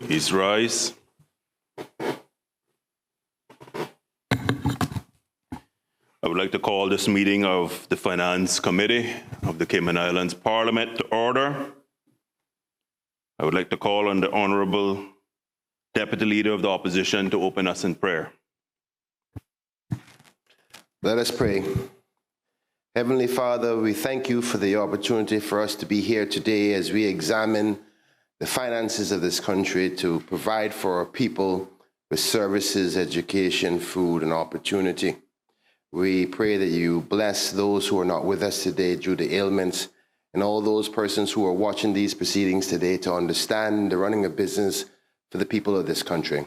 Please rise. I would like to call this meeting of the Finance Committee of the Cayman Islands Parliament to order. I would like to call on the Honourable Deputy Leader of the Opposition to open us in prayer. Let us pray. Heavenly Father, we thank you for the opportunity for us to be here today as we examine the finances of this country to provide for our people with services, education, food, and opportunity. We pray that you bless those who are not with us today due to ailments and all those persons who are watching these proceedings today to understand the running of business for the people of this country.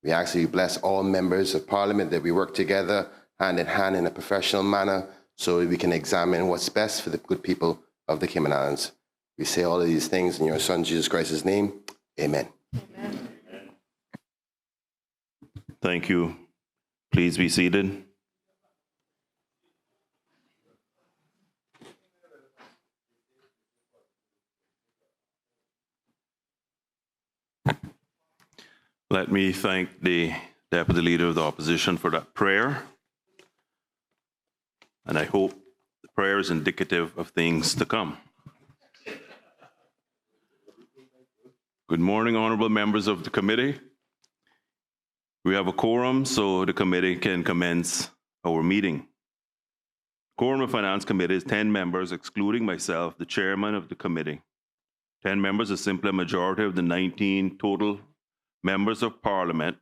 We ask that you bless all members of Parliament, that we work together hand in hand in a professional manner so we can examine what's best for the good people of the Cayman Islands. We say all of these things in your Son, Jesus Christ's name. Amen. Amen. Thank you. Please be seated. Let me thank the Deputy Leader of the Opposition for that prayer. And I hope the prayer is indicative of things to come. Good morning, honorable members of the committee. We have a quorum, so the committee can commence our meeting. Quorum of Finance Committee is 10 members, excluding myself, the chairman of the committee. 10 members is simply a majority of the 19 total members of Parliament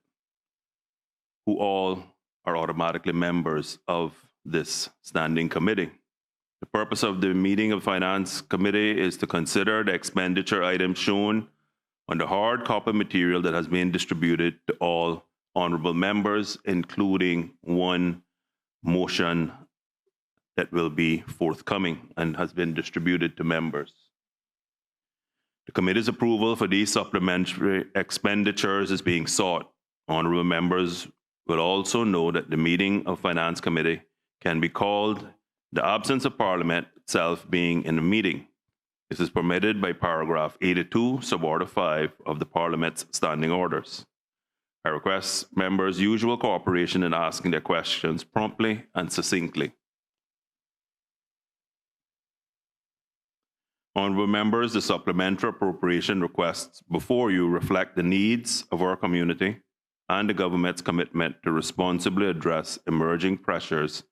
who all are automatically members of this standing committee. The purpose of the meeting of Finance Committee is to consider the expenditure items shown on the hard copy material that has been distributed to all honorable members, including one motion that will be forthcoming and has been distributed to members. The committee's approval for these supplementary expenditures is being sought. Honorable members will also know that the meeting of Finance Committee can be called the absence of Parliament itself being in the meeting. This is permitted by paragraph 82, suborder 5 of the Parliament's standing orders. I request members' usual cooperation in asking their questions promptly and succinctly. Honorable members, the supplementary appropriation requests before you reflect the needs of our community and the government's commitment to responsibly address emerging pressures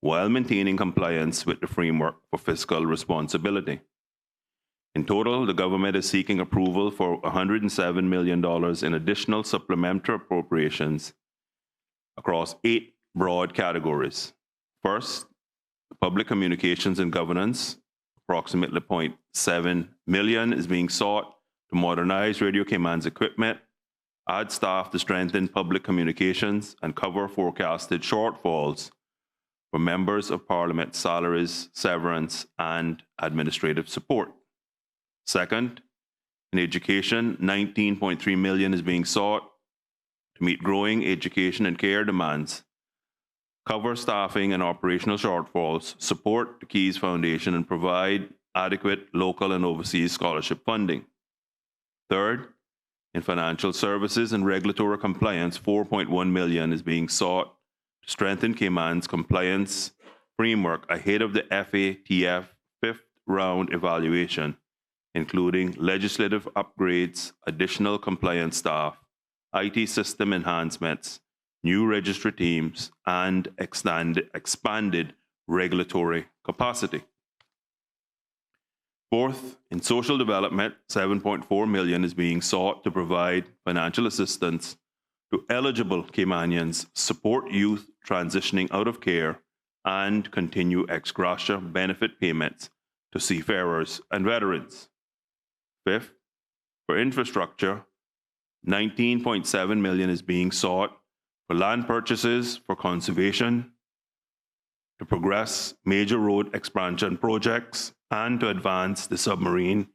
while maintaining compliance with the framework for fiscal responsibility. In total, the government is seeking approval for $107 million in additional supplementary appropriations across 8 broad categories. First, public communications and governance, approximately $0.7 million is being sought to modernize Radio Cayman's equipment, add staff to strengthen public communications, and cover forecasted shortfalls for members of Parliament salaries, severance, and administrative support. Second, in education, $19.3 million is being sought to meet growing education and care demands, cover staffing and operational shortfalls, support the Keys Foundation, and provide adequate local and overseas scholarship funding. Third, in financial services and regulatory compliance, $4.1 million is being sought to strengthen Cayman's compliance framework ahead of the FATF 5th round evaluation, including legislative upgrades, additional compliance staff, IT system enhancements, new registry teams, and expanded regulatory capacity. Fourth, in social development, $7.4 million is being sought to provide financial assistance to eligible Caymanians, support youth transitioning out of care, and continue ex-gratia benefit payments to seafarers and veterans. Fifth, for infrastructure, $19.7 million is being sought for land purchases for conservation, to progress major road expansion projects, and to advance the Submarine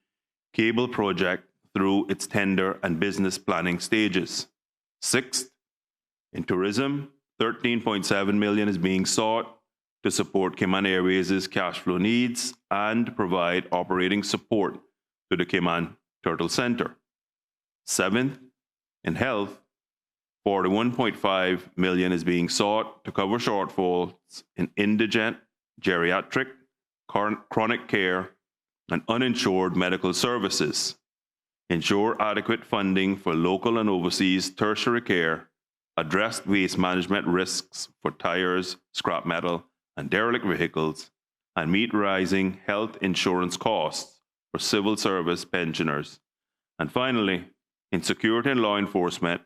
cable project through its tender and business planning stages. Sixth, in tourism, $13.7 million is being sought to support Cayman Airways' cash flow needs and provide operating support to the Cayman Turtle Center. Seventh, In health, $41.5 million is being sought to cover shortfalls in indigent, geriatric, chronic care, and uninsured medical services, ensure adequate funding for local and overseas tertiary care, address waste management risks for tires, scrap metal, and derelict vehicles, and meet rising health insurance costs for civil service pensioners. And finally, in security and law enforcement,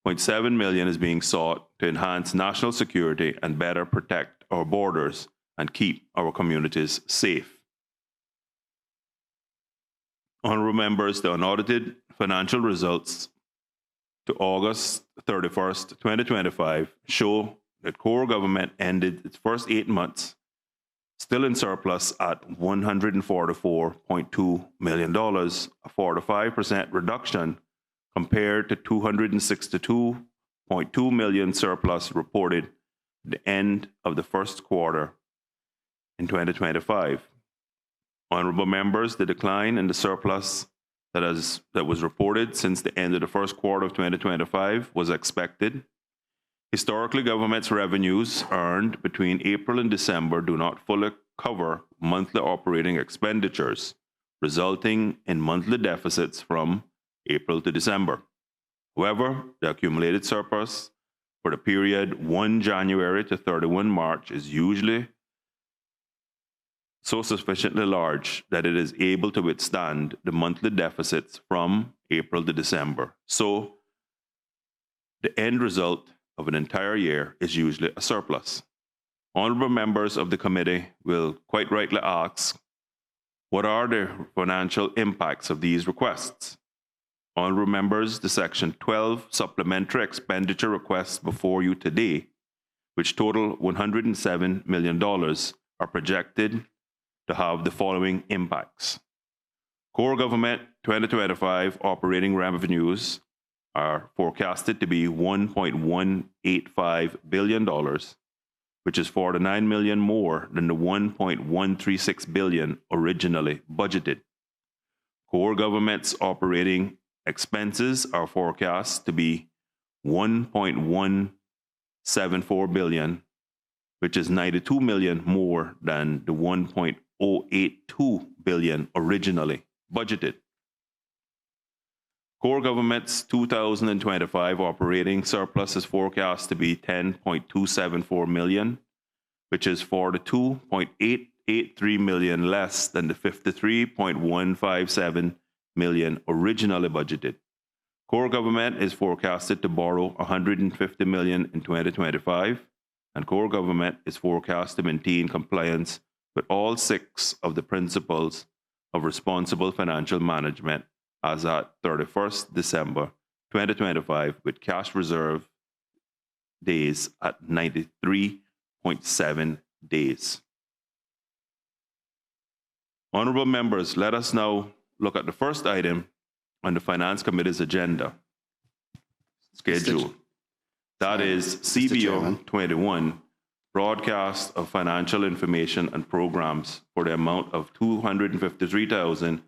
$0.7 million is being sought to enhance national security and better protect our borders and keep our communities safe. Honorable members, the unaudited financial results to August 31st, 2025 show that core government ended its first 8 months still in surplus at $144.2 million, a 45% reduction compared to $262.2 million surplus reported at the end of the first quarter in 2025. Honorable members, the decline in the surplus that was reported since the end of the first quarter of 2025 was expected. Historically, government's revenues earned between April and December do not fully cover monthly operating expenditures, resulting in monthly deficits from April to December. However, the accumulated surplus for the period 1 January to 31 March is usually so sufficiently large that it is able to withstand the monthly deficits from April to December. So, the end result of an entire year is usually a surplus. Honorable members of the committee will quite rightly ask, what are the financial impacts of these requests? Honorable members, the Section 12 supplementary expenditure requests before you today, which total $107 million, are projected to have the following impacts. Core government 2025 operating revenues are forecasted to be $1.185 billion, which is $49 million more than the $1.136 billion originally budgeted. Core government's operating expenses are forecast to be $1.174 billion, which is $92 million more than the $1.082 billion originally budgeted. Core government's 2025 operating surplus is forecast to be $10.274 million, which is $42.883 million less than the $53.157 million originally budgeted. Core government is forecasted to borrow $150 million in 2025, and core government is forecast to maintain compliance with all 6 of the principles of responsible financial management as at 31st December 2025, with cash reserve days at 93.7 days. Honorable members, let us now look at the first item on the Finance Committee's agenda schedule. That is CBO 21, broadcast of financial information and programs for the amount of $253,200.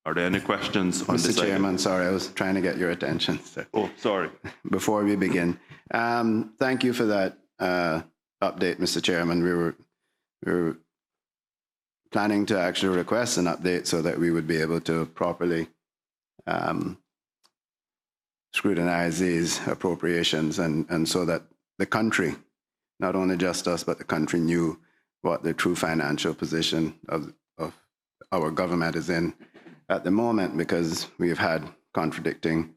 Are there any questions on this Mr. Chairman, item? sorry, I was trying to get your attention. So Oh, sorry. before we begin, thank you for that update, Mr. Chairman. We were planning to actually request an update so that we would be able to properly scrutinize these appropriations and so that the country, not only just us, but the country knew what the true financial position of our government is in at the moment, because we've had contradicting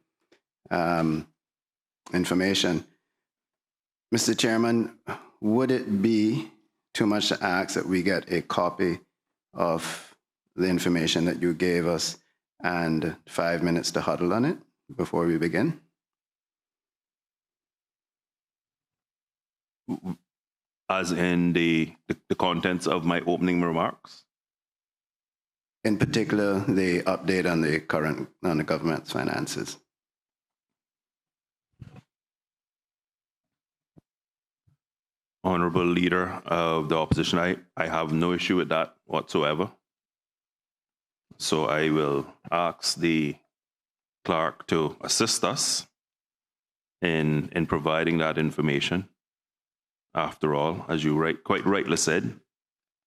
information. Mr. Chairman, would it be too much to ask that we get a copy of the information that you gave us and 5 minutes to huddle on it before we begin? As in the contents of my opening remarks? In particular, the update on the government's finances. Honorable Leader of the Opposition, I have no issue with that whatsoever. So I will ask the clerk to assist us in providing that information. After all, as you quite rightly said,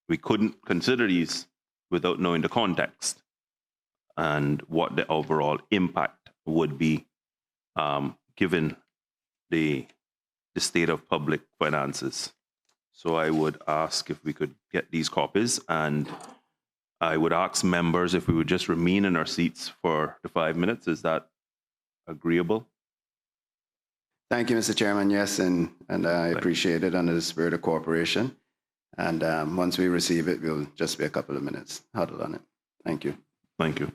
we couldn't consider these without knowing the context and what the overall impact would be, given the state of public finances. So I would ask if we could get these copies, and I would ask members if we would just remain in our seats for the 5 minutes. Is that agreeable? Thank you, Mr. Chairman. Yes, and I appreciate it under the spirit of cooperation. And once we receive it, we'll just be a couple of minutes huddled on it. Thank you. Thank you.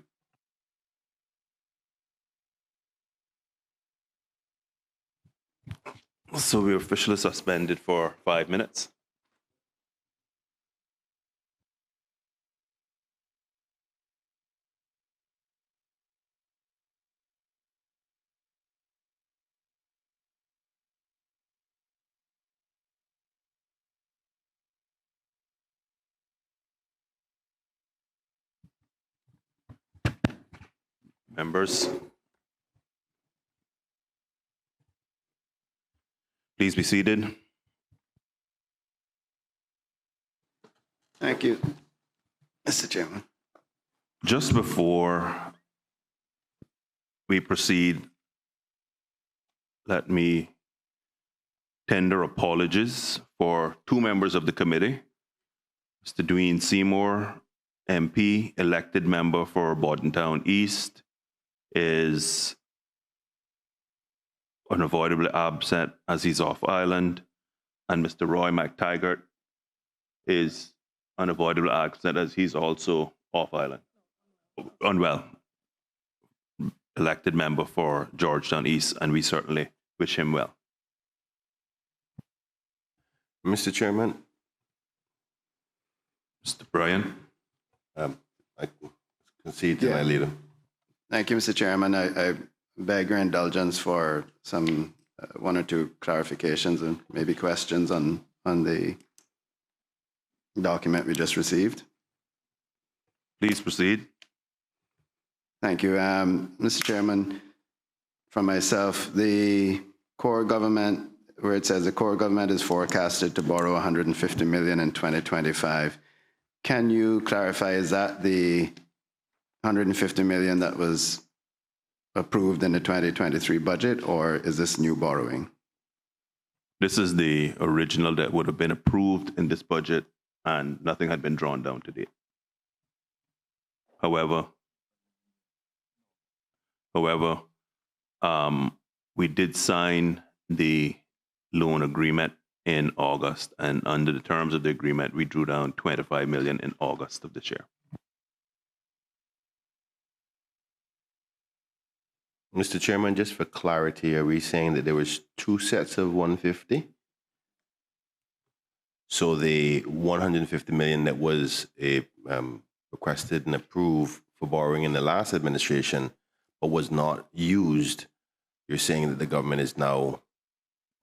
So we're officially suspended for 5 minutes. Members, please be seated. Thank you, Mr. Chairman. Just before we proceed, let me tender apologies for two members of the committee. Mr. Dwayne Seymour, MP, elected member for Bordentown East, is unavoidably absent as he's off island, and Mr. Roy McTaggart is unavoidably absent as he's also off island. Unwell. Elected member for Georgetown East, and we certainly wish him well. Mr. Chairman. Mr. Bryan. I concede to my leader. Thank you, Mr. Chairman. I beg your indulgence for some one or two clarifications and maybe questions on the document we just received. Please proceed. Thank you. Mr. Chairman, from myself, the core government, where it says the core government is forecasted to borrow $150 million in 2025. Can you clarify, is that the $150 million that was approved in the 2023 budget, or is this new borrowing? This is the original that would have been approved in this budget, and nothing had been drawn down to date. However, we did sign the loan agreement in August, and under the terms of the agreement, we drew down $25 million in August of this year. Mr. Chairman, just for clarity, are we saying that there was two sets of 150? So the 150 million that was requested and approved for borrowing in the last administration, but was not used, you're saying that the government is now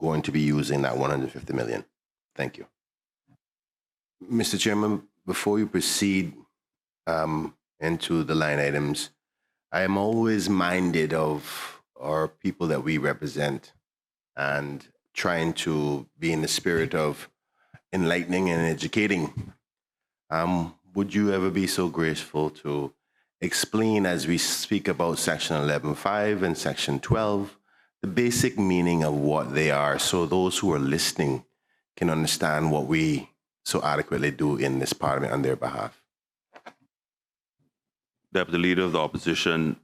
going to be using that 150 million. Thank you. Mr. Chairman, before you proceed into the line items, I am always minded of our people that we represent and trying to be in the spirit of enlightening and educating. Would you ever be so graceful to explain, as we speak about Section 11.5 and Section 12, the basic meaning of what they are, so those who are listening can understand what we so adequately do in this Parliament on their behalf? Deputy Leader of the Opposition,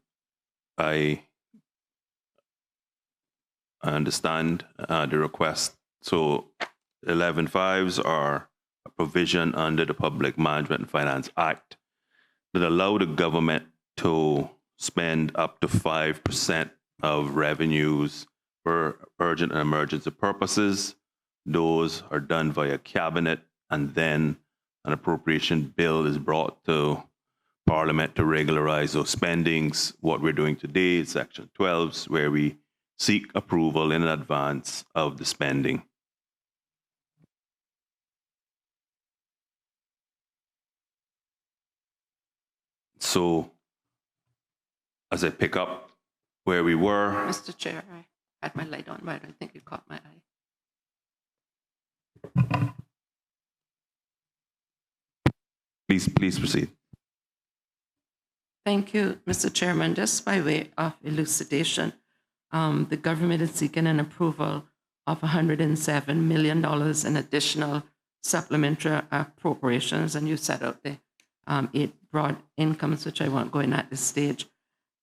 I understand the request. So 11.5s are a provision under the Public Management and Finance Act that allow the government to spend up to 5% of revenues for urgent and emergency purposes. Those are done via cabinet, and then an appropriation bill is brought to Parliament to regularize those spendings. What we're doing today is Section 12s, where we seek approval in advance of the spending. So, as I pick up where we were. Mr. Chair, I had my light on, but I don't think it caught my eye. Please proceed. Thank you, Mr. Chairman. Just by way of elucidation, the government is seeking an approval of $107 million in additional supplementary appropriations, and you set out the 8 broad incomes, which I won't go in at this stage.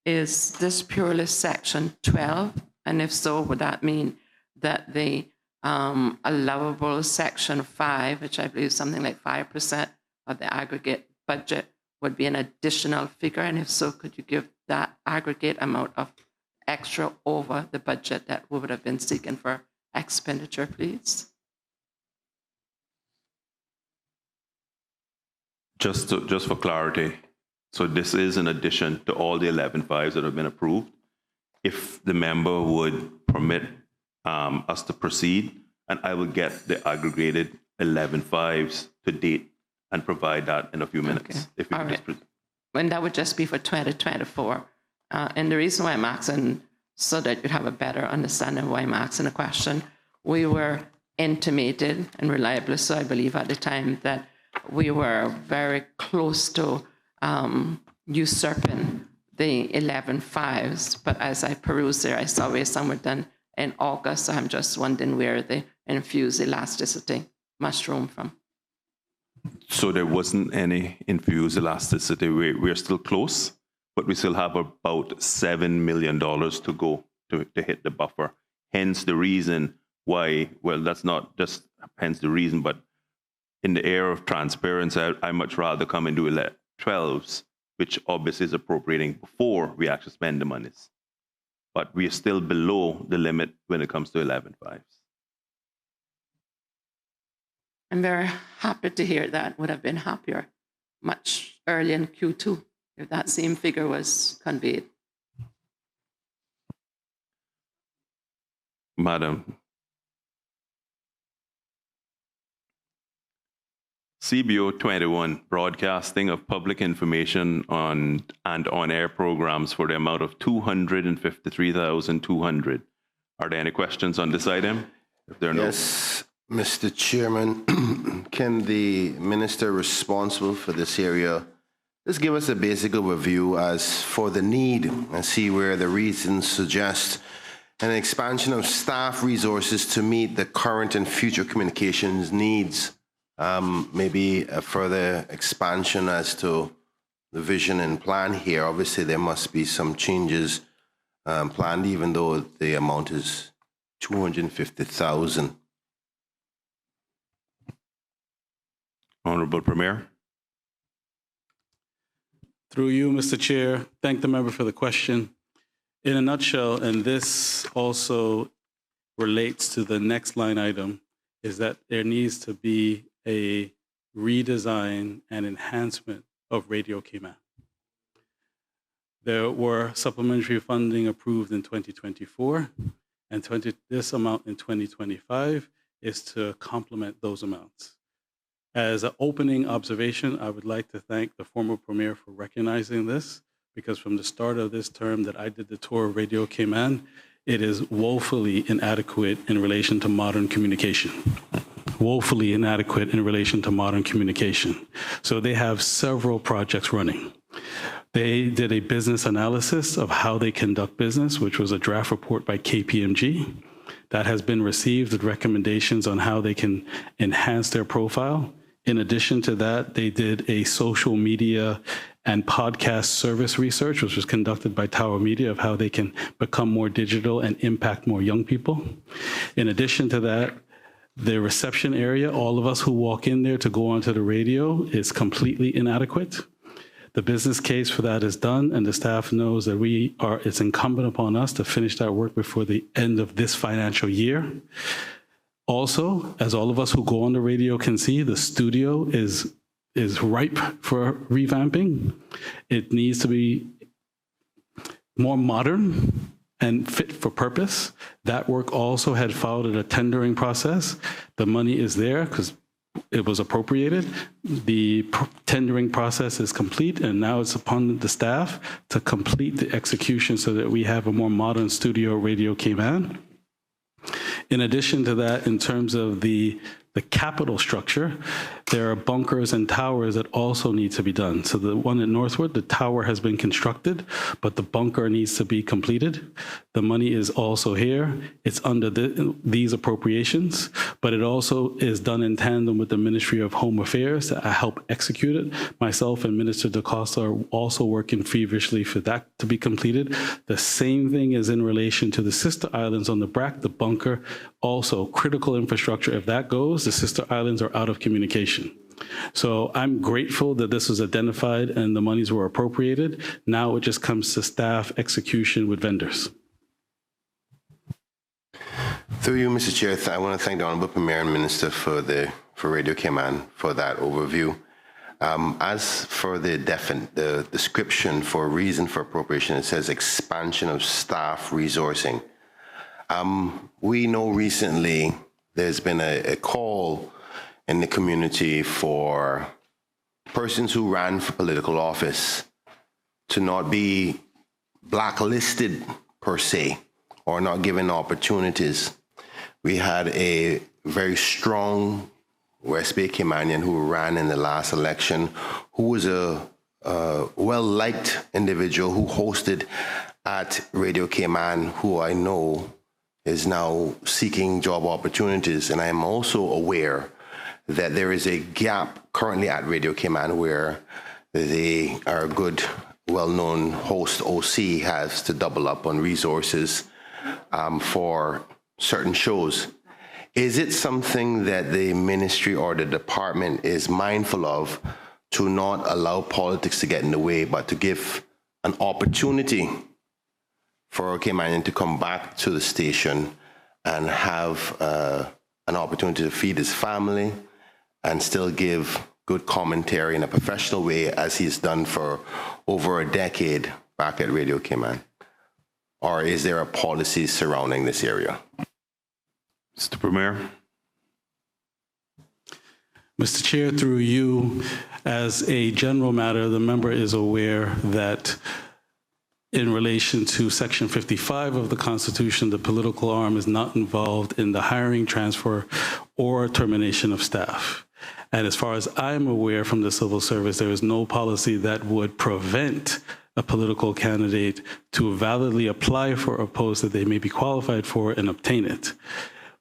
Is this purely Section 12? And if so, would that mean that the allowable Section 5, which I believe is something like 5% of the aggregate budget, would be an additional figure? And if so, could you give that aggregate amount of extra over the budget that we would have been seeking for expenditure, please? Just for clarity, so this is in addition to all the 11.5s that have been approved. If the member would permit us to proceed, and I will get the aggregated 11.5s to date and provide that in a few minutes. Okay. If you All could right. just And that would just be for 2024. And the reason why I'm asking, so that you'd have a better understanding of why I'm asking the question, we were intimated, and reliably so, I believe at the time, that we were very close to usurping the 11.5s. But as I perused there, I saw where some were done in August. So I'm just wondering where the infused elasticity mushroom from. So there wasn't any infused elasticity. We're still close, but we still have about $7 million to go to hit the buffer. Hence the reason why, well, that's not just hence the reason, but in the era of transparency, I much rather come and do 12s, which obviously is appropriating before we actually spend the monies. But we are still below the limit when it comes to 11.5s. I'm very happy to hear that. Would have been happier much earlier in Q2 if that same figure was conveyed. Madam, CBO 21, broadcasting of public information on and on-air programs for the amount of $253,200. Are there any questions on this item? If there are Yes, Mr. Chairman, can the minister responsible for this area just give us a basic overview as for the need and see where the reasons suggest an expansion of staff resources to meet the current and future communications needs? Maybe a further expansion as to the vision and plan here. Obviously, there must be some changes planned, even though the amount is $250,000. Honorable Premier. Through you, Mr. Chair, thank the member for the question. In a nutshell, and this also relates to the next line item, is that there needs to be a redesign and enhancement of Radio Cayman. There were supplementary funding approved in 2024, and this amount in 2025 is to complement those amounts. As an opening observation, I would like to thank the former Premier for recognizing this, because from the start of this term that I did the tour of Radio Cayman, it is woefully inadequate in relation to modern communication. Woefully inadequate in relation to modern communication. So they have several projects running. They did a business analysis of how they conduct business, which was a draft report by KPMG that has been received with recommendations on how they can enhance their profile. In addition to that, they did a social media and podcast service research, which was conducted by Tower Media, of how they can become more digital and impact more young people. In addition to that, the reception area, all of us who walk in there to go onto the radio, is completely inadequate. The business case for that is done, and the staff knows that it's incumbent upon us to finish that work before the end of this financial year. Also, as all of us who go on the radio can see, the studio is ripe for revamping. It needs to be more modern and fit for purpose. That work also had followed a tendering process. The money is there because it was appropriated. The tendering process is complete, and now it's upon the staff to complete the execution so that we have a more modern studio Radio Cayman. In addition to that, in terms of the capital structure, there are bunkers and towers that also need to be done. So the one in Northwood, the tower has been constructed, but the bunker needs to be completed. The money is also here. It's under these appropriations, but it also is done in tandem with the Ministry of Home Affairs to help execute it. Myself and Minister DaCosta are also working feverishly for that to be completed. The same thing is in relation to the sister islands on the BRAC, the bunker, also critical infrastructure. If that goes, the sister islands are out of communication. So I'm grateful that this was identified and the monies were appropriated. Now it just comes to staff execution with vendors. Through you, Mr. Chair, I want to thank the Honorable Premier and Minister for Radio Cayman for that overview. As for the description for reason for appropriation, it says expansion of staff resourcing. We know recently there's been a call in the community for persons who ran for political office to not be blacklisted per se or not given opportunities. We had a very strong West Bay Caymanian who ran in the last election, who was a well-liked individual who hosted at Radio Cayman, who I know is now seeking job opportunities. And I am also aware that there is a gap currently at Radio Cayman where our good, well-known host OC has to double up on resources for certain shows. Is it something that the ministry or the department is mindful of to not allow politics to get in the way, but to give an opportunity for a Caymanian to come back to the station and have an opportunity to feed his family and still give good commentary in a professional way as he's done for over a decade back at Radio Cayman? Or is there a policy surrounding this area? Mr. Premier. Mr. Chair, through you, as a general matter, the member is aware that in relation to Section 55 of the Constitution, the political arm is not involved in the hiring, transfer, or termination of staff. And as far as I'm aware from the civil service, there is no policy that would prevent a political candidate to validly apply for a post that they may be qualified for and obtain it.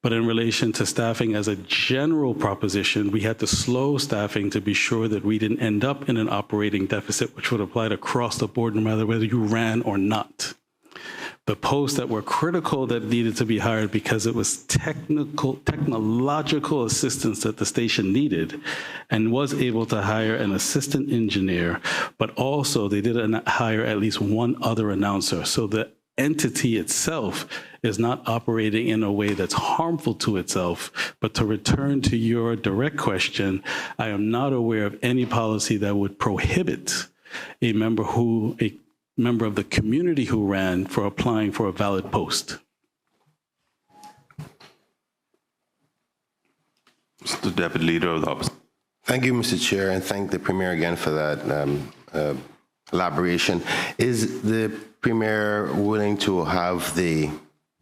But in relation to staffing as a general proposition, we had to slow staffing to be sure that we didn't end up in an operating deficit, which would apply across the board, no matter whether you ran or not. The posts that were critical that needed to be hired because it was technological assistance that the station needed, and was able to hire an assistant engineer, but also they did hire at least one other announcer. So the entity itself is not operating in a way that's harmful to itself. But to return to your direct question, I am not aware of any policy that would prohibit a member of the community who ran for applying for a valid post. Mr. Deputy Leader of the Opposition. Thank you, Mr. Chair, and thank the Premier again for that elaboration. Is the Premier willing to have the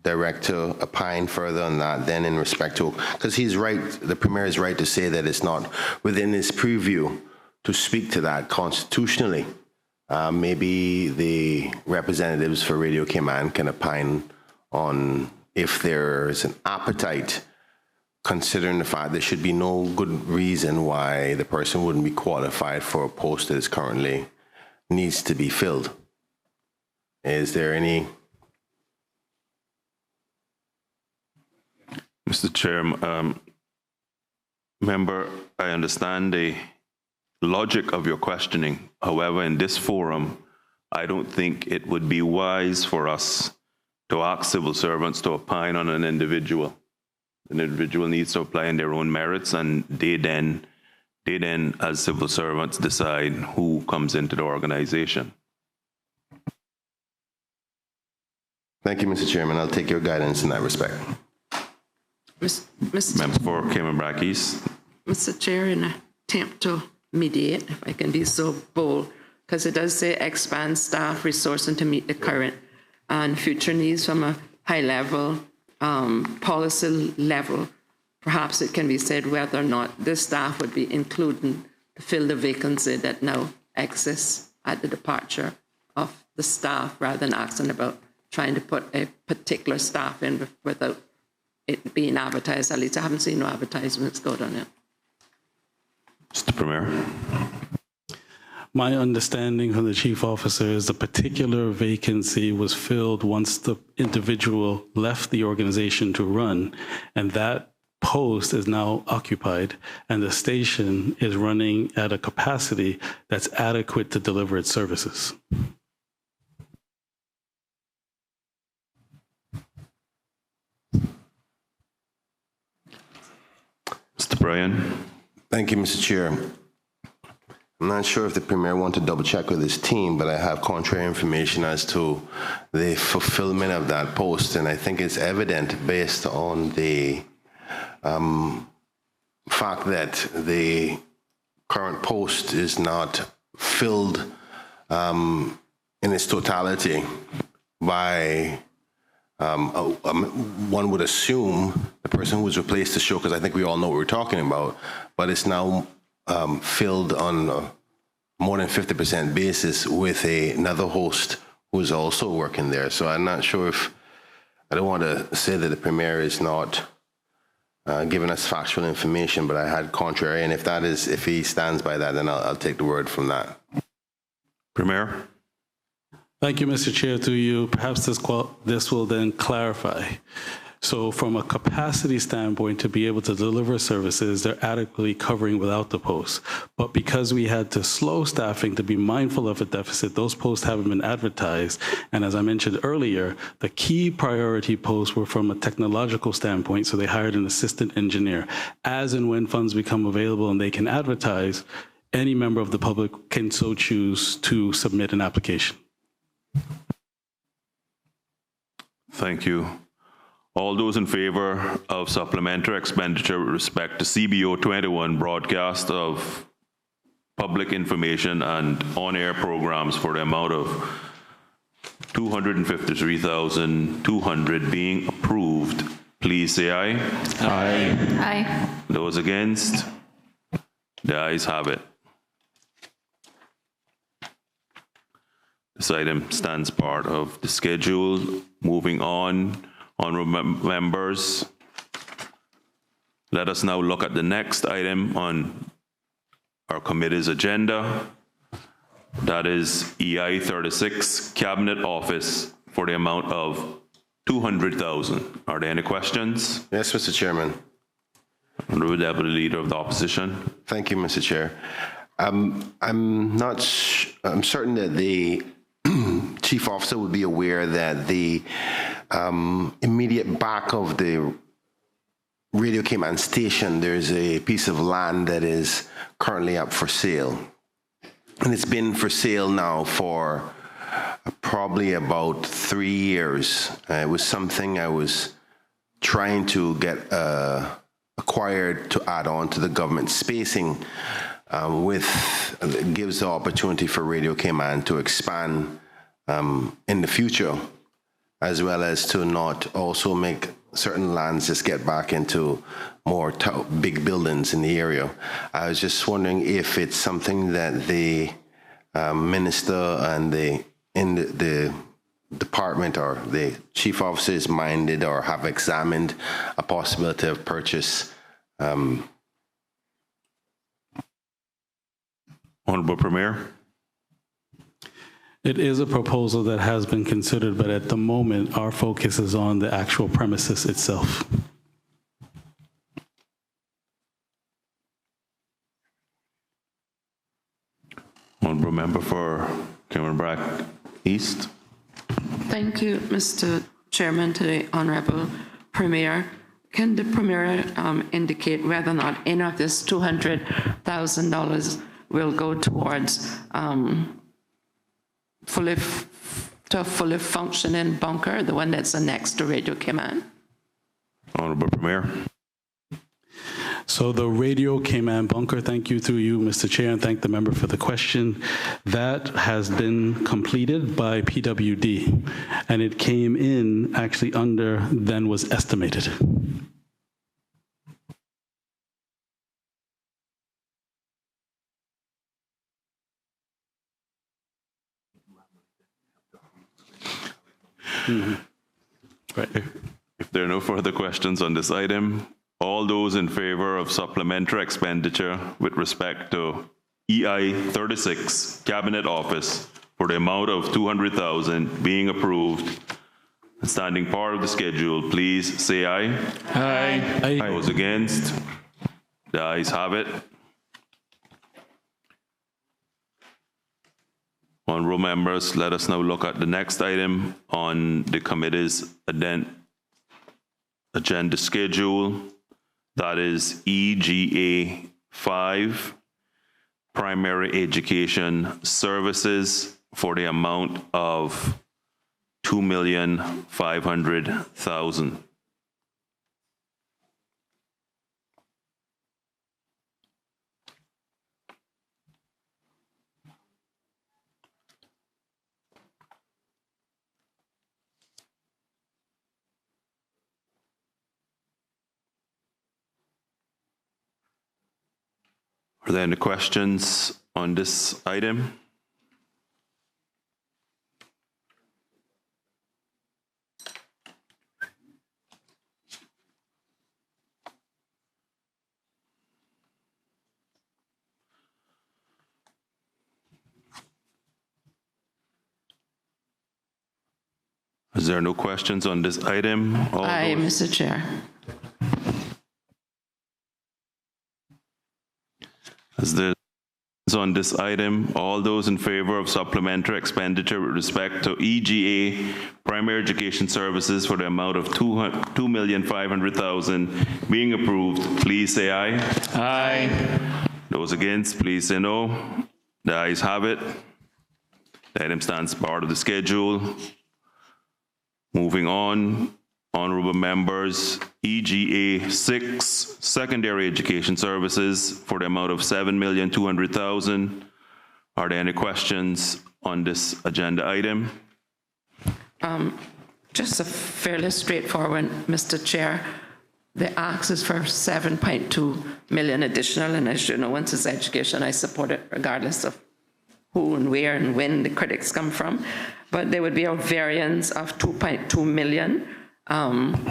Director opine further on that then in respect to, because he's right, the Premier is right to say that it's not within his purview to speak to that constitutionally. Maybe the representatives for Radio Cayman can opine on if there's an appetite, considering the fact there should be no good reason why the person wouldn't be qualified for a post that is currently needs to be filled. Is there any? Mr. Chair, member, I understand the logic of your questioning. However, in this forum, I don't think it would be wise for us to ask civil servants to opine on an individual. An individual needs to apply in their own merits, and they then, as civil servants, decide who comes into the organization. Thank you, Mr. Chairman. I'll take your guidance in that respect. Member for Cayman Brac East. Mr. Chair, in an attempt to mediate, if I can be so bold, because it does say expand staff resourcing to meet the current and future needs from a high-level policy level. Perhaps it can be said whether or not this staff would be included to fill the vacancy that now exists at the departure of the staff, rather than asking about trying to put a particular staff in without it being advertised. At least I haven't seen no advertisements go on it. Mr. Premier. My understanding from the chief officer is the particular vacancy was filled once the individual left the organization to run, and that post is now occupied, and the station is running at a capacity that's adequate to deliver its services. Mr. Bryan. Thank you, Mr. Chair. I'm not sure if the Premier wants to double check with his team, but I have contrary information as to the fulfillment of that post, and I think it's evident based on the fact that the current post is not filled in its totality by one would assume the person who was replaced the show, because I think we all know what we're talking about, but it's now filled on a more than 50% basis with another host who's also working there. So I'm not sure if, I don't want to say that the Premier is not giving us factual information, but I had contrary, and if he stands by that, then I'll take the word from that. Premier. Thank you, Mr. Chair, through you. Perhaps this will then clarify. So from a capacity standpoint, to be able to deliver services, they're adequately covering without the posts. But because we had to slow staffing to be mindful of a deficit, those posts haven't been advertised. And as I mentioned earlier, the key priority posts were from a technological standpoint, so they hired an assistant engineer. As and when funds become available and they can advertise, any member of the public can so choose to submit an application. Thank you. All those in favor of supplementary expenditure with respect to CBO 21 broadcast of public information and on-air programs for the amount of $253,200 being approved, please say aye. Aye. Aye. Those against? The ayes have it. This item stands part of the schedule. Moving on, honorable members, let us now look at the next item on our committee's agenda. That is EI 36, Cabinet Office, for the amount of $200,000. Are there any questions? Yes, Mr. Chairman. Honorable Deputy Leader of the Opposition. Thank you, Mr. Chair. I'm certain that the Chief Officer would be aware that the immediate back of the Radio Cayman station, there's a piece of land that is currently up for sale. And it's been for sale now for probably about 3 years. It was something I was trying to get acquired to add on to the government spacing, gives the opportunity for Radio Cayman to expand in the future, as well as to not also make certain lands just get back into more big buildings in the area. I was just wondering if it's something that the minister and the department or the chief officer is minded or have examined a possibility of purchase. Honorable Premier. It is a proposal that has been considered, but at the moment, our focus is on the actual premises itself. Honorable Member for Cayman East. Thank you, Mr. Chairman, to the Honorable Premier. Can the Premier indicate whether or not any of this $200,000 will go towards fully functioning bunker, the one that's next to Radio Cayman? Honorable Premier. So the radio Cayman bunker, thank you through you, Mr. Chair, and thank the member for the question. That has been completed by PWD, and it came in actually under than was estimated. Right. If there are no further questions on this item, all those in favor of supplementary expenditure with respect to EI 36 Cabinet Office for the amount of $200,000 being approved and standing part of the schedule, please say aye. Aye. Aye. Those against? The ayes have it. Honorable members, let us now look at the next item on the committee's agenda schedule. That is EGA 5, Primary Education Services for the amount of $2,500,000. Are there any questions on this item? Is there no questions on this item? Aye, Mr. Chair. As there is on this item, all those in favor of supplementary expenditure with respect to EGA Primary Education Services for the amount of $2,500,000 being approved, please say aye. Aye. Those against, please say no. The ayes have it. The item stands part of the schedule. Moving on, honorable members, EGA 6 Secondary Education Services for the amount of $7,200,000. Are there any questions on this agenda item? Just a fairly straightforward, Mr. Chair. The ask is for 7.2 million additional, and as you know, once it's education, I support it regardless of who and where and when the critics come from. But there would be a variance of 2.2 million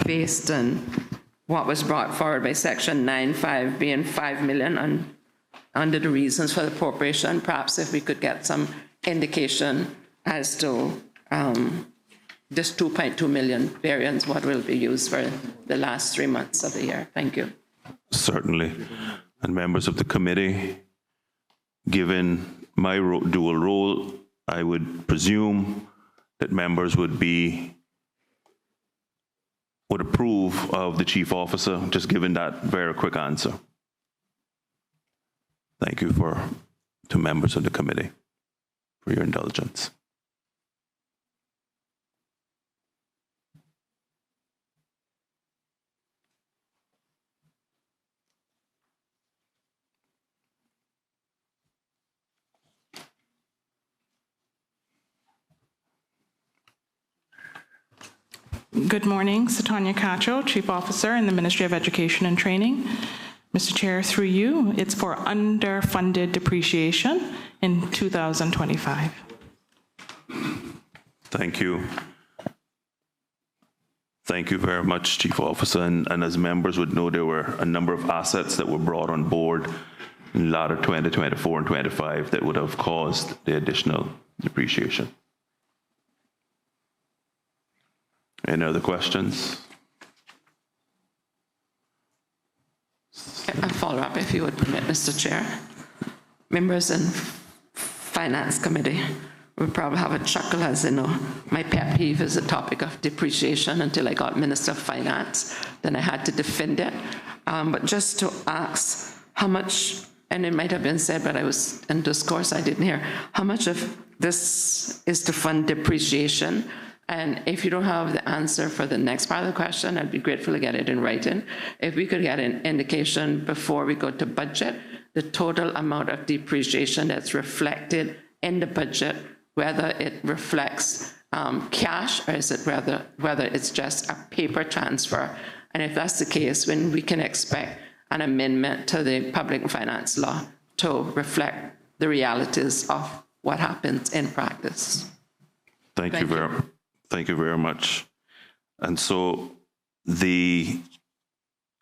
based on what was brought forward by Section 9.5 being 5 million under the reasons for the appropriation. Perhaps if we could get some indication as to this 2.2 million variance, what will be used for the last 3 months of the year. Thank you. Certainly. And members of the committee, given my dual role, I would presume that members would approve of the chief officer, just given that very quick answer. Thank you to members of the committee for your indulgence. Good morning, Satanya Cacho, Chief Officer in the Ministry of Education and Training. Mr. Chair, through you, it's for underfunded depreciation in 2025. Thank you. Thank you very much, Chief Officer. And as members would know, there were a number of assets that were brought on board in latter 2024 and 25 that would have caused the additional depreciation. Any other questions? A follow-up, if you would permit, Mr. Chair. Members in Finance Committee would probably have a chuckle, as you know, my pet peeve is the topic of depreciation until I got Minister of Finance. Then I had to defend it. But just to ask how much, and it might have been said, but I was in discourse, I didn't hear, how much of this is to fund depreciation And if you don't have the answer for the next part of the question, I'd be grateful to get it in writing. If we could get an indication before we go to budget, the total amount of depreciation that's reflected in the budget, whether it reflects cash or is it whether it's just a paper transfer. And if that's the case, when we can expect an amendment to the public finance law to reflect the realities of what happens in practice. Thank you very much. And so the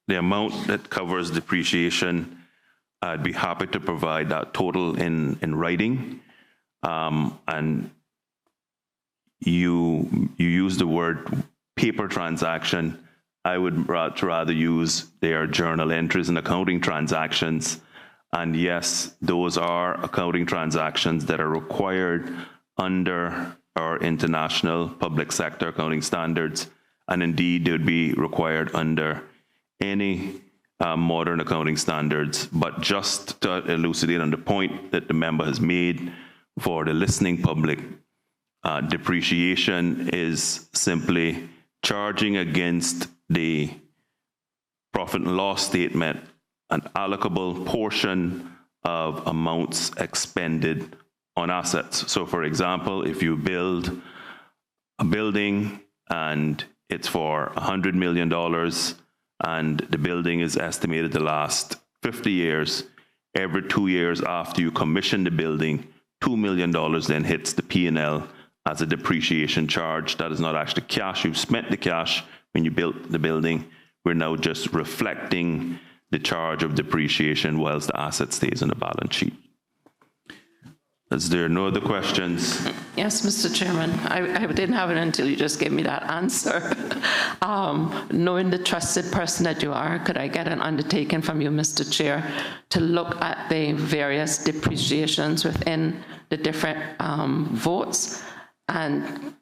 amount that covers depreciation, I'd be happy to provide that total in writing. And you use the word paper transaction. I would rather use their journal entries and accounting transactions. And yes, those are accounting transactions that are required under our international public sector accounting standards. And indeed, they would be required under any modern accounting standards. But just to elucidate on the point that the member has made for the listening public, depreciation is simply charging against the profit and loss statement an allocable portion of amounts expended on assets. So for example, if you build a building and it's for $100 million and the building is estimated to last 50 years, every 2 years after you commission the building, $2 million then hits the P&L as a depreciation charge. That is not actually cash. You've spent the cash when you built the building. We're now just reflecting the charge of depreciation whilst the asset stays on the balance sheet. Is there no other questions? Yes, Mr. Chairman. I didn't have it until you just gave me that answer. Knowing the trusted person that you are, could I get an undertaking from you, Mr. Chair, to look at the various depreciations within the different votes? And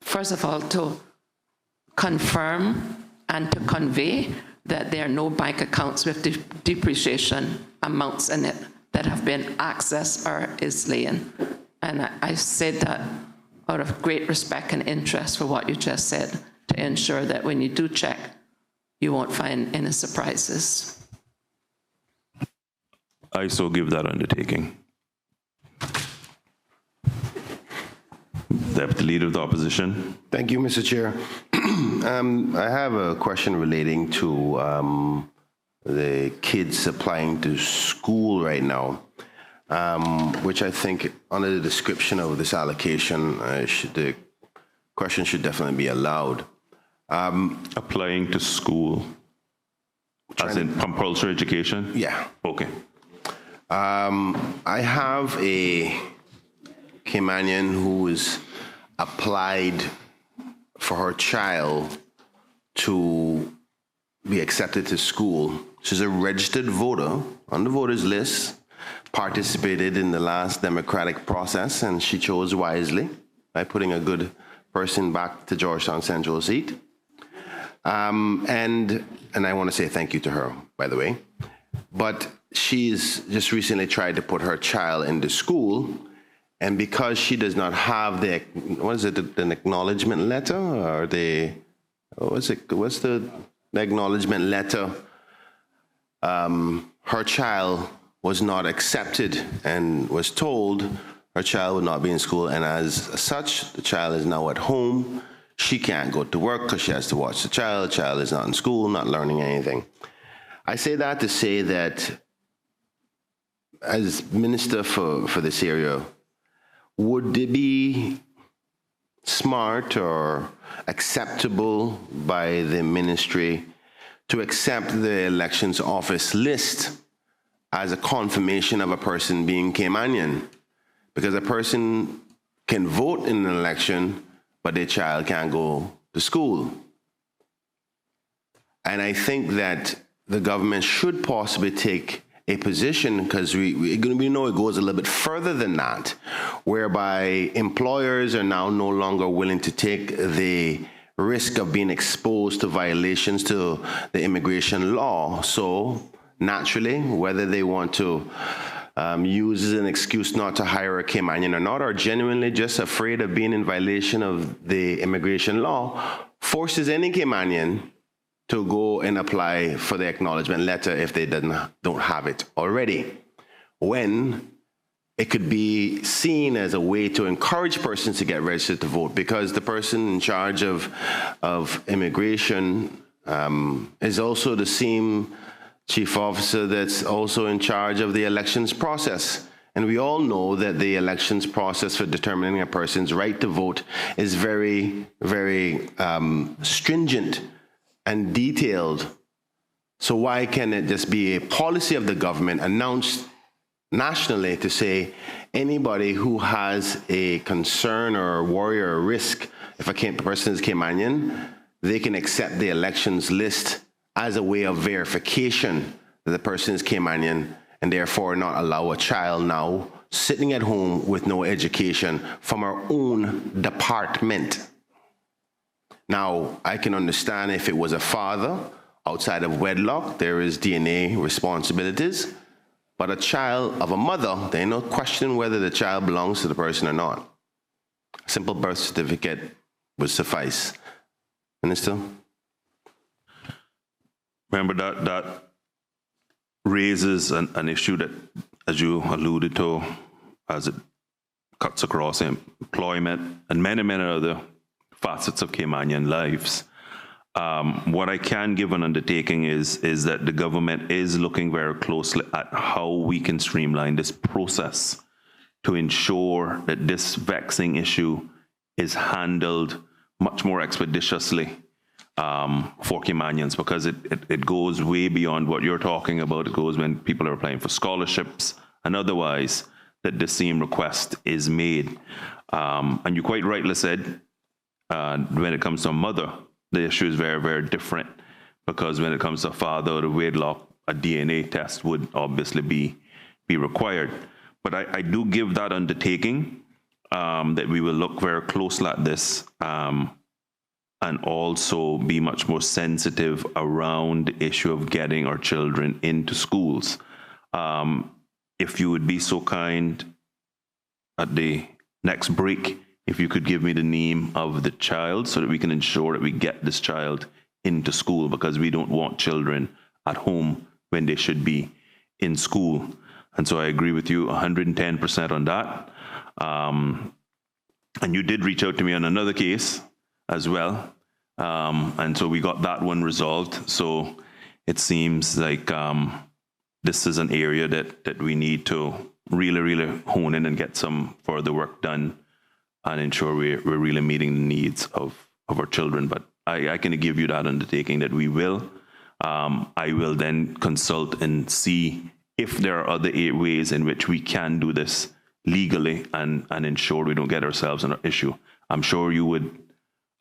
first of all, to confirm and to convey that there are no bank accounts with depreciation amounts in it that have been accessed or is laying. And I said that out of great respect and interest for what you just said, to ensure that when you do check, you won't find any surprises. I so give that undertaking. Deputy Leader of the Opposition. Thank you, Mr. Chair. I have a question relating to the kids applying to school right now, which I think under the description of this allocation, the question should definitely be allowed. Applying to school, as in compulsory education? Yeah. Okay. I have a Caymanian who is applied for her child to be accepted to school. She's a registered voter on the voters list, participated in the last democratic process, and she chose wisely by putting a good person back to Georgetown Central seat. And I want to say thank you to her, by the way. But she's just recently tried to put her child into school, and because she does not have the, what is it, an acknowledgement letter, or the, what's the acknowledgement letter, her child was not accepted and was told her child would not be in school, and as such, the child is now at home. She can't go to work because she has to watch the child. The child is not in school, not learning anything. I say that to say that as minister for this area, would it be smart or acceptable by the ministry to accept the elections office list as a confirmation of a person being Caymanian? Because a person can vote in an election, but their child can't go to school. And I think that the government should possibly take a position, because we know it goes a little bit further than that, whereby employers are now no longer willing to take the risk of being exposed to violations to the immigration law. So naturally, whether they want to use as an excuse not to hire a Caymanian or not, or genuinely just afraid of being in violation of the immigration law, forces any Caymanian to go and apply for the acknowledgement letter if they don't have it already, when it could be seen as a way to encourage persons to get registered to vote, because the person in charge of immigration is also the same chief officer that's also in charge of the elections process. And we all know that the elections process for determining a person's right to vote is very, very stringent and detailed. So why can it just be a policy of the government announced nationally to say anybody who has a concern or worry or risk, if a person is Caymanian, they can accept the elections list as a way of verification that the person is Caymanian, and therefore not allow a child now sitting at home with no education from our own department. Now, I can understand if it was a father outside of wedlock, there is DNA responsibilities, but a child of a mother, there ain't no question whether the child belongs to the person or not. A simple birth certificate would suffice. Minister? Remember that raises an issue that, as you alluded to, as it cuts across employment and many, many other facets of Caymanian lives. What I can give an undertaking is that the government is looking very closely at how we can streamline this process to ensure that this vexing issue is handled much more expeditiously for Caymanians, because it goes way beyond what you're talking about. It goes when people are applying for scholarships and otherwise, that the same request is made. And you quite rightly said, when it comes to a mother, the issue is very, very different, because when it comes to a father or a wedlock, a DNA test would obviously be required. But I do give that undertaking that we will look very closely at this and also be much more sensitive around the issue of getting our children into schools. If you would be so kind at the next break, if you could give me the name of the child so that we can ensure that we get this child into school, because we don't want children at home when they should be in school. And so I agree with you 110% on that. And you did reach out to me on another case as well. And so we got that one resolved. So it seems like this is an area that we need to really, really hone in and get some further work done and ensure we're really meeting the needs of our children. But I can give you that undertaking that we will. I will then consult and see if there are other ways in which we can do this legally and ensure we don't get ourselves in an issue. I'm sure you would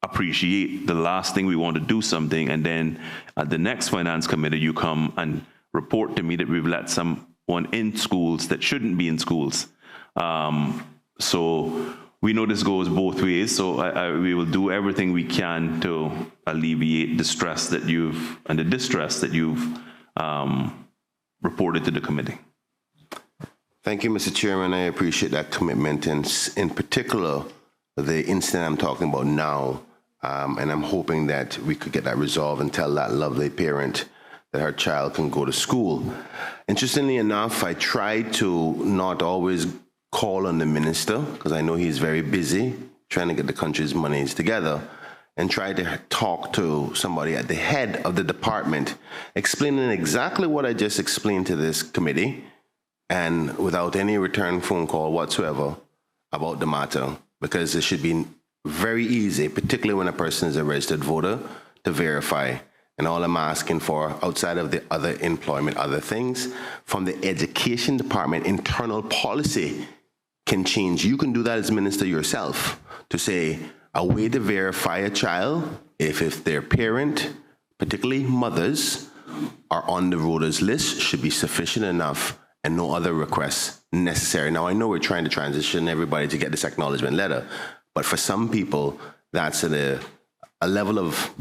appreciate the last thing we want to do something, and then at the next finance committee, you come and report to me that we've let someone in schools that shouldn't be in schools. So we know this goes both ways, so we will do everything we can to alleviate the stress that and the distress that you've reported to the committee. Thank you, Mr. Chairman. I appreciate that commitment, and in particular, the incident I'm talking about now, and I'm hoping that we could get that resolved and tell that lovely parent that her child can go to school. Interestingly enough, I try to not always call on the minister, because I know he's very busy trying to get the country's monies together, and try to talk to somebody at the head of the department, explaining exactly what I just explained to this committee, and without any return phone call whatsoever about the matter, because it should be very easy, particularly when a person is a registered voter, to verify. And all I'm asking for, outside of the other employment, other things, from the education department, internal policy can change. You can do that as minister yourself, to say a way to verify a child if their parent, particularly mothers, are on the voters list, should be sufficient enough and no other requests necessary. Now, I know we're trying to transition everybody to get this acknowledgement letter, but for some people, that's a level of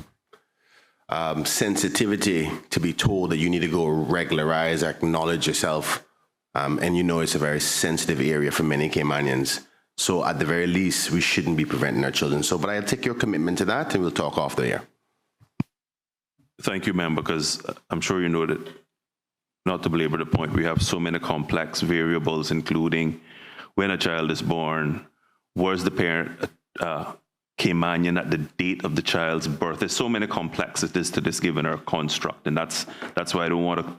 sensitivity to be told that you need to go regularize, acknowledge yourself And you know it's a very sensitive area for many Caymanians. So at the very least, we shouldn't be preventing our children. So, but I'll take your commitment to that and we'll talk off the air. Thank you, ma'am, because I'm sure you know that, not to belabor the point, we have so many complex variables, including when a child is born, where's the parent Caymanian at the date of the child's birth. There's so many complexities to this given our construct, and that's why I don't want to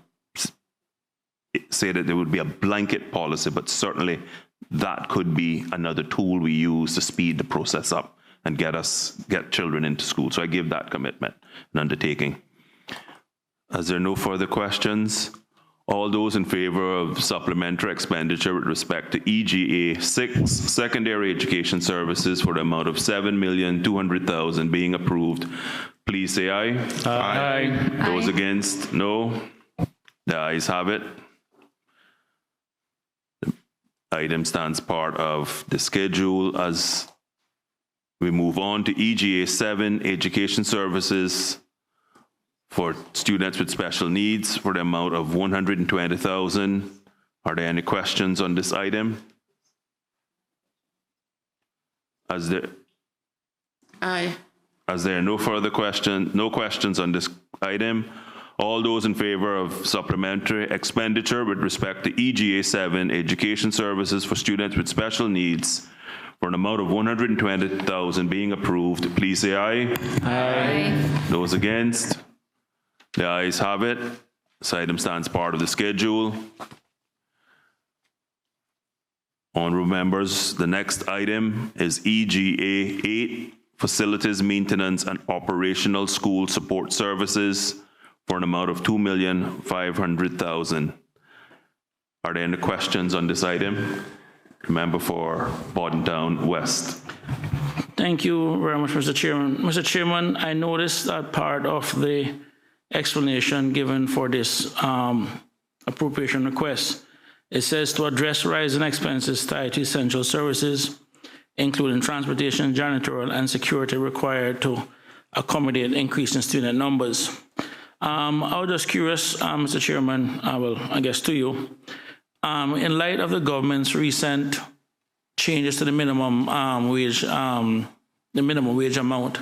say that there would be a blanket policy, but certainly that could be another tool we use to speed the process up and get children into school. So I give that commitment and undertaking. As there are no further questions, all those in favor of supplementary expenditure with respect to EGA 6 secondary education services for the amount of $7,200,000 being approved, please say aye. Aye. Those against, no. The ayes have it. The item stands part of the schedule. As we move on to EGA 7 education services for students with special needs for the amount of $120,000. Are there any questions on this item? As there are no further questions on this item, all those in favor of supplementary expenditure with respect to EGA 7 education services for students with special needs for an amount of $120,000 being approved, please say aye. Aye. Those against? The ayes have it. This item stands part of the schedule. Honorable members, the next item is EGA 8, Facilities Maintenance and Operational School Support Services for an amount of $2,500,000. Are there any questions on this item? Member for Bordentown West. Thank you very much, Mr. Chairman. Mr. Chairman, I noticed that part of the explanation given for this appropriation request. It says to address rising expenses tied to essential services, including transportation, janitorial, and security required to accommodate increasing student numbers. I was just curious, Mr. Chairman, I guess to you, in light of the government's recent changes to the minimum wage amount,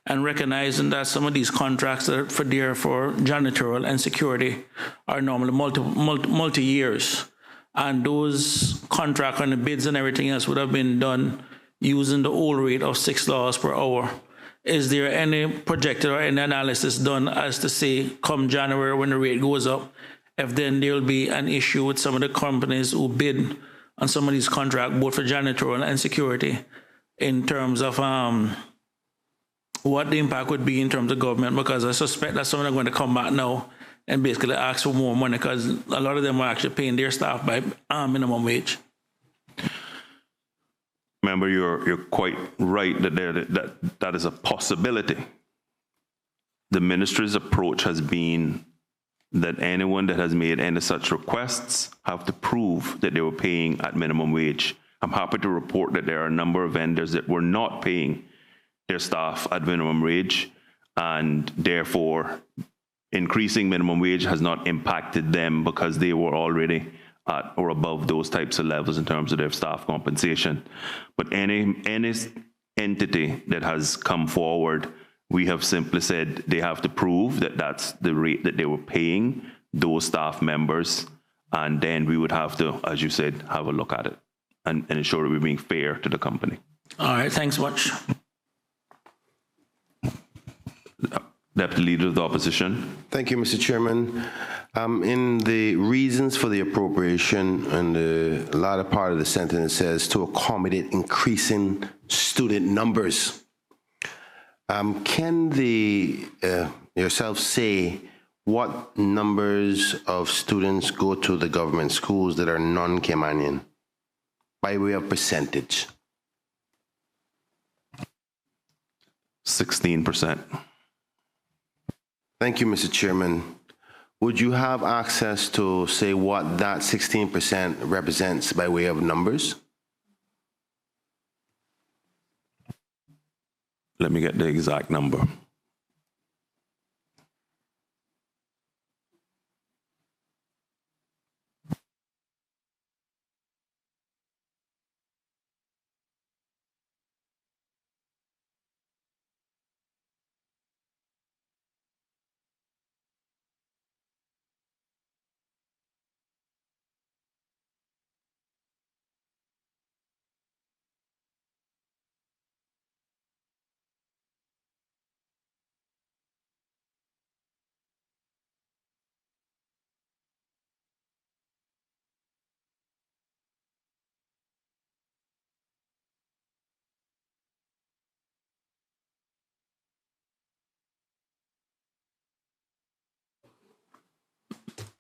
and recognizing that some of these contracts that are for janitorial and security are normally multi-years, and those contracts and the bids and everything else would have been done using the old rate of $6 per hour. Is there any projected or any analysis done as to say, come January when the rate goes up, if then there will be an issue with some of the companies who bid on some of these contracts, both for janitorial and security, in terms of what the impact would be in terms of government? Because I suspect that some of them are going to come back now and basically ask for more money, because a lot of them are actually paying their staff by minimum wage. Remember, you're quite right that is a possibility. The ministry's approach has been that anyone that has made any such requests have to prove that they were paying at minimum wage. I'm happy to report that there are a number of vendors that were not paying their staff at minimum wage, and therefore increasing minimum wage has not impacted them because they were already at or above those types of levels in terms of their staff compensation. But any entity that has come forward, we have simply said they have to prove that that's the rate that they were paying those staff members, and then we would have to, as you said, have a look at it and ensure that we're being fair to the company. All right, thanks much. Deputy Leader of the Opposition. Thank you, Mr. Chairman. In the reasons for the appropriation, and the latter part of the sentence says to accommodate increasing student numbers. Can yourself say what numbers of students go to the government schools that are non-Caymanian by way of percentage? 16%. Thank you, Mr. Chairman. Would you have access to say what that 16% represents by way of numbers? Let me get the exact number.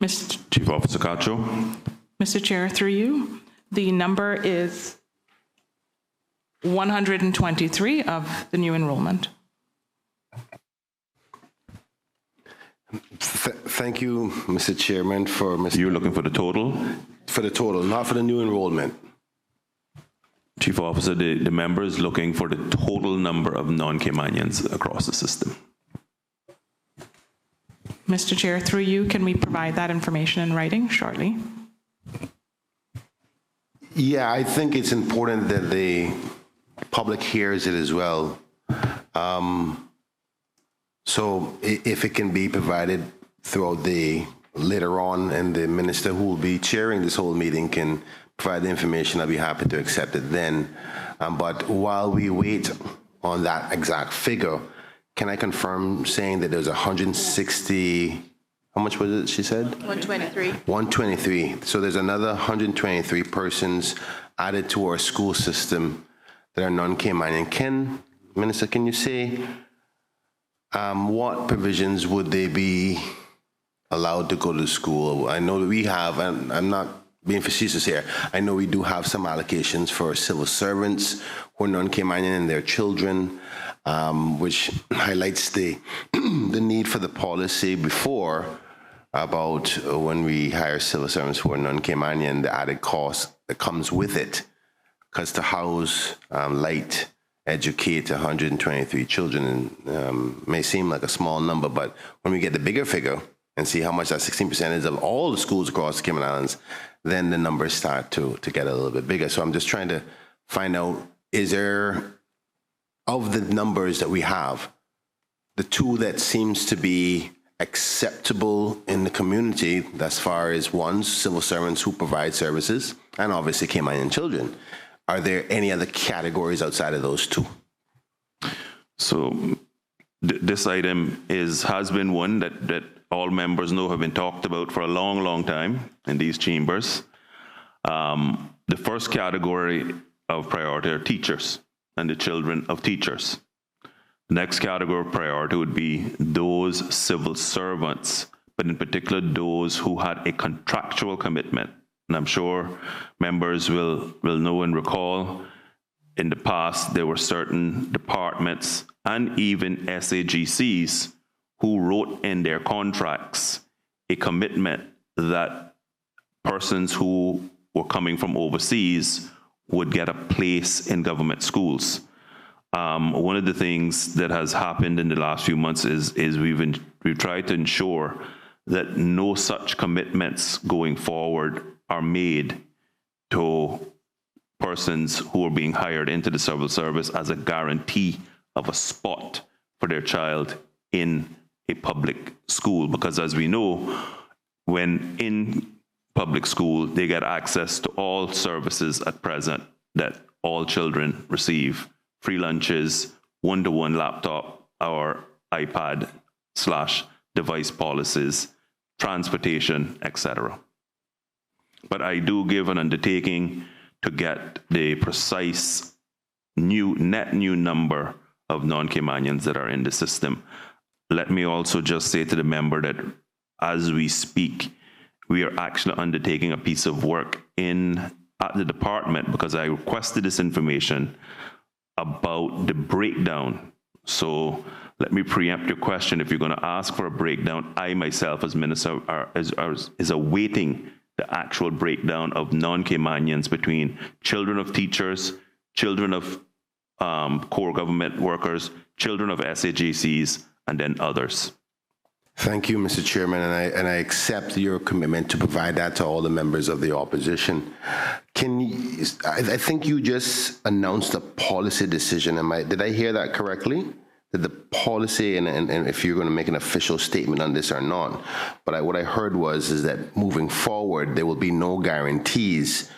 Chief Officer Cacho. Mr. Chair, through you, the number is 123 of the new enrollment. Thank you, Mr. Chairman, for Mr. You're looking for the total? For the total, not for the new enrollment. Chief Officer, the member is looking for the total number of non-Caymanians across the system. Mr. Chair, through you, can we provide that information in writing shortly? Yeah, I think it's important that the public hears it as well. So if it can be provided throughout the later on, and the minister who will be chairing this whole meeting can provide the information, I'll be happy to accept it then. But while we wait on that exact figure, can I confirm saying that there's 160, how much was it she said? 123. 123. So there's another 123 persons added to our school system that are non-Caymanian. Minister, can you say what provisions would they be allowed to go to school? I know that we have, and I'm not being facetious here, I know we do have some allocations for civil servants who are non-Caymanian and their children, which highlights the need for the policy before about when we hire civil servants who are non-Caymanian, the added cost that comes with it. Because to house, light, educate 123 children may seem like a small number, but when we get the bigger figure and see how much that 16% is of all the schools across the Cayman Islands, then the numbers start to get a little bit bigger. So I'm just trying to find out, is there, of the numbers that we have, the two that seems to be acceptable in the community as far as one, civil servants who provide services, and obviously Caymanian children. Are there any other categories outside of those two? So this item has been one that all members know have been talked about for a long, long time in these chambers. The first category of priority are teachers and the children of teachers. The next category of priority would be those civil servants, but in particular those who had a contractual commitment. And I'm sure members will know and recall in the past there were certain departments and even SAGCs who wrote in their contracts a commitment that persons who were coming from overseas would get a place in government schools. One of the things that has happened in the last few months is we've tried to ensure that no such commitments going forward are made to persons who are being hired into the civil service as a guarantee of a spot for their child in a public school. Because as we know, when in public school, they get access to all services at present that all children receive: free lunches, one-to-one laptop or iPad/device policies, transportation, etc. But I do give an undertaking to get the precise net new number of non-Caymanians that are in the system. Let me also just say to the member that as we speak, we are actually undertaking a piece of work at the department, because I requested this information about the breakdown. So let me preempt your question. If you're going to ask for a breakdown, I myself as minister is awaiting the actual breakdown of non-Caymanians between children of teachers, children of core government workers, children of SAGCs, and then others. Thank you, Mr. Chairman, and I accept your commitment to provide that to all the members of the opposition. I think you just announced a policy decision. Did I hear that correctly? That the policy, and if you're going to make an official statement on this or not, but what I heard is that moving forward, there will be no guarantees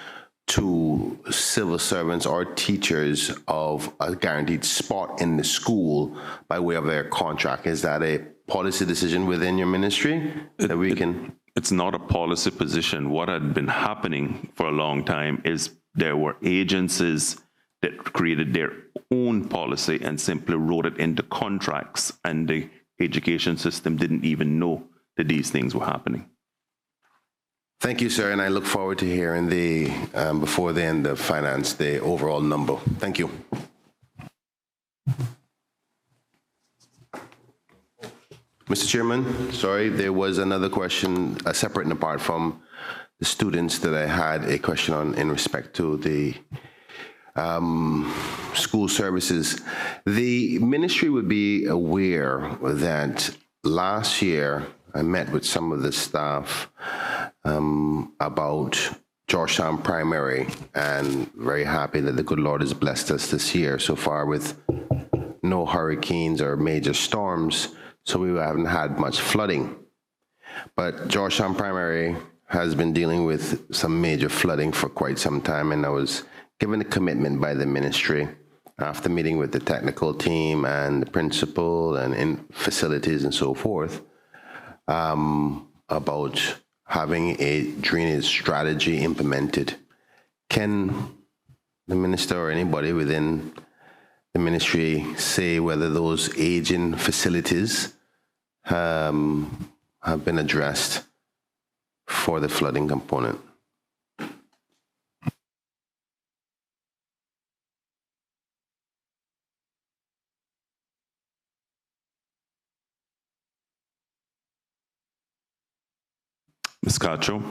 to civil servants or teachers of a guaranteed spot in the school by way of their contract. Is that a policy decision within your ministry that we can? It's not a policy position. What had been happening for a long time is there were agencies that created their own policy and simply wrote it into contracts, and the education system didn't even know that these things were happening. Thank you, sir, and I look forward to hearing the, before the end of finance, the overall number. Thank you. Mr. Chairman, sorry, there was another question, separate and apart from the students, that I had a question on in respect to the school services. The ministry would be aware that last year I met with some of the staff about Georgetown Primary, and very happy that the good Lord has blessed us this year so far with no hurricanes or major storms, so we haven't had much flooding. But Georgetown Primary has been dealing with some major flooding for quite some time, and I was given a commitment by the ministry after meeting with the technical team and the principal and in facilities and so forth about having a drainage strategy implemented. Can the minister or anybody within the ministry say whether those aging facilities have been addressed for the flooding component? Ms. Cacho.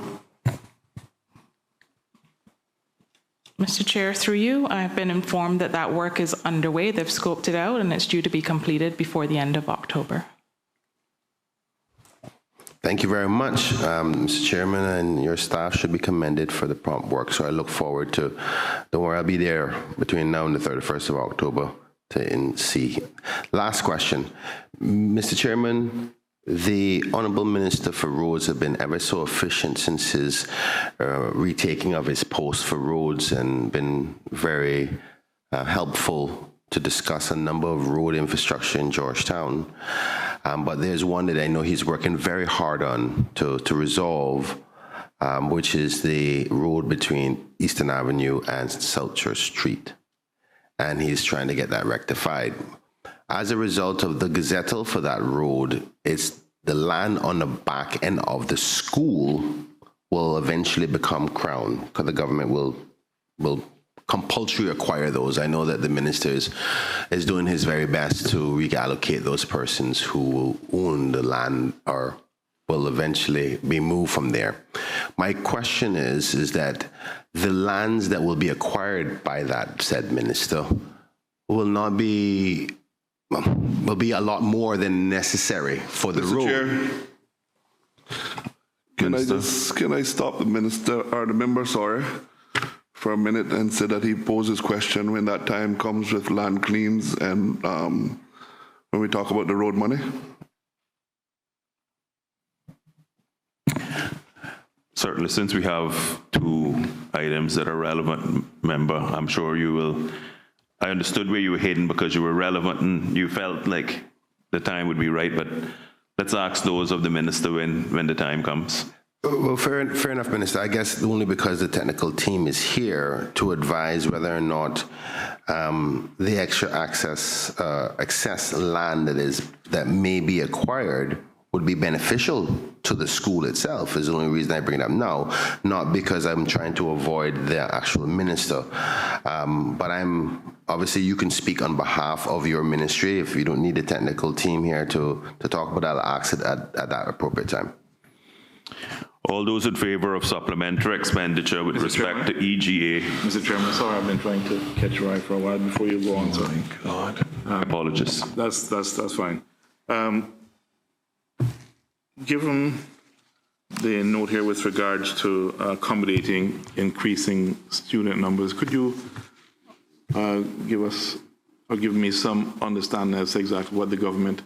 Mr. Chair, through you, I've been informed that that work is underway. They've scoped it out and it's due to be completed before the end of October. Thank you very much, Mr. Chairman, and your staff should be commended for the prompt work. So I look forward to, don't worry, I'll be there between now and the 31st of October to see. Last question. Mr. Chairman, the Honourable Minister for Roads have been ever so efficient since his retaking of his post for roads, and been very helpful to discuss a number of road infrastructure in Georgetown. But there's one that I know he's working very hard on to resolve, which is the road between Eastern Avenue and South Church Street. And he's trying to get that rectified. As a result of the gazettal for that road, it's the land on the back end of the school will eventually become Crown, because the government will compulsory acquire those. I know that the minister is doing his very best to reallocate those persons who will own the land or will eventually be moved from there. My question is that the lands that will be acquired by that said minister will not be, will be a lot more than necessary for the Mr. road. Chair, can I stop the minister or the member, sorry, for a minute and say that he poses question when that time comes with land cleans and when we talk about the road money? Certainly, since we have two items that are relevant, member, I'm sure you will. I understood where you were heading because you were relevant and you felt like the time would be right, but let's ask those of the minister when the time comes. Well, fair enough, Minister. I guess only because the technical team is here to advise whether or not the extra access land that may be acquired would be beneficial to the school itself is the only reason I bring it up now, not because I'm trying to avoid the actual minister. But obviously you can speak on behalf of your ministry. If you don't need the technical team here to talk about it, I'll ask it at that appropriate time. All those in favor of supplementary expenditure with respect to EGA. Mr. Chairman, sorry, I've been trying to catch your eye for a while before you go on. So, God. Apologies. That's fine. Given the note here with regards to accommodating increasing student numbers, could you give us or give me some understanding as to exactly what the government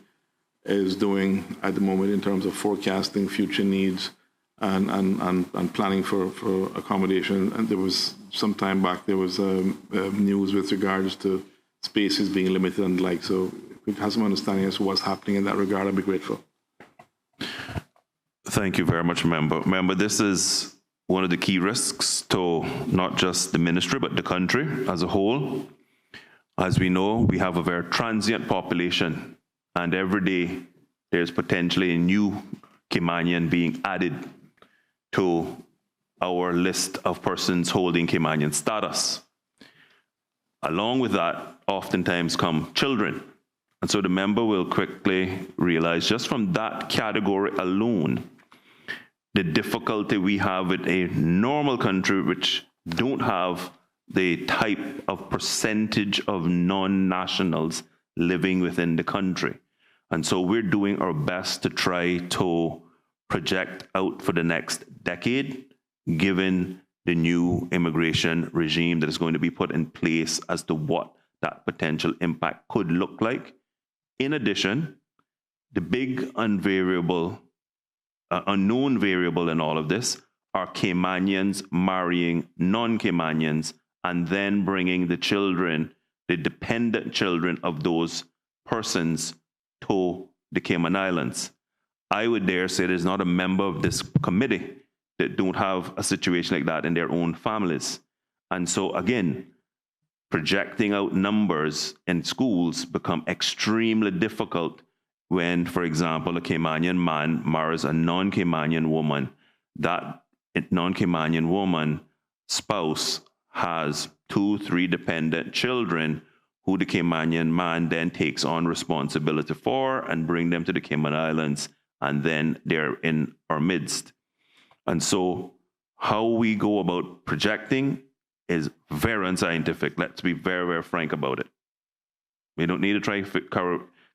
is doing at the moment in terms of forecasting future needs and planning for accommodation? And there was some time back, there was news with regards to spaces being limited and the like. So if we have some understanding as to what's happening in that regard, I'd be grateful. Thank you very much, member. Member, this is one of the key risks to not just the ministry, but the country as a whole. As we know, we have a very transient population, and every day there's potentially a new Caymanian being added to our list of persons holding Caymanian status. Along with that, oftentimes come children. And so the member will quickly realize, just from that category alone, the difficulty we have with a normal country which don't have the type of percentage of non-nationals living within the country. And so we're doing our best to try to project out for the next decade, given the new immigration regime that is going to be put in place as to what that potential impact could look like. In addition, the big unknown variable in all of this are Caymanians marrying non-Caymanians and then bringing the children, the dependent children of those persons, to the Cayman Islands. I would dare say there's not a member of this committee that don't have a situation like that in their own families. And so again, projecting out numbers in schools become extremely difficult when, for example, a Caymanian man marries a non-Caymanian woman. That non-Caymanian woman spouse has 2-3 dependent children who the Caymanian man then takes on responsibility for and bring them to the Cayman Islands, and then they're in our midst. And so how we go about projecting is very unscientific. Let's be very, very frank about it. We don't need to try to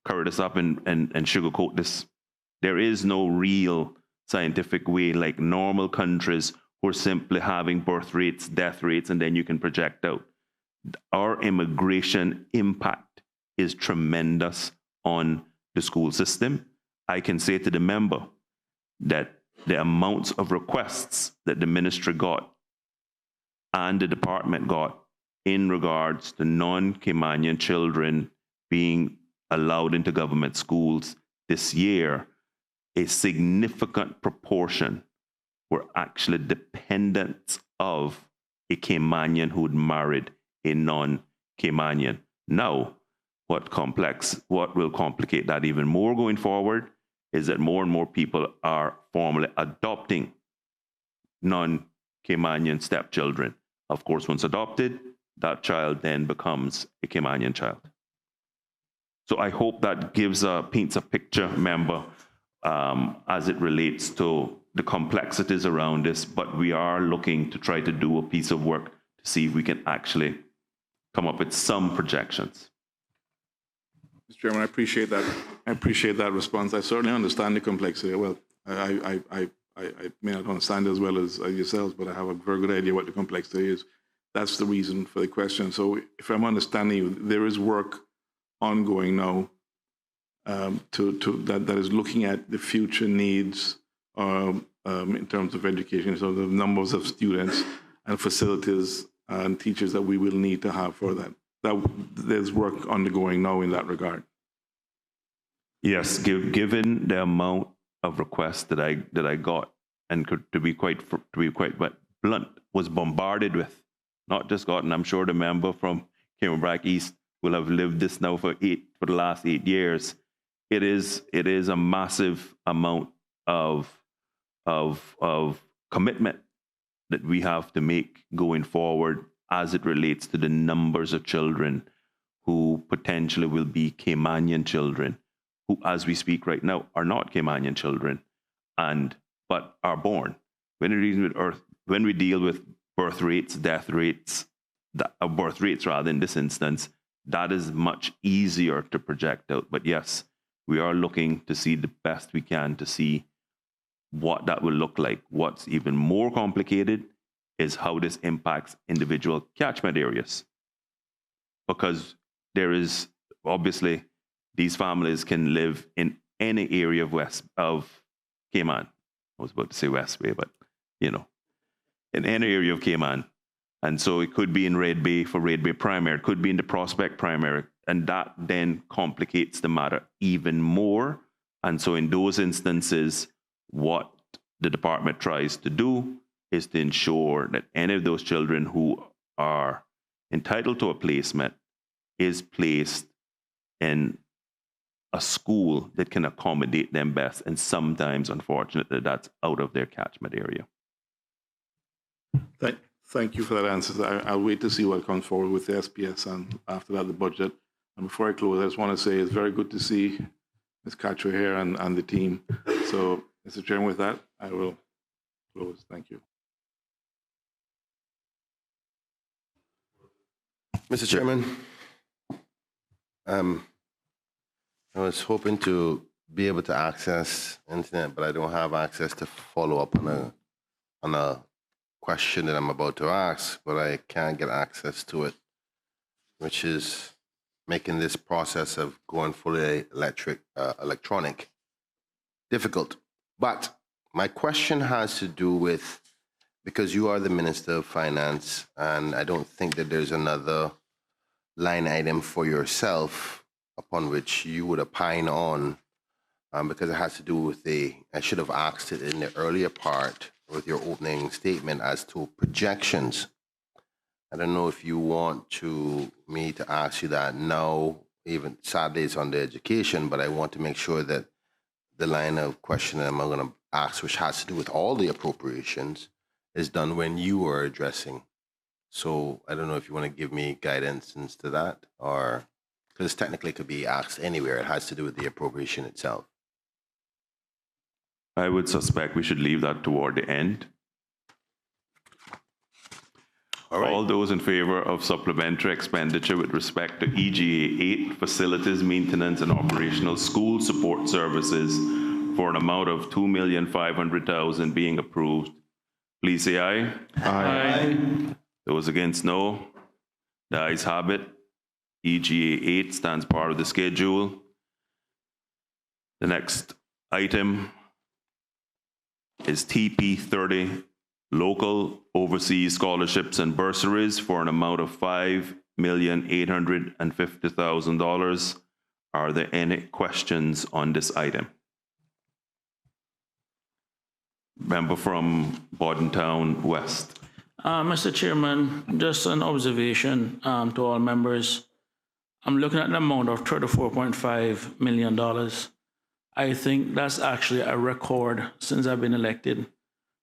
cover this up and sugarcoat this. There is no real scientific way, like normal countries who are simply having birth rates, death rates, and then you can project out. Our immigration impact is tremendous on the school system. I can say to the member that the amounts of requests that the ministry got and the department got in regards to non-Caymanian children being allowed into government schools this year, a significant proportion were actually dependents of a Caymanian who'd married a non-Caymanian. Now, what will complicate that even more going forward is that more and more people are formally adopting non-Caymanian stepchildren. Of course, once adopted, that child then becomes a Caymanian child. So I hope that paints a picture, member, as it relates to the complexities around this, but we are looking to try to do a piece of work to see if we can actually come up with some projections. Mr. Chairman, I appreciate that. I appreciate that response. I certainly understand the complexity. Well, I may not understand it as well as yourselves, but I have a very good idea what the complexity is. That's the reason for the question. So if I'm understanding you, there is work ongoing now that is looking at the future needs in terms of education, so the numbers of students and facilities and teachers that we will need to have for that. There's work undergoing now in that regard. Yes, given the amount of requests that I got, and to be quite blunt, was bombarded with, not just gotten. I'm sure the member from Cayman East will have lived this now for the last 8 years. It is a massive amount of commitment that we have to make going forward as it relates to the numbers of children who potentially will be Caymanian children, who, as we speak right now, are not Caymanian children, but are born. When we deal with birth rates, death rates, birth rates rather in this instance, that is much easier to project out. But yes, we are looking to see the best we can to see what that will look like. What's even more complicated is how this impacts individual catchment areas. Because there is, obviously, these families can live in any area of Cayman. I was about to say West Bay, but, in any area of Cayman. And so it could be in Red Bay for Red Bay Primary. It could be in the Prospect Primary. And that then complicates the matter even more. And so in those instances, what the department tries to do is to ensure that any of those children who are entitled to a placement is placed in a school that can accommodate them best. And sometimes, unfortunately, that's out of their catchment area. Thank you for that answer. I'll wait to see what comes forward with the SPS and after that the budget. And before I close, I just want to say it's very good to see Ms. Cacho here and the team. So, Mr. Chairman, with that, I will close. Thank you. Mr. Chairman, I was hoping to be able to access internet, but I don't have access to follow up on a question that I'm about to ask, but I can't get access to it, which is making this process of going fully electronic difficult. But my question has to do with, because you are the Minister of Finance, and I don't think that there's another line item for yourself upon which you would opine on, because it has to do with I should have asked it in the earlier part with your opening statement as to projections. I don't know if you want me to ask you that now, even sadly it's on the education, but I want to make sure that the line of question that I'm going to ask, which has to do with all the appropriations, is done when you are addressing. So I don't know if you want to give me guidance as to that, or because technically it could be asked anywhere. It has to do with the appropriation itself. I would suspect we should leave that toward the end. All right. All those in favor of supplementary expenditure with respect to EGA 8 facilities maintenance and operational school support services for an amount of $2,500,000 being approved, please say aye. Aye. Those against, no. The ayes have it. EGA 8 stands part of the schedule. The next item is TP 30, local overseas scholarships and bursaries for an amount of $5,850,000. Are there any questions on this item? Member from Bordentown West. Mr. Chairman, just an observation to all members. I'm looking at an amount of $34.5 million. I think that's actually a record since I've been elected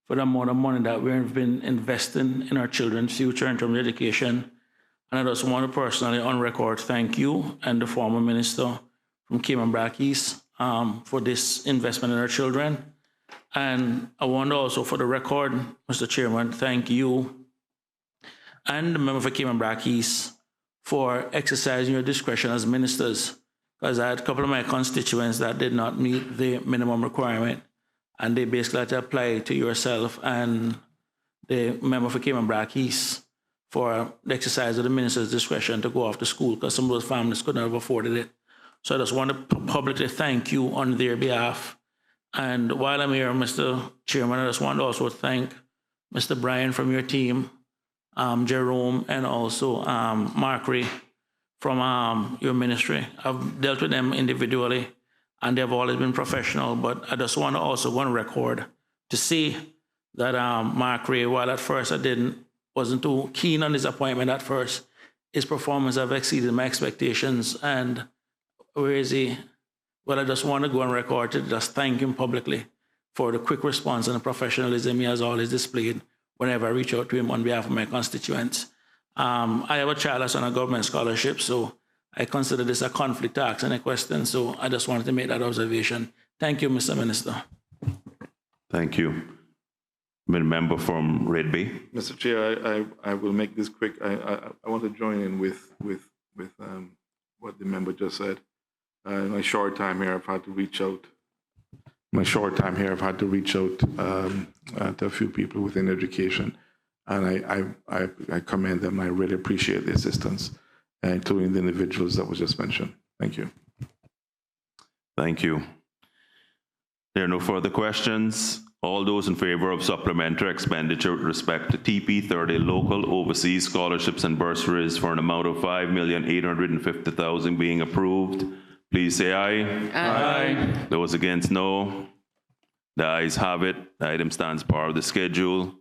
for the amount of money that we've been investing in our children's future in terms of education. And I just want to personally, on record, thank you and the former minister from Cayman Airways for this investment in our children. And I want also, for the record, Mr. Chairman, thank you and the member for Cayman Airways for exercising your discretion as ministers, because I had a couple of my constituents that did not meet the minimum requirement, and they basically had to apply to yourself and the member for Cayman Airways for the exercise of the minister's discretion to go off to school, because some of those families couldn't have afforded it. So I just want to publicly thank you on their behalf. And while I'm here, Mr. Chairman, I just want to also thank Mr. Brian from your team, Jerome, and also Mark Ray from your ministry. I've dealt with them individually, and they've always been professional, but I just want to also go on record to see that Mark Ray, while at first I wasn't too keen on his appointment at first, his performance have exceeded my expectations. And where is he? Well, I just want to go on record to just thank him publicly for the quick response and the professionalism he has always displayed whenever I reach out to him on behalf of my constituents. I have a child that's on a government scholarship, so I consider this a conflict to ask any question, so I just wanted to make that observation. Thank you, Mr. Minister. Thank you. Member from Red Bay. Mr. Chair, I will make this quick. I want to join in with what the member just said. In my short time here, I've had to reach out. To a few people within education, and I commend them. I really appreciate the assistance, including the individuals that was just mentioned. Thank you. Thank you. There are no further questions. All those in favor of supplementary expenditure with respect to TP30 local overseas scholarships and bursaries for an amount of $5,850,000 being approved, please say aye. Aye. Those against, no. The ayes have it. The item stands part of the schedule.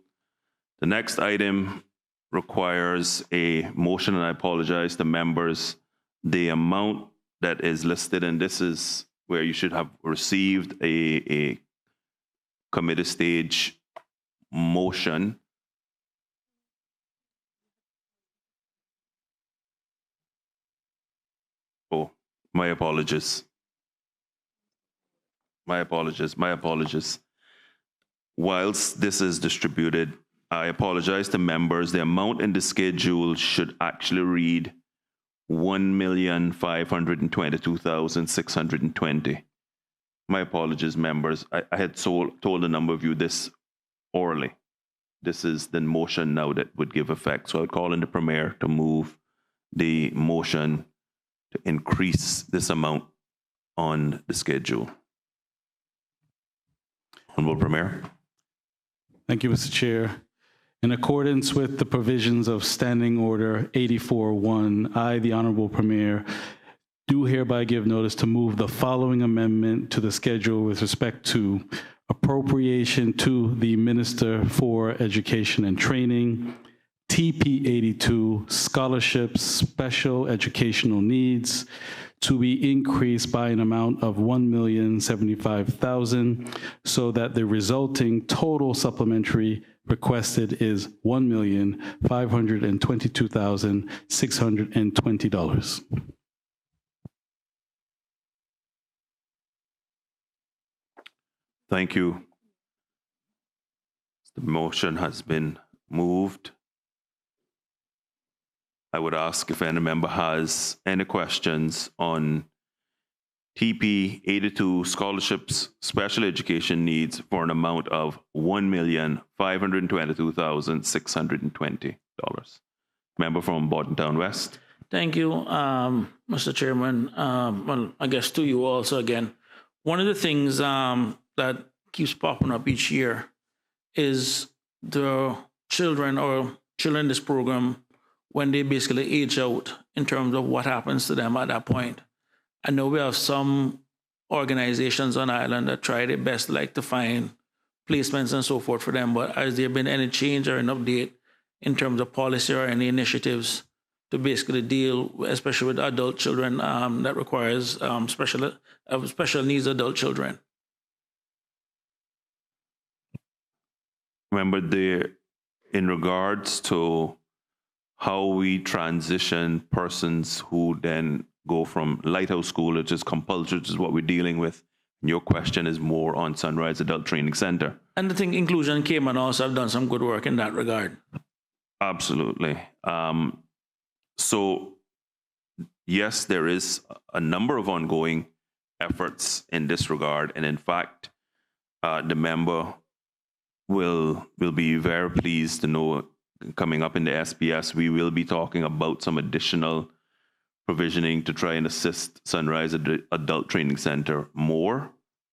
The next item requires a motion, and I apologize to members. The amount that is listed, and this is where you should have received a committee stage motion My apologies. My apologies. My apologies. Whilst this is distributed, I apologize to members. The amount in the schedule should actually read 1,522,620. My apologies, members. I had told a number of you this orally. This is the motion now that would give effect. So I would call in the Premier to move the motion to increase this amount on the schedule. Honorable Premier. Thank you, Mr. Chair. In accordance with the provisions of Standing Order 84-1, I, the Honorable Premier, do hereby give notice to move the following amendment to the schedule with respect to appropriation to the Minister for Education and Training, TP 82, scholarships, special educational needs, to be increased by an amount of $1,075,000, so that the resulting total supplementary requested is $1,522,620. Thank you. The motion has been moved. I would ask if any member has any questions on TP 82 scholarships, special education needs for an amount of $1,522,620. Member from Bordentown West. Thank you, Mr. Chairman. Well, I guess to you also again. One of the things that keeps popping up each year is the children in this program when they basically age out in terms of what happens to them at that point. I know we have some organizations on Ireland that try their best like to find placements and so forth for them, but has there been any change or an update in terms of policy or any initiatives to basically deal, especially with adult children that requires special needs adult children? Remember, in regards to how we transition persons who then go from Lighthouse School, which is compulsory, which is what we're dealing with. Your question is more on Sunrise Adult Training Center. And I think Inclusion and Cayman also have done some good work in that regard. Absolutely. So, yes, there is a number of ongoing efforts in this regard. And in fact, the member will be very pleased to know coming up in the SPS, we will be talking about some additional provisioning to try and assist Sunrise Adult Training Center more.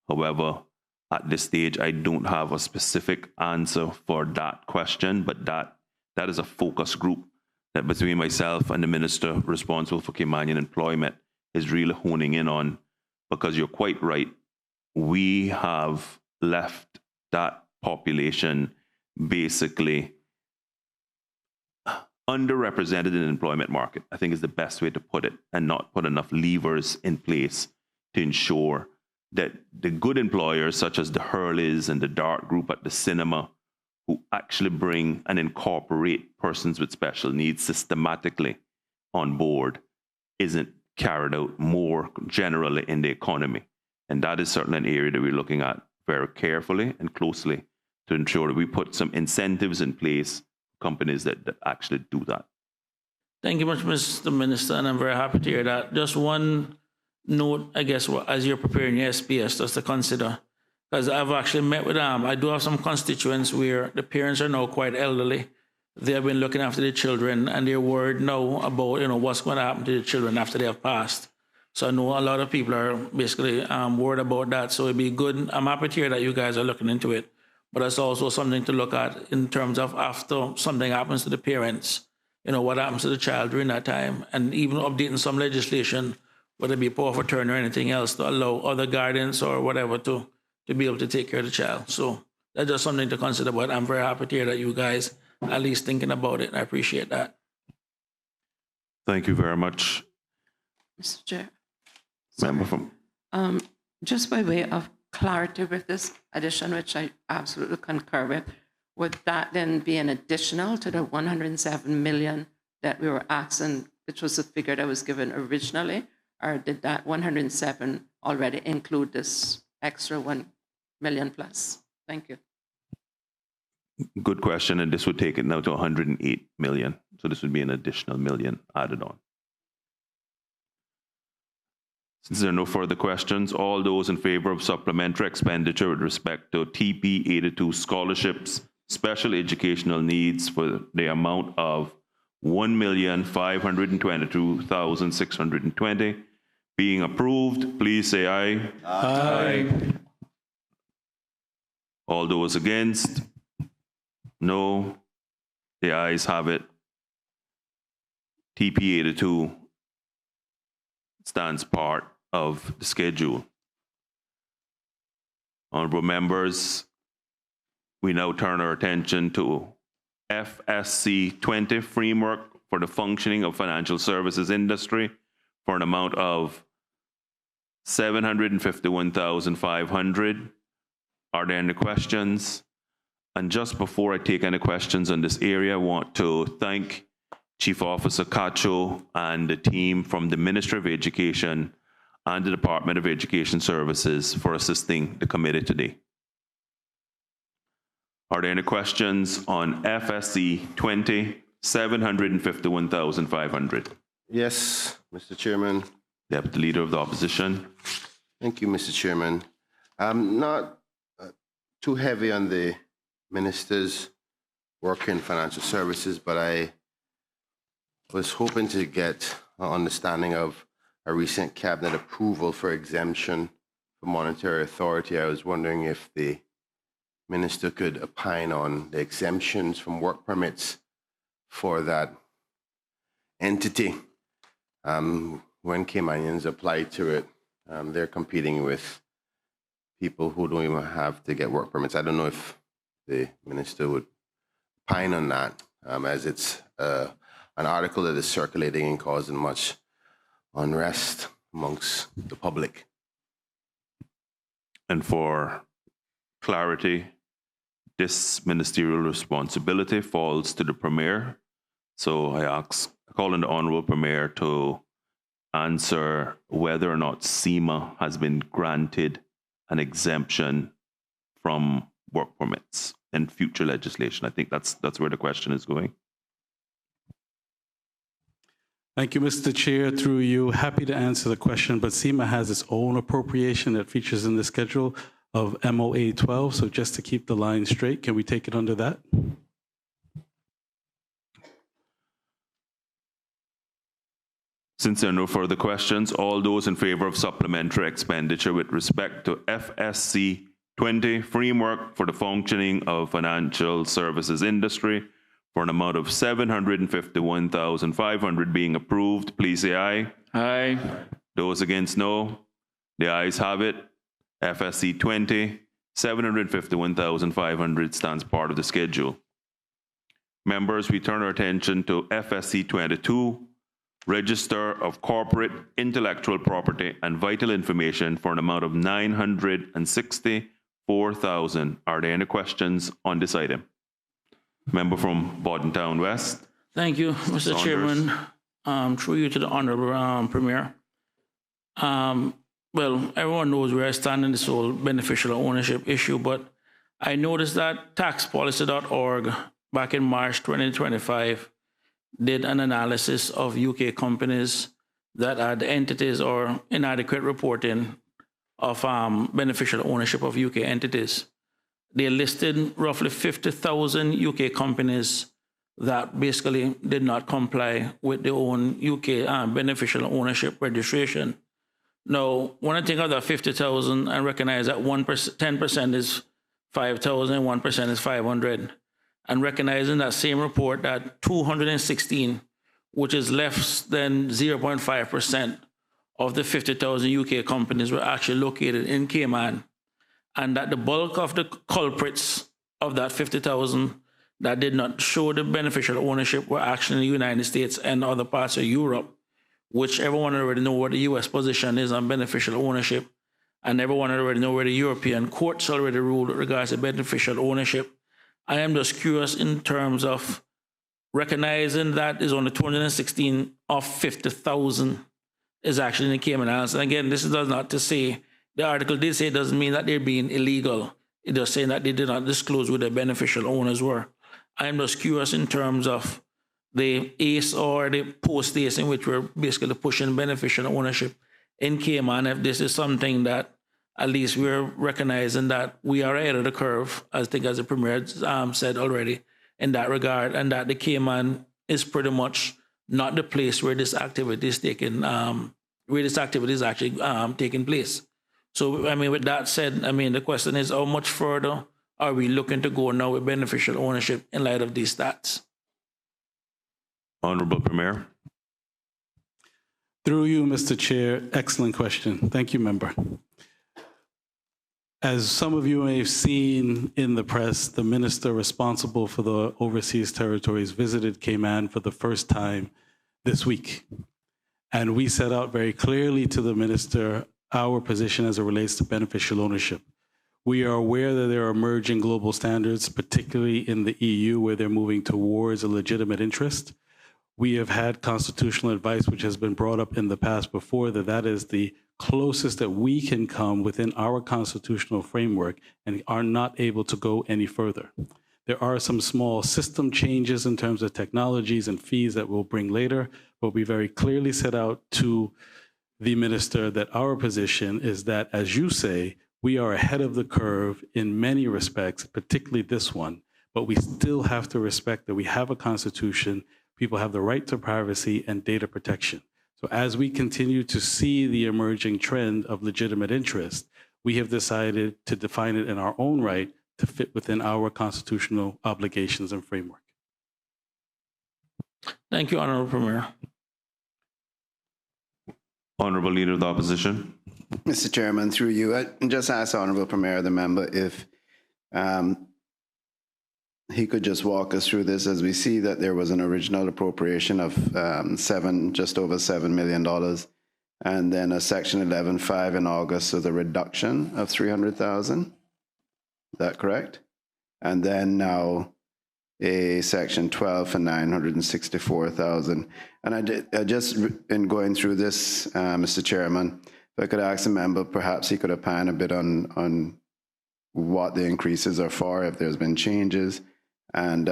However, at this stage, I don't have a specific answer for that question, but that is a focus group that between myself and the minister responsible for Caymanian employment is really honing in on, because you're quite right. We have left that population basically underrepresented in the employment market, I think is the best way to put it, and not put enough levers in place to ensure that the good employers, such as the Hurleys and the Dart Group at the cinema, who actually bring and incorporate persons with special needs systematically on board, isn't carried out more generally in the economy. And that is certainly an area that we're looking at very carefully and closely to ensure that we put some incentives in place companies that actually do that. Thank you much, Mr. Minister, and I'm very happy to hear that. Just one note, I guess, as you're preparing your SPS, just to consider, because I've actually met with I do have some constituents where the parents are now quite elderly. They have been looking after their children, and they're worried now about what's going to happen to the children after they have passed. So I know a lot of people are basically worried about that. So it'd be good. I'm happy to hear that you guys are looking into it. But that's also something to look at in terms of after something happens to the parents, what happens to the child during that time, and even updating some legislation, whether it be power of attorney or anything else, to allow other guardians or whatever to be able to take care of the child. So that's just something to consider, but I'm very happy to hear that you guys are at least thinking about it. I appreciate that. Thank you very much. Mr. Chair. Member from... Just by way of clarity with this addition, which I absolutely concur with, would that then be an additional to the 107 million that we were asking, which was the figure that was given originally? Or did that 107 already include this extra 1 million plus? Thank you. Good question, and this would take it now to 108 million. So this would be an additional million added on. Since there are no further questions, all those in favor of supplementary expenditure with respect to TP 82 scholarships, special educational needs for the amount of 1,522,620 being approved, please say aye. Aye. All those against? No. The ayes have it. TP 82 stands part of the schedule. Honorable members, we now turn our attention to FSC 20 framework for the functioning of financial services industry for an amount of 751,500. Are there any questions? And just before I take any questions on this area, I want to thank Chief Officer Cacho and the team from the Ministry of Education and the Department of Education Services for assisting the committee today. Are there any questions on FSC 20, 751,500? Yes, Mr. Chairman. Deputy Leader of the Opposition. Thank you, Mr. Chairman. I'm not too heavy on the minister's work in financial services, but I was hoping to get an understanding of a recent cabinet approval for exemption for monetary authority. I was wondering if the minister could opine on the exemptions from work permits for that entity. When Caymanians apply to it, they're competing with people who don't even have to get work permits. I don't know if the minister would opine on that, as it's an article that is circulating and causing much unrest amongst the public. And for clarity, this ministerial responsibility falls to the Premier. So I call on the Honourable Premier to answer whether or not SEMA has been granted an exemption from work permits in future legislation. I think that's where the question is going. Thank you, Mr. Chair. Through you, happy to answer the question, but SEMA has its own appropriation that features in the schedule of MOA 12. So just to keep the line straight, can we take it under that? Since there are no further questions, all those in favor of supplementary expenditure with respect to FSC 20 framework for the functioning of financial services industry for an amount of 751,500 being approved, please say aye. Aye. Those against, no. The ayes have it. FSC 20, 751,500 stands part of the schedule. Members, we turn our attention to FSC 22, Register of Corporate Intellectual Property and Vital Information for an amount of 964,000. Are there any questions on this item? Member from Bordentown West. Thank you, Mr. Saunders. Chairman. Through you to the Honourable Premier. Well, everyone knows where I stand in this whole beneficial ownership issue, but I noticed that taxpolicy.org back in March 2025 did an analysis of UK companies that had entities or inadequate reporting of beneficial ownership of UK entities. They listed roughly 50,000 UK companies that basically did not comply with their own UK beneficial ownership registration. Now, when I think of that 50,000 and recognize that 10% is 5,000, 1% is 500, and recognizing that same report that 216, which is less than 0.5% of the 50,000 UK companies were actually located in Cayman, and that the bulk of the culprits of that 50,000 that did not show the beneficial ownership were actually in the United States and other parts of Europe, which everyone already know what the US position is on beneficial ownership, and everyone already know where the European courts already ruled with regards to beneficial ownership. I am just curious in terms of recognizing that is only 216 of 50,000 is actually in the Cayman Islands. And again, this does not to say, the article did say it doesn't mean that they're being illegal. It is saying that they did not disclose who the beneficial owners were. I'm just curious in terms of the ACE or the post-ACE in which we're basically pushing beneficial ownership in Cayman, if this is something that at least we're recognizing that we are ahead of the curve, I think as the Premier said already, in that regard, and that the Cayman is pretty much not the place where this activity is taking, where this activity is actually taking place. So, I mean, with that said, I mean, the question is, how much further are we looking to go now with beneficial ownership in light of these stats? Honorable Premier. Through you, Mr. Chair, excellent question. Thank you, member. As some of you may have seen in the press, the minister responsible for the overseas territories visited Cayman for the first time this week. And we set out very clearly to the minister our position as it relates to beneficial ownership. We are aware that there are emerging global standards, particularly in the EU, where they're moving towards a legitimate interest. We have had constitutional advice, which has been brought up in the past before, that is the closest that we can come within our constitutional framework and are not able to go any further. There are some small system changes in terms of technologies and fees that we'll bring later, but we very clearly set out to the minister that our position is that, as you say, we are ahead of the curve in many respects, particularly this one, but we still have to respect that we have a constitution, people have the right to privacy and data protection. So as we continue to see the emerging trend of legitimate interest, we have decided to define it in our own right to fit within our constitutional obligations and framework. Thank you, Honorable Premier. Honorable Leader of the Opposition. Mr. Chairman, through you, I just ask Honorable Premier, the member, if he could just walk us through this, as we see that there was an original appropriation of just over $7 million, and then a Section 11.5 in August, so the reduction of $300,000. Is that correct? And then now a Section 12 for $964,000. And I just, in going through this, Mr. Chairman, if I could ask the member, perhaps he could opine a bit on what the increases are for, if there's been changes, and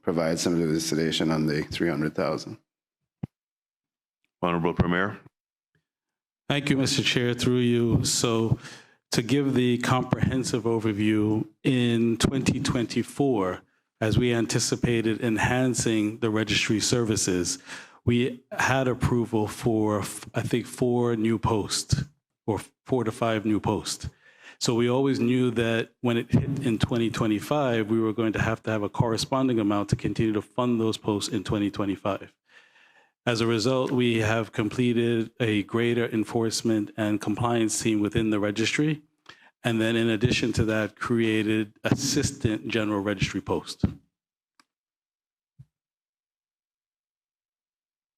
provide some elucidation on the $300,000. Honorable Premier. Thank you, Mr. Chair, through you. So to give the comprehensive overview, in 2024, as we anticipated enhancing the registry services, we had approval for, I think, 4 new posts, or 4 to 5 new posts. So we always knew that when it hit in 2025, we were going to have a corresponding amount to continue to fund those posts in 2025. As a result, we have completed a greater enforcement and compliance team within the registry. And then in addition to that, created assistant general registry post.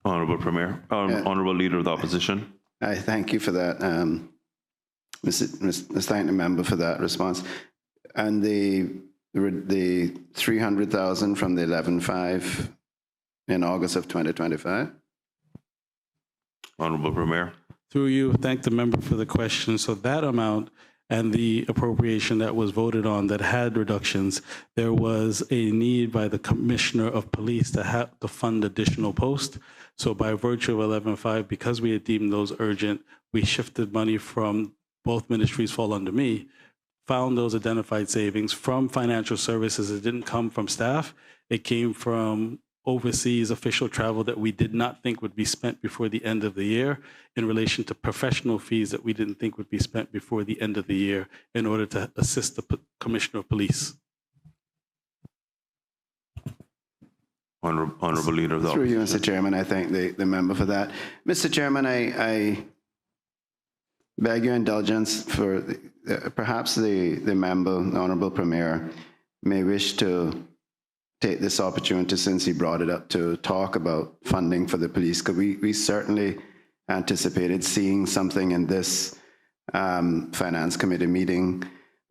Honorable Premier, Honorable Leader of the Opposition. I thank you for that. Thank the member for that response. And the $300,000 from the 11.5 in August of 2025. Honorable Premier. Through you, thank the member for the question. So that amount and the appropriation that was voted on that had reductions, there was a need by the Commissioner of Police to have to fund additional posts. So by virtue of 11.5, because we had deemed those urgent, we shifted money from, both ministries fall under me, found those identified savings from financial services. It didn't come from staff. It came from overseas official travel that we did not think would be spent before the end of the year, in relation to professional fees that we didn't think would be spent before the end of the year, in order to assist the Commissioner of Police. Honorable Leader of the Through Opposition. you, Mr. Chairman, I thank the member for that. Mr. Chairman, I beg your indulgence for perhaps the member, the Honorable Premier, may wish to take this opportunity, since he brought it up, to talk about funding for the police, because we certainly anticipated seeing something in this Finance Committee meeting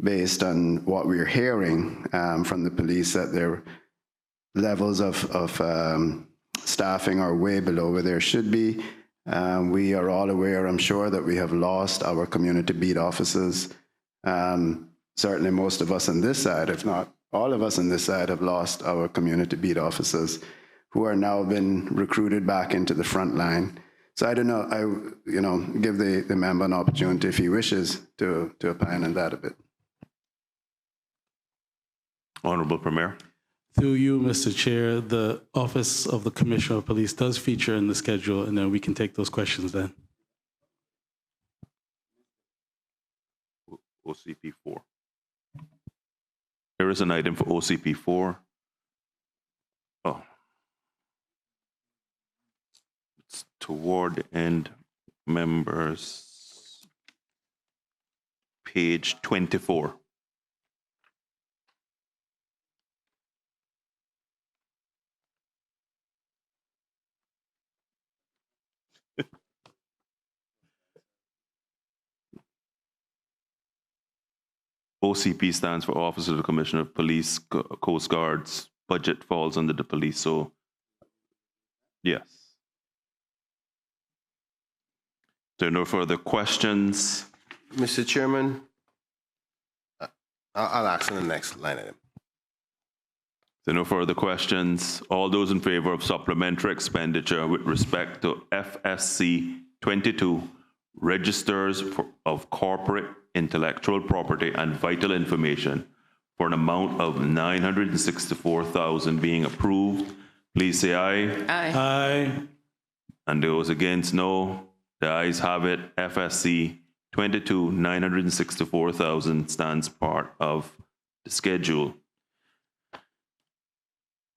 based on what we're hearing from the police, that their levels of staffing are way below where there should be. We are all aware, I'm sure, that we have lost our community beat officers. Certainly most of us on this side, if not all of us on this side, have lost our community beat officers who are now been recruited back into the front line. So I don't know, give the member an opportunity if he wishes to opine on that a bit. Honorable Premier. Through you, Mr. Chair, the Office of the Commissioner of Police does feature in the schedule, and then we can take those questions then. OCP 4. There is an item for OCP 4. Oh. It's toward the end, members. Page 24. OCP stands for Office of the Commissioner of Police, Coast Guards. Budget falls under the police, so yes. There are no further questions. Mr. Chairman, I'll ask on the next line item. There are no further questions. All those in favor of supplementary expenditure with respect to FSC 22, registers of corporate intellectual property and vital information for an amount of $964,000 being approved, please say aye. Aye. Aye. And those against, no. The ayes have it. FSC 22, $964,000 stands part of the schedule.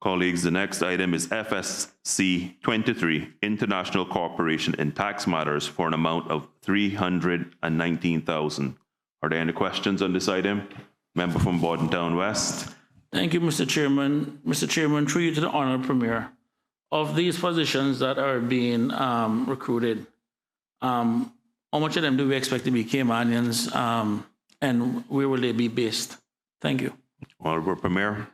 Colleagues, the next item is FSC 23, International Cooperation in Tax Matters for an amount of $319,000. Are there any questions on this item? Member from Bordentown West. Thank you, Mr. Chairman. Mr. Chairman, through you to the Honourable Premier. Of these positions that are being recruited, how much of them do we expect to be Caymanians, and where will they be based? Thank you. Honourable Premier.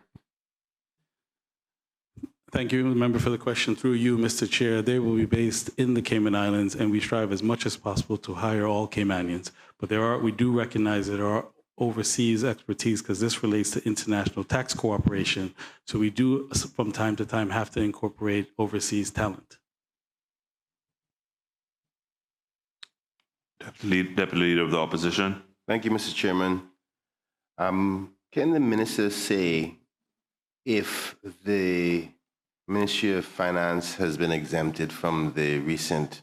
Thank you, member, for the question. Through you, Mr. Chair, they will be based in the Cayman Islands, and we strive as much as possible to hire all Caymanians. But we do recognize that there are overseas expertise because this relates to international tax cooperation. So we do, from time to time, have to incorporate overseas talent. Deputy Leader of the Opposition. Thank you, Mr. Chairman. Can the minister say if the Ministry of Finance has been exempted from the recent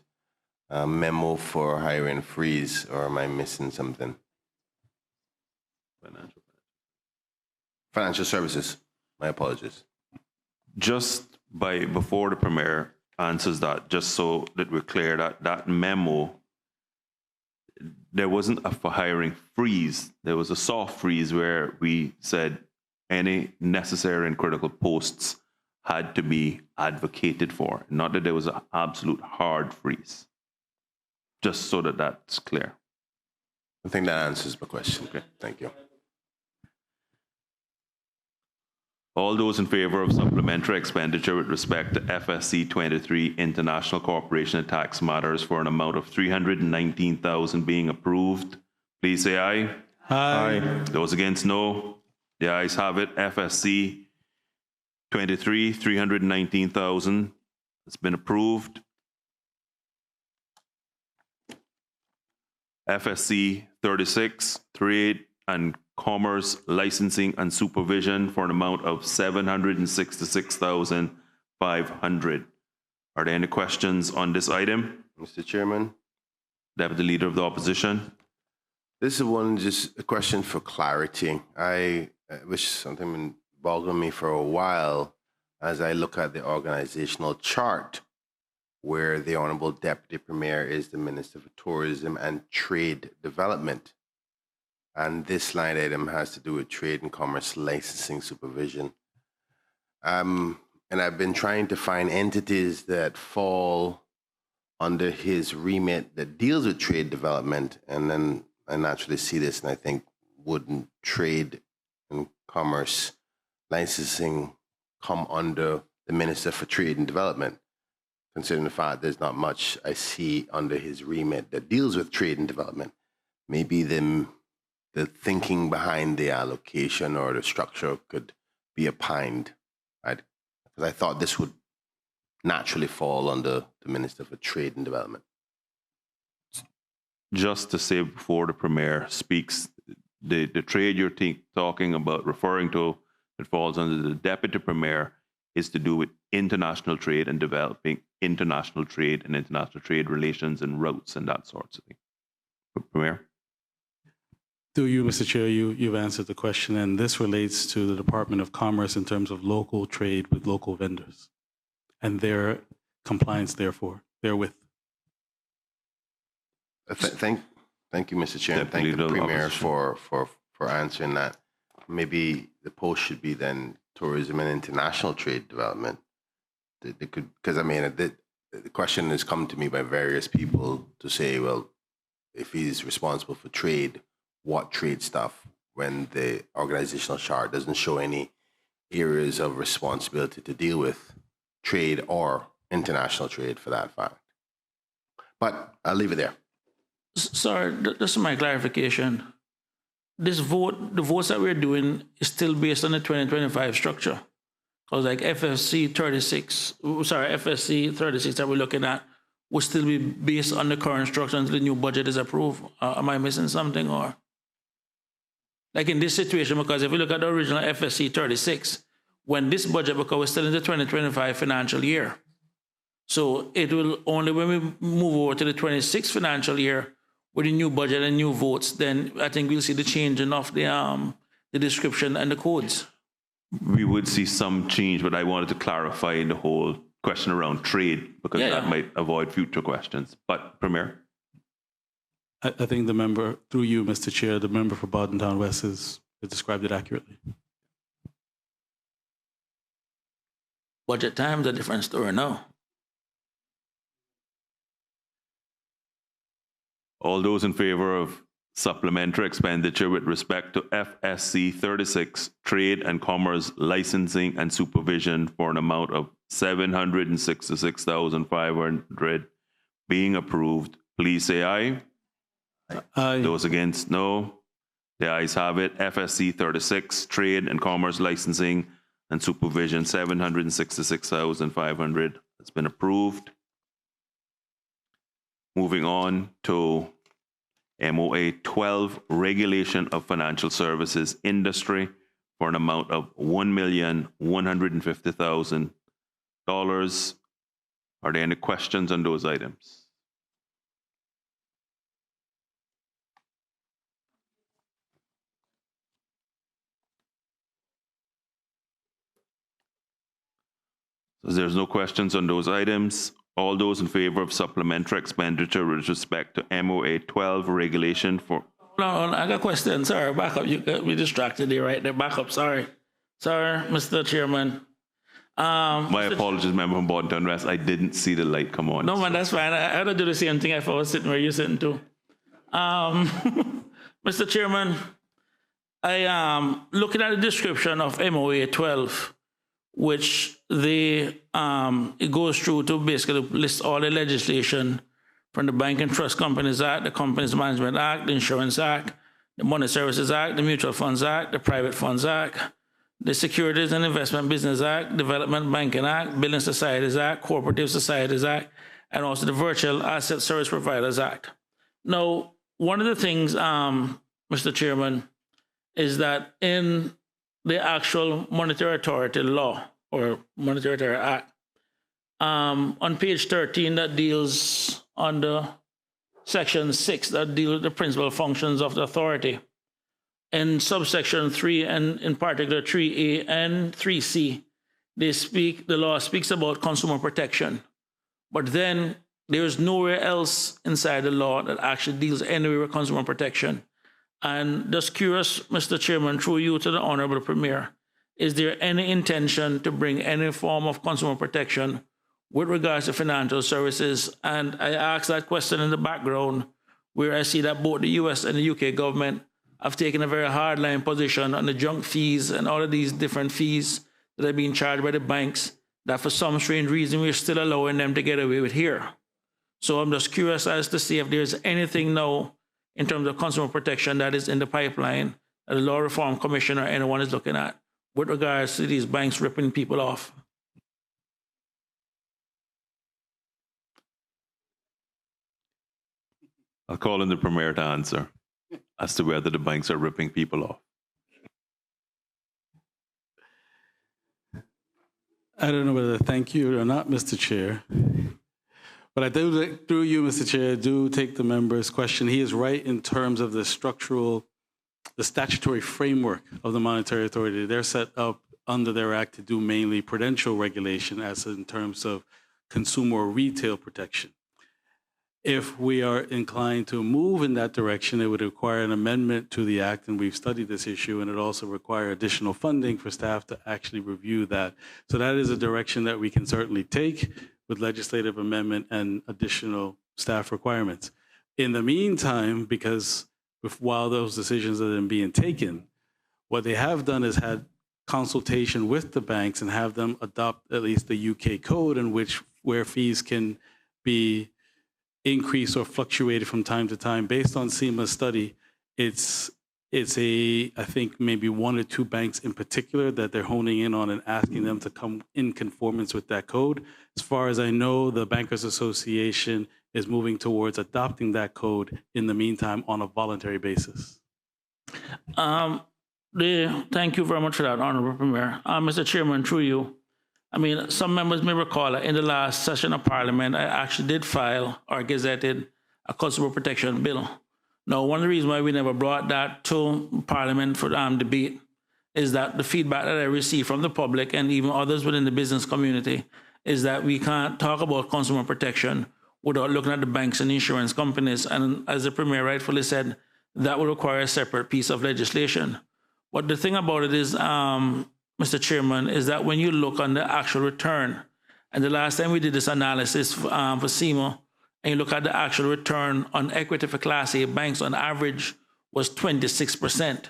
memo for hiring freeze, or am I missing something? Financial services. My apologies. Just before the Premier answers that, just so that we're clear, that memo, there wasn't a for hiring freeze. There was a soft freeze where we said any necessary and critical posts had to be advocated for, not that there was an absolute hard freeze. Just so that that's clear. I think that answers my question. Okay. Thank you. All those in favor of supplementary expenditure with respect to FSC 23 International Cooperation and Tax Matters for an amount of $319,000 being approved, please say aye. Aye. Those against, no. The ayes have it. FSC 23, $319,000 has been approved. FSC 36, Trade and Commerce Licensing and Supervision for an amount of $766,500. Are there any questions on this item? Mr. Chairman. Deputy Leader of the Opposition. This is just a question for clarity. Which something been bothering me for a while as I look at the organizational chart where the Honorable Deputy Premier is the Minister for Tourism and Trade Development. And this line item has to do with trade and commerce licensing supervision. And I've been trying to find entities that fall under his remit that deals with trade development. And then I naturally see this and I think, wouldn't trade and commerce licensing come under the Minister for Trade and Development? considering the fact there's not much I see under his remit that deals with trade and development. Maybe the thinking behind the allocation or the structure could be opined, right? Because I thought this would naturally fall under the Minister for Trade and Development. Just to say before the Premier speaks, the trade you're talking about, referring to, that falls under the Deputy Premier, is to do with international trade and developing international trade and international trade relations and routes and that sorts of thing. Premier? Through you, Mr. Chair, you've answered the question, and this relates to the Department of Commerce in terms of local trade with local vendors and their compliance, therefore, therewith. Thank you, Mr. Chair, and thank the Premier for answering that. Maybe the post should be then tourism and international trade development. They could, because I mean, the question has come to me by various people to say, well, if he's responsible for trade, what trade stuff, when the organizational chart doesn't show any areas of responsibility to deal with trade or international trade for that fact. But I'll leave it there. Sorry, just my clarification. This vote, the votes that we're doing is still based on the 2025 structure. Because like FSC 36 that we're looking at will still be based on the current structure until the new budget is approved. Am I missing something, or? Like in this situation, because if we look at the original FSC 36, when this budget, because we're still in the 2025 financial year. So it will only, when we move over to the 26th financial year, with the new budget and new votes, then I think we'll see the changing of the description and the codes. We would see some change, but I wanted to clarify in the whole question around trade, because that might avoid future questions. But Premier? I think the member, through you, Mr. Chair, the member for Bodden Town West has described it accurately. Budget time's a different story now. All those in favor of supplementary expenditure with respect to FSC 36, Trade and Commerce Licensing and Supervision for an amount of $766,500 being approved, please say aye. Aye. Those against, no. The ayes have it. FSC 36, Trade and Commerce Licensing and Supervision, $766,500 has been approved. Moving on to MOA 12, Regulation of Financial Services Industry for an amount of $1,150,000. Are there any questions on those items? So there's no questions on those items. All those in favor of supplementary expenditure with respect to MOA 12 regulation for... No, I got a question. Sorry, back up. You got me distracted there, right there. Back up. Sorry, Mr. Chairman. My apologies, member from Bodden Town West. I didn't see the light come on. No, man, that's fine. I had to do the same thing if I was sitting where you're sitting too. Mr. Chairman, I looking at the description of MOA 12, which it goes through to basically list all the legislation from the Bank and Trust Companies Act, the Companies Management Act, the Insurance Act, the Money Services Act, the Mutual Funds Act, the Private Funds Act, the Securities and Investment Business Act, Development Banking Act, Building Societies Act, Cooperative Societies Act, and also the Virtual Asset Service Providers Act. Now, one of the things, Mr. Chairman, is that in the actual Monetary Authority law or Monetary Authority Act, on page 13 that deals under section 6 that deals with the principal functions of the authority. In subsection 3 and in particular 3A and 3C, the law speaks about consumer protection. But then there's nowhere else inside the law that actually deals anywhere with consumer protection. And just curious, Mr. Chairman, through you to the Honorable Premier, is there any intention to bring any form of consumer protection with regards to financial services? And I ask that question in the background where I see that both the US and the UK government have taken a very hardline position on the junk fees and all of these different fees that are being charged by the banks that for some strange reason we're still allowing them to get away with here. So I'm just curious as to see if there's anything now in terms of consumer protection that is in the pipeline that the Law Reform Commission or anyone is looking at with regards to these banks ripping people off. I'll call on the Premier to answer as to whether the banks are ripping people off. I don't know whether to thank you or not, Mr. Chair. But I do, through you, Mr. Chair, do take the member's question. He is right in terms of the statutory framework of the Monetary Authority. They're set up under their act to do mainly prudential regulation as in terms of consumer or retail protection. If we are inclined to move in that direction, it would require an amendment to the act, and we've studied this issue, and it also require additional funding for staff to actually review that. So that is a direction that we can certainly take with legislative amendment and additional staff requirements. In the meantime, because while those decisions are then being taken, what they have done is had consultation with the banks and have them adopt at least the UK code in which where fees can be increased or fluctuated from time to time. Based on SEMA's study, it's I think maybe one or two banks in particular that they're honing in on and asking them to come in conformance with that code. As far as I know, the Bankers Association is moving towards adopting that code in the meantime on a voluntary basis. Thank you very much for that, Honorable Premier. Mr. Chairman, through you, I mean, some members may recall that in the last session of Parliament, I actually did file or gazetted a consumer protection bill. Now, one of the reasons why we never brought that to Parliament for debate is that the feedback that I received from the public and even others within the business community is that we can't talk about consumer protection without looking at the banks and insurance companies. And as the Premier rightfully said, that will require a separate piece of legislation. But the thing about it is, Mr. Chairman, is that when you look on the actual return, and the last time we did this analysis for SEMA, and you look at the actual return on equity for Class A banks on average was 26%.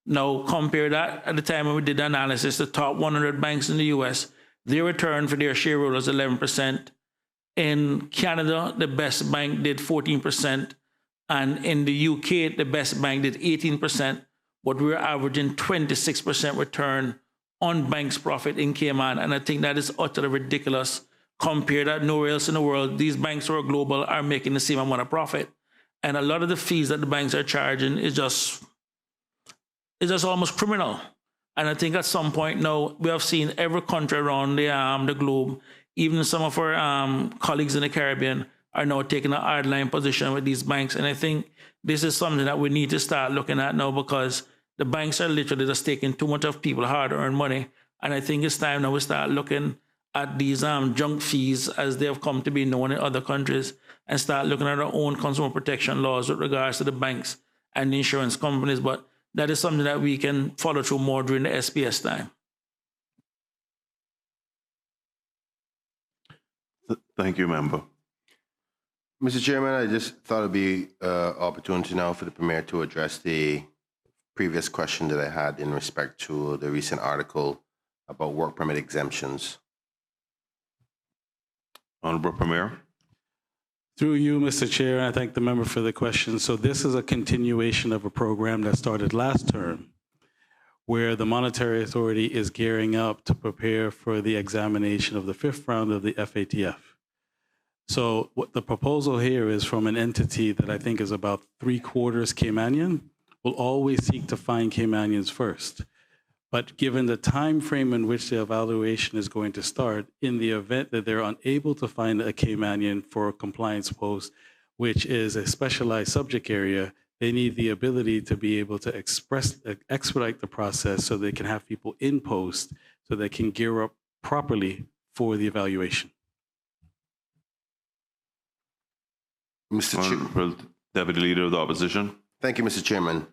Now, compare that at the time when we did the analysis, the top 100 banks in the US, their return for their shareholders was 11%. In Canada, the best bank did 14%. And in the UK, the best bank did 18%. But we're averaging 26% return on banks' profit in Cayman. And I think that is utterly ridiculous. Compared to nowhere else in the world, these banks who are global are making the same amount of profit. And a lot of the fees that the banks are charging is just almost criminal. And I think at some point now, we have seen every country around the globe, even some of our colleagues in the Caribbean are now taking an hardline position with these banks. And I think this is something that we need to start looking at now, because the banks are literally just taking too much of people's hard-earned money. And I think it's time now we start looking at these junk fees as they have come to be known in other countries and start looking at our own consumer protection laws with regards to the banks and the insurance companies. But that is something that we can follow through more during the SPS time. Thank you, Member. Mr. Chairman, I just thought it'd be an opportunity now for the Premier to address the previous question that I had in respect to the recent article about work permit exemptions. Honorable Premier. Through you, Mr. Chair, I thank the member for the question. So this is a continuation of a program that started last term, where the Monetary Authority is gearing up to prepare for the examination of the 5th round of the FATF. So what the proposal here is from an entity that I think is about 3/4 Caymanian, will always seek to find Caymanians first. But given the time frame in which the evaluation is going to start, in the event that they're unable to find a Caymanian for a compliance post, which is a specialized subject area, they need the ability to be able to expedite the process so they can have people in post so they can gear up properly for the evaluation. Mr. Honorable Deputy Leader of the Opposition. Thank you, Mr. Chairman.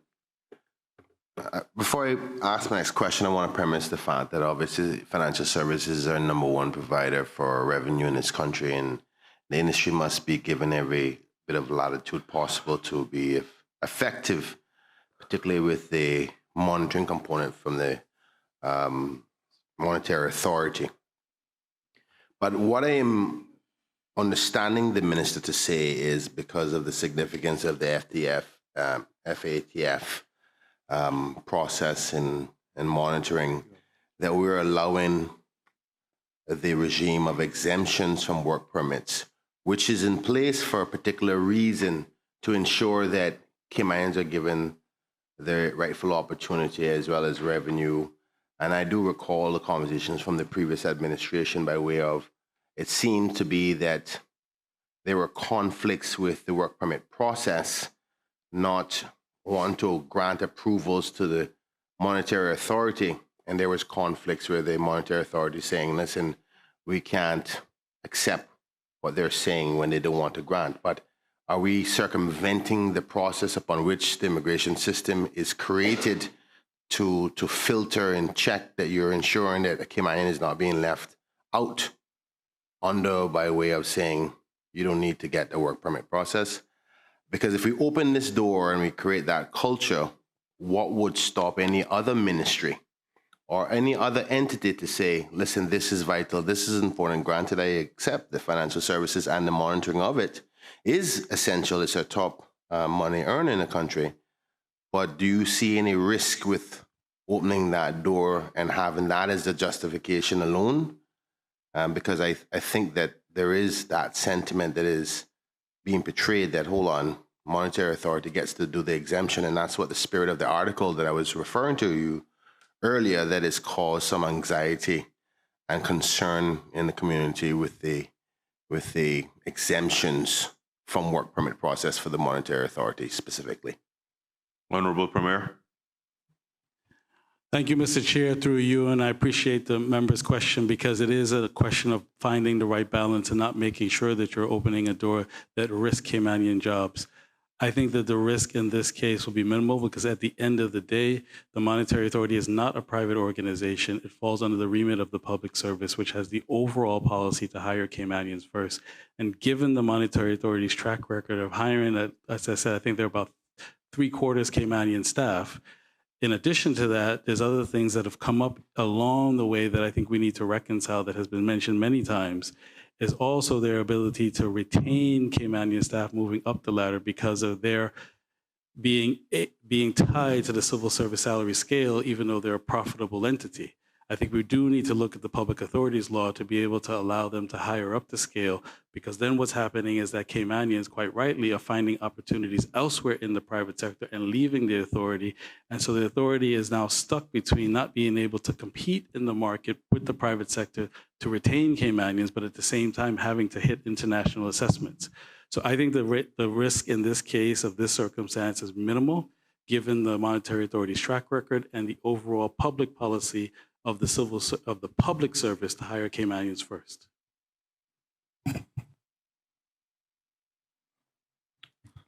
Before I ask my next question, I want to premise the fact that obviously financial services are #1 provider for revenue in this country, and the industry must be given every bit of latitude possible to be effective, particularly with the monitoring component from the Monetary Authority. But what I am understanding the minister to say is because of the significance of the FATF process and monitoring, that we're allowing the regime of exemptions from work permits, which is in place for a particular reason to ensure that Caymanians are given their rightful opportunity as well as revenue. And I do recall the conversations from the previous administration by way of, it seemed to be that there were conflicts with the work permit process, not want to grant approvals to the monetary authority. And there was conflicts where the monetary authority saying, listen, we can't accept what they're saying when they don't want to grant. But are we circumventing the process upon which the immigration system is created to filter and check that you're ensuring that a Cayman is not being left out under by way of saying you don't need to get the work permit process? Because if we open this door and we create that culture, what would stop any other ministry or any other entity to say, listen, this is vital, this is important. Granted, I accept the financial services and the monitoring of it is essential. It's our top money earner in the country. But do you see any risk with opening that door and having that as the justification alone? Because I think that there is that sentiment that is being portrayed that, hold on, monetary authority gets to do the exemption, and that's what the spirit of the article that I was referring to you earlier, that has caused some anxiety and concern in the community with the exemptions from work permit process for the monetary authority specifically. Honorable Premier. Thank you, Mr. Chair, through you, and I appreciate the member's question because it is a question of finding the right balance and not making sure that you're opening a door that risks Caymanian jobs. I think that the risk in this case will be minimal because at the end of the day, the Monetary Authority is not a private organization. It falls under the remit of the public service, which has the overall policy to hire Caymanians first. And given the Monetary Authority's track record of hiring, as I said, I think they're about 3/4 Caymanian staff. In addition to that, there's other things that have come up along the way that I think we need to reconcile that has been mentioned many times, is also their ability to retain Caymanian staff moving up the ladder because of their being tied to the civil service salary scale, even though they're a profitable entity. I think we do need to look at the public authorities law to be able to allow them to higher up the scale, because then what's happening is that Caymanians, quite rightly, are finding opportunities elsewhere in the private sector and leaving the authority. And so the authority is now stuck between not being able to compete in the market with the private sector to retain Caymanians, but at the same time having to hit international assessments. So I think the risk in this case of this circumstance is minimal, given the Monetary Authority's track record and the overall public policy of the public service to hire Caymanians first.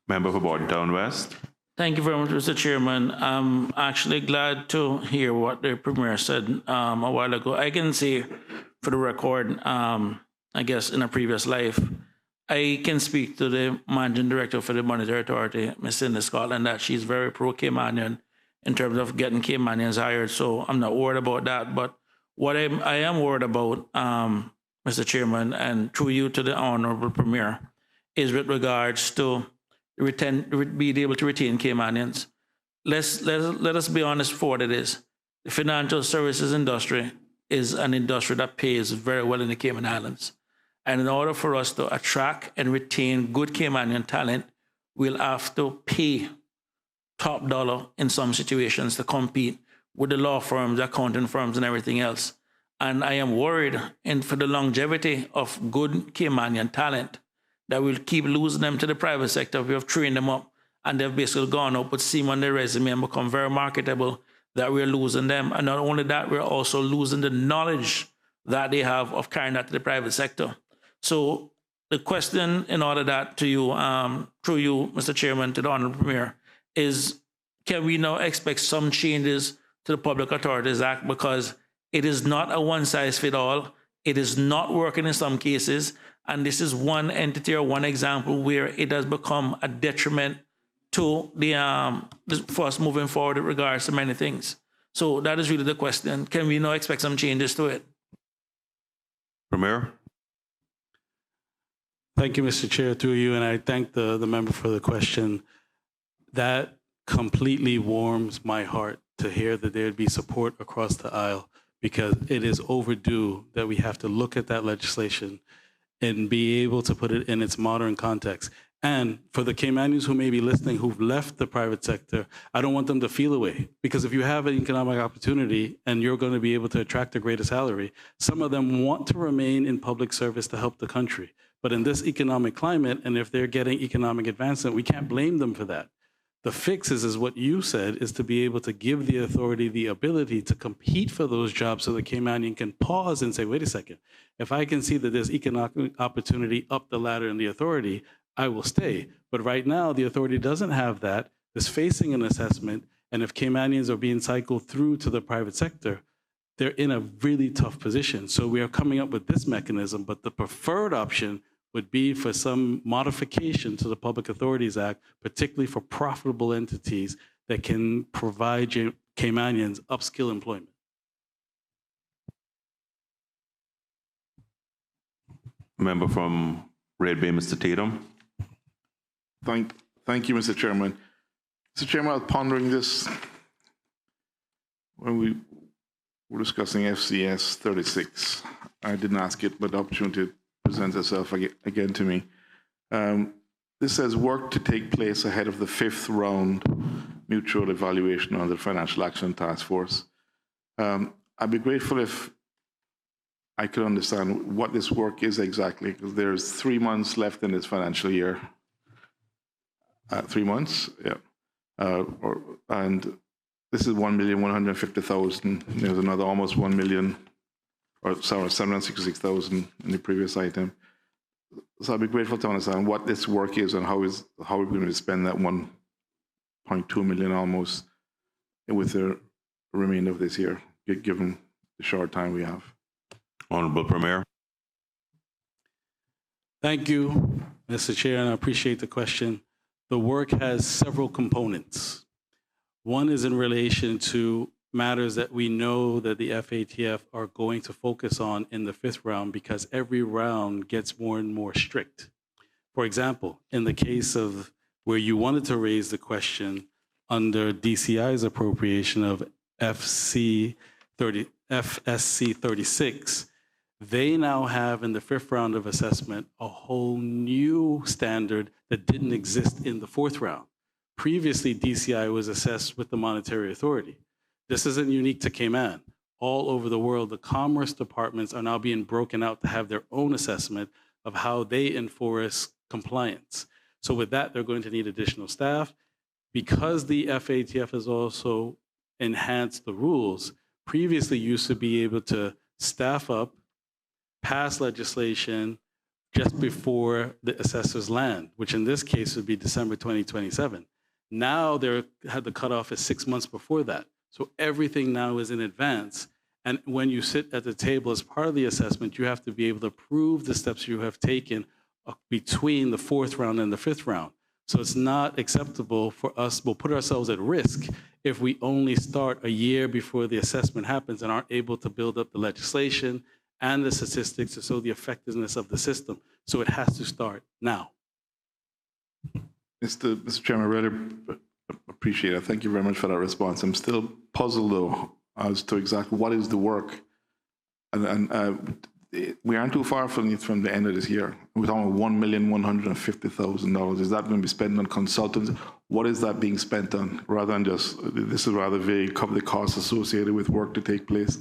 Member for Bordentown West. Thank you very much, Mr. Chairman. I'm actually glad to hear what the Premier said a while ago. I can say, for the record, I guess in a previous life, I can speak to the Managing Director for the Monetary Authority, Ms. Cindy Scotland, that she's very pro-Caymanian in terms of getting Caymanians hired. So I'm not worried about that. But what I am worried about, Mr. Chairman, and through you to the Honorable Premier, is with regards to being able to retain Caymanians. Let us be honest for what it is. The financial services industry is an industry that pays very well in the Cayman Islands. And in order for us to attract and retain good Caymanian talent, we'll have to pay top dollar in some situations to compete with the law firms, accounting firms, and everything else. And I am worried for the longevity of good Caymanian talent that we'll keep losing them to the private sector. We have trained them up and they've basically gone up with seam on their resume and become very marketable, that we're losing them. And not only that, we're also losing the knowledge that they have of carrying that to the private sector. So the question in order that to you, through you, Mr. Chairman, to the Honorable Premier, is can we now expect some changes to the Public Authorities Act, because it is not a one-size-fits-all. It is not working in some cases, and this is one entity or one example where it has become a detriment to for us moving forward in regards to many things. So that is really the question. Can we now expect some changes to it? Premier. Thank you, Mr. Chair, through you, and I thank the member for the question. That completely warms my heart to hear that there'd be support across the aisle, because it is overdue that we have to look at that legislation and be able to put it in its modern context. And for the Caymanians who may be listening who've left the private sector, I don't want them to feel away, because if you have an economic opportunity and you're going to be able to attract a greater salary, some of them want to remain in public service to help the country. But in this economic climate, and if they're getting economic advancement, we can't blame them for that. The fix is what you said, is to be able to give the authority the ability to compete for those jobs so the Caymanian can pause and say, wait a second, if I can see that there's economic opportunity up the ladder in the authority, I will stay. But right now, the authority doesn't have that, is facing an assessment, and if Caymanians are being cycled through to the private sector, they're in a really tough position. So we are coming up with this mechanism, but the preferred option would be for some modification to the Public Authorities Act, particularly for profitable entities that can provide Caymanians upskill employment. Member from Red Bay, Mr. Tatum. Thank you, Mr. Chairman. Mr. Chairman, I was pondering this when we were discussing FCS 36. I didn't ask it, but the opportunity presents itself again to me. This says work to take place ahead of the 5th round mutual evaluation on the Financial Action Task Force. I'd be grateful if I could understand what this work is exactly, because there's 3 months left in this financial year. 3 months, yeah. And this is 1,150,000. There's another almost 1 million, or sorry, 766,000 in the previous item. So I'd be grateful to understand what this work is and how we're going to spend that 1.2 million almost with the remainder of this year, given the short time we have. Honorable Premier. Thank you, Mr. Chair, and I appreciate the question. The work has several components. One is in relation to matters that we know that the FATF are going to focus on in the 5th round, because every round gets more and more strict. For example, in the case of where you wanted to raise the question under DCI's appropriation of FSC 36, they now have in the 5th round of assessment a whole new standard that didn't exist in the 4th round. Previously, DCI was assessed with the Monetary Authority. This isn't unique to Cayman. All over the world, the commerce departments are now being broken out to have their own assessment of how they enforce compliance. So with that, they're going to need additional staff. Because the FATF has also enhanced the rules, previously used to be able to staff up, pass legislation just before the assessors land, which in this case would be December 2027. Now the cutoff is 6 months before that. So everything now is in advance. And when you sit at the table as part of the assessment, you have to be able to prove the steps you have taken between the 4th round and the 5th round. So it's not acceptable for us, we'll put ourselves at risk if we only start a year before the assessment happens and aren't able to build up the legislation and the statistics to show the effectiveness of the system. So it has to start now. Mr. Chairman, I really appreciate it. Thank you very much for that response. I'm still puzzled, though, as to exactly what is the work. And we aren't too far from the end of this year. We're talking about $1,150,000. Is that going to be spent on consultants? What is that being spent on? Rather than just, this is rather vague, cover the costs associated with work to take place.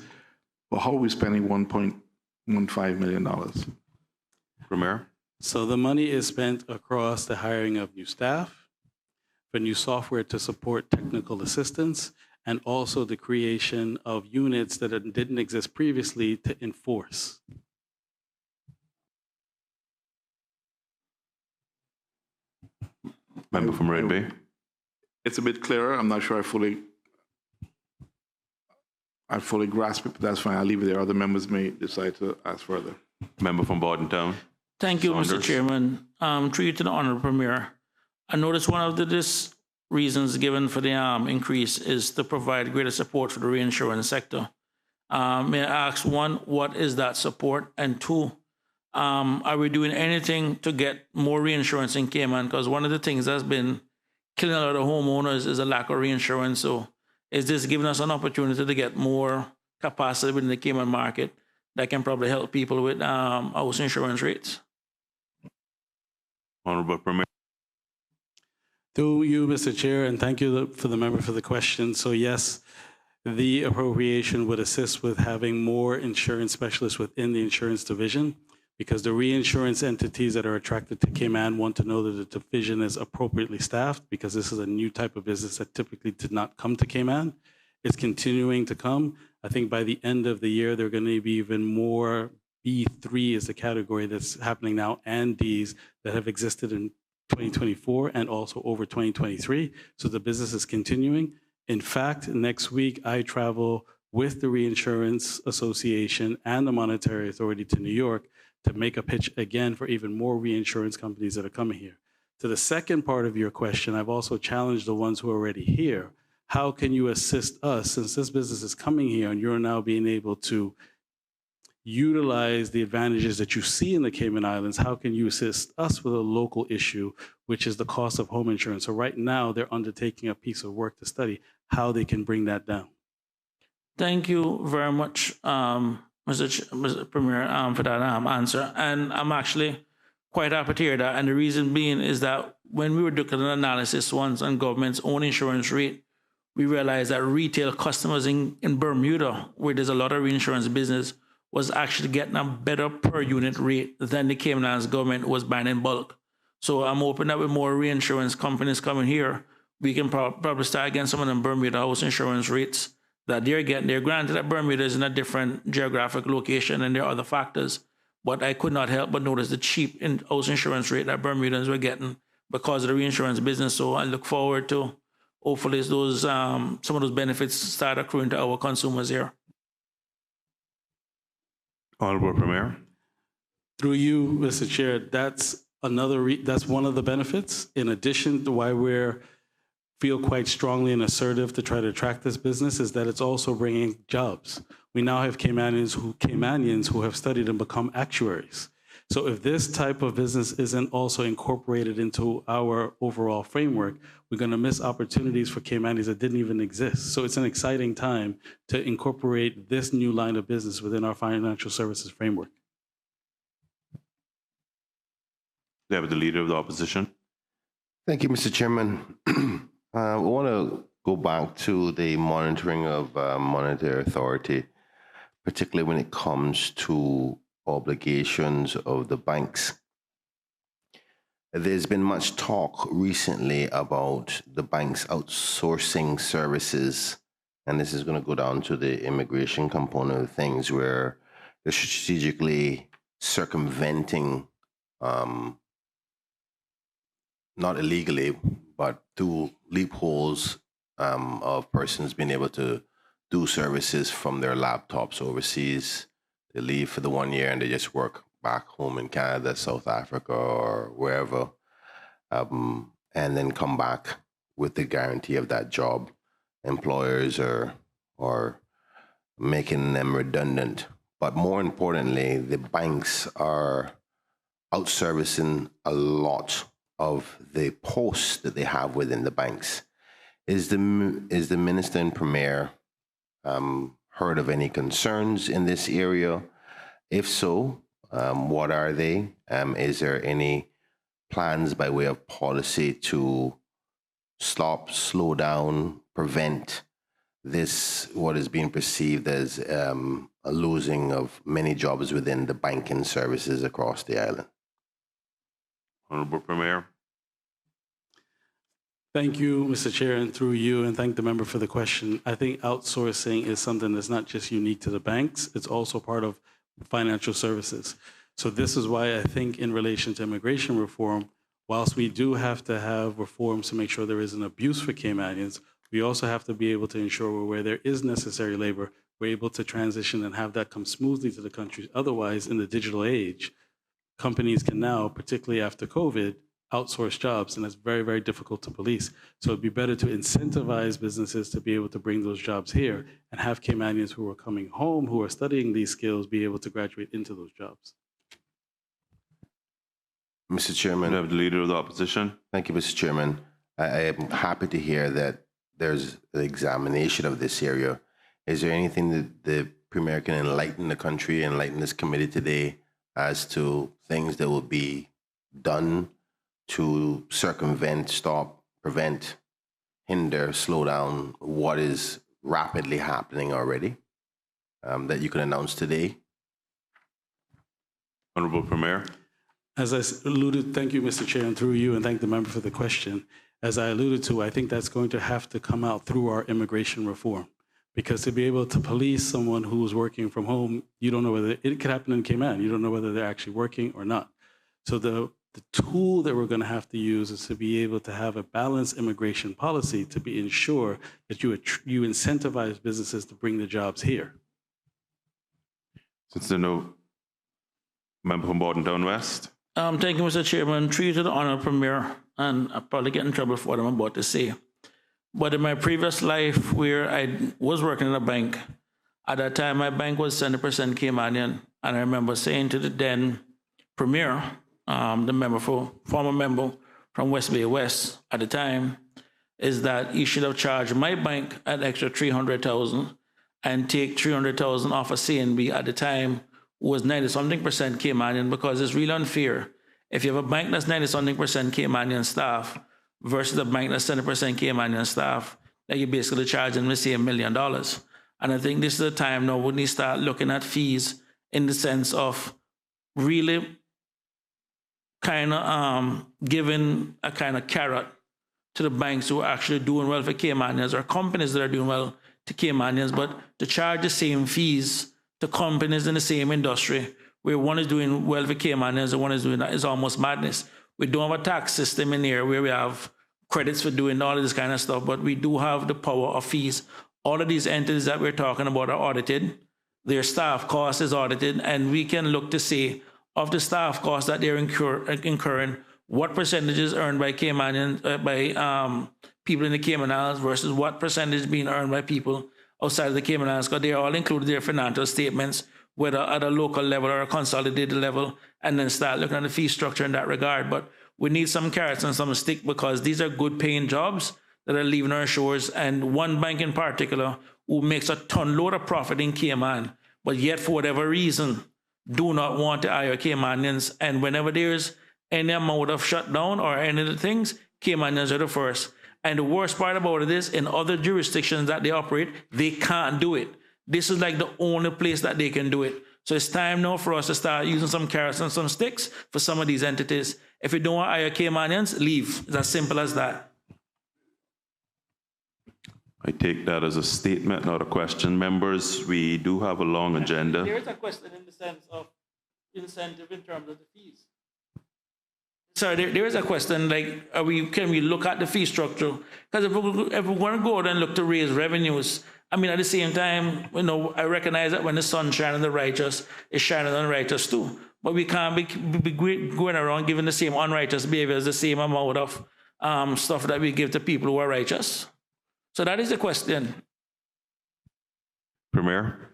But how are we spending $1.15 million? Premier. So the money is spent across the hiring of new staff, for new software to support technical assistance, and also the creation of units that didn't exist previously to enforce. Member from Red Bay. It's a bit clearer. I'm not sure I fully grasp it, but that's fine. I'll leave it there. Other members may decide to ask further. Member from Bordentown. Thank you, Saunders. Mr. Chairman. Through you to the Honorable Premier. I noticed one of the reasons given for the increase is to provide greater support for the reinsurance sector. May I ask, one, what is that support? And two, Are we doing anything to get more reinsurance in Cayman? Because one of the things that's been killing a lot of homeowners is a lack of reinsurance. So is this giving us an opportunity to get more capacity within the Cayman market that can probably help people with house insurance rates? Honorable Premier. Through you, Mr. Chair, and thank you for the member for the question. So yes, the appropriation would assist with having more insurance specialists within the insurance division, because the reinsurance entities that are attracted to Cayman want to know that the division is appropriately staffed, because this is a new type of business that typically did not come to Cayman. It's continuing to come. I think by the end of the year, there are going to be even more. B3 is the category that's happening now, and Ds that have existed in 2024 and also over 2023. So the business is continuing. In fact, next week, I travel with the Reinsurance Association and the Monetary Authority to New York to make a pitch again for even more reinsurance companies that are coming here. To the second part of your question, I've also challenged the ones who are already here. How can you assist us, since this business is coming here and you're now being able to utilize the advantages that you see in the Cayman Islands? How can you assist us with a local issue, which is the cost of home insurance? So right now, they're undertaking a piece of work to study how they can bring that down. Thank you very much, Mr. Premier, for that answer. And I'm actually quite happy to hear that. And the reason being is that when we were doing an analysis once on government's own insurance rate, we realized that retail customers in Bermuda, where there's a lot of reinsurance business, was actually getting a better per unit rate than the Cayman Islands government was buying in bulk. So I'm hoping that with more reinsurance companies coming here, we can probably start getting some of them Bermuda house insurance rates that they're getting. They're granted that Bermuda is in a different geographic location and there are other factors, but I could not help but notice the cheap house insurance rate that Bermudans were getting because of the reinsurance business. So I look forward to hopefully those some of those benefits start accruing to our consumers here. Honorable Premier. Through you, Mr. Chair, that's that's one of the benefits. In addition to why we're feel quite strongly and assertive to try to attract this business, is that it's also bringing jobs. We now have Caymanians who have studied and become actuaries. So if this type of business isn't also incorporated into our overall framework, we're going to miss opportunities for Caymanians that didn't even exist. So it's an exciting time to incorporate this new line of business within our financial services framework. Deputy Leader of the Opposition. Thank you, Mr. Chairman. I want to go back to the monitoring of monetary authority, particularly when it comes to obligations of the banks. There's been much talk recently about the banks outsourcing services, and this is going to go down to the immigration component of things, where they're strategically circumventing, not illegally, but through loopholes of persons being able to do services from their laptops overseas. They leave for the 1 year and they just work back home in Canada, South Africa, or wherever, and then come back with the guarantee of that job. Employers are making them redundant. But more importantly, the banks are outservicing a lot of the posts that they have within the banks. Is the Minister and Premier heard of any concerns in this area? If so, what are they? Is there any plans by way of policy to stop, slow down, prevent this, what is being perceived as a losing of many jobs within the banking services across the island? Honorable Premier. Thank you, Mr. Chair, and through you, and thank the member for the question. I think outsourcing is something that's not just unique to the banks, it's also part of financial services. So this is why I think in relation to immigration reform, whilst we do have to have reforms to make sure there isn't abuse for Caymanians, we also have to be able to ensure where there is necessary labor, we're able to transition and have that come smoothly to the country. Otherwise, in the digital age, companies can now, particularly after COVID, outsource jobs, and that's very, very difficult to police. So it'd be better to incentivize businesses to be able to bring those jobs here and have Caymanians who are coming home, who are studying these skills, be able to graduate into those jobs. Mr. Chairman. We have the Leader of the Opposition. Thank you, Mr. Chairman. I am happy to hear that there's an examination of this area. Is there anything that the Premier can enlighten the country, enlighten this committee today as to things that will be done to circumvent, stop, prevent, hinder, slow down what is rapidly happening already that you can announce today? Honorable Premier. As I alluded, thank you, Mr. Chair, and through you, and thank the member for the question. As I alluded to, I think that's going to have to come out through our immigration reform. Because to be able to police someone who's working from home, you don't know whether it could happen in Cayman. You don't know whether they're actually working or not. So the tool that we're going to have to use is to be able to have a balanced immigration policy to be ensure that you incentivize businesses to bring the jobs here. Since there are no member from Bordentown West. Thank you, Mr. Chairman. True to the Honourable Premier, and I'll probably get in trouble for what I'm about to say. But in my previous life, where I was working in a bank, at that time my bank was 70% Caymanian, and I remember saying to the then Premier, the former member from West Bay West at the time, is that he should have charged my bank an extra $300,000 and take $300,000 off of CNB at the time, who was 90-something% Caymanian, because it's really unfair. If you have a bank that's 90-something% Caymanian staff versus a bank that's 70% Caymanian staff, that you're basically charging the same $1 million. And I think this is the time now when we start looking at fees in the sense of really kind of giving a kind of carrot to the banks who are actually doing well for Caymanians, or companies that are doing well to Caymanians, but to charge the same fees to companies in the same industry, where one is doing well for Caymanians and one is doing that, is almost madness. We don't have a tax system in here where we have credits for doing all of this kind of stuff, but we do have the power of fees. All of these entities that we're talking about are audited. Their staff cost is audited, and we can look to see of the staff costs that they're incurring, what percentages earned by Caymanian, people in the Cayman Islands versus what percentage being earned by people outside of the Cayman Islands, because they all include their financial statements, whether at a local level or a consolidated level, and then start looking at the fee structure in that regard. But we need some carrots and some stick, because these are good paying jobs that are leaving our shores. And one bank in particular who makes a ton load of profit in Cayman, but yet for whatever reason, do not want to hire Caymanians. And whenever there's any amount of shutdown or any of the things, Caymanians are the first. And the worst part about it is, in other jurisdictions that they operate, they can't do it. This is like the only place that they can do it. So it's time now for us to start using some carrots and some sticks for some of these entities. If you don't want to hire Caymanians, leave. It's as simple as that. I take that as a statement, not a question. Members, we do have a long agenda. There is a question in the sense of incentive in terms of the fees. Sorry, there is a question like, can we look at the fee structure? Because if we want to go out and look to raise revenues, I mean, at the same time, I recognize that when the sun shines on the righteous, it's shining on the righteous too. But we can't be going around giving the same unrighteous behaviors the same amount of stuff that we give to people who are righteous. So that is the question. Premier.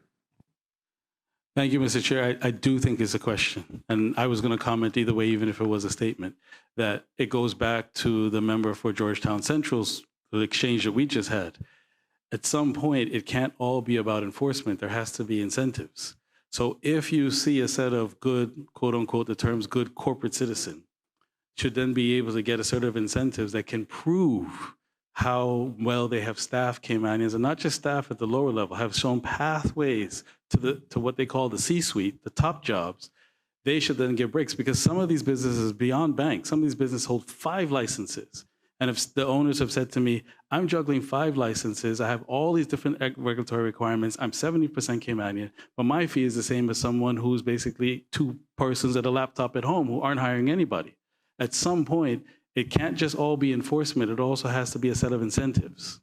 Thank you, Mr. Chair. I do think it's a question. And I was going to comment either way, even if it was a statement, that it goes back to the member for Georgetown Central's the exchange that we just had. At some point, it can't all be about enforcement. There has to be incentives. So if you see a set of good, quote unquote, the terms good corporate citizen, should then be able to get a set of incentives that can prove how well they have staffed Caymanians, and not just staff at the lower level, have shown pathways to what they call the C-suite, the top jobs. They should then get breaks, because some of these businesses beyond banks, some of these businesses hold 5 licenses. And if the owners have said to me, I'm juggling 5 licenses, I have all these different regulatory requirements, I'm 70% Caymanian, but my fee is the same as someone who's basically 2 persons at a laptop at home who aren't hiring anybody. At some point, it can't just all be enforcement, it also has to be a set of incentives.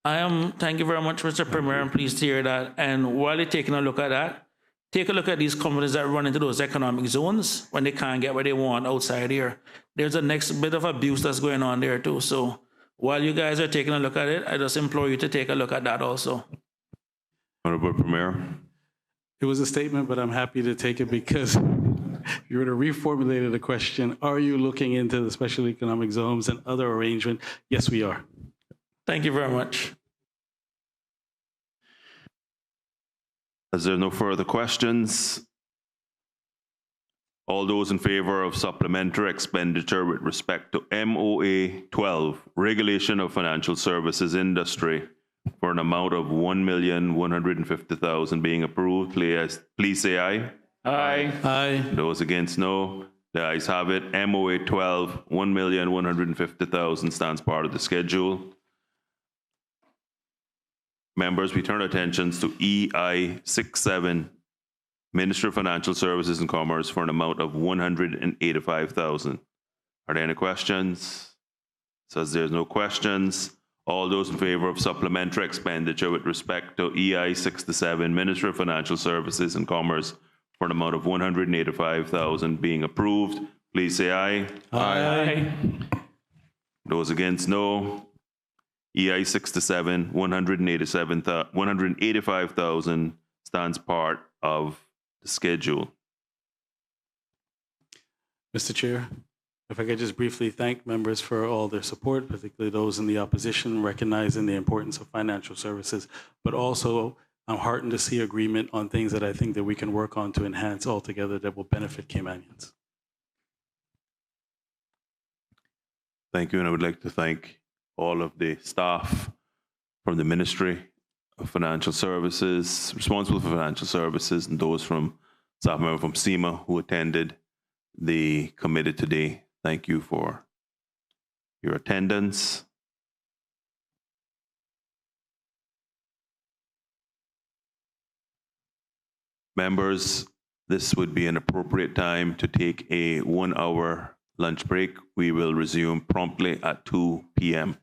Thank you very much, Mr. Premier. I'm pleased to hear that. And while you're taking a look at that, take a look at these companies that run into those economic zones when they can't get what they want outside here. There's a next bit of abuse that's going on there too. So while you guys are taking a look at it, I just implore you to take a look at that also. Honorable Premier. It was a statement, but I'm happy to take it because You would have reformulated the question. Are you looking into the special economic zones and other arrangement? Yes, we are. Thank you very much. As there are no further questions, all those in favor of supplementary expenditure with respect to MOA 12, Regulation of Financial Services Industry, for an amount of $1,150,000 being approved, please say aye. Aye. Aye. Those against, no. The ayes have it. MOA 12, $1,150,000 stands part of the schedule. Members, we turn our attentions to EI 67, Ministry of Financial Services and Commerce, for an amount of $185,000. Are there any questions? Says there's no questions. All those in favor of supplementary expenditure with respect to EI 67, Ministry of Financial Services and Commerce, for an amount of $185,000 being approved, please say aye. Aye. Those against, no. EI 67, $185,000 stands part of the schedule. Mr. Chair, if I could just briefly thank members for all their support, particularly those in the opposition, recognizing the importance of financial services, but also I'm heartened to see agreement on things that I think that we can work on to enhance altogether that will benefit Caymanians. Thank you, and I would like to thank all of the staff from the Ministry of Financial Services, responsible for financial services, and those from staff member from SEMA who attended the committee today. Thank you for your attendance. Members, this would be an appropriate time to take a 1-hour lunch break. We will resume promptly at 2 p.m.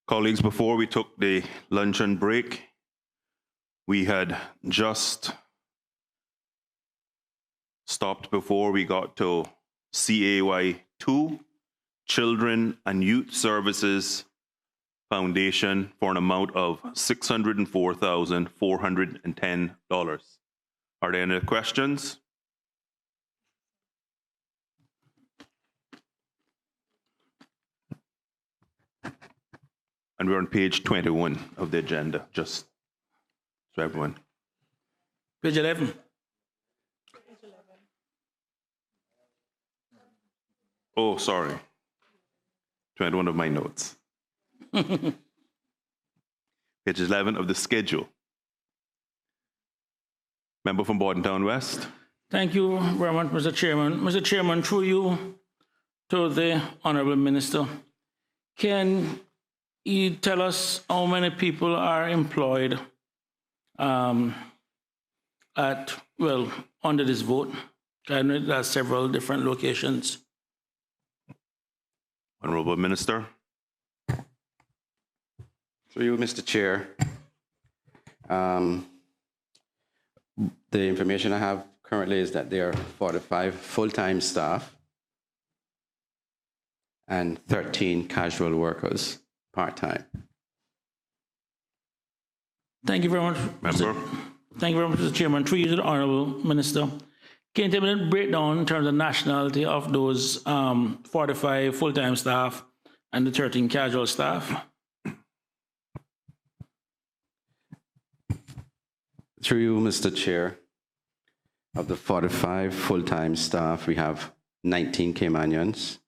Colleagues, before we took the luncheon break, we had just stopped before we got to CAY 2, Children and Youth Services Foundation, for an amount of $604,410. Are there any questions? And we're on page 21 of the agenda, just so everyone. Page 11. Oh, sorry. 21 of my notes. Page 11 of the schedule. Member from Bordentown West. Thank you very much, Mr. Chairman. Mr. Chairman, through you to the Honorable Minister, can you tell us how many people are employed under this vote? I know there are several different locations. Honorable Minister. Through you, Mr. Chair. The information I have currently is that there are 45 full-time staff and 13 casual workers part-time. Thank you very much. Member. Thank you very much, Mr. Chairman. Through you to the Honorable Minister. Can you tell me the breakdown in terms of nationality of those 45 full-time staff and the 13 casual staff? Through you, Mr. Chair, of the 45 full-time staff, we have 19 Caymanians.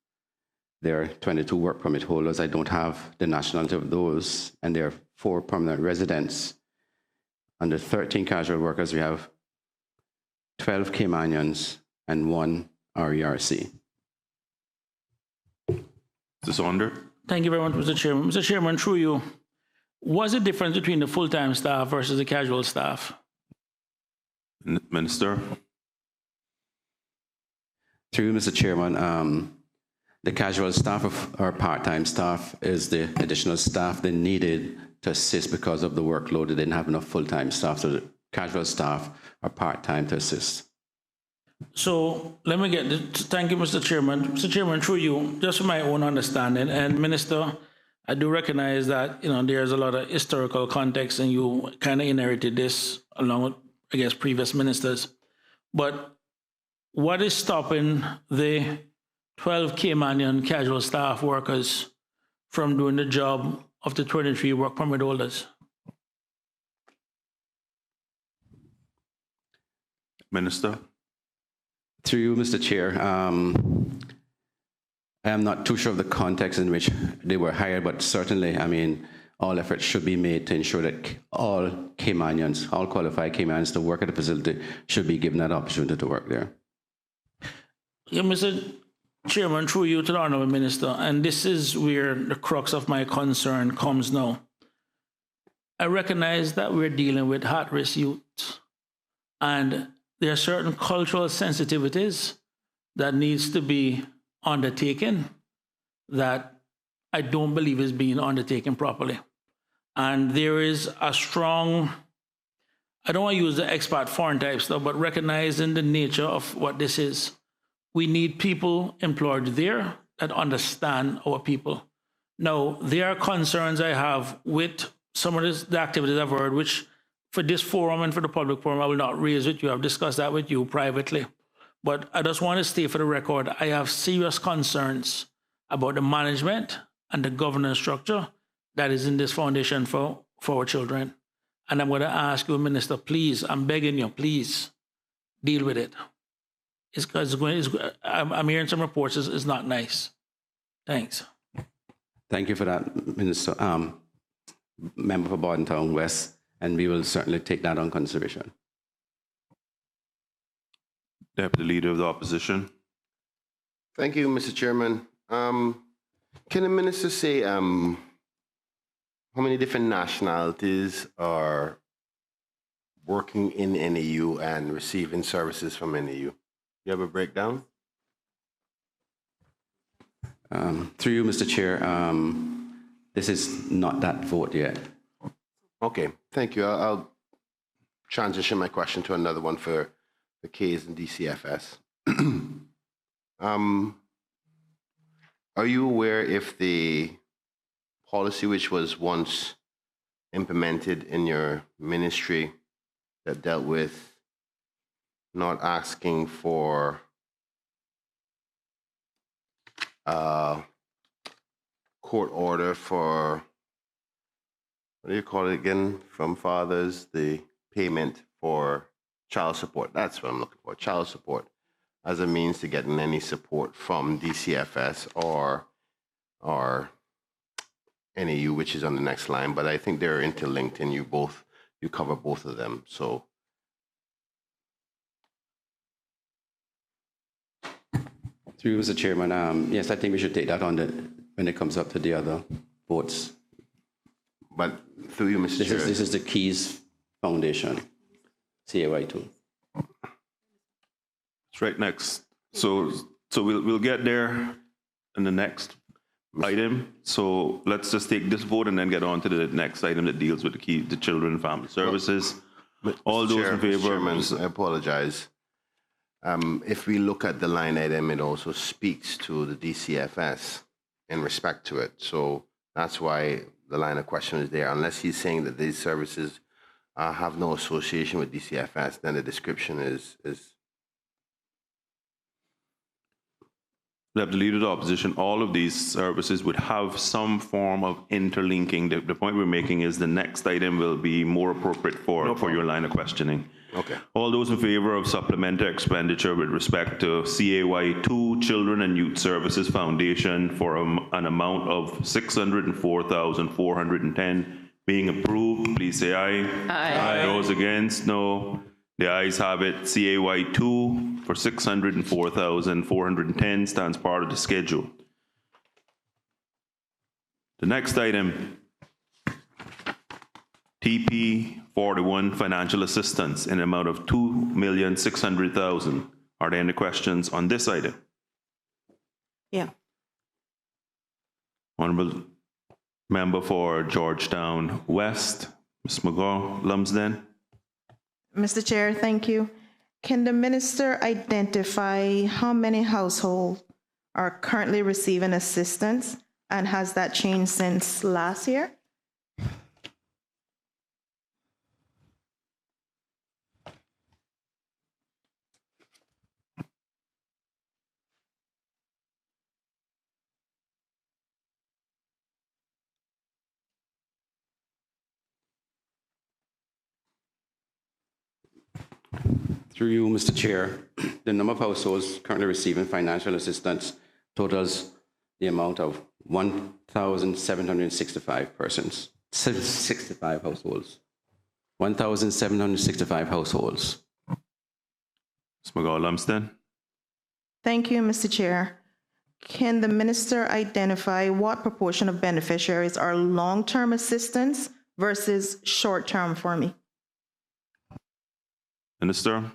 There are 22 work permit holders. I don't have the nationality of those, and there are 4 permanent residents. Under 13 casual workers, we have 12 Caymanians and 1 RERC. Mr. Saunders. Thank you very much, Mr. Chairman. Mr. Chairman, through you, What's the difference between the full-time staff versus the casual staff? Minister. Through you, Mr. Chairman, the casual staff or part-time staff is the additional staff they needed to assist because of the workload. They didn't have enough full-time staff, so the casual staff are part-time to assist. So let me get this. Thank you, Mr. Chairman. Mr. Chairman, through you, just for my own understanding, and Minister, I do recognize that there's a lot of historical context, and you kind of inherited this along with, I guess, previous ministers. But what is stopping the 12 Caymanian casual staff workers from doing the job of the 23 work permit holders? Minister. Through you, Mr. Chair, I am not too sure of the context in which they were hired, but certainly, all efforts should be made to ensure that all Caymanians, all qualified Caymanians to work at the facility should be given that opportunity to work there. Yeah, Mr. Chairman, through you to the Honourable Minister, and this is where the crux of my concern comes now. I recognize that we're dealing with at-risk youth, and there are certain cultural sensitivities that needs to be undertaken that I don't believe is being undertaken properly. And there is a strong, I don't want to use the expat foreign type stuff, but recognizing the nature of what this is. We need people employed there that understand our people. Now, there are concerns I have with some of the activities I've heard, which for this forum and for the public forum, I will not raise with you. I've discussed that with you privately. But I just want to state for the record, I have serious concerns about the management and the governance structure that is in this foundation for our children. And I'm going to ask you, Minister, please, I'm begging you, please deal with it. I'm hearing some reports, it's not nice. Thanks. Thank you for that, Minister, Member for Bordentown West, and we will certainly take that on consideration. Deputy Leader of the Opposition. Thank you, Mr. Chairman. Can the minister say how many different nationalities are working in NAU and receiving services from NAU? You have a breakdown? Through you, Mr. Chair, this is not that vote yet. Okay, thank you. I'll transition my question to another one for the Ks and DCFS. Are you aware if the policy which was once implemented in your ministry that dealt with not asking for court order for, what do you call it again, from fathers, the payment for child support? That's what I'm looking for, child support, as a means to getting any support from DCFS or NAU, which is on the next line, but I think they're interlinked and you cover both of them. So through you, Mr. Chairman, yes, I think we should take that on when it comes up to the other votes. But through you, Mr. Chair. This is the Keys Foundation, CAY2. It's right next. So we'll get there in the next item. So let's just take this vote and then get on to the next item that deals with the children and family services. All those in favor. I apologize. If we look at the line item, it also speaks to the DCFS in respect to it. So that's why the line of question is there. Unless he's saying that these services have no association with DCFS, then the description is The Leader of the Opposition, all of these services would have some form of interlinking. The point we're making is the next item will be more appropriate for your line of questioning. Okay. All those in favor of supplementary expenditure with respect to CAY2 Children and Youth Services Foundation for an amount of $604,410 being approved, please say aye. Aye. Those against, no. The ayes have it. CAY2 for $604,410 stands part of the schedule. The next item TP 41 financial assistance in an amount of $2,600,000. Are there any questions on this item? Yeah. Honorable Member for Georgetown West, Ms. McGaw-Lumsden. Mr. Chair, thank you. Can the minister identify how many households are currently receiving assistance, and has that changed since last year? Through you, Mr. Chair, the number of households currently receiving financial assistance totals the amount of 1,765 persons, 65 households. 1,765 households. Ms. McGaw-Lumsden. Thank you, Mr. Chair. Can the minister identify what proportion of beneficiaries are long-term assistance versus short-term for me? Minister.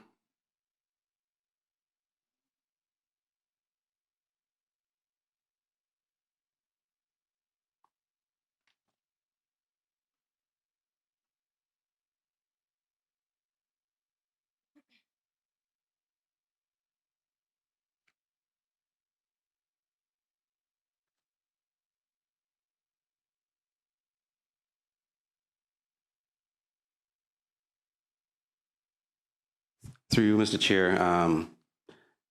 Through you, Mr. Chair,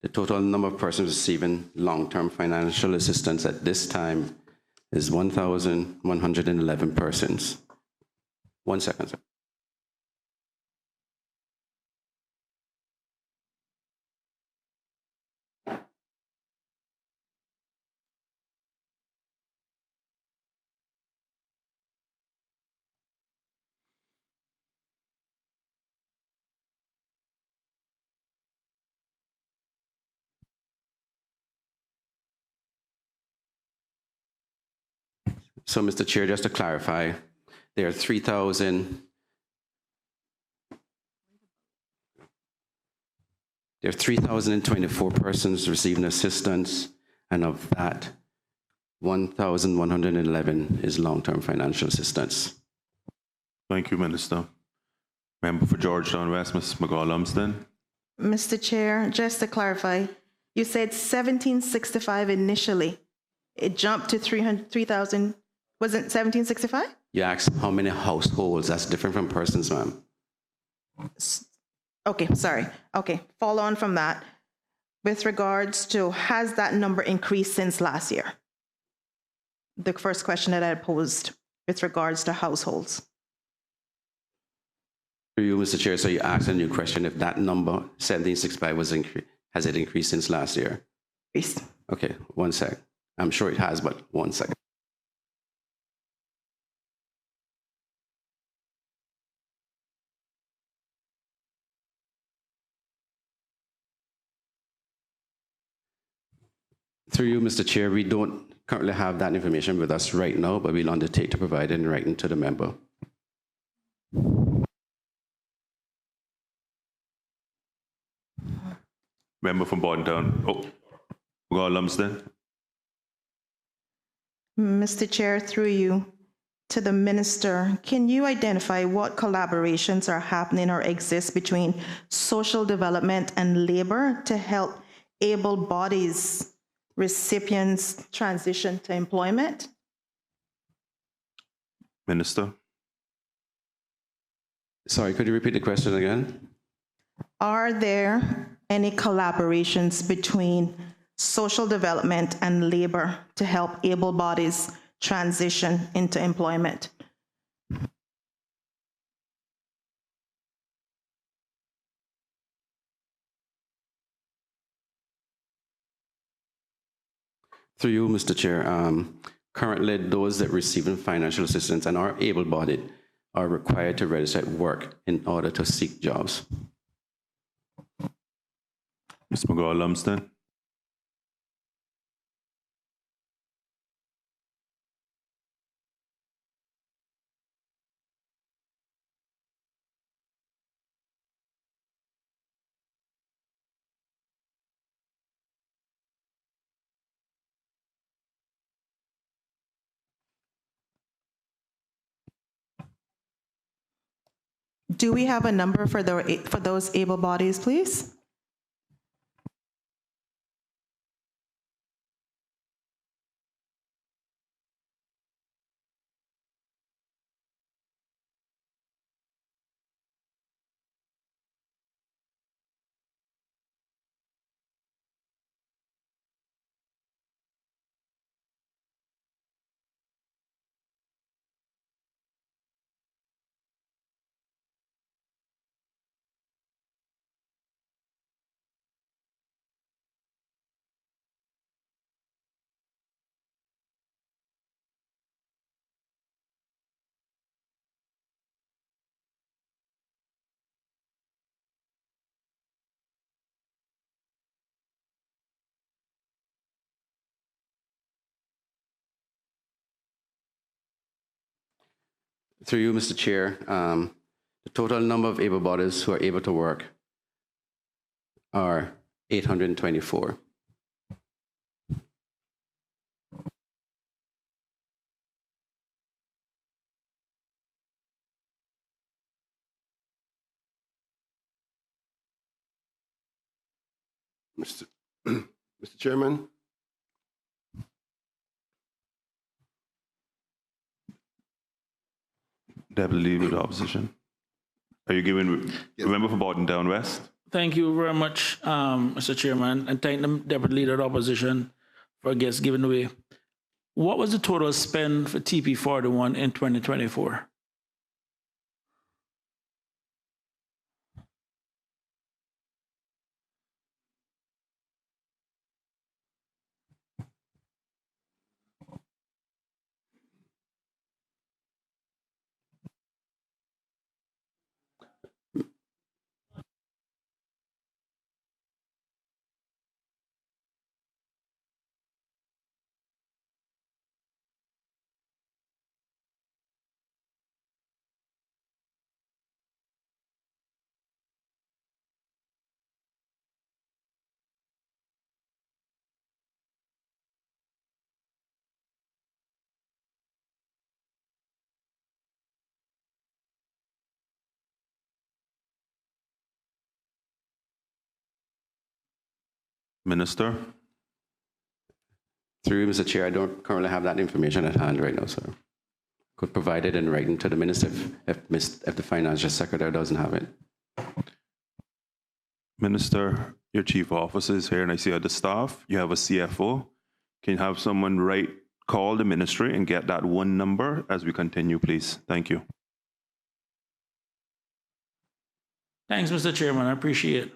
the total number of persons receiving long-term financial assistance at this time is 1,111 persons. 1 second, sir. So, Mr. Chair, just to clarify, there are 3,024 persons receiving assistance, and of that, 1,111 is long-term financial assistance. Thank you, Minister. Member for Georgetown West, Ms. McGaw-Lumsden. Mr. Chair, just to clarify, you said 1,765 initially. It jumped to 3,000. Was it 1,765? You asked how many households. That's different from persons, ma'am. Okay, sorry. Okay, follow on from that. With regards to, has that number increased since last year? The first question that I posed with regards to households. For you, Mr. Chair, so you asked a new question if that number, 1,765, was increased. Has it increased since last year? Yes. Okay, 1 sec. I'm sure it has, but 1 second. Through you, Mr. Chair, we don't currently have that information with us right now, but we'll undertake to provide it in writing to the member. Member from Bordentown. Oh, McGaw-Lumsden. Mr. Chair, through you, to the minister, can you identify what collaborations are happening or exist between social development and labor to help able bodies recipients transition to employment? Minister. Sorry, could you repeat the question again? Are there any collaborations between social development and labor to help able bodies transition into employment? Through you, Mr. Chair, currently those that receive financial assistance and are able-bodied are required to register at work in order to seek jobs. Ms. McGaw-Lumsden. Do we have a number for those able bodies, please? Through you, Mr. Chair, the total number of able bodies who are able to work are 824. Mr. Chairman. Deputy Leader of the Opposition. Are you giving member for Barton Down West? Thank you very much, Mr. Chairman, and thank the Deputy Leader of the Opposition for giving away. What was the total spend for TP41 in 2024? Minister. Through you, Mr. Chair, I don't currently have that information at hand right now, sir. Could provide it in writing to the minister if the financial secretary doesn't have it. Minister, your chief officer is here, and I see other staff. You have a CFO. Can you have someone call the ministry and get that one number as we continue, please? Thank you. Thanks, Mr. Chairman. I appreciate it.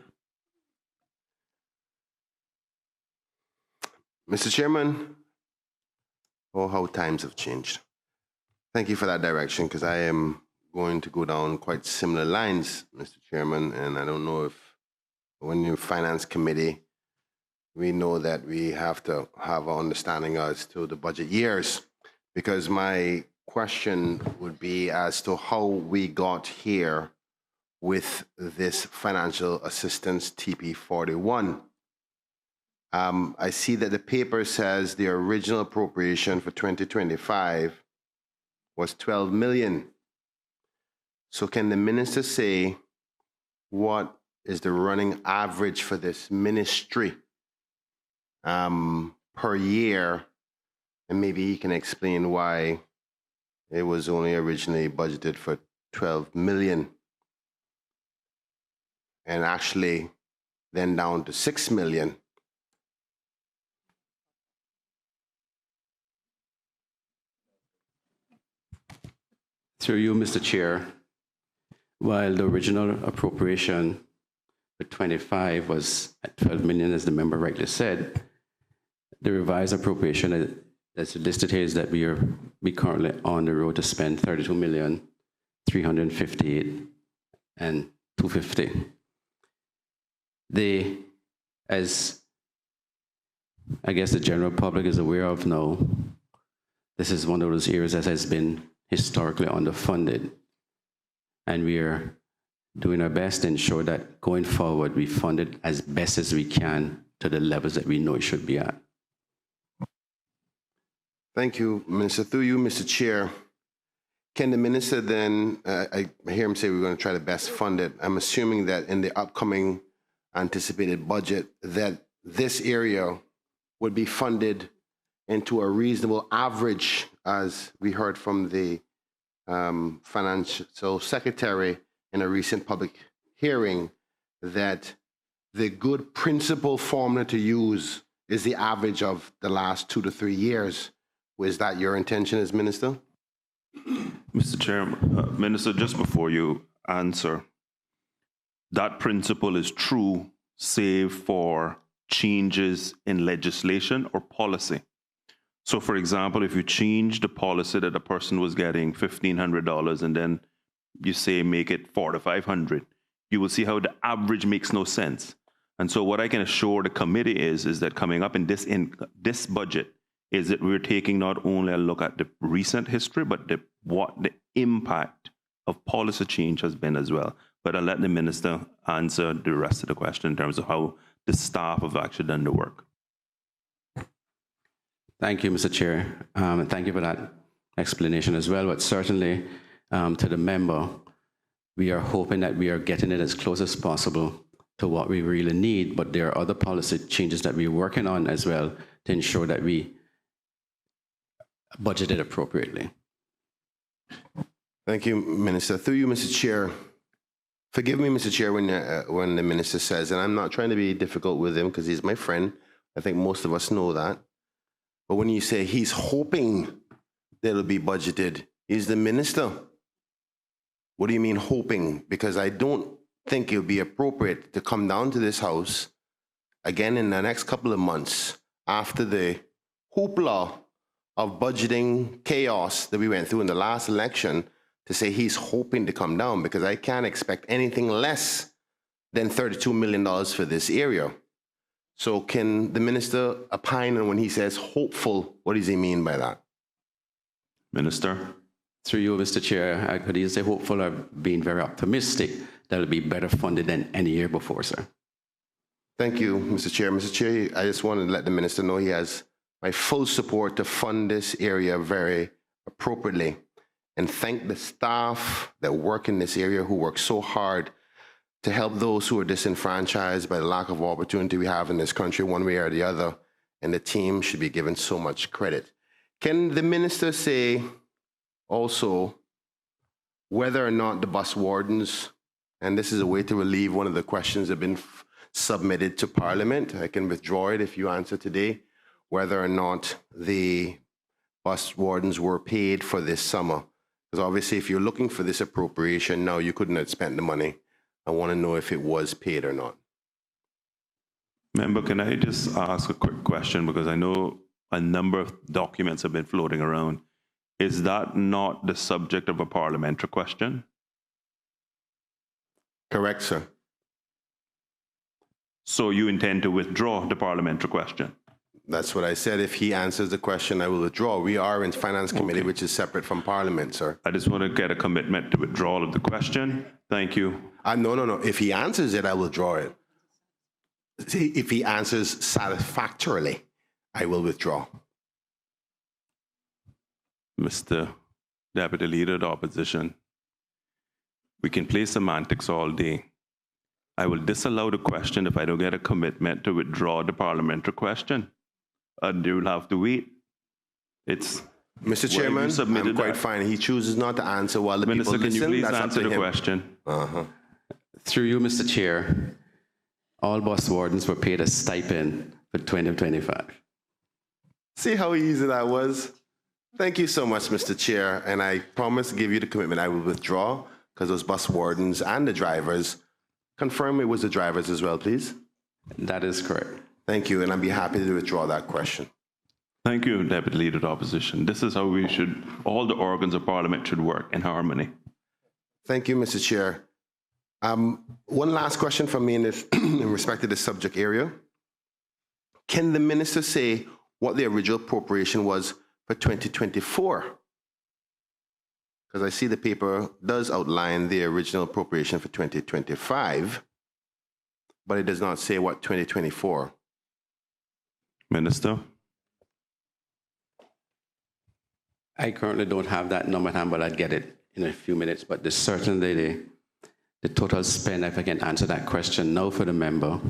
Mr. Chairman, oh, how times have changed. Thank you for that direction, because I am going to go down quite similar lines, Mr. Chairman, and I don't know if when you're Finance Committee, we know that we have to have an understanding as to the budget years, because my question would be as to how we got here with this financial assistance TP41. I see that the paper says the original appropriation for 2025 was 12 million. So can the minister say what is the running average for this ministry per year? And maybe he can explain why it was only originally budgeted for 12 million and actually then down to 6 million. Through you, Mr. Chair, while the original appropriation for 25 was at 12 million, as the member rightly said, the revised appropriation that's listed here is that we currently on the road to spend 32 million, 358 and 250. As I guess the general public is aware of now, this is one of those areas that has been historically underfunded, and we are doing our best to ensure that going forward we fund it as best as we can to the levels that we know it should be at. Thank you, Minister. Through you, Mr. Chair, Can the minister then, I hear him say we're going to try to best fund it. I'm assuming that in the upcoming anticipated budget that this area would be funded into a reasonable average, as we heard from the financial secretary in a recent public hearing, that the good principal formula to use is the average of the last 2 to 3 years. Was that your intention as minister? Mr. Chairman, Minister, just before you answer, that principle is true, save for changes in legislation or policy. So, for example, if you change the policy that a person was getting $1,500 and then you say make it $4,500, you will see how the average makes no sense. And so, what I can assure the committee is that coming up in this budget is that we're taking not only a look at the recent history, but what the impact of policy change has been as well. But I'll let the minister answer the rest of the question in terms of how the staff have actually done the work. Thank you, Mr. Chair, and thank you for that explanation as well. But certainly, to the member, we are hoping that we are getting it as close as possible to what we really need, but there are other policy changes that we're working on as well to ensure that we budget it appropriately. Thank you, Minister. Through you, Mr. Chair. Forgive me, Mr. Chair, when the minister says, and I'm not trying to be difficult with him because he's my friend. I think most of us know that. But when you say he's hoping that it'll be budgeted, he's the minister. What do you mean hoping? Because I don't think it would be appropriate to come down to this house again in the next couple of months after the hoopla of budgeting chaos that we went through in the last election to say he's hoping to come down, because I can't expect anything less than $32 million for this area. So can the minister opine on when he says hopeful, what does he mean by that? Minister. Through you, Mr. Chair, I could either say hopeful or being very optimistic that it'll be better funded than any year before, sir. Thank you, Mr. Chair. Mr. Chair, I just wanted to let the minister know he has my full support to fund this area very appropriately, and thank the staff that work in this area who work so hard to help those who are disenfranchised by the lack of opportunity we have in this country one way or the other, and the team should be given so much credit. Can the minister say also whether or not the bus wardens, and this is a way to relieve one of the questions that have been submitted to Parliament, I can withdraw it if you answer today, whether or not the bus wardens were paid for this summer? Because obviously if you're looking for this appropriation now, you couldn't have spent the money. I want to know if it was paid or not. Member, can I just ask a quick question, because I know a number of documents have been floating around. Is that not the subject of a parliamentary question? Correct, sir. So you intend to withdraw the parliamentary question? That's what I said. If he answers the question, I will withdraw. We are in Finance Committee, which is separate from Parliament, sir. I just want to get a commitment to withdrawal of the question. Thank you. No. If he answers it, I will withdraw it. See, if he answers satisfactorily, I will withdraw. Mr. Deputy Leader of the Opposition, we can play semantics all day. I will disallow the question if I don't get a commitment to withdraw the parliamentary question. And you'll have to wait. It's Mr. Chairman, I'm quite fine. He chooses not to answer while the Minister, people listen. can you please That's answer up to the him. question? Through you, Mr. Chair, all bus wardens were paid a stipend for 2025. See how easy that was? Thank you so much, Mr. Chair. And I promise to give you the commitment. I will withdraw because those bus wardens and the drivers, confirm it was the drivers as well, please. That is correct. Thank you. And I'd be happy to withdraw that question. Thank you, Deputy Leader of the Opposition. This is how we should, all the organs of Parliament should work in harmony. Thank you, Mr. Chair. One last question from me in respect to this subject area. Can the minister say what the original appropriation was for 2024? Because I see the paper does outline the original appropriation for 2025, but it does not say what 2024. Minister? I currently don't have that number at hand, but I'll get it in a few minutes. But certainly the total spend, if I can answer that question now for the member,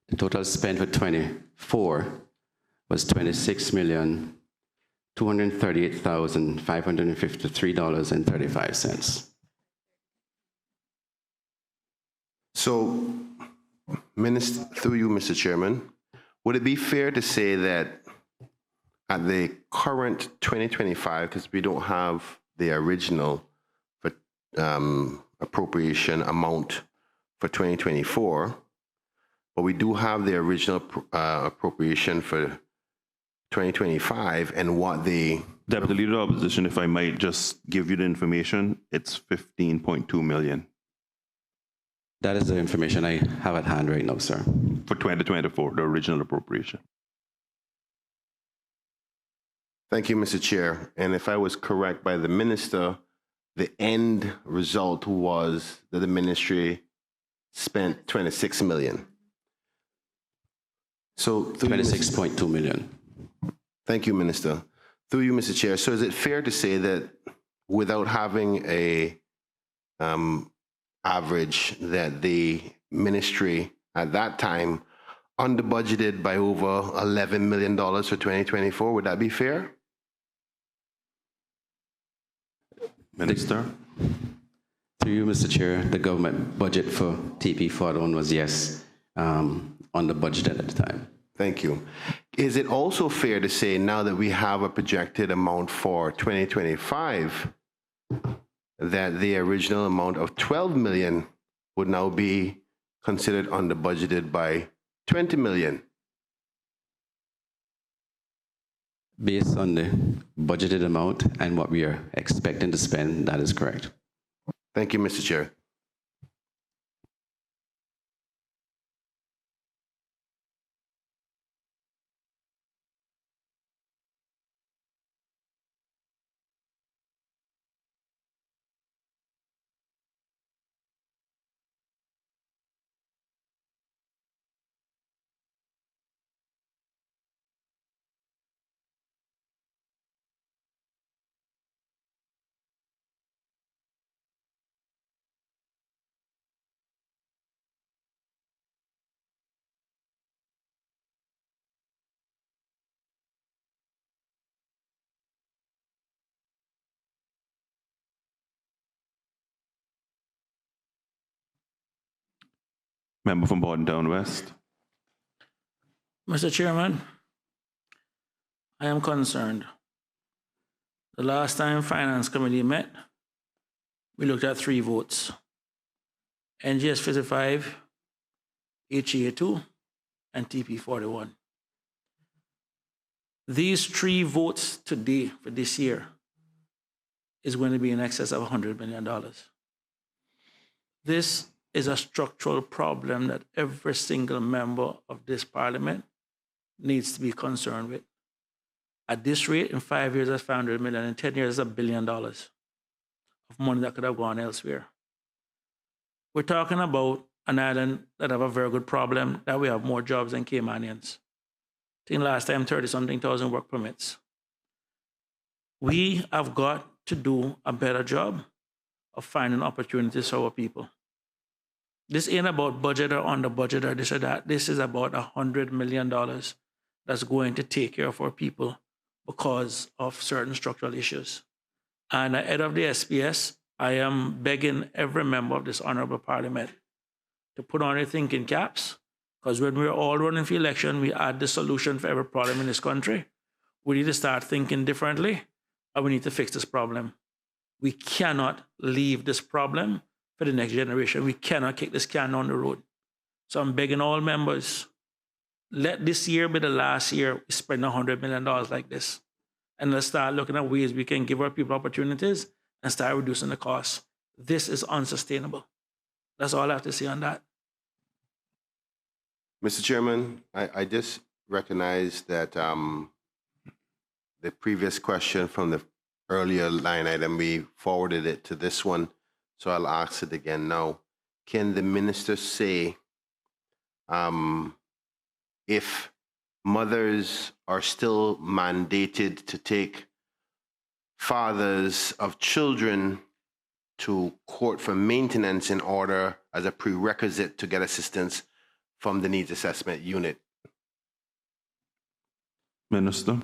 the total spend for 24 was $26,238,553.35. So, Minister, through you, Mr. Chairman, would it be fair to say that at the current 2025, because we don't have the original for, appropriation amount for 2024, but we do have the original appropriation for 2025, and what the... Deputy Leader of Opposition, if I might just give you the information, it's 15.2 million. That is the information I have at hand right now, sir. For 2024, the original appropriation. Thank you, Mr. Chair. And if I was correct by the minister, the end result was that the ministry spent 26 million. So 26.2 million. Thank you, Minister. Through you, Mr. Chair. So is it fair to say that without having a average, that the ministry at that time under budgeted by over $11 million for 2024? Would that be fair? Minister? Through you, Mr. Chair, the government budget for TP41 was, yes, under budgeted at the time. Thank you. Is it also fair to say now that we have a projected amount for 2025 that the original amount of 12 million would now be considered under budgeted by 20 million? Based on the budgeted amount and what we are expecting to spend, that is correct. Thank you, Mr. Chair. Member from Bordentown West. Mr. Chairman, I am concerned. The last time Finance Committee met, we looked at 3 votes. NGS 55, HEA 2, and TP 41. These 3 votes today for this year is going to be in excess of $100 million. This is a structural problem that every single member of this parliament needs to be concerned with. At this rate, in 5 years, that's $500 million. In 10 years, that's $1 billion of money that could have gone elsewhere. We're talking about an island that have a very good problem, that we have more jobs than Caymanians. I think last time, 30-something thousand work permits. We have got to do a better job of finding opportunities for our people. This ain't about budget or under budget or this or that. This is about $100 million that's going to take care of our people because of certain structural issues. And ahead of the SPS, I am begging every member of this honorable parliament to put on their thinking caps, because when we're all running for election, we add the solution for every problem in this country. We need to start thinking differently, and we need to fix this problem. We cannot leave this problem for the next generation. We cannot kick this can down the road. So I'm begging all members, let this year be the last year we spend $100 million like this. And let's start looking at ways we can give our people opportunities and start reducing the costs. This is unsustainable. That's all I have to say on that. Mr. Chairman, I just recognize that the previous question from the earlier line item, we forwarded it to this one. So I'll ask it again now. Can the minister say if mothers are still mandated to take fathers of children to court for maintenance in order as a prerequisite to get assistance from the needs assessment unit. Minister.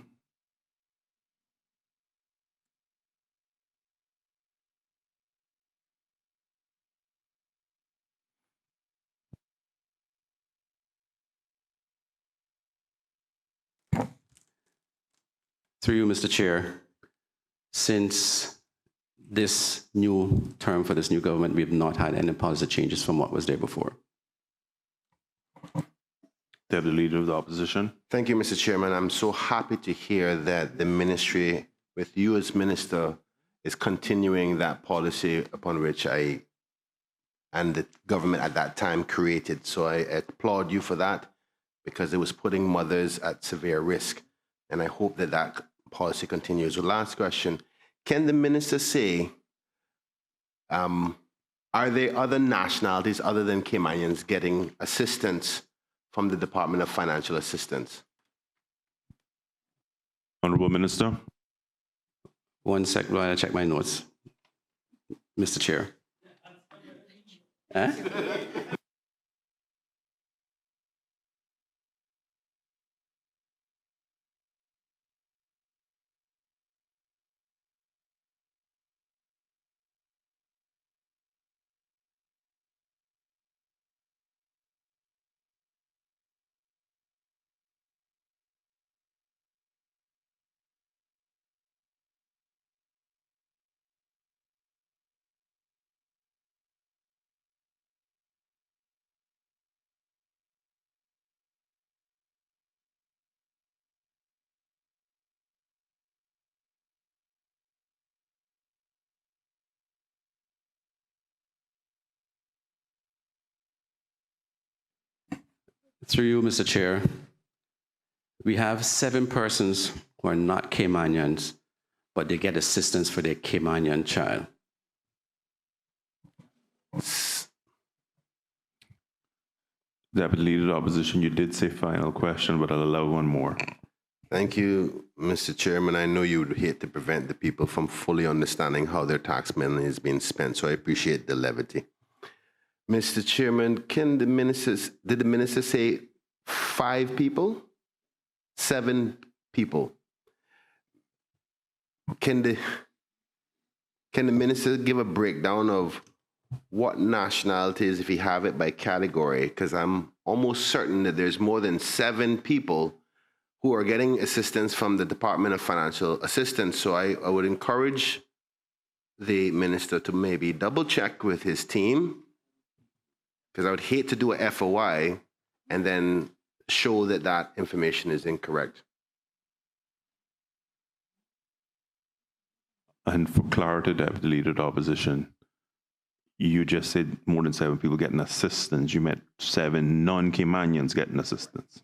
Through you, Mr. Chair, since this new term for this new government, we have not had any policy changes from what was there before. Deputy Leader of the Opposition. Thank you, Mr. Chairman. I'm so happy to hear that the ministry, with you as minister, is continuing that policy upon which I and the government at that time created. So I applaud you for that, because it was putting mothers at severe risk. And I hope that that policy continues. The last question, can the minister say, are there other nationalities other than Caymanians getting assistance from the Department of Financial Assistance? Honorable Minister. 1 sec while I check my notes, Mr. Chair. Through you, Mr. Chair, we have 7 persons who are not Caymanians, but they get assistance for their Caymanian child. Deputy Leader of the Opposition, you did say final question, but I'll allow one more. Thank you, Mr. Chairman. I know you would hate to prevent the people from fully understanding how their tax money is being spent, so I appreciate the levity. Mr. Chairman, did the minister say 5 people? 7 people? Can the minister give a breakdown of what nationalities, if you have it by category? Because I'm almost certain that there's more than 7 people who are getting assistance from the Department of Financial Assistance. So I would encourage the minister to maybe double check with his team, because I would hate to do a FOI and then show that that information is incorrect. And for clarity, Deputy Leader of the Opposition, you just said more than 7 people getting assistance. You meant 7 non-Caymanians getting assistance.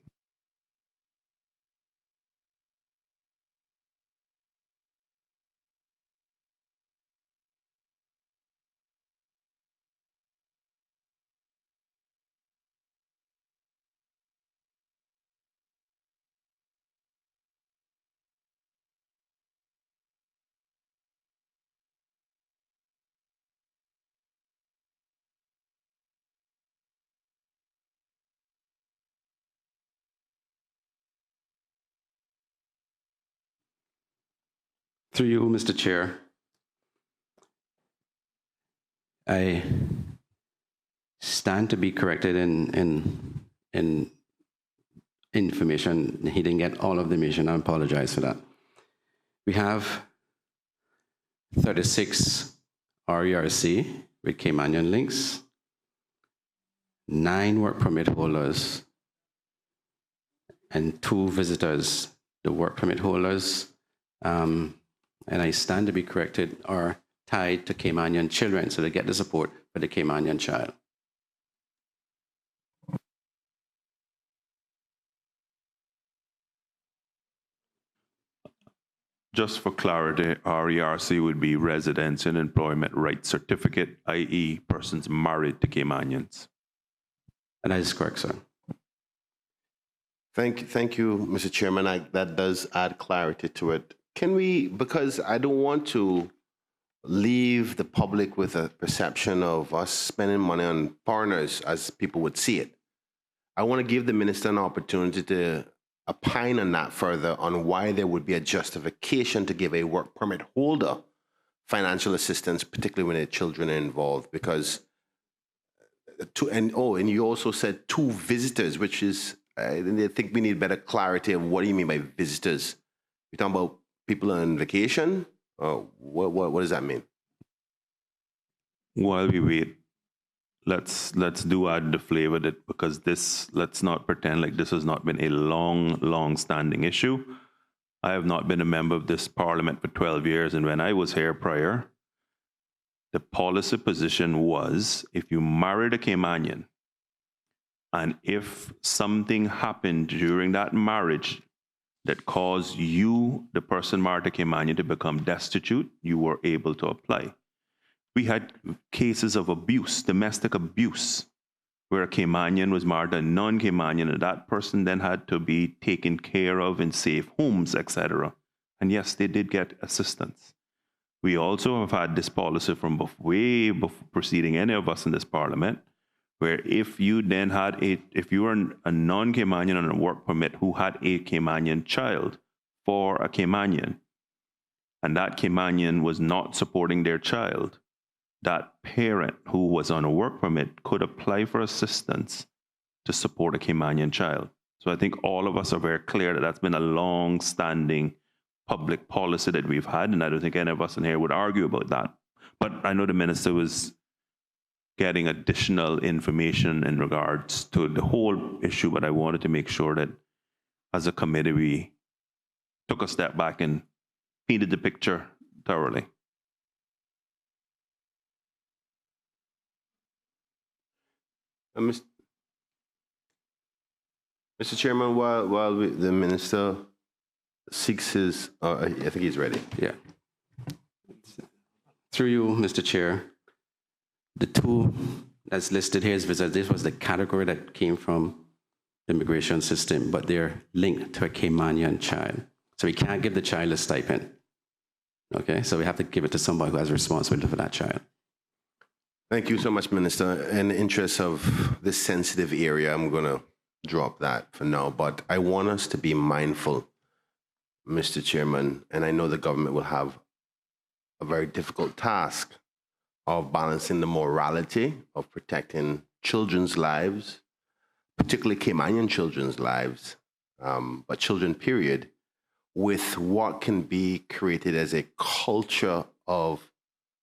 Through you, Mr. Chair, I stand to be corrected in information. He didn't get all of the information. I apologize for that. We have 36 RERC with Caymanian links, 9 work permit holders, and 2 visitors. The work permit holders, and I stand to be corrected, are tied to Caymanian children, so they get the support for the Caymanian child. Just for clarity, RERC would be Residence and Employment Rights Certificate, i.e. persons married to Caymanians. And that is correct, sir. Thank you, Mr. Chairman. That does add clarity to it. Can we, because I don't want to leave the public with a perception of us spending money on foreigners as people would see it. I want to give the minister an opportunity to opine on that further, on why there would be a justification to give a work permit holder financial assistance, particularly when their children are involved, because and you also said 2 visitors, which is, I think we need better clarity of what do you mean by visitors? You're talking about people on vacation? What does that mean? While we wait, let's do add the flavor that, because this, let's not pretend like this has not been a long standing issue. I have not been a member of this parliament for 12 years, and when I was here prior, the policy position was if you married a Caymanian and if something happened during that marriage that caused you, the person married to Caymanian, to become destitute, you were able to apply. We had cases of abuse, domestic abuse, where a Caymanian was married to a non-Caymanian, and that person then had to be taken care of in safe homes, etc. And yes, they did get assistance. We also have had this policy from way before preceding any of us in this parliament, where if you then had if you were a non-Caymanian on a work permit who had a Caymanian child for a Caymanian, and that Caymanian was not supporting their child, that parent who was on a work permit could apply for assistance to support a Caymanian child. So I think all of us are very clear that that's been a long-standing public policy that we've had, and I don't think any of us in here would argue about that. But I know the minister was getting additional information in regards to the whole issue, but I wanted to make sure that as a committee we took a step back and painted the picture thoroughly. Mr. Chairman, while the minister seeks his, I think he's ready. Yeah. Through you, Mr. Chair, the 2 that's listed here is visitors. This was the category that came from the immigration system, but they're linked to a Caymanian child. So we can't give the child a stipend. Okay, so we have to give it to somebody who has responsibility for that child. Thank you so much, Minister. In the interest of this sensitive area, I'm going to drop that for now, but I want us to be mindful, Mr. Chairman, and I know the government will have a very difficult task of balancing the morality of protecting children's lives, particularly Caymanian children's lives, but children, period, with what can be created as a culture of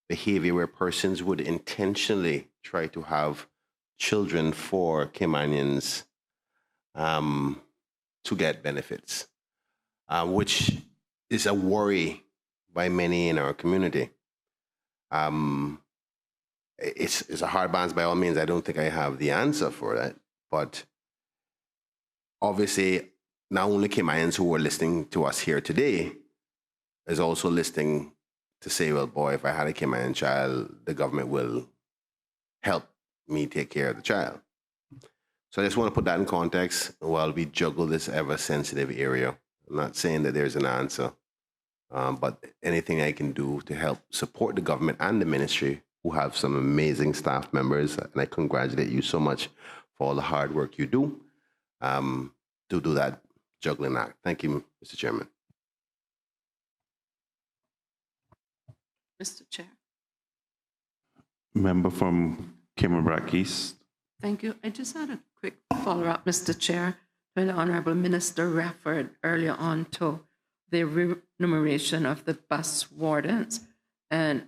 behavior where persons would intentionally try to have children for Caymanians to get benefits, which is a worry by many in our community. It's a hard balance by all means. I don't think I have the answer for that, but obviously not only Caymanians who are listening to us here today is also listening to say, well, boy, if I had a Cayman child, the government will help me take care of the child. So I just want to put that in context while we juggle this ever-sensitive area. I'm not saying that there's an answer, but anything I can do to help support the government and the ministry, who have some amazing staff members, and I congratulate you so much for all the hard work you do, to do that juggling act. Thank you, Mr. Chairman. Mr. Chair. Member from Cayman East. Thank you. I just had a quick follow-up, Mr. Chair. When the Honorable Minister referred earlier on to the remuneration of the bus wardens, and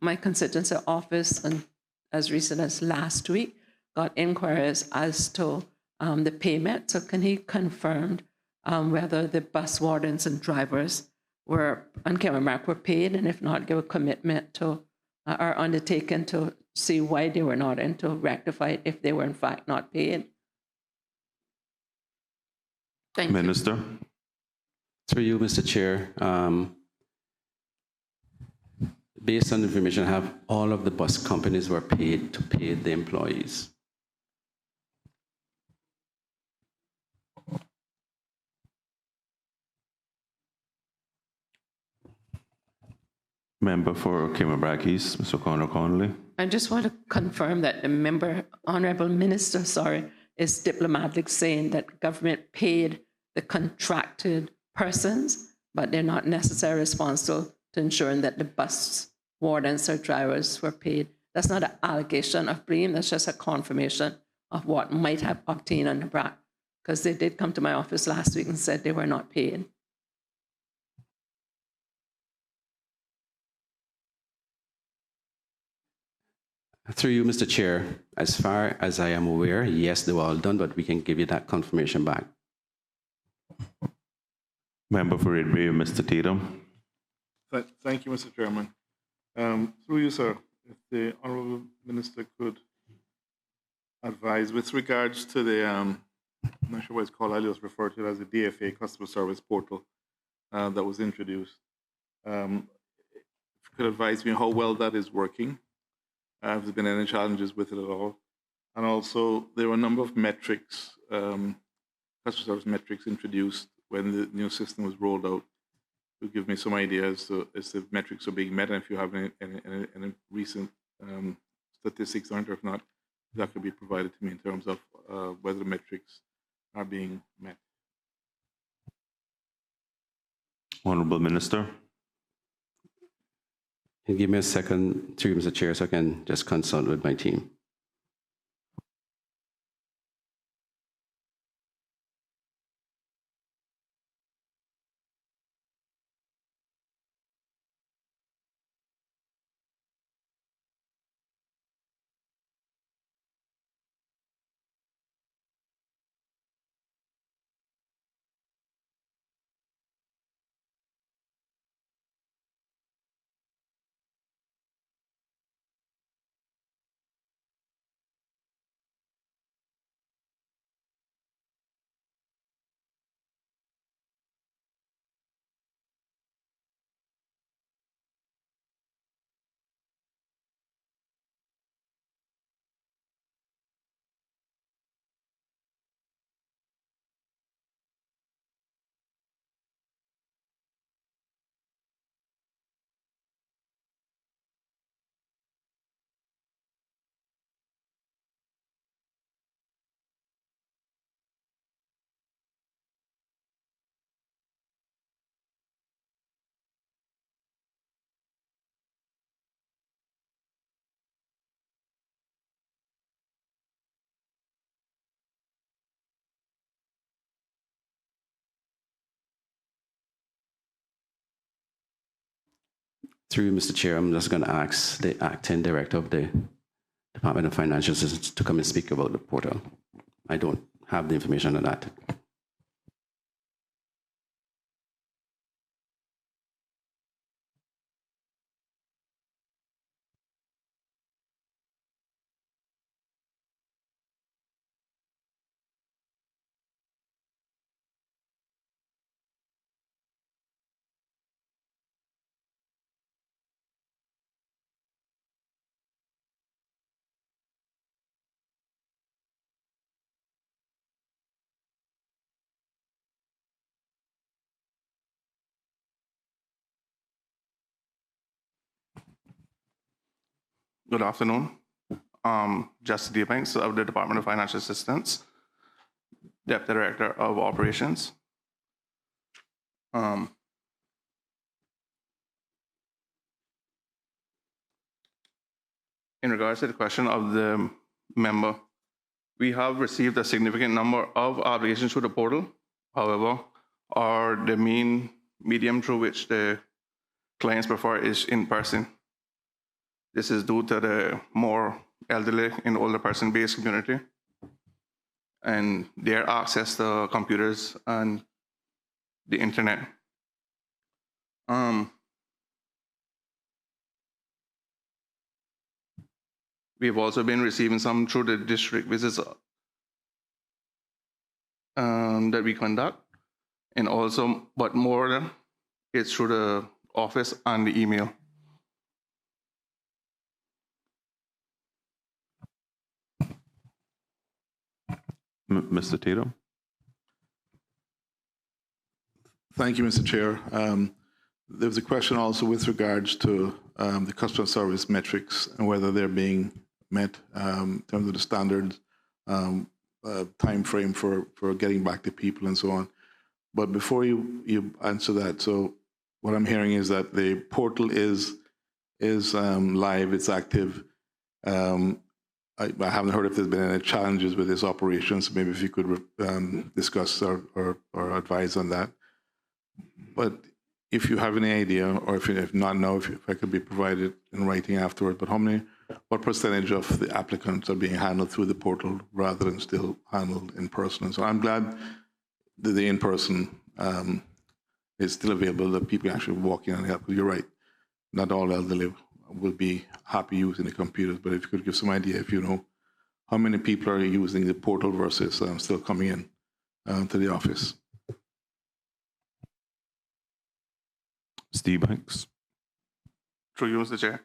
my constituency office, and as recent as last week, got inquiries as to the payment. So can he confirm whether the bus wardens and drivers were on Cayman were paid, and if not, give a commitment to or undertaken to see why they were not, and to rectify it if they were in fact not paid? Thank you. Minister. Through you, Mr. Chair, based on the information I have, all of the bus companies were paid to pay the employees. Member for Cayman East, Mr. Connor Connolly. I just want to confirm that the honorable minister, is diplomatic, saying that government paid the contracted persons, but they're not necessarily responsible to ensuring that the bus wardens or drivers were paid. That's not an allegation of blame, that's just a confirmation of what might have obtained on the BRAC, because they did come to my office last week and said they were not paid. Through you, Mr. Chair, as far as I am aware, yes, they were all done, but we can give you that confirmation back. Member for Red Bay, Mr. Tatum. Thank you, Mr. Chairman. Through you, sir, if the honourable minister could advise with regards to the, I'm not sure what it's called, I just refer to it as the DFA customer service portal that was introduced. If you could advise me how well that is working. Have there been any challenges with it at all? And also, there were a number of metrics, customer service metrics introduced when the new system was rolled out. To give me some idea as to if metrics are being met, and if you have any recent statistics on it, or if not, that could be provided to me in terms of whether the metrics are being met. Honourable Minister. Can you give me a second, through Mr. Chair, so I can just consult with my team. Through you, Mr. Chair, I'm just going to ask the acting director of the Department of Financial Assistance to come and speak about the portal. I don't have the information on that. Good afternoon. Justice Deepanks of the Department of Financial Assistance, Deputy Director of Operations. In regards to the question of the member, we have received a significant number of obligations through the portal. However, the medium through which the clients prefer is in person. This is due to the more elderly and older person-based community and their access to computers and the internet. We've also been receiving some through the district visits that we conduct, and also, but more than it's through the office and the email. Mr. Tatum. Thank you, Mr. Chair. There was a question also with regards to the customer service metrics and whether they're being met in terms of the standards, time frame for getting back to people and so on. But before you answer that, so what I'm hearing is that the portal is live, it's active. I haven't heard if there's been any challenges with this operation, so maybe if you could discuss or advise on that. But if you have any idea, or if not now, if I could be provided in writing afterward, but what percentage of the applicants are being handled through the portal rather than still handled in person? And so I'm glad that the in-person is still available, that people actually walk in and help. You're right, not all elderly will be happy using the computers, but if you could give some idea, if you know how many people are using the portal versus still coming in to the office. Steve Banks. Through you, Mr. Chair.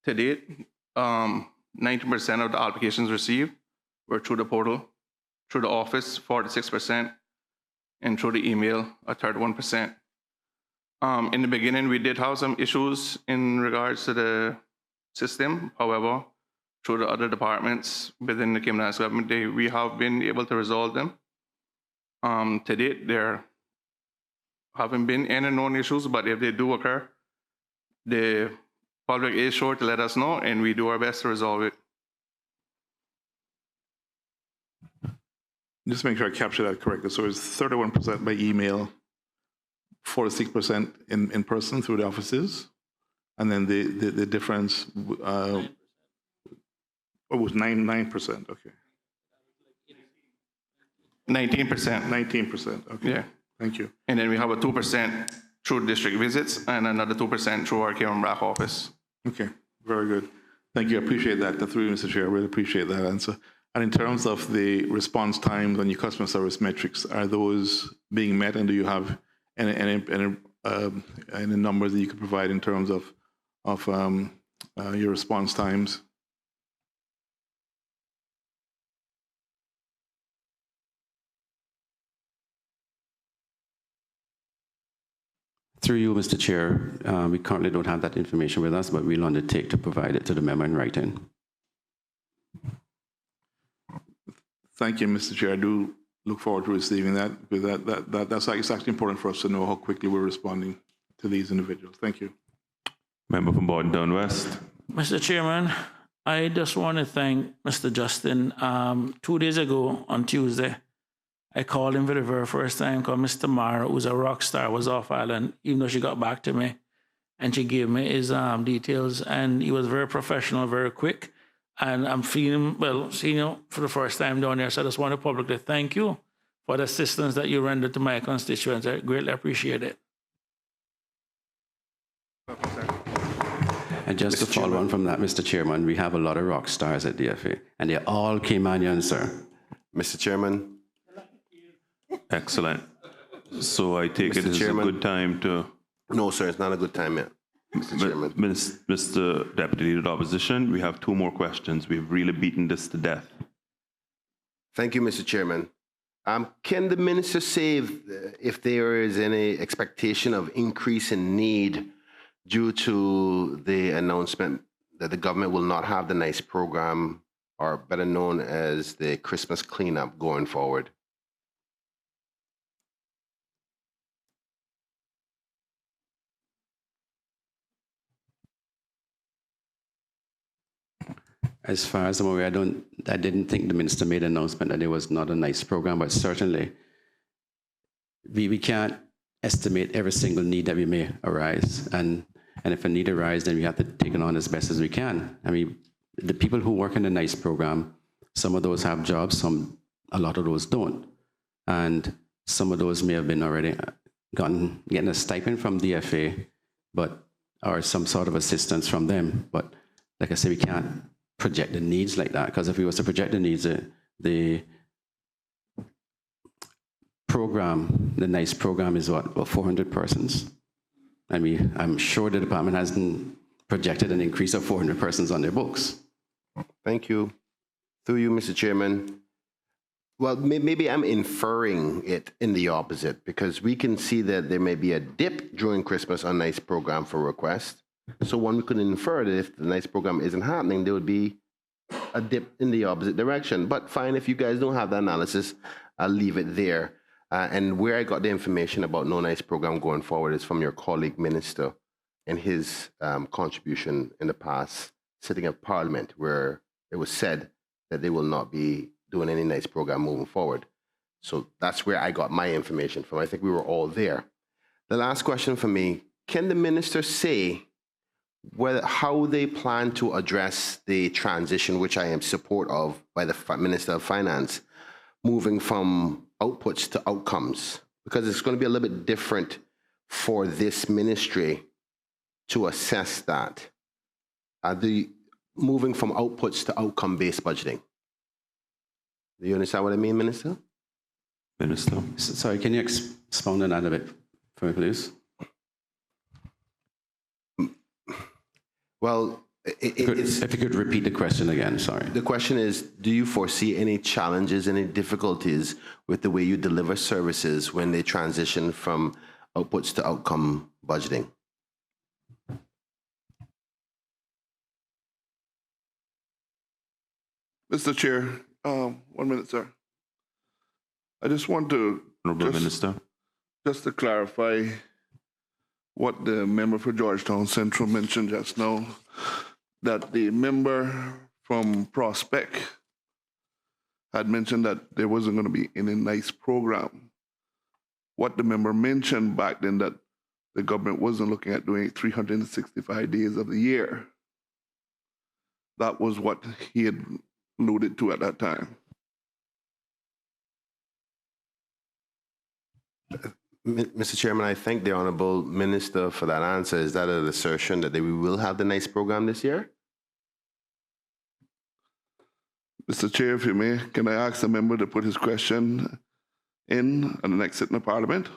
To date, 90% of the applications received were through the portal, through the office, 46%, and through the email, a 31%. In the beginning, we did have some issues in regards to the system. However, through the other departments within the Cayman Airways government, we have been able to resolve them. To date, there haven't been any known issues, but if they do occur, the public is sure to let us know, and we do our best to resolve it. Just make sure I capture that correctly. So it's 31% by email, 46% in person through the offices, and then the difference was 9%. Okay. 19%. 19%. Okay. Yeah. Thank you. And then we have a 2% through district visits and another 2% through our Cayman back office. Okay. Very good. Thank you. I appreciate that. Through you, Mr. Chair, I really appreciate that answer. And in terms of the response times on your customer service metrics, are those being met, and do you have any numbers that you could provide in terms of your response times? Through you, Mr. Chair, we currently don't have that information with us, but we'll undertake to provide it to the member in writing. Thank you, Mr. Chair. I do look forward to receiving that, because that's actually important for us to know how quickly we're responding to these individuals. Thank you. Member from Borden Down West. Mr. Chairman, I just want to thank Mr. Justin. 2 days ago on Tuesday, I called him for the very first time because Miss Tamara, who's a rock star, was off island, even though she got back to me. And she gave me his details, and he was very professional, very quick. And I'm feeling, well, seeing you for the first time down there, so I just want to publicly thank you for the assistance that you rendered to my constituents. I greatly appreciate it. And just to follow on from that, Mr. Chairman, we have a lot of rock stars at DFA, and they're all Caymanians, sir. Mr. Chairman. Excellent. So I take it as a good time to... No, sir, it's not a good time yet, Mr. Chairman. Mr. Deputy Leader of the Opposition, we have 2 more questions. We've really beaten this to death. Thank you, Mr. Chairman. Can the minister say if there is any expectation of increase in need due to the announcement that the government will not have the NICE program, or better known as the Christmas cleanup, going forward? As far as I'm aware, I didn't think the minister made an announcement that there was not a NICE program, but certainly we can't estimate every single need that we may arise. And if a need arises, then we have to take it on as best as we can. I mean, the people who work in the NICE program, some of those have jobs, a lot of those don't. And some of those may have been already getting a stipend from DFA, or some sort of assistance from them. But like I said, we can't project the needs like that, because if we was to project the needs, the program, the NICE program is what, about 400 persons? I mean, I'm sure the department hasn't projected an increase of 400 persons on their books. Thank you. Through you, Mr. Chairman. Well, maybe I'm inferring it in the opposite, because we can see that there may be a dip during Christmas on NICE program for requests. So one could infer that if the NICE program isn't happening, there would be a dip in the opposite direction. But fine, if you guys don't have the analysis, I'll leave it there. And where I got the information about no NICE program going forward is from your colleague minister and his contribution in the past sitting of Parliament, where it was said that they will not be doing any NICE program moving forward. So that's where I got my information from. I think we were all there. The last question for me, can the minister say how they plan to address the transition, which I am support of, by the Minister of Finance, moving from outputs to outcomes? Because it's going to be a little bit different for this ministry to assess that. The moving from outputs to outcome-based budgeting. Do you understand what I mean, Minister? Minister. Sorry, can you expound on that a bit for me, please? Well, if you could repeat the question again, sorry. The question is, do you foresee any challenges, any difficulties with the way you deliver services when they transition from outputs to outcome budgeting? Mr. Chair, 1 minute, sir. I just want to just to clarify what the member for Georgetown Central mentioned just now, that the member from Prospect had mentioned that there wasn't going to be any NICE program. What the member mentioned back then, that the government wasn't looking at doing it 365 days of the year. That was what he had alluded to at that time. Mr. Chairman, I thank the Honourable Minister for that answer. Is that an assertion that we will have the NICE program this year? Mr. Chair, if you may, can I ask the member to put his question in at the next sitting of Parliament?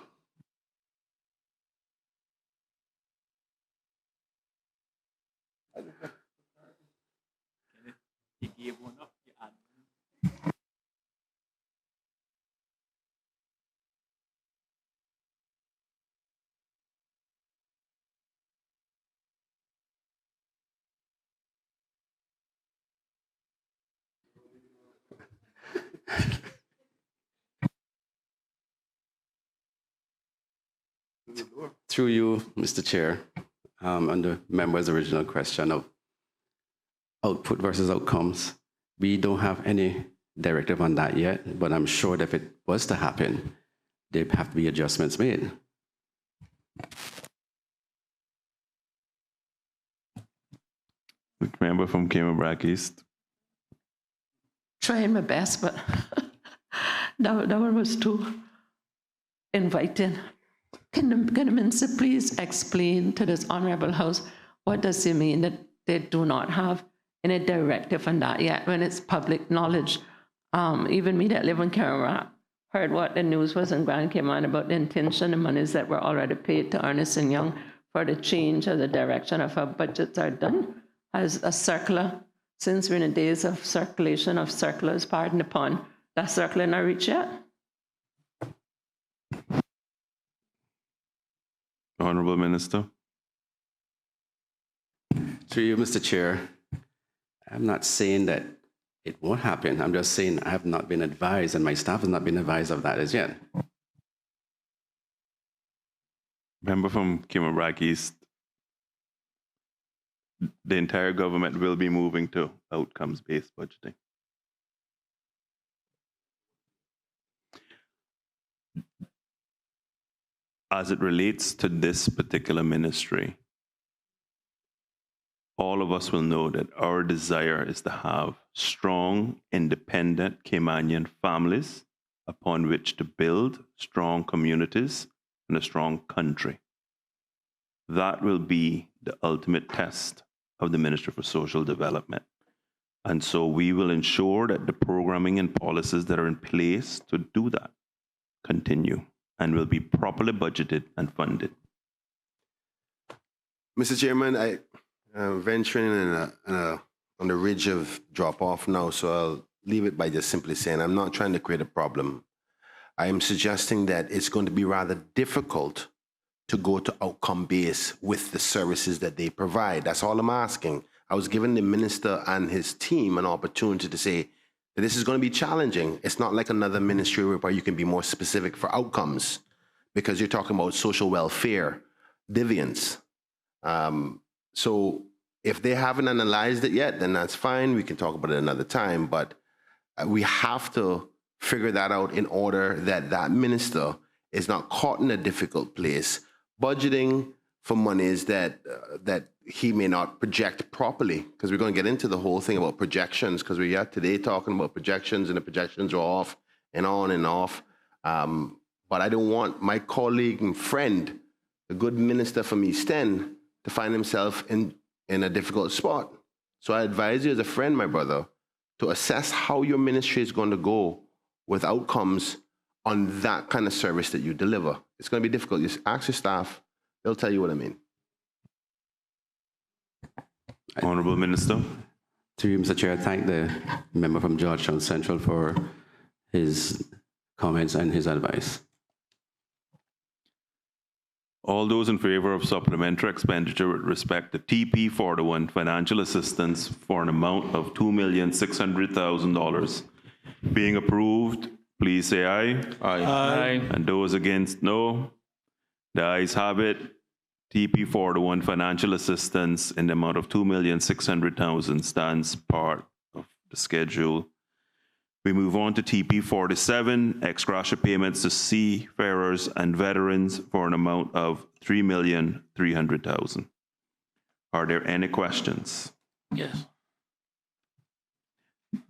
Through you, Mr. Chair, on the member's original question of output versus outcomes, we don't have any directive on that yet, but I'm sure that if it was to happen, there'd have to be adjustments made. Member from Cayman East. Trying my best, but that one was too inviting. Can the minister please explain to this honorable house what does it mean that they do not have any directive on that yet when it's public knowledge? Even me that live in Geriatric heard what the news was in Grand Cayman about the intention and monies that were already paid to Ernst & Young for the change of the direction of how budgets are done as a circular. Since we're in the days of circulation of circulars, pardon the pun, that circular not reached yet? Honourable Minister. Through you, Mr. Chair, I'm not saying that it won't happen. I'm just saying I have not been advised and my staff has not been advised of that as yet. Member from Cayman East. The entire government will be moving to outcomes-based budgeting. As it relates to this particular ministry, all of us will know that our desire is to have strong, independent Caymanian families upon which to build strong communities and a strong country. That will be the ultimate test of the Ministry for Social Development. And so we will ensure that the programming and policies that are in place to do that continue and will be properly budgeted and funded. Mr. Chairman, I'm venturing on the ridge of drop-off now, so I'll leave it by just simply saying, I'm not trying to create a problem. I am suggesting that it's going to be rather difficult to go to outcome base with the services that they provide. That's all I'm asking. I was giving the minister and his team an opportunity to say that this is going to be challenging. It's not like another ministry where you can be more specific for outcomes, because you're talking about social welfare, deviance. So if they haven't analyzed it yet, then that's fine. We can talk about it another time, but we have to figure that out in order that that minister is not caught in a difficult place, budgeting for monies that that he may not project properly, because we're going to get into the whole thing about projections, because we're here today talking about projections, and the projections are off and on and off. But I don't want my colleague and friend, the good minister from East End, to find himself in a difficult spot. So I advise you as a friend, my brother, to assess how your ministry is going to go with outcomes on that kind of service that you deliver. It's going to be difficult. Just ask your staff. They'll tell you what I mean. Honourable Minister. Through you, Mr. Chair, I thank the member from Georgetown Central for his comments and his advice. All those in favour of supplementary expenditure with respect to TP41 financial assistance for an amount of $2,600,000 being approved, please say aye. Aye. Aye. And those against, no. The ayes have it. TP41 financial assistance in the amount of $2,600,000 stands part of the schedule. We move on to TP47, ex-gratia payments to seafarers and veterans for an amount of $3,300,000. Are there any questions? Yes.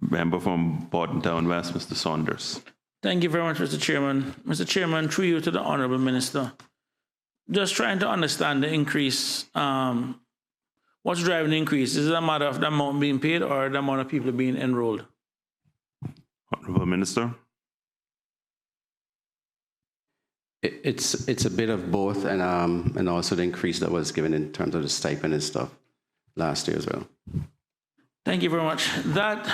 Member from Bordentown West, Mr. Saunders. Thank you very much, Mr. Chairman. Mr. Chairman, through you to the Honourable Minister. Just trying to understand the increase. What's driving the increase? Is it a matter of the amount being paid or the amount of people being enrolled? Honourable Minister. It's a bit of both, and also the increase that was given in terms of the stipend and stuff last year as well. Thank you very much. That,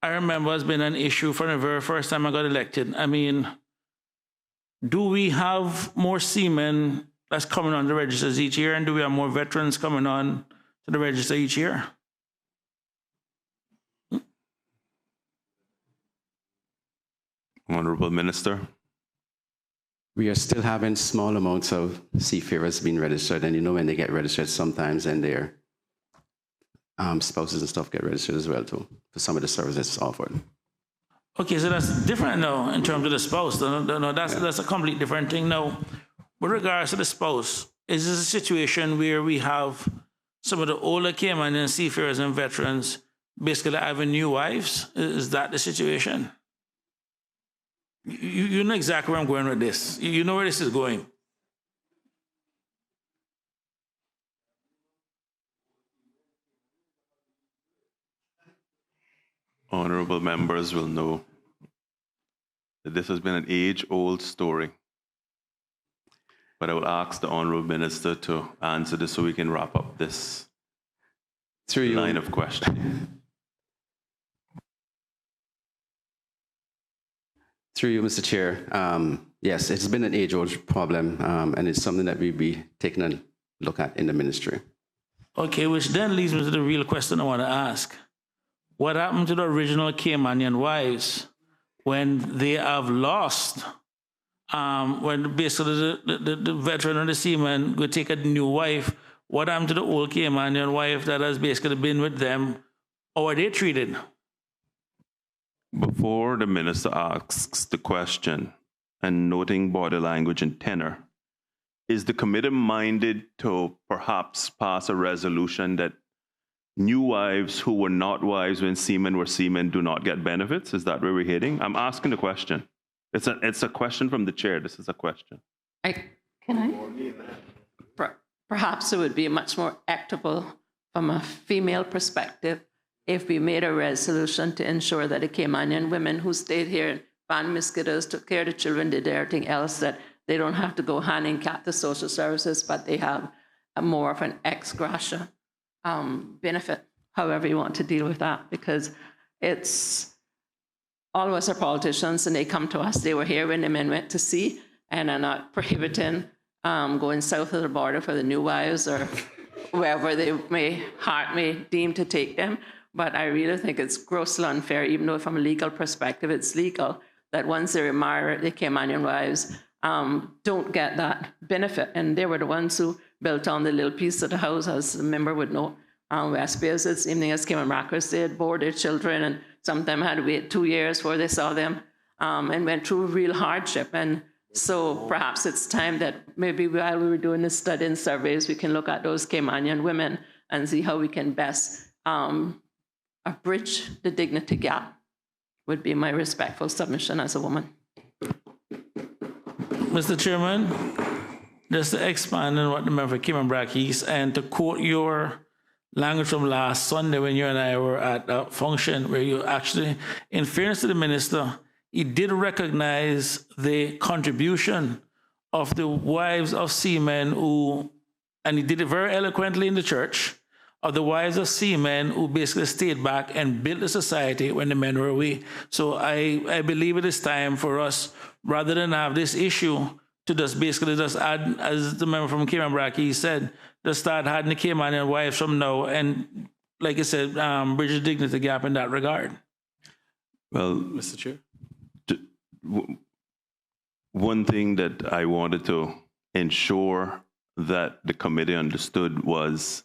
I remember, has been an issue from the very first time I got elected. I mean, do we have more seamen that's coming on the registers each year, and do we have more veterans coming on to the register each year? Honourable Minister. We are still having small amounts of seafarers being registered, and you know when they get registered sometimes, and their spouses and stuff get registered as well too, for some of the services offered. Okay, so that's different now in terms of the spouse. No, that's a completely different thing. Now, with regards to the spouse, is this a situation where we have some of the older Cayman seafarers and veterans basically having new wives? Is that the situation? You know exactly where I'm going with this. You know where this is going. Honourable members will know that this has been an age-old story. But I will ask the Honourable Minister to answer this so we can wrap up this line of questioning. Through you, Mr. Chair. Yes, it's been an age-old problem, and it's something that we'll be taking a look at in the ministry. Okay, which then leads me to the real question I want to ask. What happened to the original Caymanian wives when they have lost? When basically the veteran or the seaman would take a new wife, what happened to the old Caymanian wife that has basically been with them? How are they treated? Before the minister asks the question, and noting body language and tenor, is the committee minded to perhaps pass a resolution that new wives who were not wives when seamen were seamen do not get benefits? Is that where we're heading? I'm asking the question. It's a question from the chair. This is a question. Perhaps it would be much more equitable from a female perspective if we made a resolution to ensure that the Caymanian women who stayed here in Van Mosquitoes, took care of the children, did everything else, that they don't have to go hand in hand to social services, but they have a more of an ex-gratia benefit, however you want to deal with that, because it's all of us are politicians, and they come to us. They were here when the men went to sea, and are not prohibiting going south of the border for the new wives or wherever they heart may deem to take them. But I really think it's grossly unfair, even though from a legal perspective it's legal, that once they remarry the Caymanian wives, don't get that benefit. And they were the ones who built on the little piece of the house, as the member would know. West Bay, it's evening as Cayman Rockers, they had bored their children, and sometimes had to wait 2 years before they saw them, and went through real hardship. And so perhaps it's time that maybe while we were doing this study and surveys, we can look at those Caymanian women and see how we can best bridge the dignity gap, would be my respectful submission as a woman. Mr. Chairman, just to expand on what the member for Cayman East, and to quote your language from last Sunday when you and I were at a function where you actually, in fairness to the minister, he did recognize the contribution of the wives of seamen who, and he did it very eloquently in the church, of the wives of seamen who basically stayed back and built the society when the men were away. So I believe it is time for us, rather than have this issue, to just basically just add, as the member from Cayman Brackie said, just start adding the Caymanian wives from now, and like I said, bridge the dignity gap in that regard. Well, Mr. Chair. One thing that I wanted to ensure that the committee understood was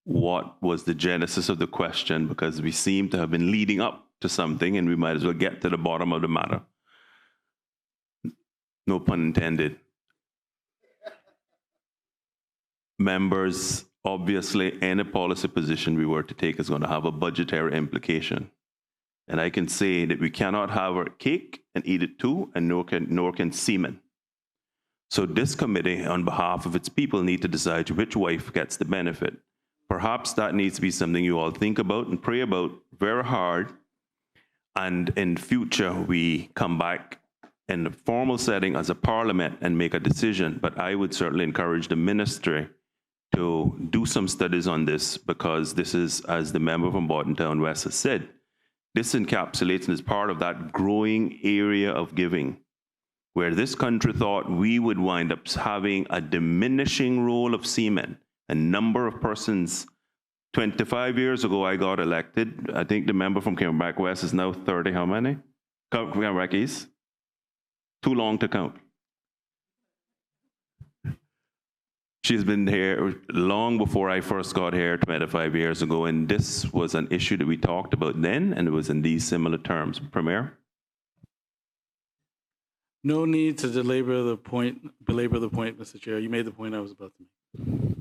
what was the genesis of the question, because we seem to have been leading up to something, and we might as well get to the bottom of the matter. No pun intended. Members, obviously, any policy position we were to take is going to have a budgetary implication. And I can say that we cannot have our cake and eat it too, and nor can seamen. So this committee, on behalf of its people, need to decide which wife gets the benefit. Perhaps that needs to be something you all think about and pray about very hard. And in future, we come back in the formal setting as a parliament and make a decision. But I would certainly encourage the ministry to do some studies on this, because this is, as the member from Bordentown West has said, this encapsulates and is part of that growing area of giving, where this country thought we would wind up having a diminishing role of seamen, a number of persons. 25 years ago, I got elected. I think the member from Cayman West is now 30, how many? Cayman East? Too long to count. She's been here long before I first got here 25 years ago, and this was an issue that we talked about then, and it was in these similar terms. Premier? No need to belabor the point, Mr. Chair. You made the point I was about to make.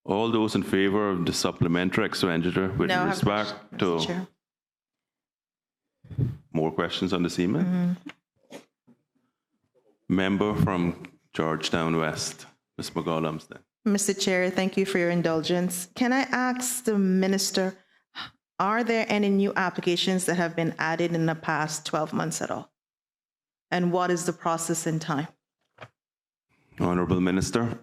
All those in favor of the supplementary expenditure with respect to more questions on the seaman? Mm-hmm. Member from Georgetown West, Ms. McGaul-Lumsden. Mr. Chair, thank you for your indulgence. Can I ask the minister, are there any new applications that have been added in the past 12 months at all? And what is the process in time? Honorable Minister.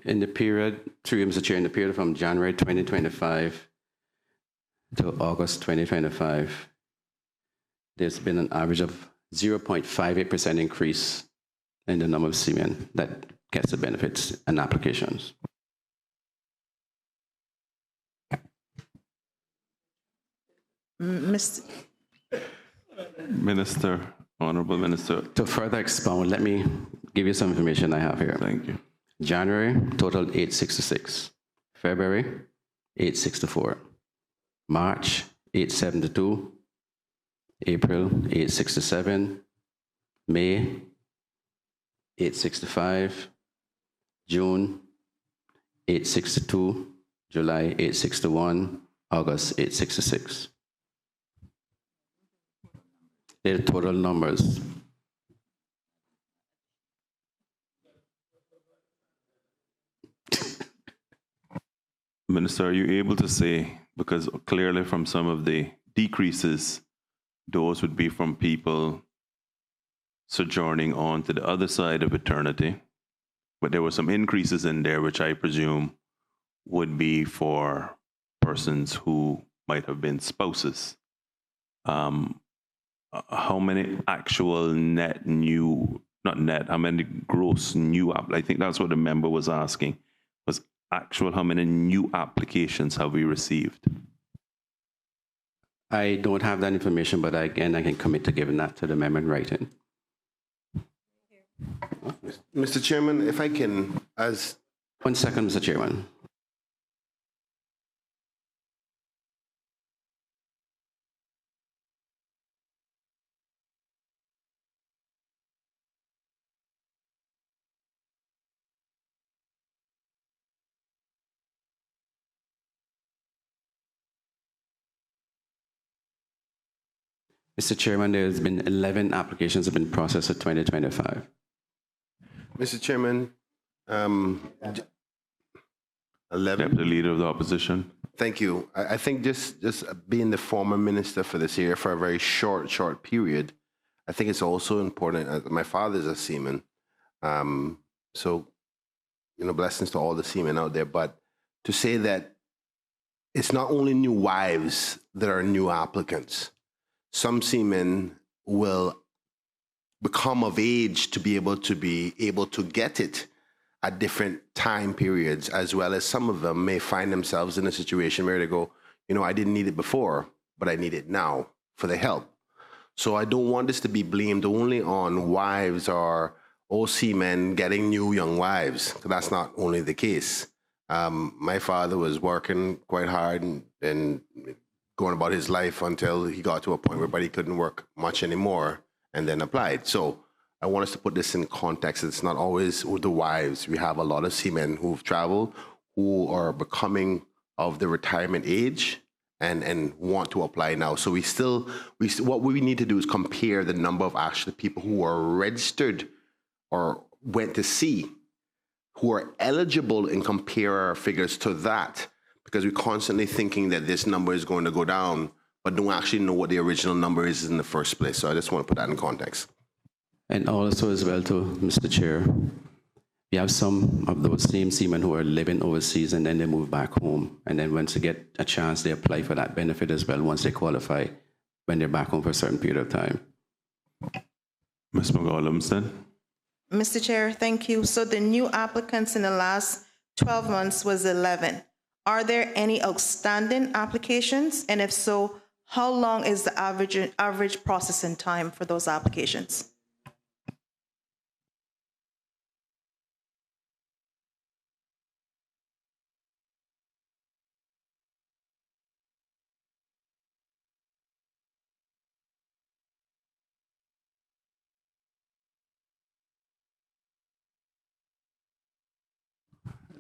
In the period, through you, Mr. Chair, in the period from January 2025 to August 2025, there's been an average of 0.58% increase in the number of seamen that gets the benefits and applications. Minister, Honorable Minister. To further expound, let me give you some information I have here. Thank you. January, total 866. February, 864. March, 872. April 867, May 865, June 862, July 861, August 866. They're the total numbers. Minister, are you able to say, because clearly from some of the decreases, those would be from people sojourning on to the other side of eternity, but there were some increases in there, which I presume would be for persons who might have been spouses. How many actual net new, not net, how many gross new, I think that's what the member was asking, was actual, how many new applications have we received? I don't have that information, but again, I can commit to giving that to the member in writing. Mr. Chairman, if I can, as... 1 second, Mr. Chairman. Mr. Chairman, there's been 11 applications have been processed for 2025. Mr. Chairman, 11. Deputy Leader of the Opposition. Thank you. I think just being the former minister for this area for a very short period, I think it's also important. My father's a seaman, so blessings to all the seamen out there. But to say that it's not only new wives that are new applicants. Some seamen will become of age to be able to get it at different time periods, as well as some of them may find themselves in a situation where they go, I didn't need it before, but I need it now for the help. So I don't want this to be blamed only on wives or old seamen getting new young wives, because that's not only the case. My father was working quite hard and going about his life until he got to a point where he couldn't work much anymore and then applied. So I want us to put this in context. It's not always with the wives. We have a lot of seamen who've traveled who are becoming of the retirement age and want to apply now. So what we need to do is compare the number of actually people who are registered or went to sea, who are eligible, and compare our figures to that, because we're constantly thinking that this number is going to go down, but don't actually know what the original number is in the first place. So I just want to put that in context. And also as well to Mr. Chair, we have some of those same seamen who are living overseas and then they move back home. And then once they get a chance, they apply for that benefit as well once they qualify when they're back home for a certain period of time. Ms. McGollumston. Mr. Chair, thank you. So the new applicants in the last 12 months was 11. Are there any outstanding applications? And if so, how long is the average processing time for those applications?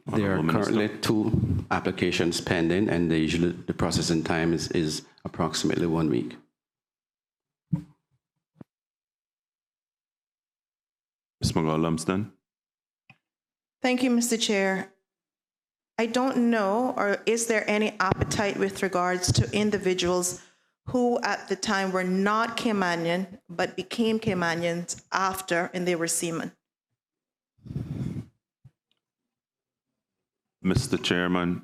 There are currently 2 applications pending, and usually the processing time is approximately 1 week. Ms. McGollumston. Thank you, Mr. Chair. I don't know, or is there any appetite with regards to individuals who at the time were not Caymanian, but became Caymanians after and they were seamen? Mr. Chairman,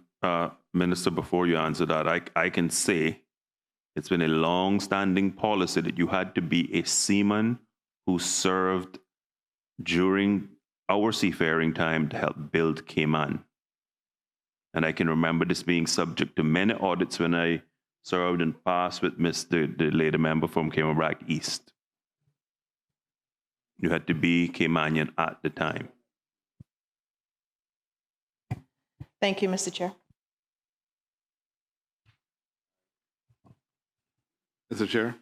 Minister, before you answer that, I can say it's been a long-standing policy that you had to be a seaman who served during our seafaring time to help build Cayman. And I can remember this being subject to many audits when I served and passed with the lady member from Cayman East. You had to be Caymanian at the time. Thank you, Mr. Chair. Mr. Chair?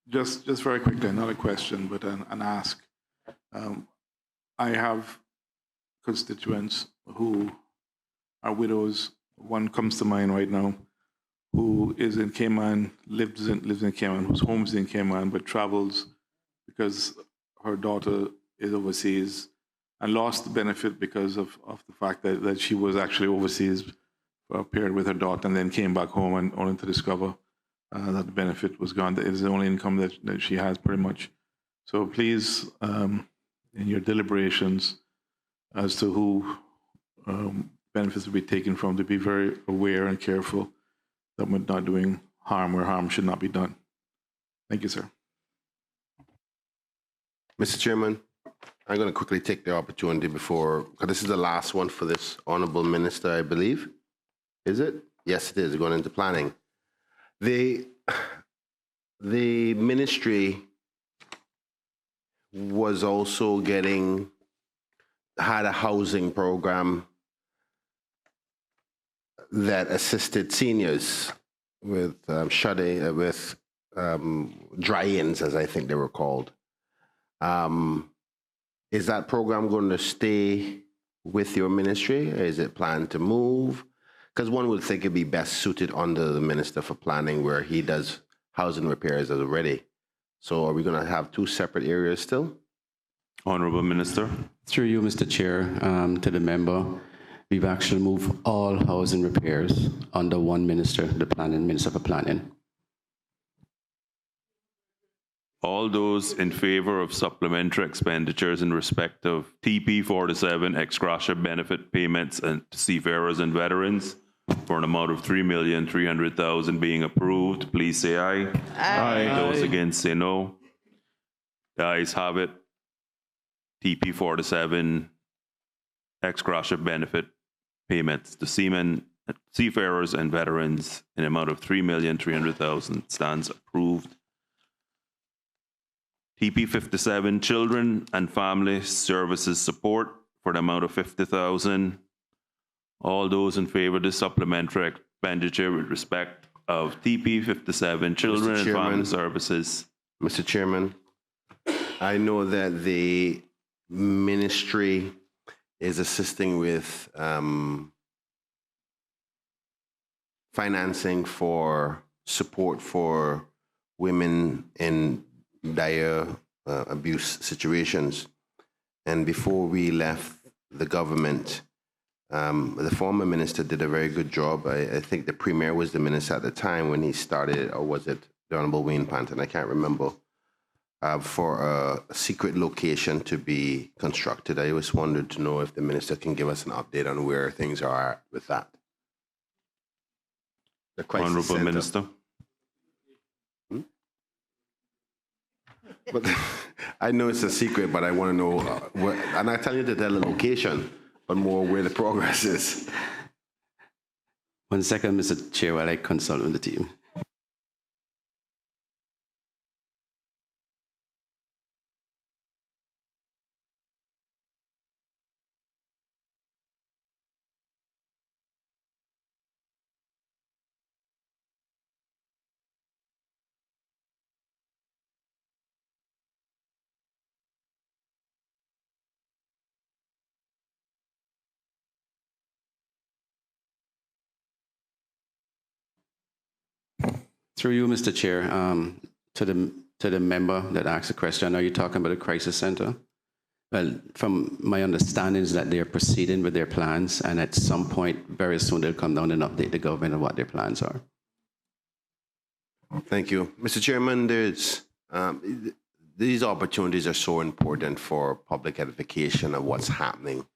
Just very quickly, not a question, but an ask. I have constituents who are widows. One comes to mind right now, who is in Cayman, lives in Cayman, whose home is in Cayman, but travels because her daughter is overseas, and lost the benefit because of the fact that she was actually overseas for a period with her daughter, and then came back home and only to discover that the benefit was gone. That it is the only income that she has, pretty much. So please, in your deliberations as to who benefits will be taken from, to be very aware and careful that we're not doing harm where harm should not be done. Thank you, sir. Mr. Chairman, I'm going to quickly take the opportunity before, because this is the last one for this honorable minister, I believe. Is it? Yes, it is, going into planning. The ministry was also had a housing program that assisted seniors with dry-ins, as I think they were called. Is that program going to stay with your ministry, or is it planned to move? Because one would think it'd be best suited under the Minister for Planning, where he does housing repairs already. So are we going to have two separate areas still? Honorable Minister. Through you, Mr. Chair, to the member, we've actually moved all housing repairs under one minister, the Minister for Planning. All those in favor of supplementary expenditures in respect of TP 47 ex-gratia benefit payments and seafarers and veterans for an amount of $3,300,000 being approved, please say aye. Aye. Those against say no. The ayes have it. TP 47 ex-gratia benefit payments to seafarers and veterans in an amount of $3,300,000 stands approved. TP 57 children and family services support for the amount of $50,000. All those in favor of the supplementary expenditure with respect of TP 57 children and family services. Mr. Chairman, I know that the ministry is assisting with financing for support for women in dire abuse situations. And before we left the government, the former minister did a very good job. I think the premier was the minister at the time when he started, or was it the Honorable Wayne Panton? I can't remember. For a secret location to be constructed. I just wanted to know if the minister can give us an update on where things are with that. The crisis Honorable center. Minister. But I know it's a secret, but I want to know, and I tell you to tell the location, but more where the progress is. 1 second, Mr. Chair, while I consult with the team. Through you, Mr. Chair, to the member that asked the question, are you talking about the crisis center? Well, from my understanding is that they're proceeding with their plans, and at some point, very soon, they'll come down and update the government on what their plans are. Thank you. Mr. Chairman, these opportunities are so important for public edification of what's happening.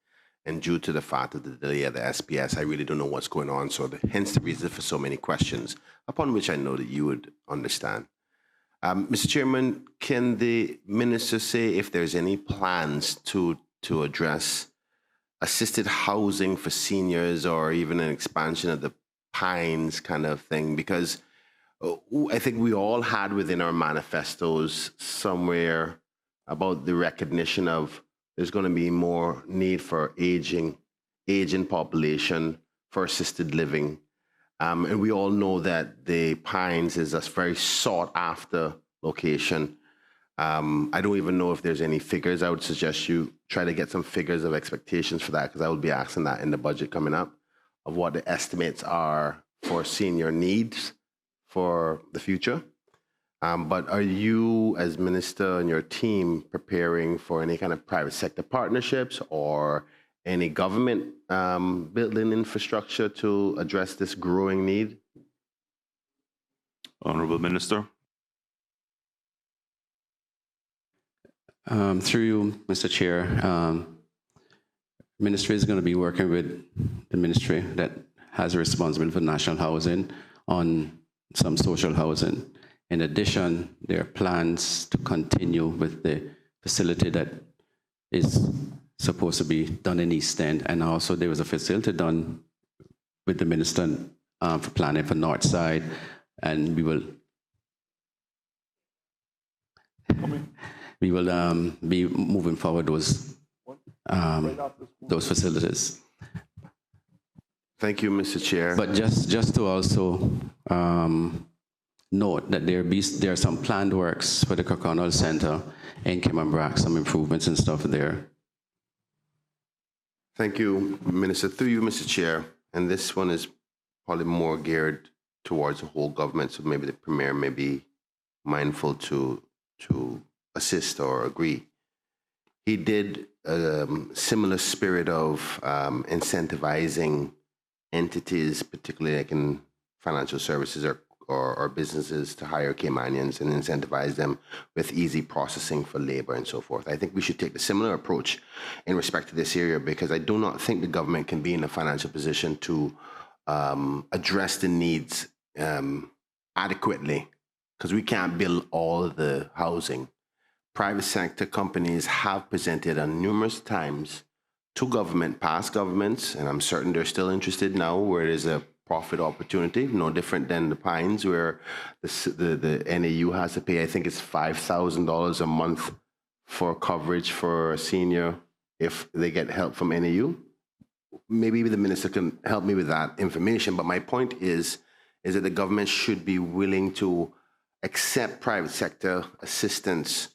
And due to the fact of the delay at the SPS, I really don't know what's going on. So hence the reason for so many questions, upon which I know that you would understand. Mr. Chairman, can the minister say if there's any plans to address assisted housing for seniors, or even an expansion of the Pines kind of thing? Because I think we all had within our manifestos somewhere about the recognition of there's going to be more need for aging population for assisted living. And we all know that the Pines is a very sought after location. I don't even know if there's any figures. I would suggest you try to get some figures of expectations for that, because I will be asking that in the budget coming up, of what the estimates are for senior needs for the future. But are you, as minister and your team, preparing for any kind of private sector partnerships or any government building infrastructure to address this growing need? Honorable Minister. Through you, Mr. Chair, Ministry is going to be working with the ministry that has a responsibility for national housing on some social housing. In addition, there are plans to continue with the facility that is supposed to be done in East End, and also there was a facility done with the minister for planning for North Side, and we will be moving forward those facilities. Thank you, Mr. Chair. But just to also note that there are some planned works for the Kirkconnell Center in Cayman, some improvements and stuff there. Thank you, Minister. Through you, Mr. Chair, and this one is probably more geared towards the whole government, so maybe the Premier may be mindful to assist or agree. He did a similar spirit of incentivizing entities, particularly like in financial services or businesses, to hire Caymanians and incentivize them with easy processing for labor and so forth. I think we should take a similar approach in respect to this area, because I do not think the government can be in a financial position to address the needs adequately, because we can't build all of the housing. Private sector companies have presented on numerous times to government, past governments, and I'm certain they're still interested now, where there's a profit opportunity, no different than the Pines, where the NAU has to pay, I think it's $5,000 a month for coverage for a senior if they get help from NAU. Maybe the minister can help me with that information, but my point is that the government should be willing to accept private sector assistance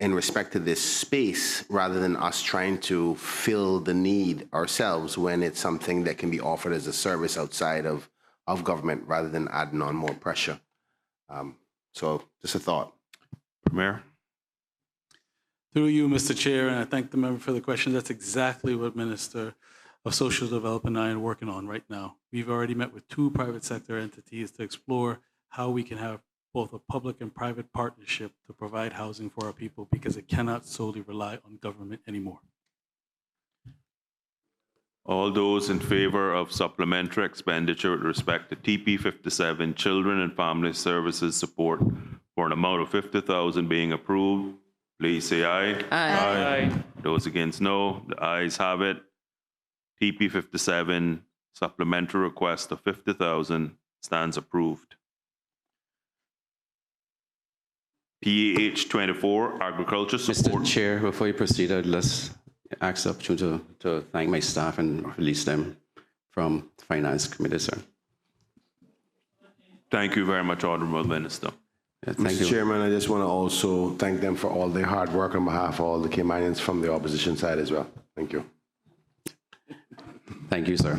in respect to this space, rather than us trying to fill the need ourselves when it's something that can be offered as a service outside of government, rather than adding on more pressure. So just a thought. Premier. Through you, Mr. Chair, and I thank the member for the question. That's exactly what Minister of Social Development and I are working on right now. We've already met with 2 private sector entities to explore how we can have both a public and private partnership to provide housing for our people, because it cannot solely rely on government anymore. All those in favor of supplementary expenditure with respect to TP 57 Children and Family Services Support for an amount of $50,000 being approved, please say aye. Aye. Aye. Those against, no. The ayes have it. TP 57 supplementary request of $50,000 stands approved. PAH 24 agriculture support. Mr. Chair, before you proceed, I'd just ask the opportunity to thank my staff and release them from the Finance Committee, sir. Thank you very much, Honourable Minister. Yeah, thank you. Mr. Chairman, I just want to also thank them for all their hard work on behalf of all the Caymanians from the opposition side as well. Thank you. Thank you, sir.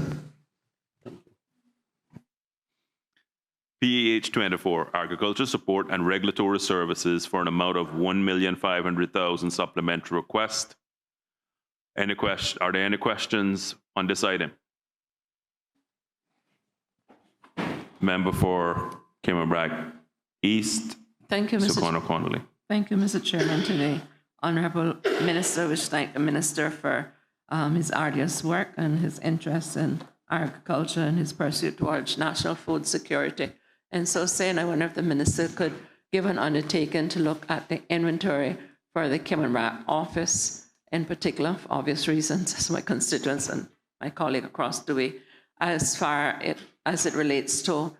PAH 24 agriculture support and regulatory services for an amount of $1,500,000 supplementary request. Are there any questions on this item? Member for Cayman East. Thank you, Mr. Chair. Connolly. Thank you, Mr. Chairman. Today, Honourable Minister, I wish to thank the Minister for his arduous work and his interest in agriculture and his pursuit towards national food security. And so saying, I wonder if the Minister could give an undertaking to look at the inventory for the Cayman office, in particular, for obvious reasons, as my constituents and my colleague across the way, as far as it relates to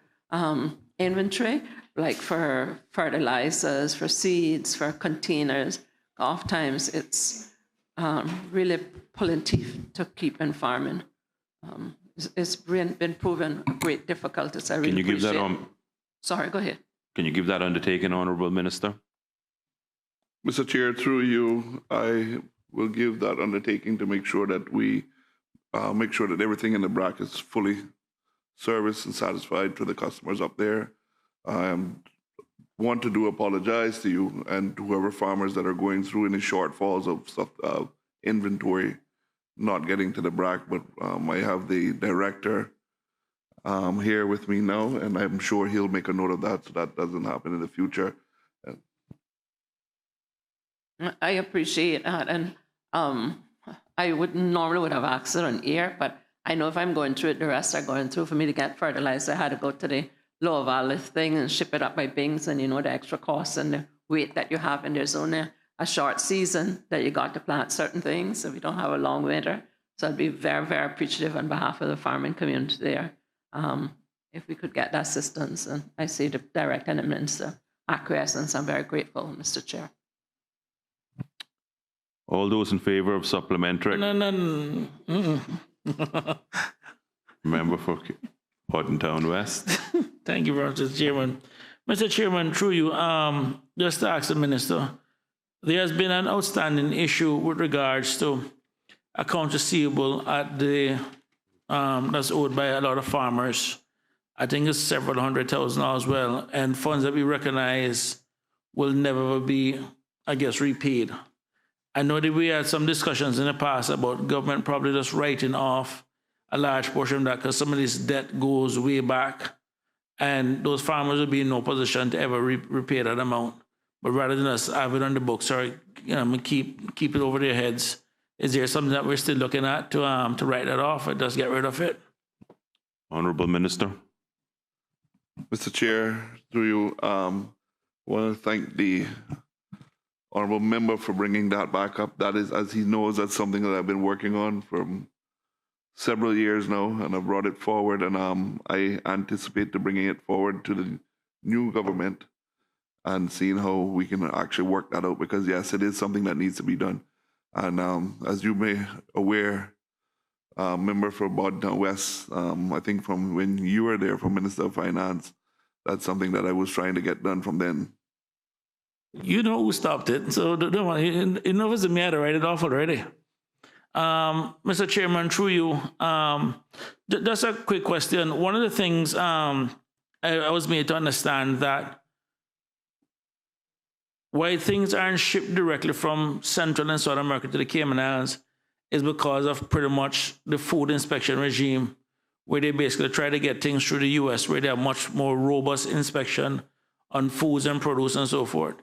inventory, like for fertilizers, for seeds, for containers. Oftentimes it's really pulling teeth to keep in farming. It's been proven a great difficulty. So I really Can you give that appreciate on? Sorry, go ahead. Can you give that undertaking, Honorable Minister? Mr. Chair, through you, I will give that undertaking to make sure that we make sure that everything in the BRAC is fully serviced and satisfied to the customers up there. I want to apologize to you and whoever farmers that are going through any shortfalls of stuff, inventory not getting to the BRAC, but I have the director here with me now, and I'm sure he'll make a note of that so that doesn't happen in the future. I appreciate that, and I would normally would have asked it on air, but I know if I'm going through it, the rest are going through. For me to get fertilizer, I had to go to the Lower Valley thing and ship it up by Bings, and you know the extra costs and the weight that you have, and there's only a short season that you got to plant certain things, so we don't have a long winter. So I'd be very, very appreciative on behalf of the farming community there if we could get that assistance. And I see the director and the minister acquiescence. I'm very grateful, Mr. Chair. All those in favor of supplementary? No. Member for Pottentown West. Thank you very much, Mr. Chairman. Mr. Chairman, through you, just to ask the minister, there has been an outstanding issue with regards to accounts receivable at the that's owed by a lot of farmers. I think it's several $100,000 as well, and funds that we recognize will never be, I guess, repaid. I know that we had some discussions in the past about government probably just writing off a large portion of that because some of this debt goes way back, and those farmers will be in no position to ever repay that amount. But rather than us have it on the books or keep it over their heads, is there something that we're still looking at to write that off or just get rid of it? Honorable Minister. Mr. Chair, through you, want to thank the honorable member for bringing that back up. That is, as he knows, that's something that I've been working on for several years now, and I've brought it forward, and I anticipate to bringing it forward to the new government and seeing how we can actually work that out, because yes, it is something that needs to be done. And as you may aware, member for Pottentown West, I think from when you were there for Minister of Finance, that's something that I was trying to get done from then. You know who stopped it, so don't worry. You know it's a matter, write it off already. Mr. Chairman, through you, just a quick question. One of the things I was made to understand that why things aren't shipped directly from Central and South America to the Cayman Islands is because of pretty much the food inspection regime, where they basically try to get things through the U.S., where they have much more robust inspection on foods and produce and so forth.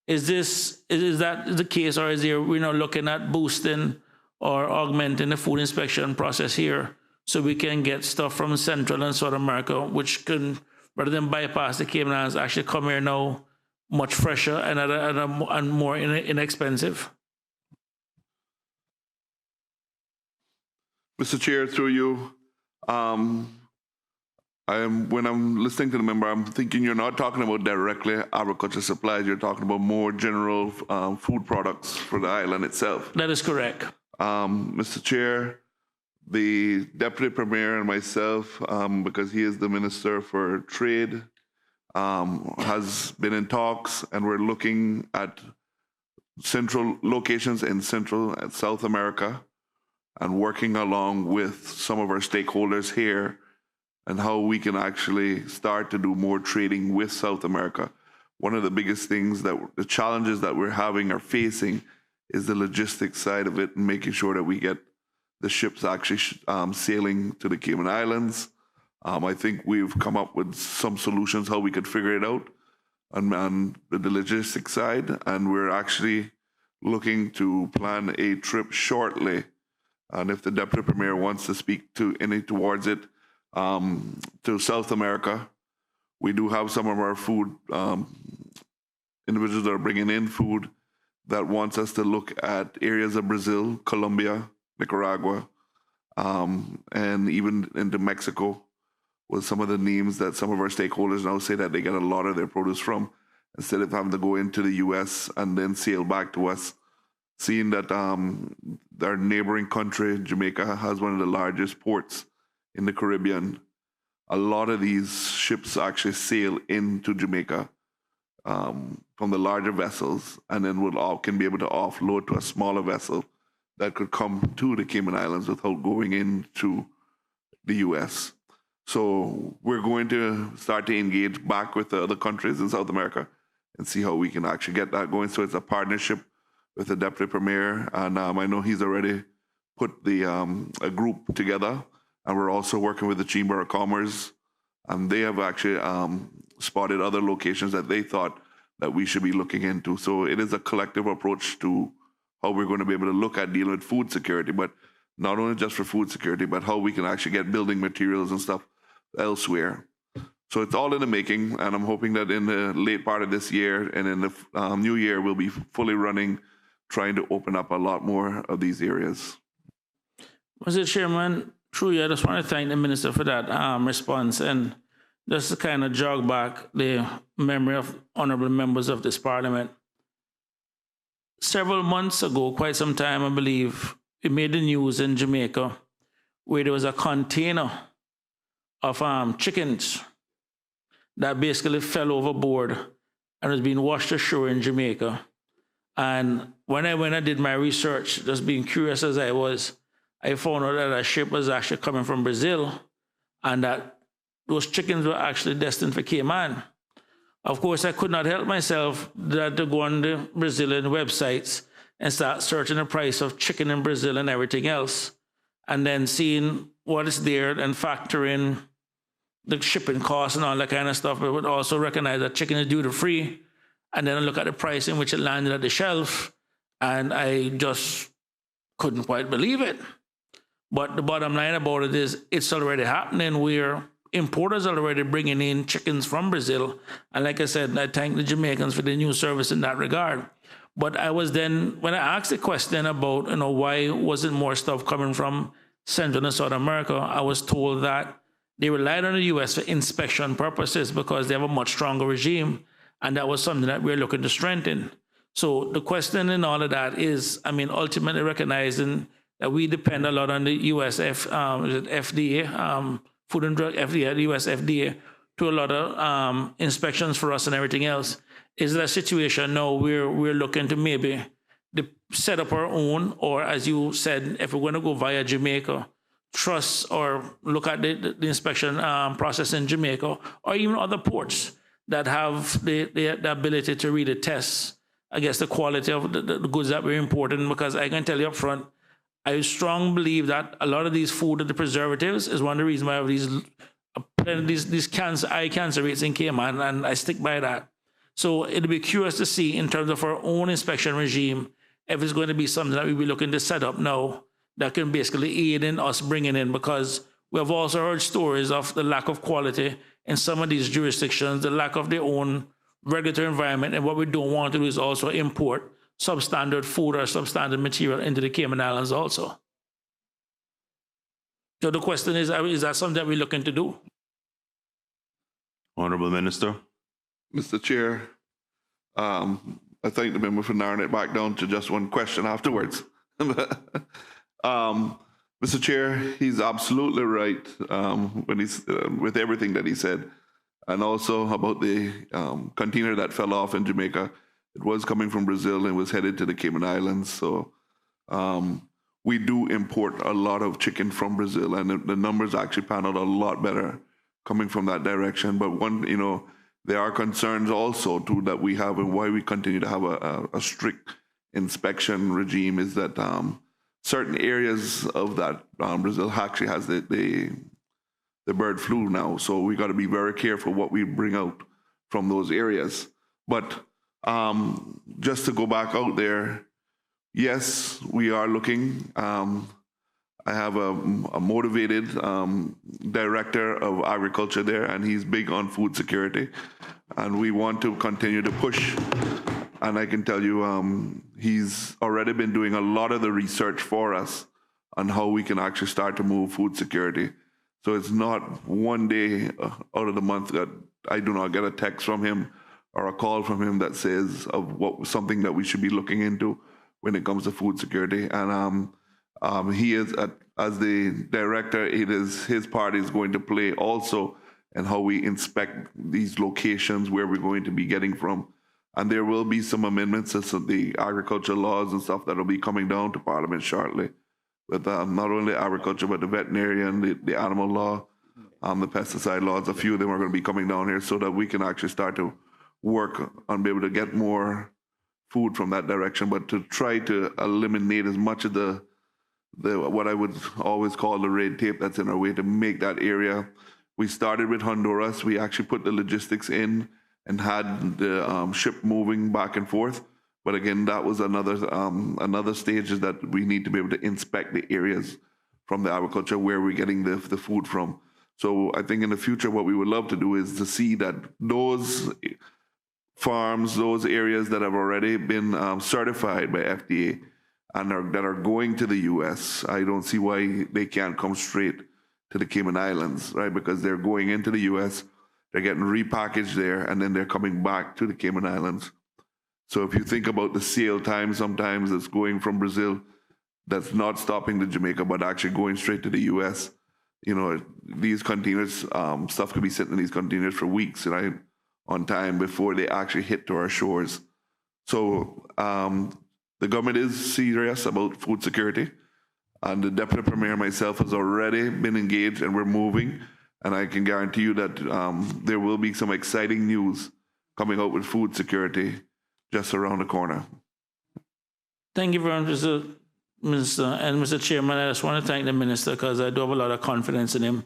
Is that the case, or is there, we're not looking at boosting or augmenting the food inspection process here so we can get stuff from Central and South America, which can, rather than bypass the Cayman Islands, actually come here now much fresher and more inexpensive? Mr. Chair, through you, when I'm listening to the member, I'm thinking you're not talking about directly agriculture supplies. You're talking about more general food products for the island itself. That is correct. Mr. Chair, the Deputy Premier and myself, because he is the Minister for Trade, has been in talks, and we're looking at central locations in Central and South America and working along with some of our stakeholders here and how we can actually start to do more trading with South America. One of the biggest things the challenges that we're facing is the logistics side of it, and making sure that we get the ships actually sailing to the Cayman Islands. I think we've come up with some solutions how we could figure it out on the logistics side, and we're actually looking to plan a trip shortly. And if the Deputy Premier wants to speak to towards it, to South America, we do have some of our food individuals that are bringing in food that wants us to look at areas of Brazil, Colombia, Nicaragua, and even into Mexico, with some of the names that some of our stakeholders now say that they get a lot of their produce from, instead of having to go into the U.S. and then sail back to us. Seeing that our neighboring country, Jamaica, has one of the largest ports in the Caribbean, a lot of these ships actually sail into Jamaica from the larger vessels, and then can be able to offload to a smaller vessel that could come to the Cayman Islands without going into the U.S. So we're going to start to engage back with the other countries in South America and see how we can actually get that going. So it's a partnership with the Deputy Premier, and I know he's already put a group together, and we're also working with the Chamber of Commerce, and they have actually spotted other locations that they thought that we should be looking into. So it is a collective approach to how we're going to be able to look at dealing with food security, but not only just for food security, but how we can actually get building materials and stuff elsewhere. So it's all in the making, and I'm hoping that in the late part of this year and in the new year, we'll be fully running, trying to open up a lot more of these areas. Mr. Chairman, truly, I just want to thank the Minister for that response, and just to kind of jog back the memory of honorable members of this Parliament. Several months ago, quite some time, I believe, it made the news in Jamaica where there was a container of chickens that basically fell overboard and was being washed ashore in Jamaica. And when I did my research, just being curious as I was, I found out that a ship was actually coming from Brazil and that those chickens were actually destined for Cayman. Of course, I could not help myself that to go on the Brazilian websites and start searching the price of chicken in Brazil and everything else, and then seeing what is there and factor in the shipping costs and all that kind of stuff, but would also recognize that chicken is duty-free, and then I look at the price in which it landed at the shelf, and I just couldn't quite believe it. But the bottom line about it is it's already happening where importers are already bringing in chickens from Brazil. And like I said, I thank the Jamaicans for the new service in that regard. But I was then, when I asked the question about, why wasn't more stuff coming from Central and South America, I was told that they relied on the U.S. for inspection purposes because they have a much stronger regime. And that was something that we're looking to strengthen. So the question in all of that is, ultimately recognizing that we depend a lot on the U.S. FDA, Food and Drug FDA, the U.S. FDA, to a lot of inspections for us and everything else. Is that a situation now we're looking to maybe set up our own, or as you said, if we're going to go via Jamaica, trust or look at the inspection process in Jamaica, or even other ports that have the ability to really test, I guess, the quality of the goods that we're importing? Because I can tell you up front, I strongly believe that a lot of these food and the preservatives is one of the reasons why we have these eye cancer rates in Cayman, and I stick by that. So it'll be curious to see in terms of our own inspection regime, if it's going to be something that we'll be looking to set up now that can basically aid in us bringing in, because we have also heard stories of the lack of quality in some of these jurisdictions, the lack of their own regulatory environment, and what we don't want to do is also import substandard food or substandard material into the Cayman Islands also. So the question is that something that we're looking to do? Honourable Minister. Mr. Chair, I thank the member for narrowing it back down to just one question afterwards. Mr. Chair, he's absolutely right when he's with everything that he said, and also about the container that fell off in Jamaica. It was coming from Brazil and was headed to the Cayman Islands. So we do import a lot of chicken from Brazil, and the numbers actually pan out a lot better coming from that direction. But there are concerns also too that we have, and why we continue to have a strict inspection regime is that certain areas of that Brazil actually has the bird flu now. So we got to be very careful what we bring out from those areas. But just to go back out there, yes, we are looking. I have a motivated director of agriculture there, and he's big on food security, and we want to continue to push. And I can tell you, he's already been doing a lot of the research for us on how we can actually start to move food security. So it's not one day out of the month that I do not get a text from him or a call from him that says of something that we should be looking into when it comes to food security. And he is, as the director, his part is going to play also and how we inspect these locations where we're going to be getting from. And there will be some amendments to the agriculture laws and stuff that will be coming down to Parliament shortly, with not only agriculture, but the veterinarian, the animal law, the pesticide laws. A few of them are going to be coming down here so that we can actually start to work on be able to get more food from that direction, but to try to eliminate as much of the what I would always call the red tape that's in our way to make that area. We started with Honduras. We actually put the logistics in and had the ship moving back and forth. But again, that was another stage is that we need to be able to inspect the areas from the agriculture where we're getting the food from. So I think in the future, what we would love to do is to see that those farms, those areas that have already been certified by FDA and that are going to the U.S., I don't see why they can't come straight to the Cayman Islands, right? Because they're going into the U.S., they're getting repackaged there, and then they're coming back to the Cayman Islands. So if you think about the sail time, sometimes it's going from Brazil, that's not stopping to Jamaica, but actually going straight to the U.S. You know, these containers, stuff could be sitting in these containers for weeks, right, on time before they actually hit to our shores. So the government is serious about food security, and the Deputy Premier and myself has already been engaged, and we're moving. And I can guarantee you that there will be some exciting news coming out with food security just around the corner. Thank you very much, Minister. And Mr. Chairman, I just want to thank the Minister because I do have a lot of confidence in him.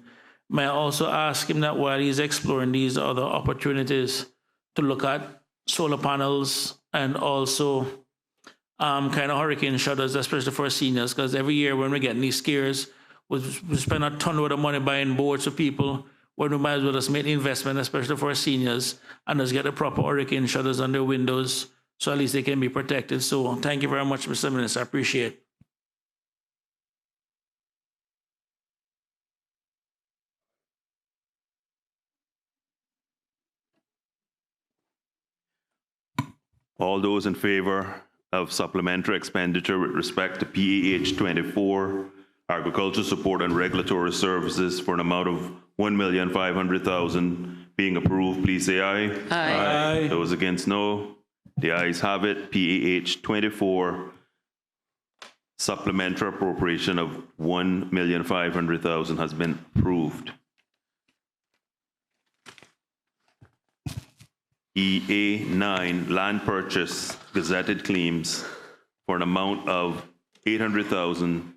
May I also ask him that while he's exploring these other opportunities to look at solar panels and also kind of hurricane shutters, especially for seniors, because every year when we're getting these scares, we spend a ton of money buying boards for people when we might as well just make the investment, especially for seniors, and just get the proper hurricane shutters on their windows so at least they can be protected. So thank you very much, Mr. Minister. I appreciate it. All those in favor of supplementary expenditure with respect to PAH 24, agriculture support and regulatory services for an amount of $1,500,000 being approved, please say aye. Aye. Aye. Those against, no. The ayes have it. PAH 24, supplementary appropriation of $1,500,000 has been approved. EA9, land purchase, gazetted claims for an amount of $800,000.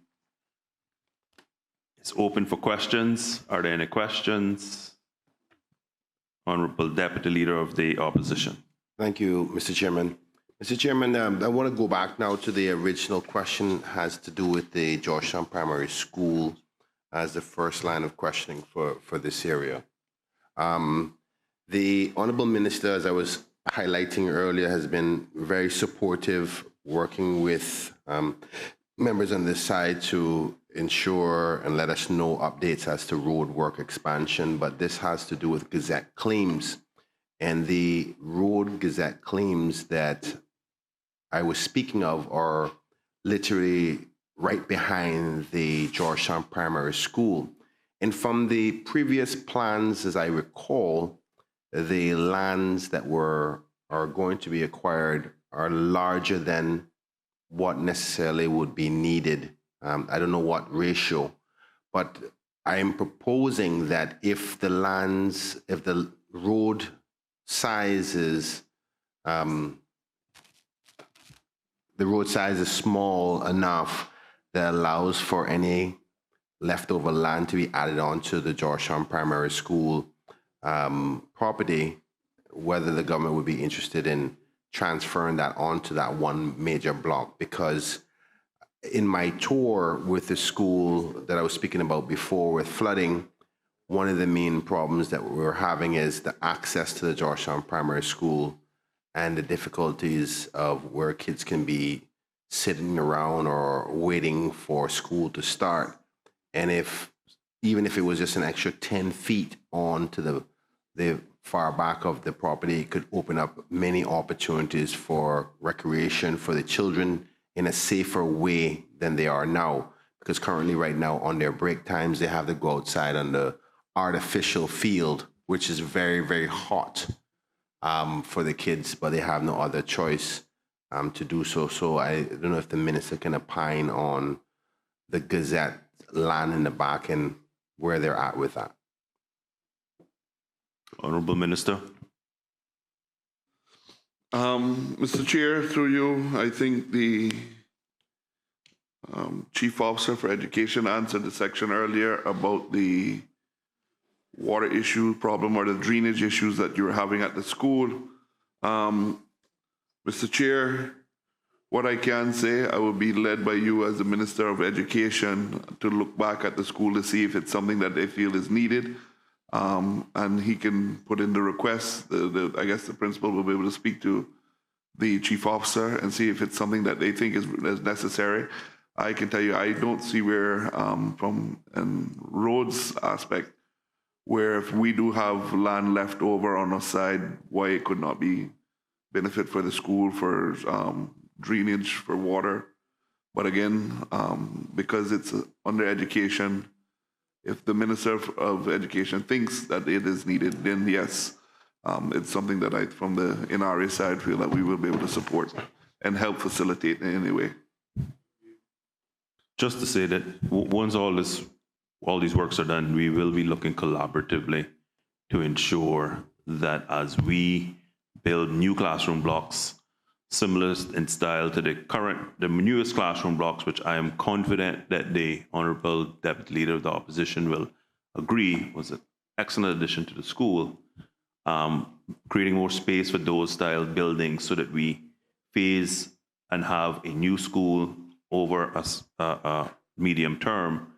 It's open for questions. Are there any questions? Honorable Deputy Leader of the Opposition. Thank you, Mr. Chairman. Mr. Chairman, I want to go back now to the original question, has to do with the Georgetown Primary School as the first line of questioning for this area. The Honorable Minister, as I was highlighting earlier, has been very supportive, working with members on this side to ensure and let us know updates as to road work expansion, but this has to do with Gazette claims. And the road Gazette claims that I was speaking of are literally right behind the Georgetown Primary School. And from the previous plans, as I recall, the lands that are going to be acquired are larger than what necessarily would be needed. I don't know what ratio, but I am proposing that if the road size is small enough that allows for any leftover land to be added onto the Georgetown Primary School property, whether the government would be interested in transferring that onto that one major block. Because in my tour with the school that I was speaking about before with flooding, one of the main problems that we're having is the access to the Georgetown Primary School and the difficulties of where kids can be sitting around or waiting for school to start. And even if it was just an extra 10 feet onto the far back of the property, it could open up many opportunities for recreation for the children in a safer way than they are now. Because currently right now on their break times, they have to go outside on the artificial field which is very, very hot for the kids, but they have no other choice to do so. So I don't know if the minister can opine on the Gazette land in the back and where they're at with that. Honorable Minister. Mr. Chair, through you, I think the Chief Officer for Education answered the section earlier about the water issue problem or the drainage issues that you're having at the school. Mr. Chair, what I can say, I will be led by you as the Minister of Education to look back at the school to see if it's something that they feel is needed. And he can put in the request. I guess the principal will be able to speak to the chief officer and see if it's something that they think is necessary. I can tell you, I don't see where, from an roads aspect, where if we do have land left over on our side, why it could not be benefit for the school, for drainage, for water. But again, because it's under education, if the Minister of Education thinks that it is needed, then yes, it's something that I, from the NRA side, feel that we will be able to support and help facilitate in any way. Just to say that once all these works are done, we will be looking collaboratively to ensure that as we build new classroom blocks, similar in style to the newest classroom blocks, which I am confident that the Honorable Deputy Leader of the Opposition will agree was an excellent addition to the school, creating more space for those style buildings so that we phase and have a new school over a medium term.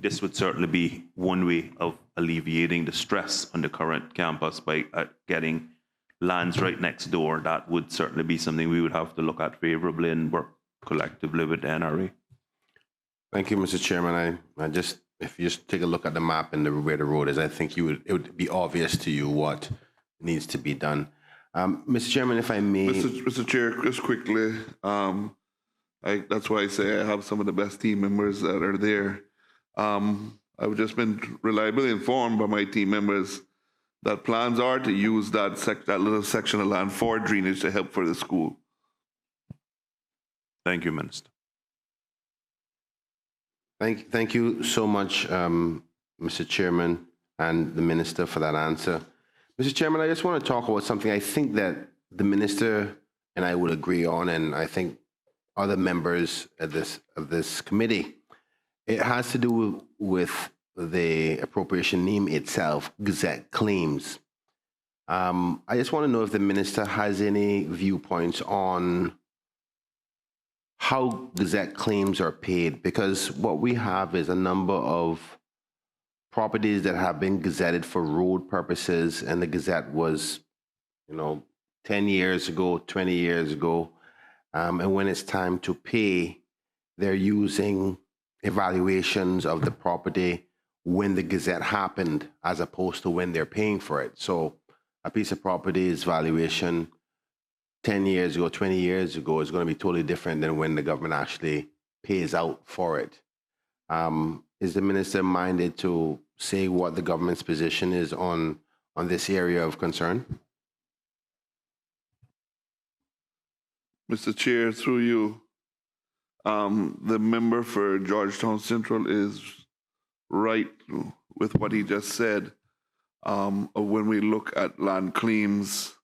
This would certainly be one way of alleviating the stress on the current campus by getting lands right next door. That would certainly be something we would have to look at favorably and work collectively with the NRA. Thank you, Mr. Chairman. If you just take a look at the map and where the road is, I think it would be obvious to you what needs to be done. Mr. Chairman, if I may. Mr. Chair, just quickly, that's why I say I have some of the best team members that are there. I've just been reliably informed by my team members that plans are to use that little section of land for drainage to help for the school. Thank you, Minister. Thank you so much, Mr. Chairman and the Minister, for that answer. Mr. Chairman, I just want to talk about something I think that the Minister and I would agree on, and I think other members of this committee. It has to do with the appropriation name itself, Gazette claims. I just want to know if the minister has any viewpoints on how Gazette claims are paid, because what we have is a number of properties that have been gazetted for road purposes, and the Gazette was, 10 years ago, 20 years ago, and when it's time to pay, they're using evaluations of the property when the Gazette happened, as opposed to when they're paying for it. So a piece of property's valuation 10 years ago, 20 years ago is going to be totally different than when the government actually pays out for it. Is the minister minded to say what the government's position is on this area of concern? Mr. Chair, through you, the member for Georgetown Central is right with what he just said. When we look at land claims,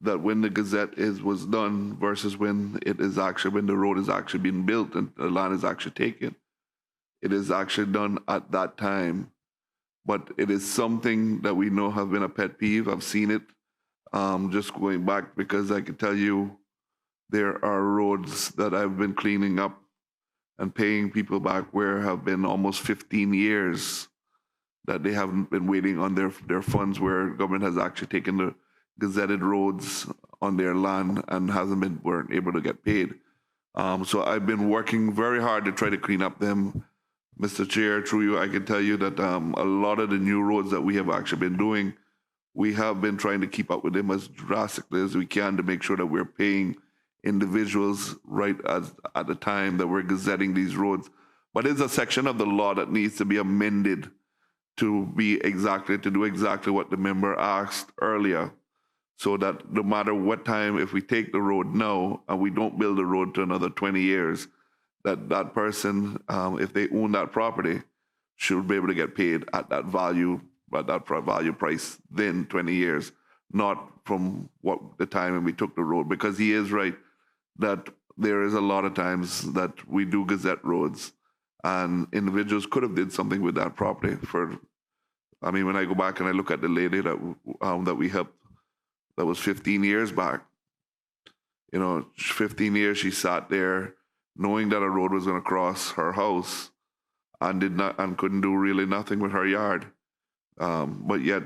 that when the Gazette was done versus when the road is actually being built and the land is actually taken, it is actually done at that time. But it is something that we know have been a pet peeve. I've seen it just going back, because I can tell you there are roads that I've been cleaning up and paying people back where have been almost 15 years that they haven't been waiting on their funds, where government has actually taken the gazetted roads on their land and weren't able to get paid. So I've been working very hard to try to clean up them. Mr. Chair, through you, I can tell you that a lot of the new roads that we have actually been doing, we have been trying to keep up with them as drastically as we can to make sure that we're paying individuals right at the time that we're gazetting these roads. But it's a section of the law that needs to be amended to do exactly what the member asked earlier, so that no matter what time, if we take the road now and we don't build the road to another 20 years, that person, if they own that property, should be able to get paid at that value price then 20 years, not from what the time when we took the road. Because he is right that there is a lot of times that we do gazette roads and individuals could have did something with that property when I go back and I look at the lady that we helped, that was 15 years back. 15 years she sat there knowing that a road was going to cross her house and couldn't do really nothing with her yard. But yet,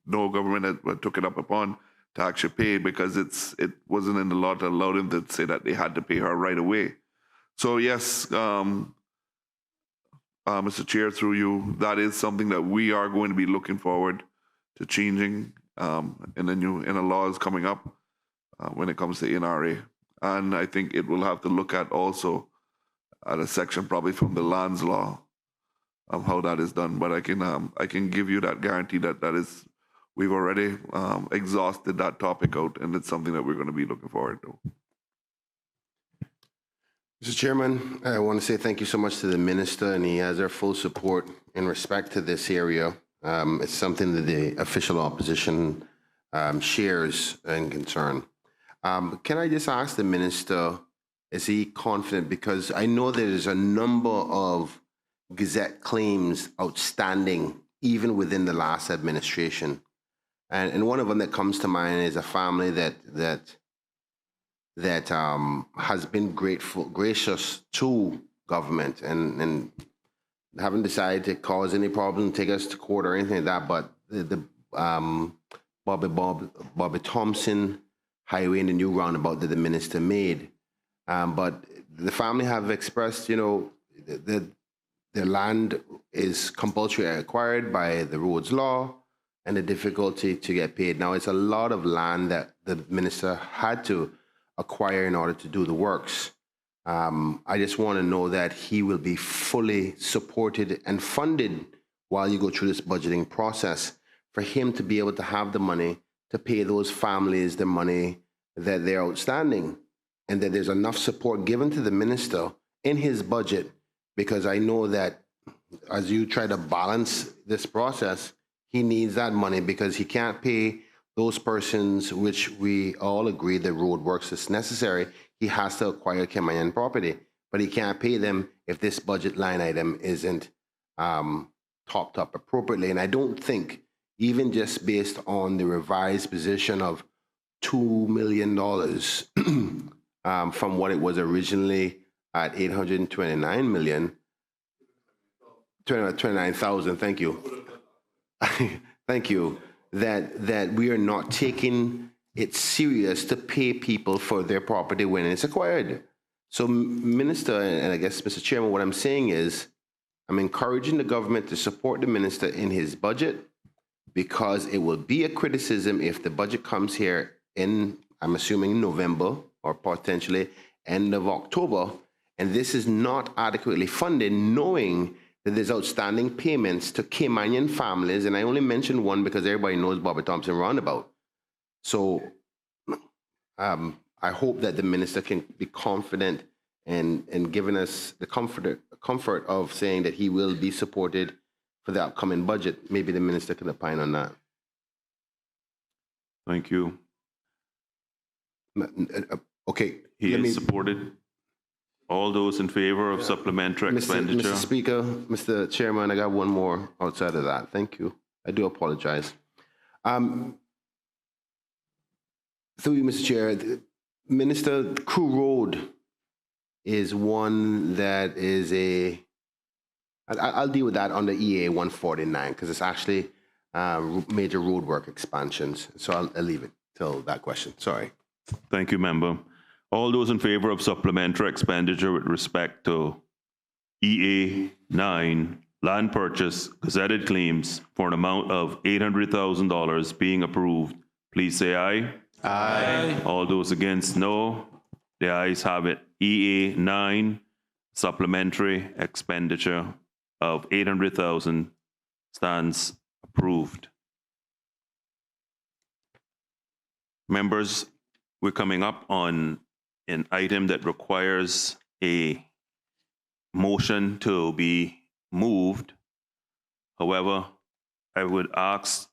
no government took it up upon to actually pay, because it wasn't in the law to allow them to say that they had to pay her right away. So yes, Mr. Chair, through you, that is something that we are going to be looking forward to changing in the laws coming up when it comes to NRA. And I think it will have to look at also at a section probably from the lands law of how that is done. But I can give you that guarantee that is, we've already exhausted that topic out, and it's something that we're going to be looking forward to. Mr. Chairman, I want to say thank you so much to the minister, and he has our full support in respect to this area. It's something that the official opposition shares in concern. Can I just ask the minister, is he confident? Because I know there's a number of Gazette claims outstanding, even within the last administration. And one of them that comes to mind is a family that has been gracious to government and haven't decided to cause any problem, take us to court or anything like that. But the Bobby Thompson Highway and the new roundabout that the minister made. But the family have expressed, that their land is compulsory acquired by the roads law and the difficulty to get paid. Now, it's a lot of land that the minister had to acquire in order to do the works. I just want to know that he will be fully supported and funded while you go through this budgeting process, for him to be able to have the money to pay those families the money that they're outstanding, and that there's enough support given to the minister in his budget, because I know that as you try to balance this process, he needs that money, because he can't pay those persons, which we all agree the road works is necessary. He has to acquire Cayman property, but he can't pay them if this budget line item isn't topped up appropriately. And I don't think, even just based on the revised position of $2 million from what it was originally at $29,000, thank you. Thank you. That we are not taking it serious to pay people for their property when it's acquired. So, Minister, and I guess Mr. Chairman, what I'm saying is, I'm encouraging the government to support the minister in his budget, because it will be a criticism if the budget comes here in, I'm assuming, November or potentially end of October, and this is not adequately funded, knowing that there's outstanding payments to Caymanian families, and I only mentioned one because everybody knows Bobby Thompson Roundabout. So I hope that the minister can be confident and giving us the comfort of saying that he will be supported for the upcoming budget. Maybe the minister could opine on that. Thank you. Okay. He is supported. All those in favor of supplementary expenditure? Mr. Speaker, Mr. Chairman, I got one more outside of that. Thank you. I do apologize. Through you, Mr. Chair, Minister, Crew Road is one that is I'll deal with that under EA 149, because it's actually major roadwork expansions. So I'll leave it till that question. Sorry. Thank you, member. All those in favor of supplementary expenditure with respect to EA 9, land purchase, gazetted claims for an amount of $800,000 being approved, please say aye. Aye. All those against, no. The ayes have it. EA 9, supplementary expenditure of 800,000 stands approved. Members, we're coming up on an item that requires a motion to be moved. However, I would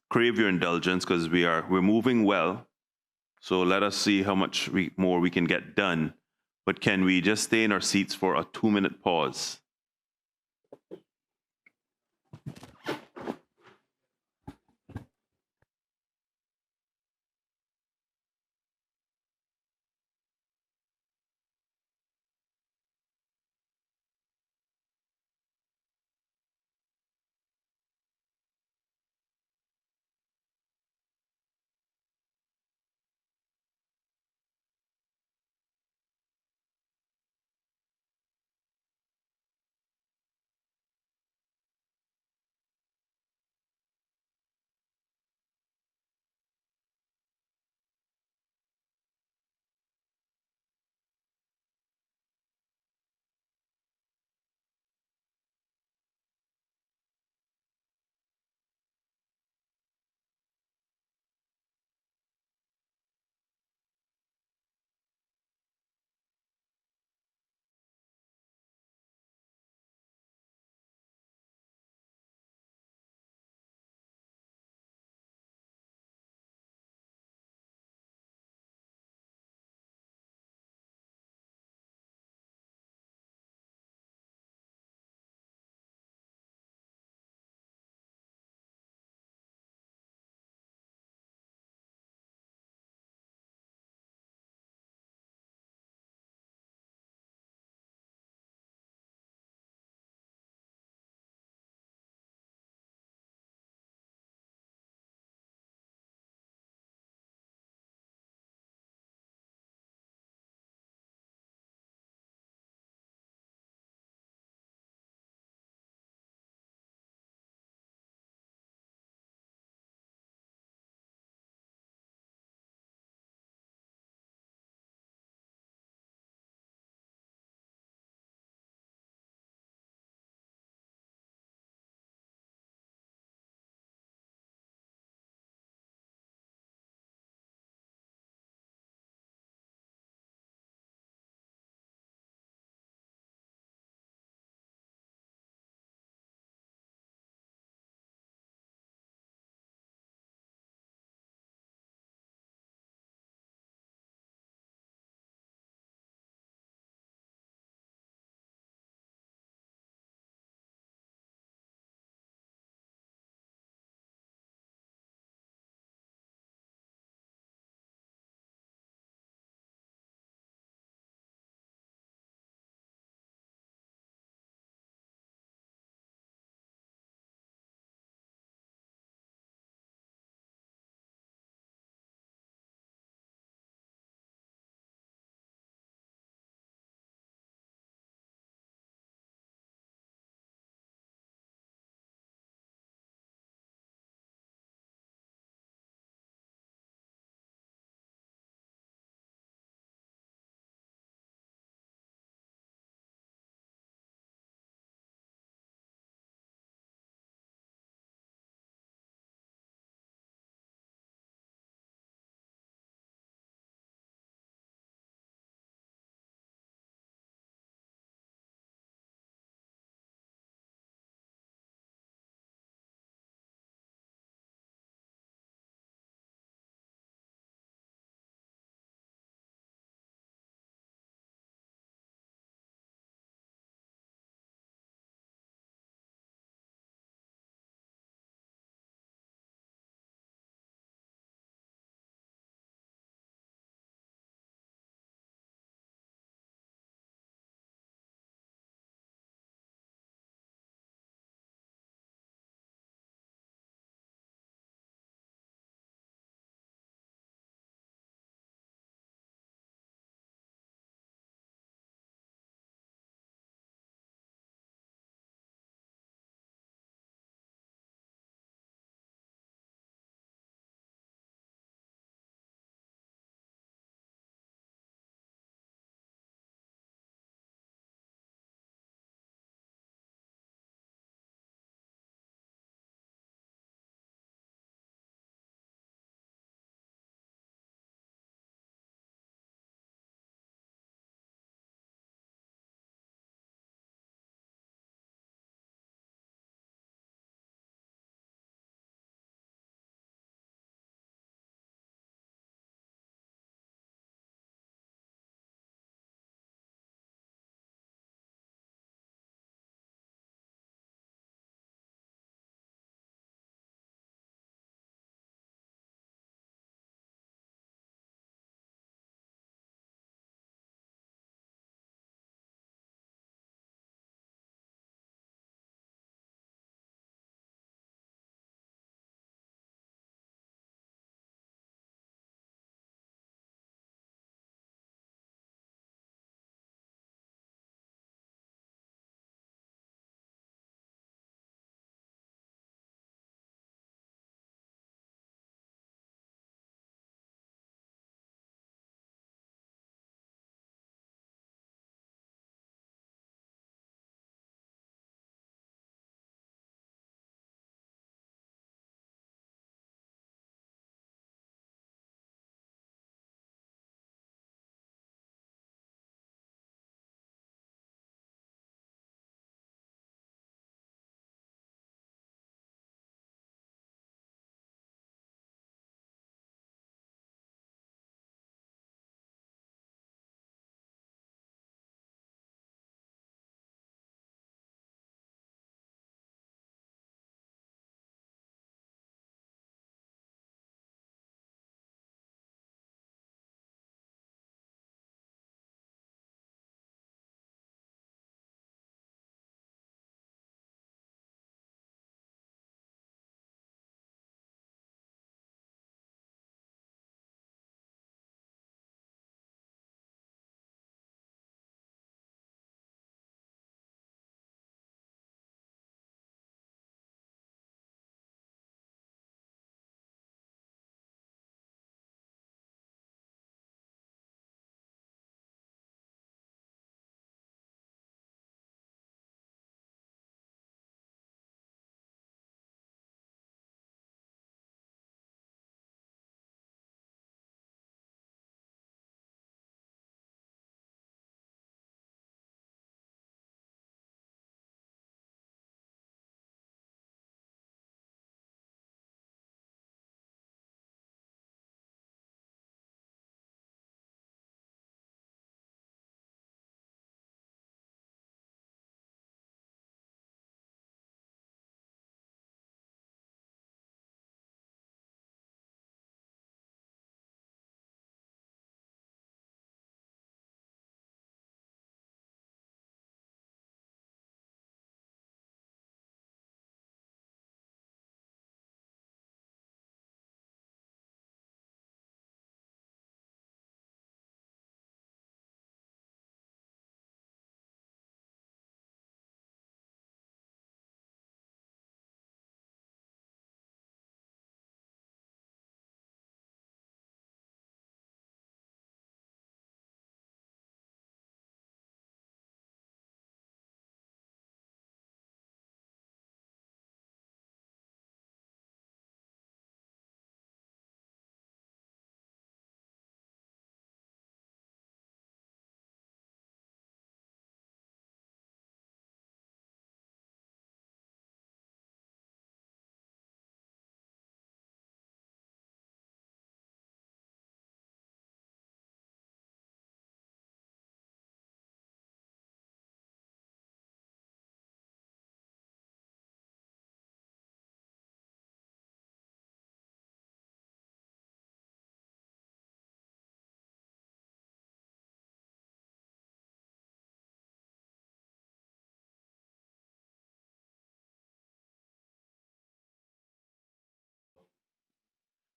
crave your indulgence because we're moving well. So let us see how much more we can get done. But can we just stay in our seats for a 2-minute pause?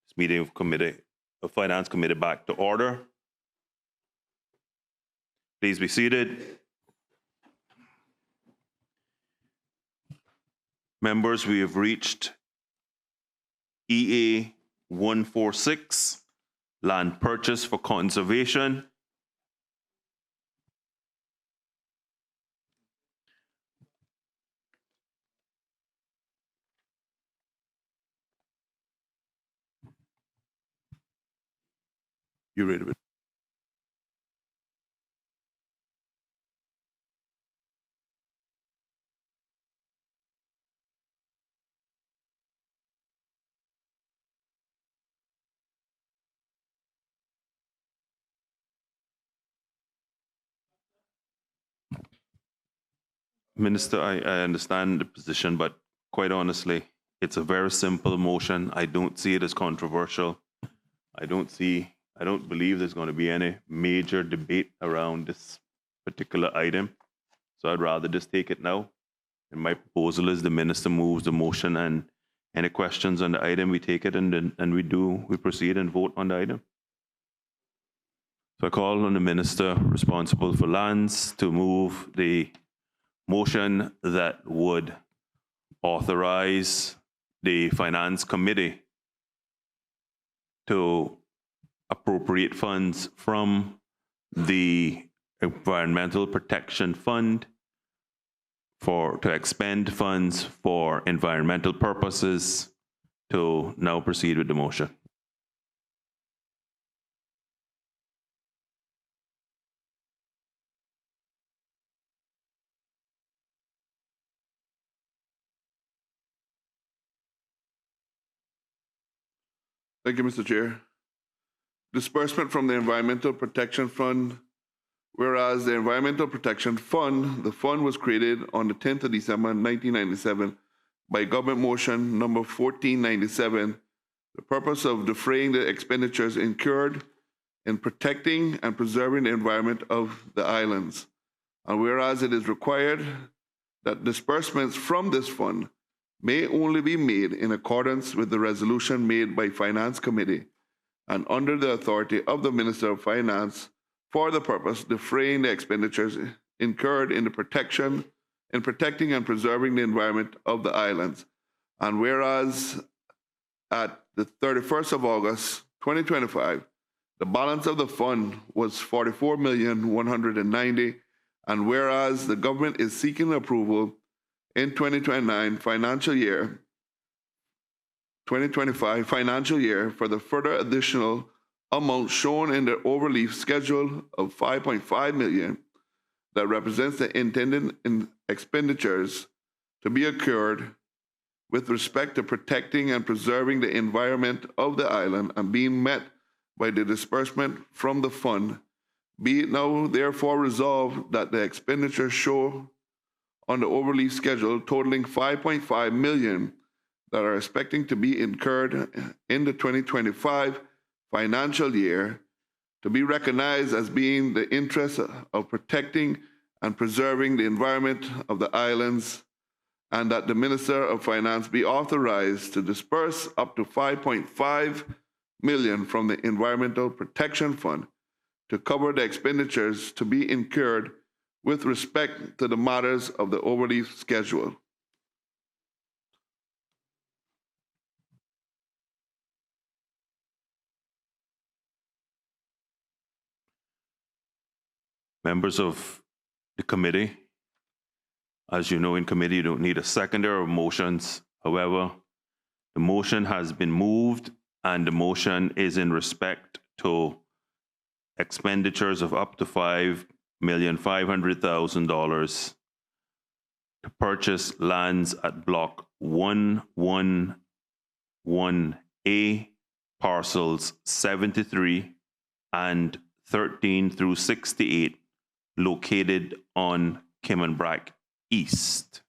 This meeting of Finance Committee back to order. Please be seated. Members, we have reached EA 146, land purchase for conservation. You read it. Minister, I understand the position, but quite honestly, it's a very simple motion. I don't see it as controversial. I don't believe there's going to be any major debate around this particular item. So I'd rather just take it now. And my proposal is the minister moves the motion, and any questions on the item, we take it and we proceed and vote on the item. So I call on the minister responsible for lands to move the motion that would authorize the Finance Committee to appropriate funds from the Environmental Protection Fund to expend funds for environmental purposes, to now proceed with the motion. Thank you, Mr. Chair. Disbursement from the Environmental Protection Fund. Whereas the Environmental Protection Fund, the fund was created on the 10th of December, 1997 by government motion number 1497, the purpose of defraying the expenditures incurred in protecting and preserving the environment of the islands. And whereas it is required that disbursements from this fund may only be made in accordance with the resolution made by Finance Committee and under the authority of the Minister of Finance for the purpose defraying the expenditures incurred in protecting and preserving the environment of the islands. And whereas at the 31st of August, 2025, the balance of the fund was $44,190,000, and whereas the government is seeking approval in 2025 financial year for the further additional amount shown in the overleaf schedule of $5.5 million that represents the intended expenditures to be incurred with respect to protecting and preserving the environment of the island and being met by the disbursement from the fund. Be it now therefore resolved that the expenditures shown on the overleaf schedule totaling $5.5 million that are expecting to be incurred in the 2025 financial year to be recognized as being the interest of protecting and preserving the environment of the islands, and that the Minister of Finance be authorized to disperse up to $5.5 million from the Environmental Protection Fund to cover the expenditures to be incurred with respect to the matters of the overleaf schedule. Members of the committee, as you know, in committee, you don't need a seconder or motions. However, the motion has been moved, and the motion is in respect to expenditures of up to $5,500,000 to purchase lands at Block 111A, parcels 73 and 13 through 68, located on Cayman East.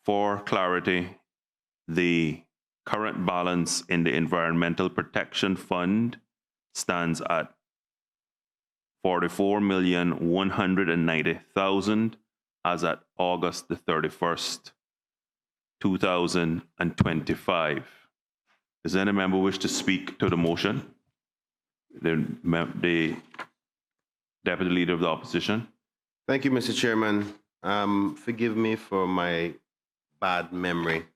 For clarity, the current balance in the Environmental Protection Fund stands at $44,190,000 as at August the 31st, 2025. Does any member wish to speak to the motion? The Deputy Leader of the Opposition. Thank you, Mr. Chairman. Forgive me for my bad memory.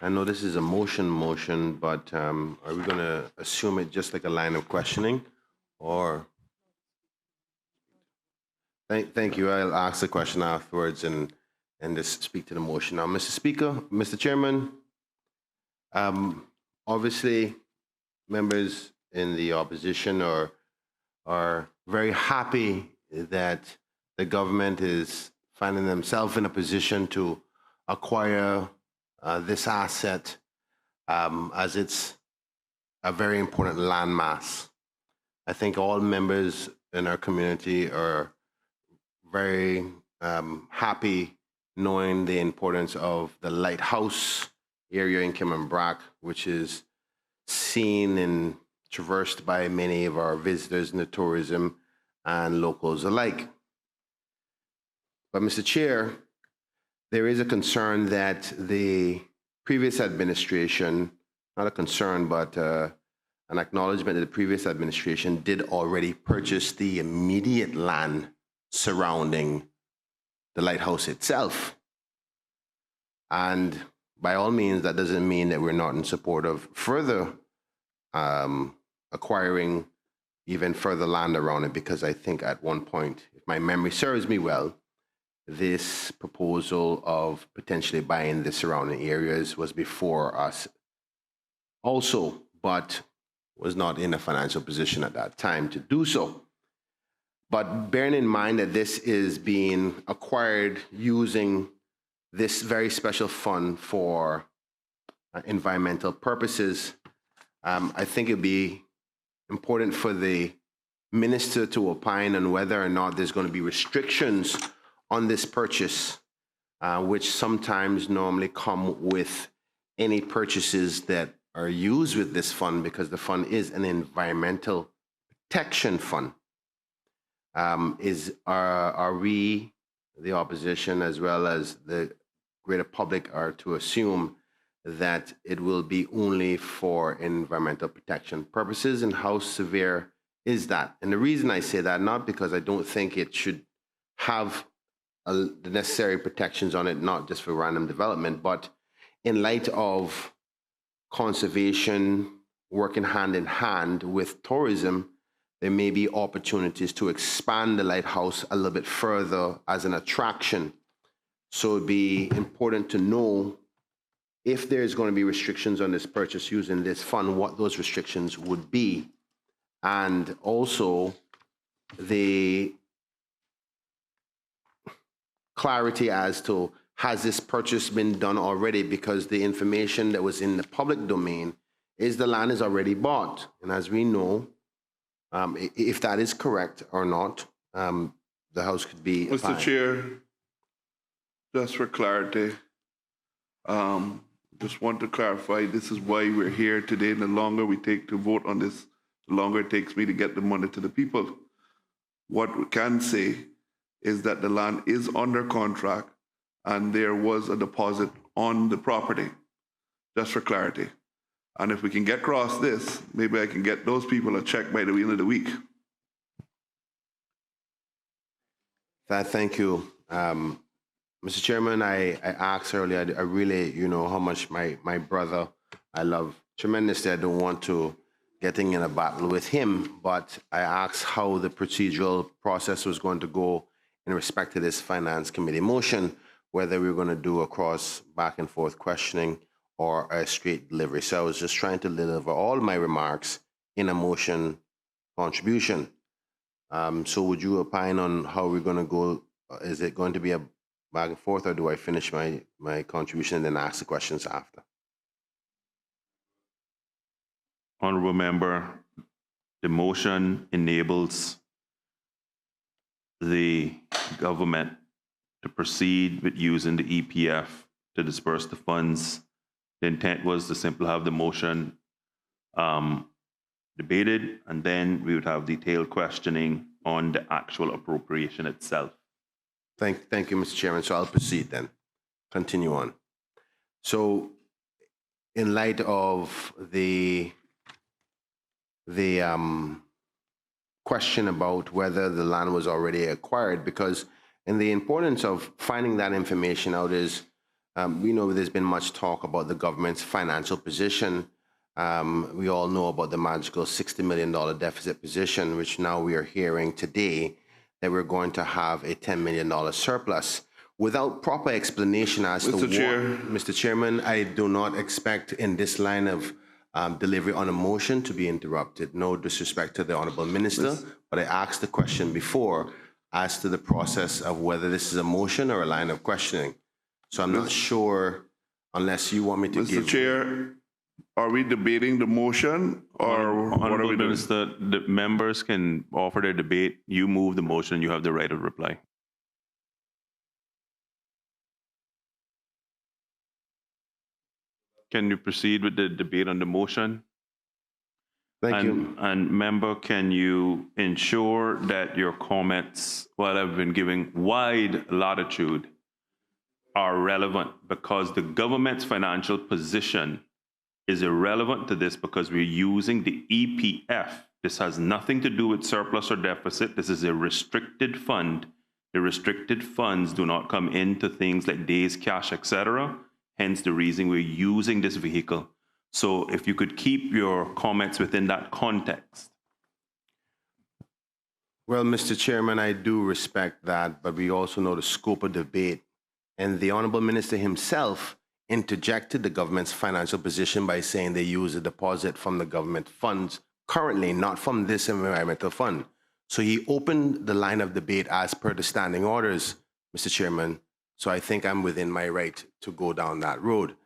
I know this is a motion, but are we going to assume it just like a line of questioning, or? Thank you. I'll ask the question afterwards and just speak to the motion. Now, Mr. Speaker, Mr. Chairman, obviously, members in the opposition are very happy that the government is finding themselves in a position to acquire this asset as it's a very important landmass. I think all members in our community are very happy knowing the importance of the lighthouse area in Cayman, which is seen and traversed by many of our visitors in the tourism and locals alike. But Mr. Chair, there is a concern that the previous administration, not a concern, but an acknowledgement that the previous administration did already purchase the immediate land surrounding the lighthouse itself. And by all means, that doesn't mean that we're not in support of further acquiring even further land around it, because I think at one point, if my memory serves me well, this proposal of potentially buying the surrounding areas was before us also, but was not in a financial position at that time to do so. But bearing in mind that this is being acquired using this very special fund for environmental purposes, I think it'd be important for the minister to opine on whether or not there's going to be restrictions on this purchase, which sometimes normally come with any purchases that are used with this fund, because the fund is an environmental protection fund. Are we, the opposition, as well as the greater public, are to assume that it will be only for environmental protection purposes, and how severe is that? And the reason I say that, not because I don't think it should have the necessary protections on it, not just for random development, but in light of conservation working hand in hand with tourism, there may be opportunities to expand the lighthouse a little bit further as an attraction. So it'd be important to know if there's going to be restrictions on this purchase using this fund, what those restrictions would be. And also the clarity as to, has this purchase been done already? Because the information that was in the public domain is the land is already bought. And as we know, if that is correct or not, the house could be Mr. applied. Chair, just for clarity, just want to clarify, this is why we're here today. The longer we take to vote on this, the longer it takes me to get the money to the people. What we can say is that the land is under contract and there was a deposit on the property, just for clarity. And if we can get across this, maybe I can get those people a check by the end of the week. Thank you. Mr. Chairman, I asked earlier, I really, how much my brother I love tremendously. I don't want to getting in a battle with him, but I asked how the procedural process was going to go in respect to this Finance Committee motion, whether we were going to do a cross back and forth questioning or a straight delivery. So I was just trying to deliver all my remarks in a motion contribution. So would you opine on how we're going to go? Is it going to be a back and forth, or do I finish my contribution and then ask the questions after? Honorable Member, the motion enables the government to proceed with using the EPF to disperse the funds. The intent was to simply have the motion debated, and then we would have detailed questioning on the actual appropriation itself. Thank you, Mr. Chairman. So I'll proceed then. Continue on. So in light of the question about whether the land was already acquired, because in the importance of finding that information out is, we know there's been much talk about the government's financial position. We all know about the magical $60 million deficit position, which now we are hearing today that we're going to have a $10 million surplus. Without proper explanation as to what, Mr. Chairman, I do not expect in this line of delivery on a motion to be interrupted. No disrespect to the Honourable Minister, but I asked the question before as to the process of whether this is a motion or a line of questioning. So I'm not sure, unless you want me to give... Mr. Chair, are we debating the motion or what are we doing? Minister, the members can offer their debate. You move the motion, you have the right of reply. Can you proceed with the debate on the motion? Thank you. And member, can you ensure that your comments, while I've been giving wide latitude, are relevant, because the government's financial position is irrelevant to this because we're using the EPF. This has nothing to do with surplus or deficit. This is a restricted fund. The restricted funds do not come into things like days cash, etc. Hence the reason we're using this vehicle. So if you could keep your comments within that context. Well, Mr. Chairman, I do respect that, but we also know the scope of debate. And the Honourable Minister himself interjected the government's financial position by saying they use a deposit from the government funds currently, not from this environmental fund. So he opened the line of debate as per the standing orders, Mr. Chairman. So I think I'm within my right to go down that road.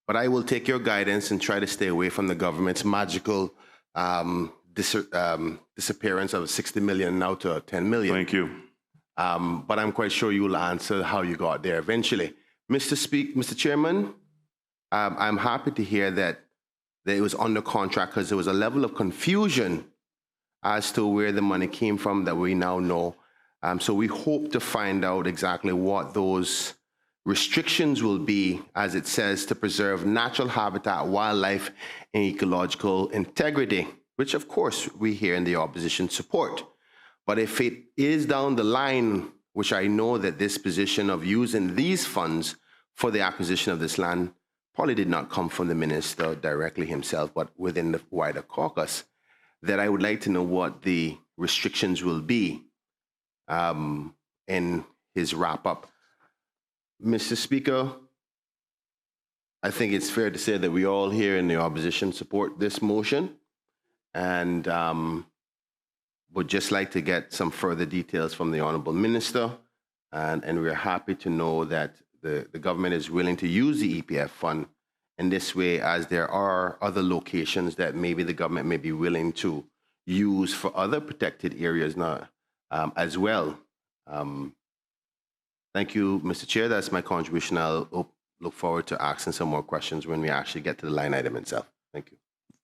But I will take your guidance and try to stay away from the government's magical disappearance of 60 million now to 10 million. Thank you. But I'm quite sure you will answer how you got there eventually. Mr. Chairman, I'm happy to hear that it was under contract because there was a level of confusion as to where the money came from that we now know. So we hope to find out exactly what those restrictions will be, as it says, to preserve natural habitat, wildlife, and ecological integrity, which of course we here in the opposition support. But if it is down the line, which I know that this position of using these funds for the acquisition of this land probably did not come from the minister directly himself, but within the wider caucus, that I would like to know what the restrictions will be in his wrap-up. Mr. Speaker, I think it's fair to say that we all here in the opposition support this motion, and would just like to get some further details from the Honourable Minister, and we're happy to know that the government is willing to use the EPF fund in this way, as there are other locations that maybe the government may be willing to use for other protected areas now, as well. Thank you, Mr. Chair. That's my contribution. I'll look forward to asking some more questions when we actually get to the line item itself. Thank you.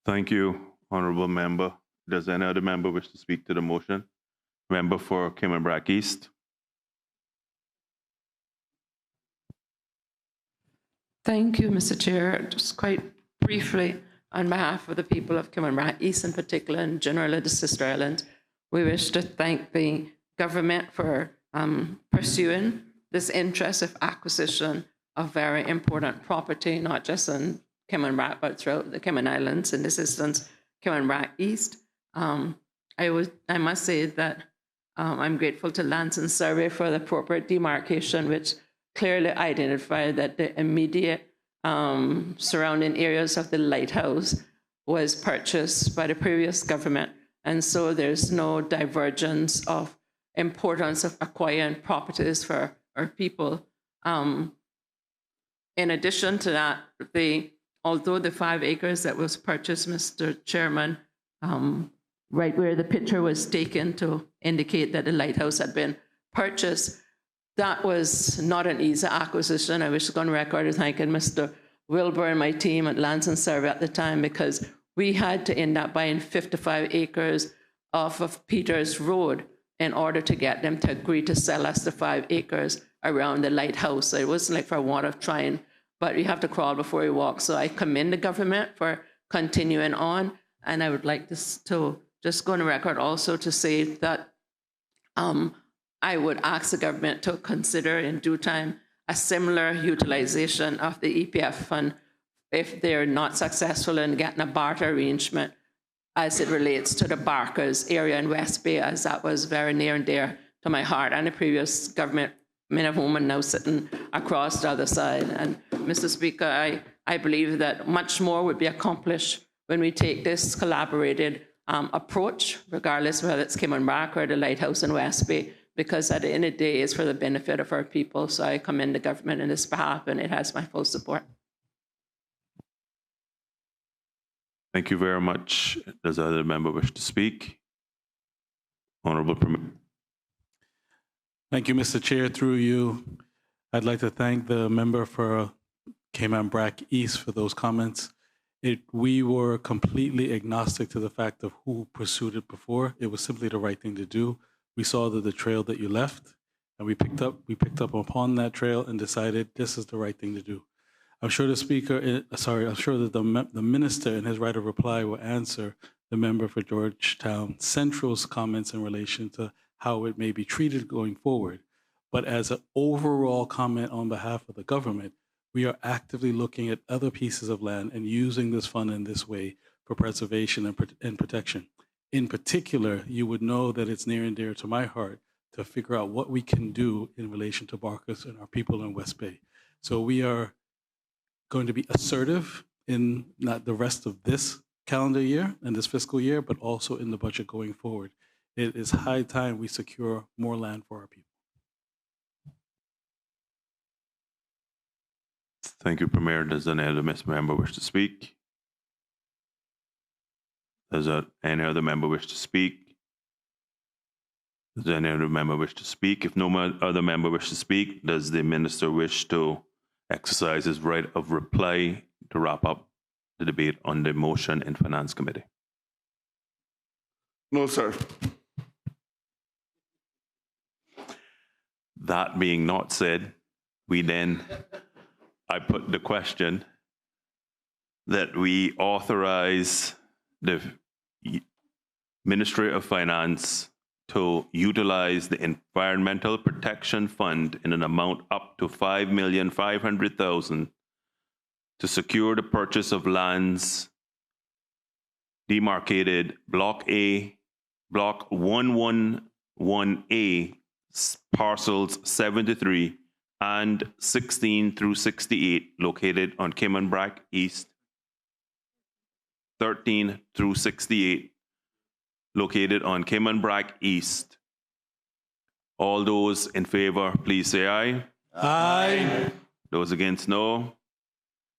Thank you, Honourable Member. Does any other member wish to speak to the motion? Member for Cayman Brac East. Thank you, Mr. Chair. Just quite briefly, on behalf of the people of Cayman Brac East in particular, and generally the Sister Islands, we wish to thank the government for pursuing this interest of acquisition of very important property, not just in Cayman Brac, but throughout the Cayman Islands, in this instance, Cayman Brac East. I must say that I'm grateful to Lands and Survey for the appropriate demarcation, which clearly identified that the immediate surrounding areas of the lighthouse was purchased by the previous government. And so there's no divergence of importance of acquiring properties for our people. In addition to that, although the 5 acres that was purchased, Mr. Chairman, right where the picture was taken to indicate that the lighthouse had been purchased, that was not an easy acquisition. I wish to go on record as thanking Mr. Wilbur and my team at Lands and Survey at the time, because we had to end up buying 55 acres off of Peters Road in order to get them to agree to sell us the 5 acres around the lighthouse. So it wasn't like for want of trying but you have to crawl before you walk. So I commend the government for continuing on. And I would like to just go on the record also to say that I would ask the government to consider in due time a similar utilization of the EPF fund if they're not successful in getting a barter arrangement as it relates to the Barkers area in West Bay, as that was very near and dear to my heart and the previous government, men of whom are now sitting across the other side. And Mr. Speaker, I believe that much more would be accomplished when we take this collaborated approach, regardless whether it's Cayman Brac or the Lighthouse in West Bay, because at the end of the day, it's for the benefit of our people. So I commend the government in this behalf, and it has my full support. Thank you very much. Does other member wish to speak? Honorable Premier. Thank you, Mr. Chair. Through you, I'd like to thank the member for Cayman Brac East for those comments. We were completely agnostic to the fact of who pursued it before. It was simply the right thing to do. We saw that the trail that you left, and we picked up upon that trail and decided this is the right thing to do. I'm sure the speaker, I'm sure that the minister in his right of reply will answer the member for Georgetown Central's comments in relation to how it may be treated going forward. But as an overall comment on behalf of the government, we are actively looking at other pieces of land and using this fund in this way for preservation and protection. In particular, you would know that it's near and dear to my heart to figure out what we can do in relation to Barkers and our people in West Bay. So we are going to be assertive in not the rest of this calendar year and this fiscal year, but also in the budget going forward. It is high time we secure more land for our people. Thank you, Premier. Does any other member wish to speak? Does any other member wish to speak? Does any other member wish to speak? If no other member wish to speak, does the minister wish to exercise his right of reply to wrap up the debate on the motion in Finance Committee? No, sir. That being not said, I put the question that we authorize the Ministry of Finance to utilize the Environmental Protection Fund in an amount up to $5,500,000 to secure the purchase of lands demarcated Block A, Block 111A, parcels 73 and 16 through 68 located on Cayman Brac East, 13 through 68 located on Cayman Brac East. All those in favor, please say aye. Aye. Those against, no.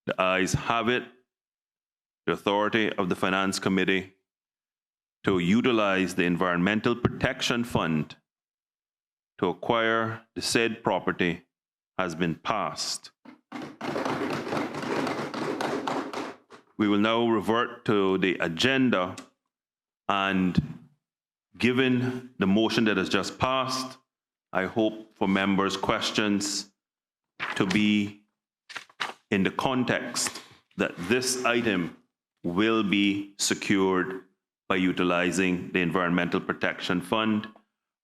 The ayes have it. The authority of the Finance Committee to utilize the Environmental Protection Fund to acquire the said property has been passed. We will now revert to the agenda, and given the motion that has just passed, I hope for members' questions to be in the context that this item will be secured by utilizing the Environmental Protection Fund.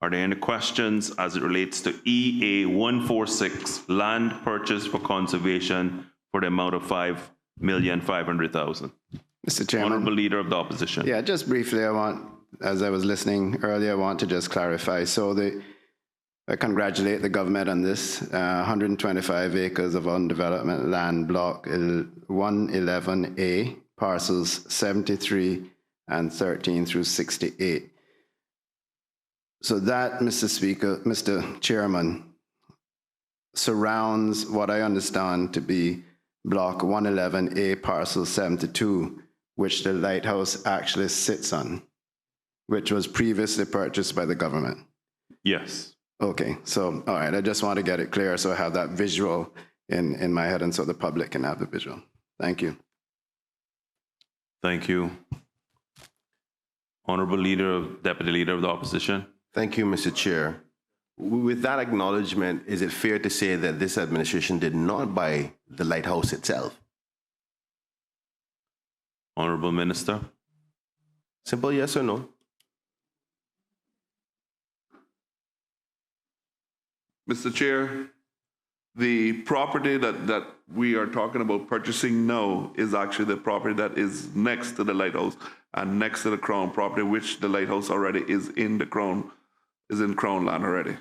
Are there any questions as it relates to EA 146, land purchase for conservation for the amount of $5,500,000? Mr. Chairman. Honorable Leader of the Opposition. Yeah, just briefly, as I was listening earlier, I want to just clarify. So I congratulate the government on this. 125 acres of undeveloped land, block 111A, parcels 73 and 13 through 68. So that, Mr. Speaker, Mr. Chairman, surrounds what I understand to be block 111A, parcel 72, which the lighthouse actually sits on, which was previously purchased by the government. Yes. Okay, so, all right, I just want to get it clear so I have that visual in my head and so the public can have the visual. Thank you. Thank you. Honorable Deputy Leader of the Opposition. Thank you, Mr. Chair. With that acknowledgement, is it fair to say that this administration did not buy the lighthouse itself? Honorable Minister. Simple yes or no? Mr. Chair, the property that we are talking about purchasing now is actually the property that is next to the lighthouse and next to the Crown property, which the lighthouse already is in Crown land already.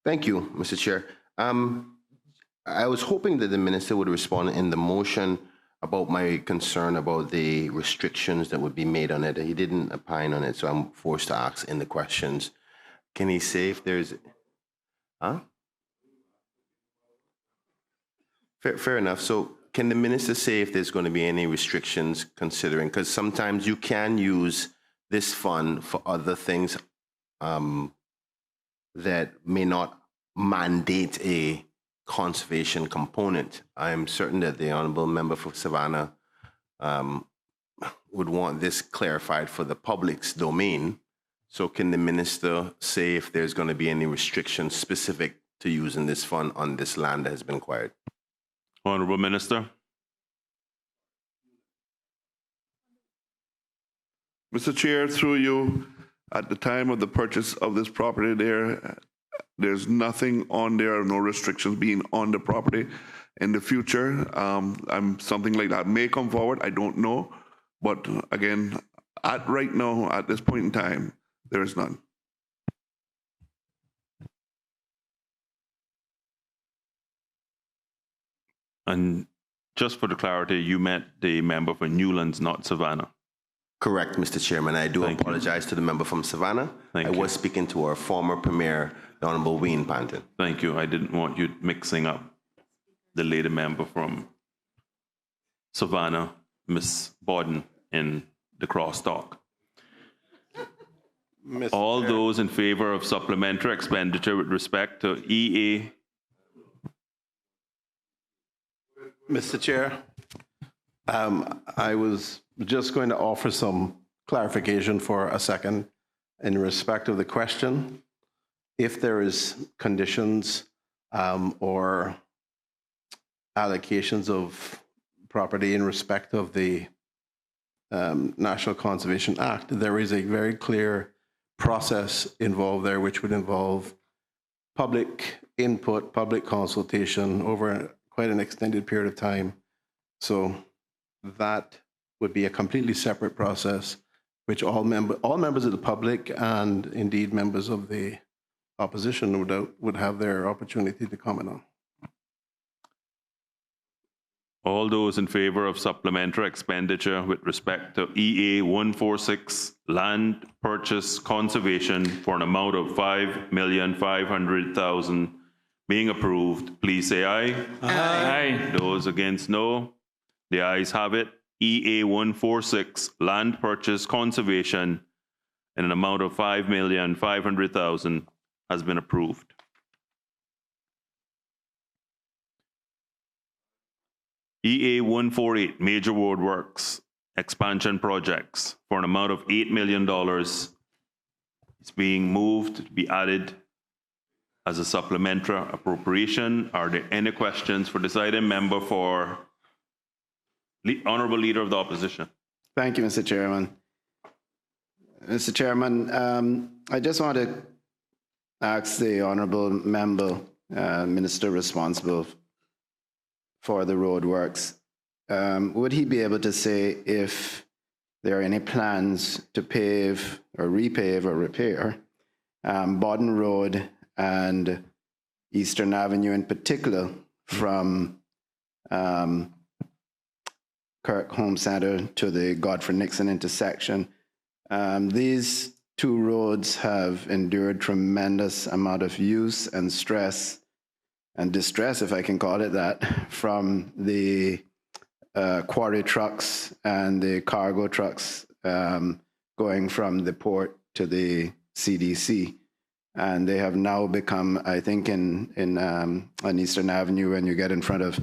Thank you, Mr. Chair. I was hoping that the minister would respond in the motion about my concern about the restrictions that would be made on it. He didn't opine on it, so I'm forced to ask in the questions. Can he say if there's... Huh? Fair enough. So can the minister say if there's going to be any restrictions considering, because sometimes you can use this fund for other things that may not mandate a conservation component. I'm certain that the honorable member for Savannah would want this clarified for the public's domain. So can the minister say if there's going to be any restrictions specific to using this fund on this land that has been acquired? Honorable Minister. Mr. Chair, through you, at the time of the purchase of this property there's nothing on there, no restrictions being on the property. In the future, something like that may come forward, I don't know. But again, right now, at this point in time, there is none. And just for the clarity, you meant the member for Newlands, not Savannah. Correct, Mr. Chairman. I do apologize to the member from Savannah. I was speaking to our former Premier, the Honorable Wayne Panton. Thank you. I didn't want you mixing up the lady member from Savannah, Ms. Borden, in the crosstalk. All those in favor of supplementary expenditure with respect to EA. Mr. Chair, I was just going to offer some clarification for a second in respect of the question. If there is conditions or allocations of property in respect of the National Conservation Act, there is a very clear process involved there, which would involve public input, public consultation over quite an extended period of time. So that would be a completely separate process, which all members of the public and indeed members of the opposition would have their opportunity to comment on. All those in favor of supplementary expenditure with respect to EA 146 land purchase conservation for an amount of $5,500,000 being approved, please say aye. Aye. Those against, no. The ayes have it. EA 146 land purchase conservation in an amount of $5,500,000 has been approved. EA 148 major road works expansion projects for an amount of $8 million. It's being moved to be added as a supplementary appropriation. Are there any questions for this item? Member for Honorable Leader of the Opposition. Thank you, Mr. Chairman. Mr. Chairman, I just want to ask the Honorable Member, Minister responsible for the road works, would he be able to say if there are any plans to pave or repave or repair Borden Road and Eastern Avenue in particular from Kirk Home Center to the Godfrey Nixon intersection? These two roads have endured tremendous amount of use and stress and distress, if I can call it that, from the quarry trucks and the cargo trucks going from the port to the CDC. And they have now become, I think, on Eastern Avenue, when you get in front of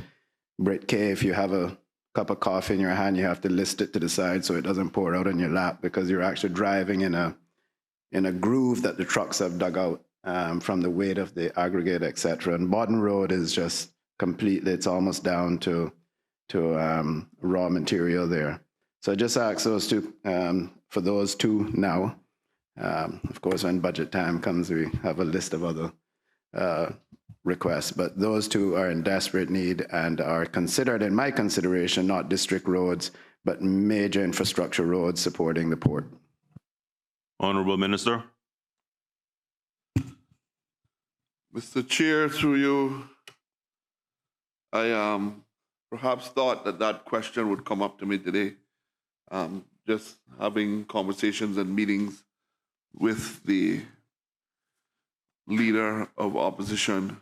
Brit K, if you have a cup of coffee in your hand, you have to list it to the side so it doesn't pour out on your lap, because you're actually driving in a groove that the trucks have dug out. from the weight of the aggregate, etc. And Bodden Road is just completely, it's almost down to raw material there. So I just ask those two, for those two now. Of course, when budget time comes, we have a list of other requests, but those two are in desperate need and are considered, in my consideration, not district roads, but major infrastructure roads supporting the port. Honorable Minister. Mr. Chair, through you, I perhaps thought that question would come up to me today. Just having conversations and meetings with the leader of opposition,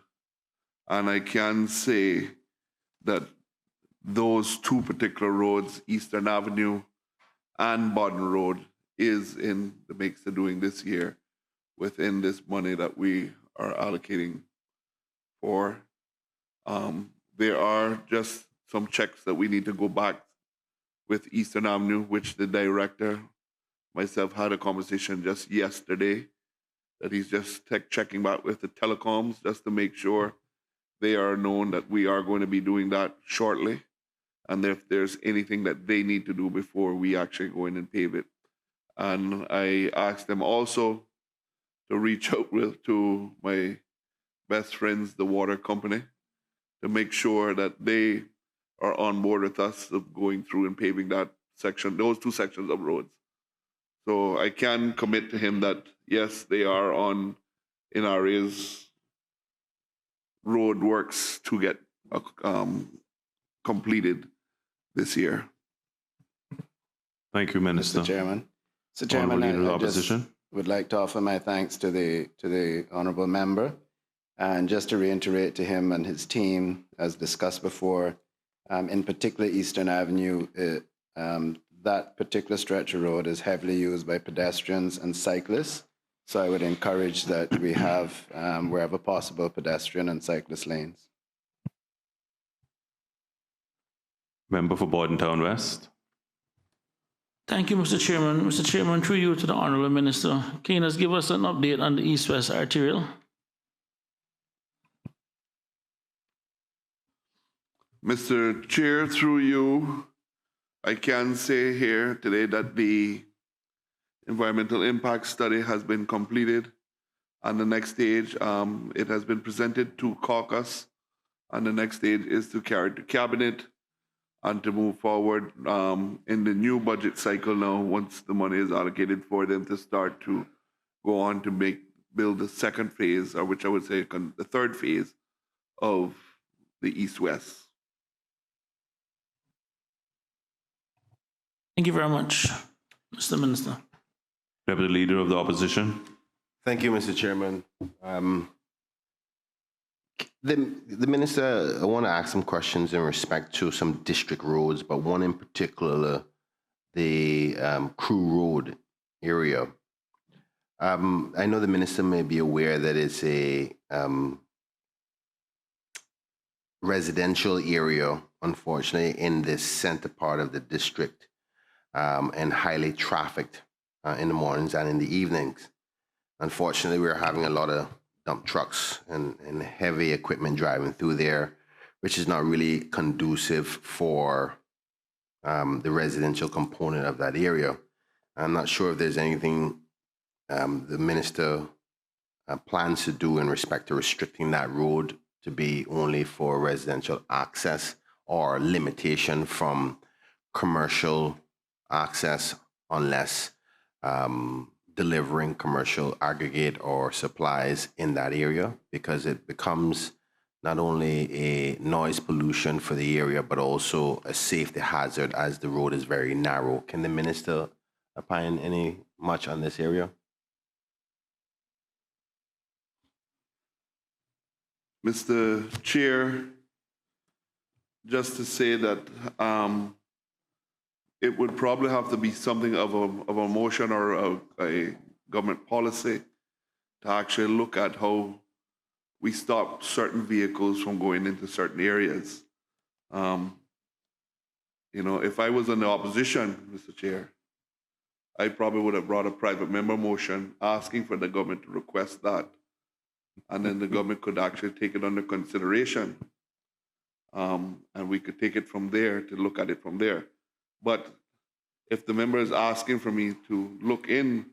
and I can say that those two particular roads, Eastern Avenue and Bodden Road, is in the mix of doing this year within this money that we are allocating for. There are just some checks that we need to go back with Eastern Avenue, which the director, myself, had a conversation just yesterday that he's just checking back with the telecoms just to make sure they are known that we are going to be doing that shortly. And if there's anything that they need to do before we actually go in and pave it. And I asked them also to reach out to my best friends, the water company, to make sure that they are on board with us of going through and paving that section, those two sections of roads. So I can commit to him that, yes, they are on NRA's road works to get completed this year. Thank you, Minister. Mr. Chairman. Mr. Chairman, I just would like to offer my thanks to the honourable member, and just to reiterate to him and his team, as discussed before, in particular Eastern Avenue, that particular stretch of road is heavily used by pedestrians and cyclists. So I would encourage that we have, wherever possible, pedestrian and cyclist lanes. Member for Bordentown West. Thank you, Mr. Chairman. Mr. Chairman, through you to the Honourable Minister, can you just give us an update on the East-West arterial? Mr. Chair, through you, I can say here today that the environmental impact study has been completed. And the next stage, it has been presented to caucus. And the next stage is to carry it to cabinet and to move forward in the new budget cycle now, once the money is allocated for them to start to go on to build the second phase, or which I would say the third phase of the East-West. Thank you very much, Mr. Minister. Deputy Leader of the Opposition. Thank you, Mr. Chairman. The Minister, I want to ask some questions in respect to some district roads, but one in particular, the Crew Road area. I know the Minister may be aware that it's a residential area, unfortunately, in the center part of the district, and highly trafficked in the mornings and in the evenings. Unfortunately, we're having a lot of dump trucks and heavy equipment driving through there, which is not really conducive for the residential component of that area. I'm not sure if there's anything the Minister plans to do in respect to restricting that road to be only for residential access, or limitation from commercial access unless delivering commercial aggregate or supplies in that area, because it becomes not only a noise pollution for the area, but also a safety hazard as the road is very narrow. Can the Minister opine any much on this area? Mr. Chair, just to say that it would probably have to be something of a motion or a government policy to actually look at how we stop certain vehicles from going into certain areas. You know, if I was in the opposition, Mr. Chair, I probably would have brought a private member motion asking for the government to request that and then the government could actually take it under consideration. And we could take it from there to look at it from there. But if the member is asking for me to look in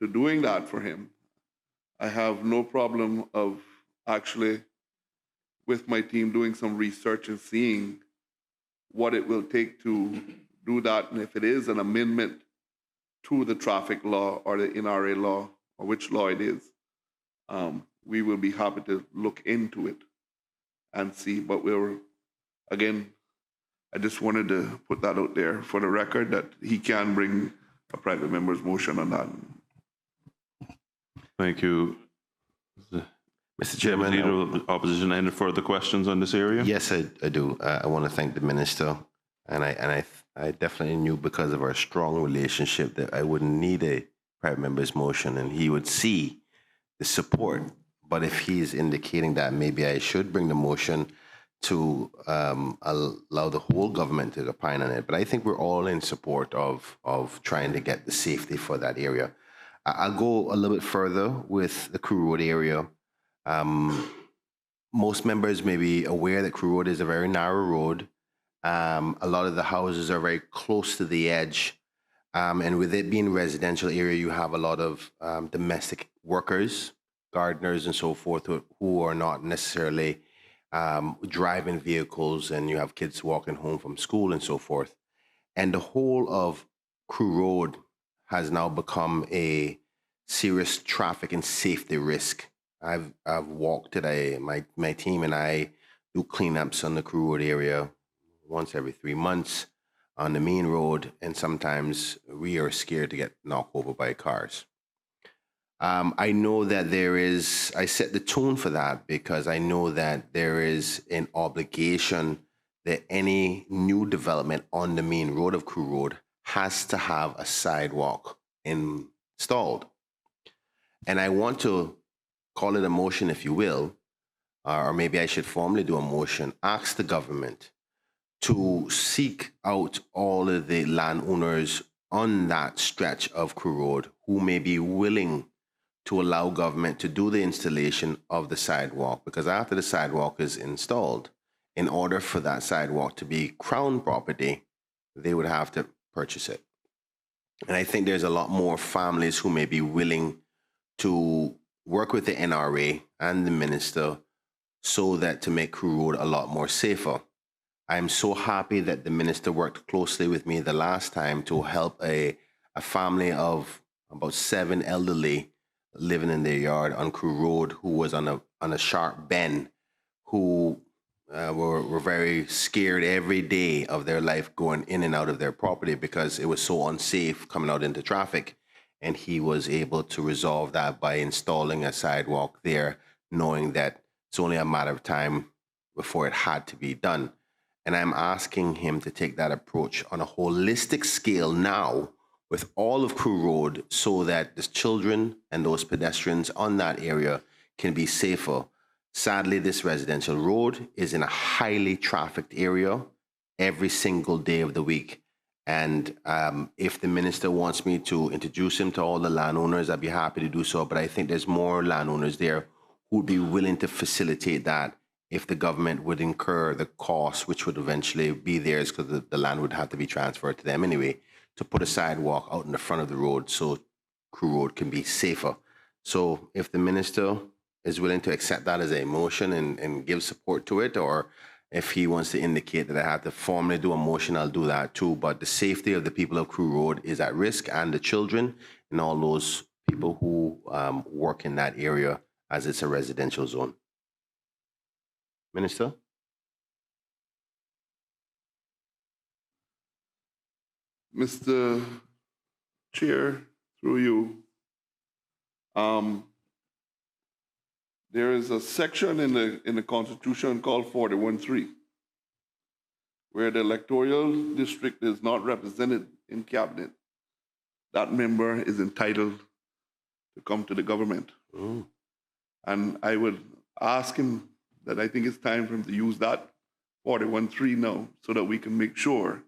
to doing that for him, I have no problem of actually, with my team, doing some research and seeing what it will take to do that. And if it is an amendment to the traffic law or the NRA law, or which law it is, we will be happy to look into it and see. But again, I just wanted to put that out there for the record that he can bring a private member's motion on that. Thank you. Mr. Chairman, Leader of the Opposition, any further questions on this area? Yes, I do. I want to thank the minister, and I definitely knew because of our strong relationship that I wouldn't need a private member's motion, and he would see the support. But if he's indicating that maybe I should bring the motion to allow the whole government to opine on it, but I think we're all in support of trying to get the safety for that area. I'll go a little bit further with the Crew Road area. Most members may be aware that Crew Road is a very narrow road. A lot of the houses are very close to the edge. And with it being a residential area, you have a lot of domestic workers, gardeners and so forth, who are not necessarily driving vehicles, and you have kids walking home from school and so forth. And the whole of Crew Road has now become a serious traffic and safety risk. I've walked it. My team and I do cleanups on the Crew Road area once every 3 months on the main road, and sometimes we are scared to get knocked over by cars. I know that I set the tone for that because I know that there is an obligation that any new development on the main road of Crew Road has to have a sidewalk installed. And I want to call it a motion, if you will, or maybe I should formally do a motion, ask the government to seek out all of the landowners on that stretch of Crew Road who may be willing to allow government to do the installation of the sidewalk, because after the sidewalk is installed, in order for that sidewalk to be Crown property, they would have to purchase it. And I think there's a lot more families who may be willing to work with the NRA and the minister so that to make Crew Road a lot more safer. I'm so happy that the minister worked closely with me the last time to help a family of about 7 elderly living in their yard on Crew Road who was on a sharp bend, who were very scared every day of their life going in and out of their property because it was so unsafe coming out into traffic. And he was able to resolve that by installing a sidewalk there, knowing that it's only a matter of time before it had to be done. And I'm asking him to take that approach on a holistic scale now with all of Crew Road so that the children and those pedestrians on that area can be safer. Sadly, this residential road is in a highly trafficked area every single day of the week. And if the minister wants me to introduce him to all the landowners, I'd be happy to do so. But I think there's more landowners there who would be willing to facilitate that if the government would incur the cost, which would eventually be theirs because the land would have to be transferred to them anyway, to put a sidewalk out in the front of the road so Crew Road can be safer. So if the minister is willing to accept that as a motion and give support to it, or if he wants to indicate that I have to formally do a motion, I'll do that too. But the safety of the people of Crew Road is at risk, and the children and all those people who work in that area as it's a residential zone. Minister? Mr. Chair, through you, there is a section in the Constitution called 41.3, where the electoral district is not represented in cabinet. That member is entitled to come to the government. Mm. And I would ask him that I think it's time for him to use that 41.3 now so that we can make sure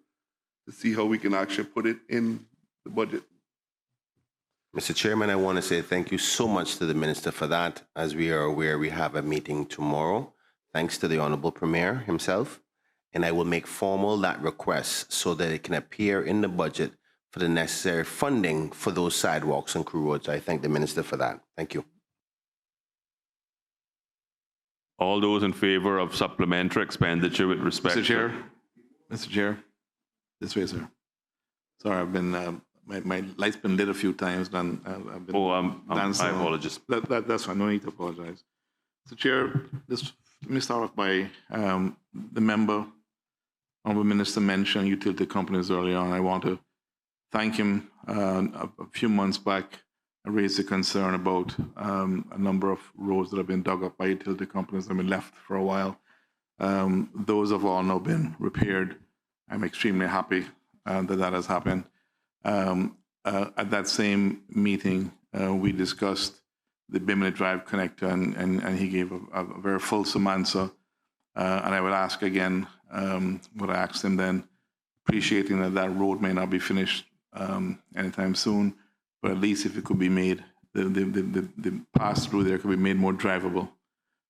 to see how we can actually put it in the budget. Mr. Chairman, I want to say thank you so much to the Minister for that. As we are aware, we have a meeting tomorrow, thanks to the Honorable Premier himself, and I will make formal that request so that it can appear in the budget for the necessary funding for those sidewalks and crew roads. I thank the Minister for that. Thank you. All those in favor of supplementary expenditure with respect Mr. Chair, this way, sir. Sorry, I've been, my light's been lit a few times, and I've been dancing. I apologize. That's fine, no need to apologize. Mr. Chair, let me start off by the member, Honorable Minister mentioned utility companies earlier on. I want to thank him. A few months back, I raised a concern about a number of roads that have been dug up by utility companies that have been left for a while. Those have all now been repaired. I'm extremely happy that has happened. At that same meeting, we discussed the Bimini Drive connector, and he gave a very fulsome answer. And I would ask again what I asked him then, appreciating that that road may not be finished anytime soon, but at least if it could be made, the pass through there could be made more drivable.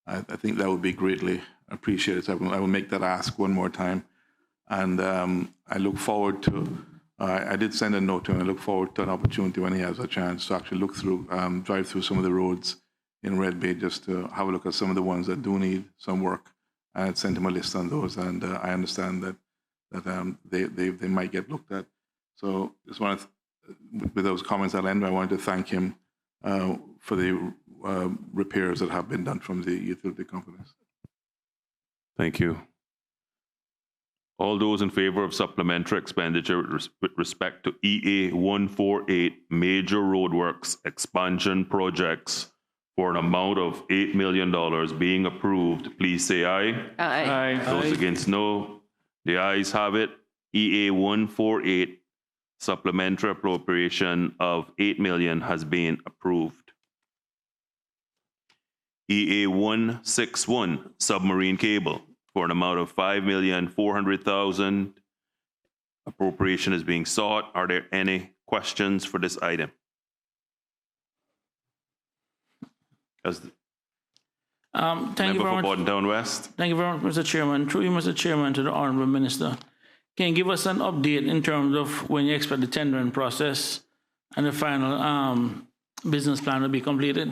I think that would be greatly appreciated. So I will make that ask one more time. And I look forward to, I did send a note to him. I look forward to an opportunity when he has a chance to actually look through, drive through some of the roads in Red Bay, just to have a look at some of the ones that do need some work. I had sent him a list on those, and I understand that they might get looked at. So just want to, with those comments I'll end, I wanted to thank him for the repairs that have been done from the utility companies. Thank you. All those in favor of supplementary expenditure with respect to EA 148 major roadworks expansion projects for an amount of $8 million being approved, please say aye. Aye. Those against, no. The ayes have it. EA 148 supplementary appropriation of $8 million has been approved. EA 161 submarine cable for an amount of $5,400,000. Appropriation is being sought. Are there any questions for this item? Thank you very much. Borden Down West. Thank you very much, Mr. Chairman. Through you, Mr. Chairman, to the Honourable Minister. Can you give us an update in terms of when you expect the tendering process and the final business plan to be completed?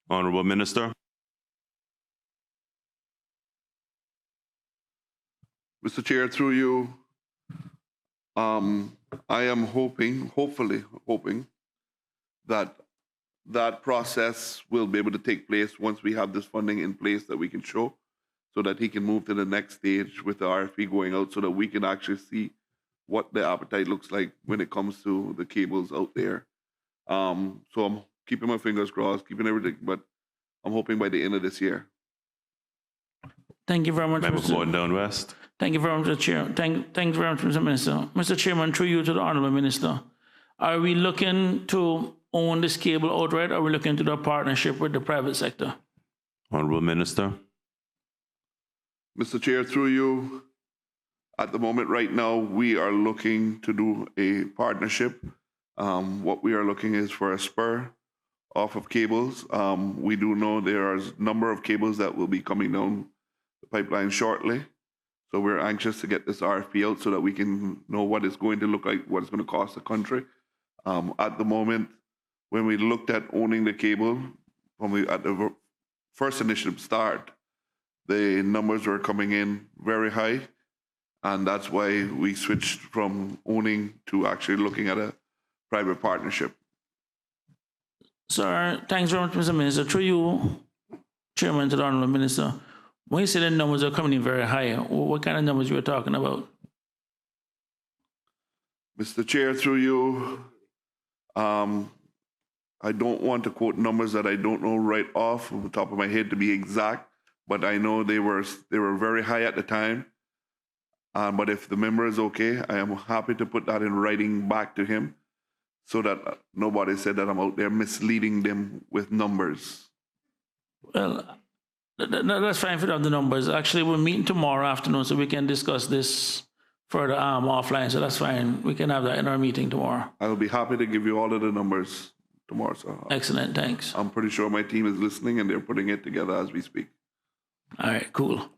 Honourable Minister. Mr. Chair, through you, I am hopefully hoping that that process will be able to take place once we have this funding in place that we can show, so that he can move to the next stage with the RFP going out, so that we can actually see what the appetite looks like when it comes to the cables out there. So I'm keeping my fingers crossed, keeping everything, but I'm hoping by the end of this year. Thank you very much, Member Borden Down West. Thank you very much, Mr. Chair. Thank you very much, Mr. Minister. Mr. Chairman, through you to the Honourable Minister. Are we looking to own this cable outright, or are we looking to do a partnership with the private sector? Honourable Minister. Mr. Chair, through you, at the moment right now, we are looking to do a partnership. What we are looking is for a spur off of cables. We do know there are a number of cables that will be coming down the pipeline shortly. So we're anxious to get this RFP out so that we can know what it's going to look like, what it's going to cost the country. At the moment, when we looked at owning the cable, at the first initiative start, the numbers were coming in very high, and that's why we switched from owning to actually looking at a private partnership. Sir, thanks very much, Mr. Minister. Through you, Chairman, to the Honourable Minister. When you say the numbers are coming in very high, what kind of numbers you were talking about? Mr. Chair, through you, I don't want to quote numbers that I don't know right off the top of my head to be exact, but I know they were very high at the time. But if the member is okay, I am happy to put that in writing back to him so that nobody said that I'm out there misleading them with numbers. Well, that's fine if you have the numbers. Actually, we're meeting tomorrow afternoon so we can discuss this further offline, so that's fine. We can have that in our meeting tomorrow. I'll be happy to give you all of the numbers tomorrow, sir. Excellent, thanks. I'm pretty sure my team is listening and they're putting it together as we speak. All right, cool.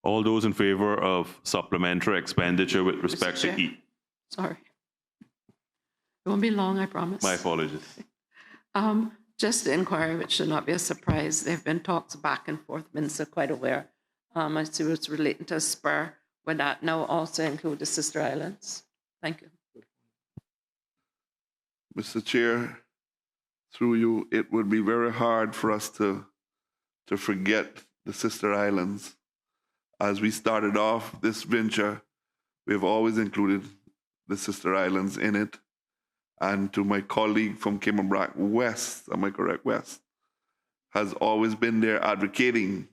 All those in favor of supplementary expenditure with respect to Chair. Sorry. It won't be long, I promise. My apologies. Just the inquiry, which should not be a surprise. There have been talks back and forth, Minister quite aware. I see it's relating to a spur. Would that now also include the sister islands? Thank you. Mr. Chair, through you, it would be very hard for us to forget the sister islands. As we started off this venture, we have always included the sister islands in it. And to my colleague from Cayman West, am I correct, West, has always been there advocating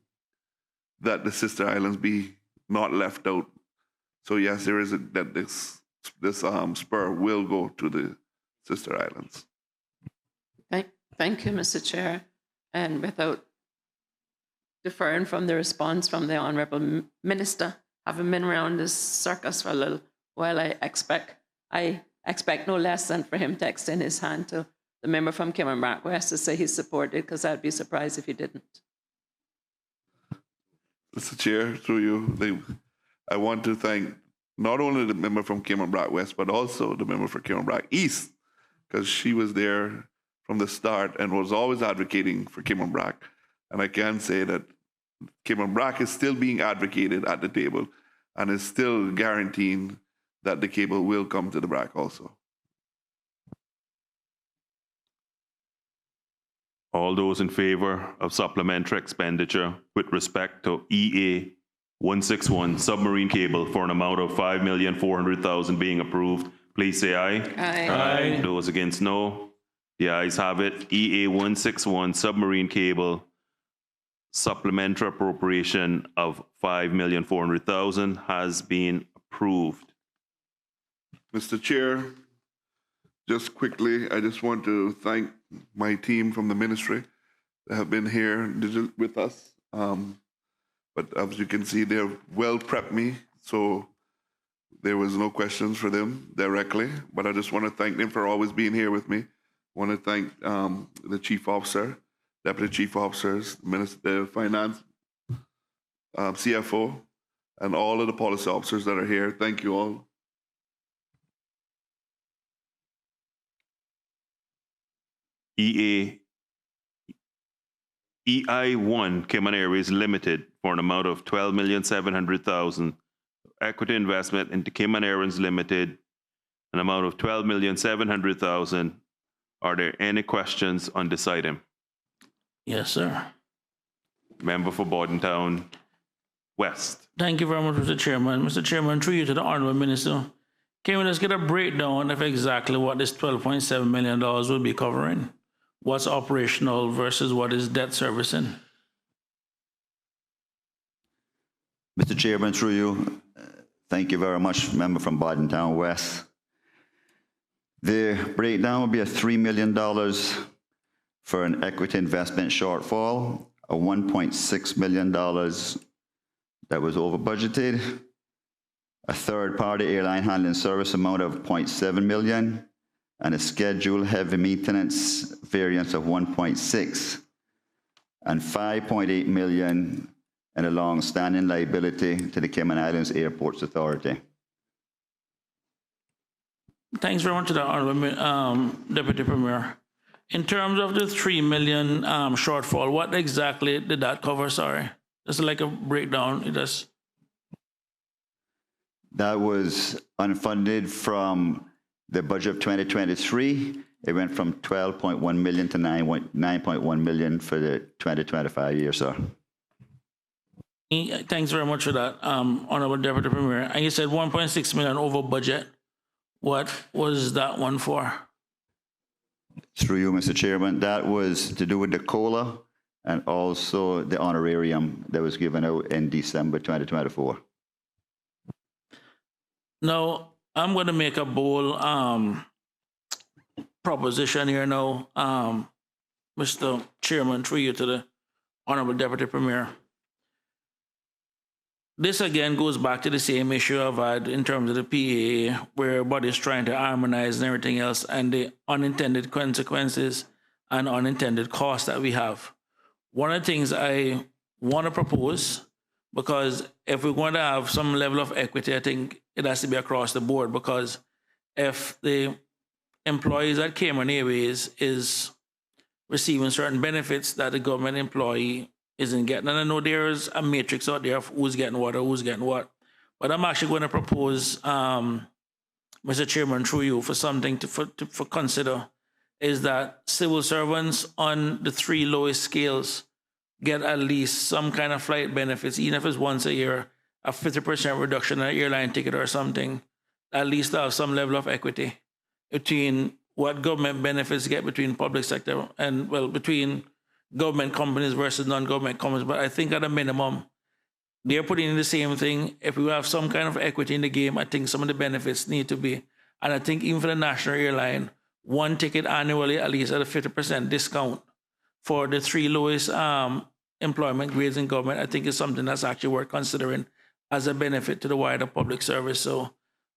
that the sister islands be not left out. So yes, there is that this spur will go to the sister islands. Thank you, Mr. Chair. And without deferring from the response from the Honourable Minister, having been around this circus for a little while, I expect no less than for him to extend his hand to the member from Cayman West to say he supported, because I'd be surprised if he didn't. Mr. Chair, through you, I want to thank not only the member from Cayman West, but also the member for Cayman East, because she was there from the start and was always advocating for Cayman And I can say that Cayman is still being advocated at the table and is still guaranteeing that the cable will come to the BRAC also. All those in favor of supplementary expenditure with respect to EA 161 submarine cable for an amount of $5,400,000 being approved, please say aye. Aye. Aye. Those against, no. The ayes have it. EA 161 submarine cable supplementary appropriation of $5,400,000 has been approved. Mr. Chair, just quickly, I just want to thank my team from the ministry that have been here with us. But as you can see, they've well prepped me, so there was no questions for them directly. But I just want to thank them for always being here with me. I want to thank the chief officer, deputy chief officers, the finance, CFO, and all of the policy officers that are here. Thank you all. EI1 Cayman Airways Limited for an amount of $12,700,000. Equity investment into Cayman Airways Limited, an amount of $12,700,000. Are there any questions on this item? Yes, sir. Member for Bordentown West. Thank you very much, Mr. Chairman. Mr. Chairman, through you to the Honourable Minister, can we just get a breakdown of exactly what this $12.7 million will be covering? What's operational versus what is debt servicing? Mr. Chairman, through you, thank you very much, member from Bordentown West. The breakdown will be a $3 million for an equity investment shortfall, a $1.6 million that was over budgeted, a third-party airline handling service amount of $0.7 million, and a scheduled heavy maintenance variance of 1.6, and $5.8 million in a long-standing liability to the Cayman Islands Airports Authority. Thanks very much to the Honourable Deputy Premier. In terms of the $3 million shortfall, what exactly did that cover? Sorry, just like a breakdown. That was unfunded from the budget of 2023. It went from $12.1 million to $9.1 million for the 2025 year, sir. Thanks very much for that, Honourable Deputy Premier. And you said $1.6 million over budget. What was that one for? Through you, Mr. Chairman, that was to do with the COLA and also the honorarium that was given out in December 2024. Now, I'm going to make a bold proposition here now, Mr. Chairman, through you to the Honourable Deputy Premier. this again goes back to the same issue I've had in terms of the PAA, where everybody's trying to harmonize and everything else, and the unintended consequences and unintended costs that we have. One of the things I want to propose, because if we're going to have some level of equity, I think it has to be across the board, because if the employees at Cayman Airways is receiving certain benefits that the government employee isn't getting, and I know there's a matrix out there of who's getting what or who's getting what, but I'm actually going to propose, Mr. Chairman, through you, for something for consider, is that civil servants on the 3 lowest scales get at least some kind of flight benefits, even if it's once a year, a 50% reduction in an airline ticket or something, at least to have some level of equity between what government benefits get between public sector and, well, between government companies versus non-government companies. But I think at a minimum, they're putting in the same thing. If we have some kind of equity in the game, I think some of the benefits need to be. And I think even for the national airline, 1 ticket annually, at least at a 50% discount for the 3 lowest employment grades in government, I think is something that's actually worth considering as a benefit to the wider public service. So,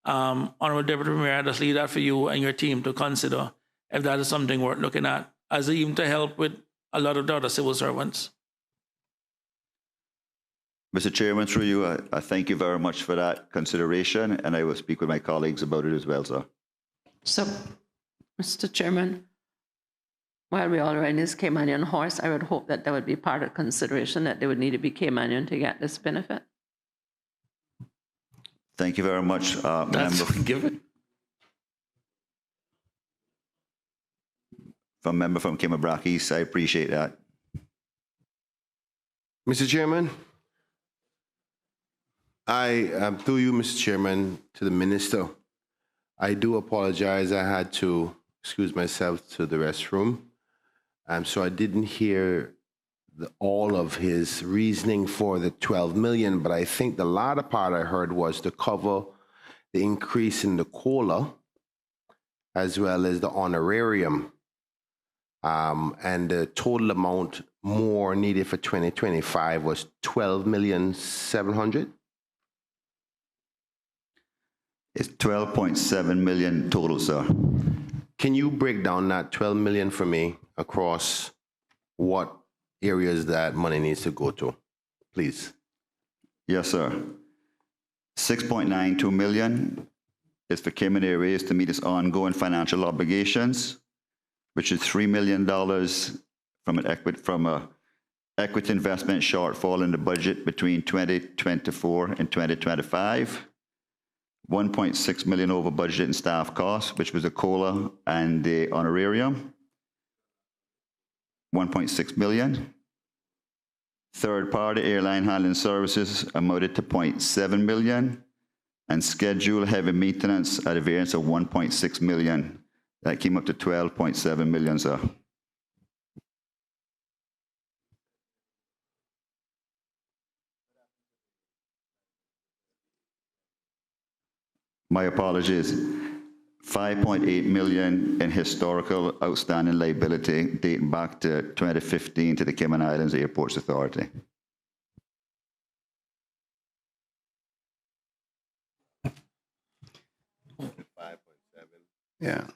Honorable Deputy Premier, I just leave that for you and your team to consider if that is something worth looking at, as even to help with a lot of the other civil servants. Mr. Chairman, through you, I thank you very much for that consideration, and I will speak with my colleagues about it as well, sir. So, Mr. Chairman, while we all ride this Caymanian horse, I would hope that would be part of consideration, that they would need to be Caymanian to get this benefit. Thank you very much, member. Given. From member from Cayman East, I appreciate that. Mr. Chairman, through you, Mr. Chairman, to the minister. I do apologize. I had to excuse myself to the restroom. So I didn't hear all of his reasoning for the 12 million, but I think the latter part I heard was to cover the increase in the COLA as well as the honorarium. And the total amount more needed for 2025 was 12,700,000. It's 12.7 million total, sir. Can you break down that 12 million for me across what areas that money needs to go to, please? Yes, sir. 6.92 million is for Cayman Airways to meet its ongoing financial obligations, which is $3 million from a equity investment shortfall in the budget between 2024 and 2025. 1.6 million over budget in staff costs, which was the COLA and the honorarium. 1.6 million. Third-party airline handling services amounted to 0.7 million, and scheduled heavy maintenance at a variance of 1.6 million. That came up to 12.7 million, sir. My apologies. 5.8 million in historical outstanding liability dating back to 2015 to the Cayman Islands Airports Authority. Yeah.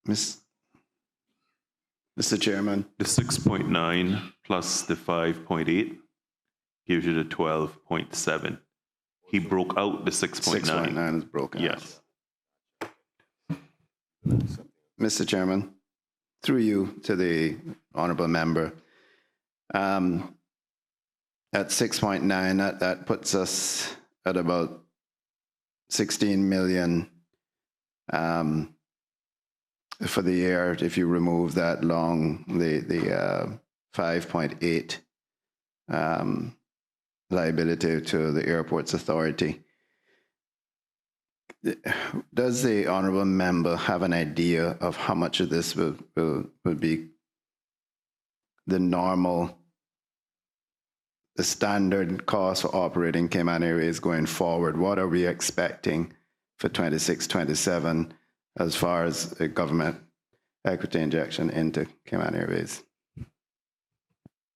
Mr. Chairman. The 6.9 plus the 5.8 gives you the 12.7. He broke out the 6.9. 6.9 is broken out. Yes. Mr. Chairman, through you to the honorable member, at 6.9, that puts us at about 16 million for the year if you remove that the 5.8 liability to the Airports Authority. Does the honorable member have an idea of how much of this will be the standard cost for operating Cayman Airways going forward? What are we expecting for 26, 27 as far as a government equity injection into Cayman Airways?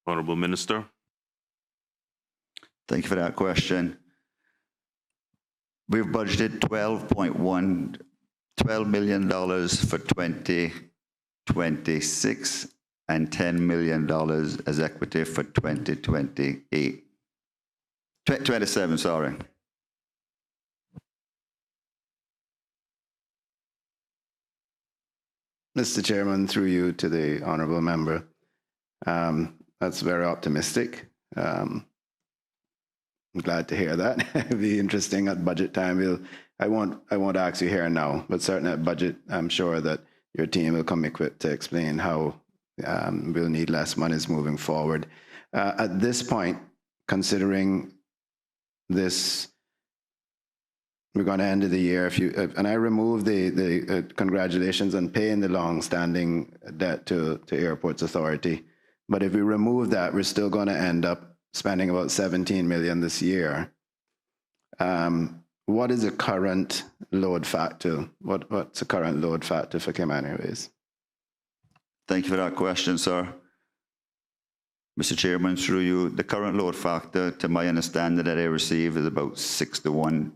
Honorable Minister. Thank you for that question. We've budgeted $12 million for 2026 and $10 million as equity for 27, sorry. Mr. Chairman, through you to the honourable member. That's very optimistic. I'm glad to hear that. It'll be interesting at budget time. I won't ask you here now, but certainly at budget, I'm sure that your team will come equipped to explain how we'll need less monies moving forward. At this point, considering this, we're going to end of the year. And I remove the congratulations on paying the long-standing debt to Airports Authority. But if we remove that, we're still going to end up spending about $17 million this year. What is the current load factor? What's the current load factor for Cayman Airways? Thank you for that question, sir. Mr. Chairman, through you, the current load factor, to my understanding that I receive, is about 6 to 1%.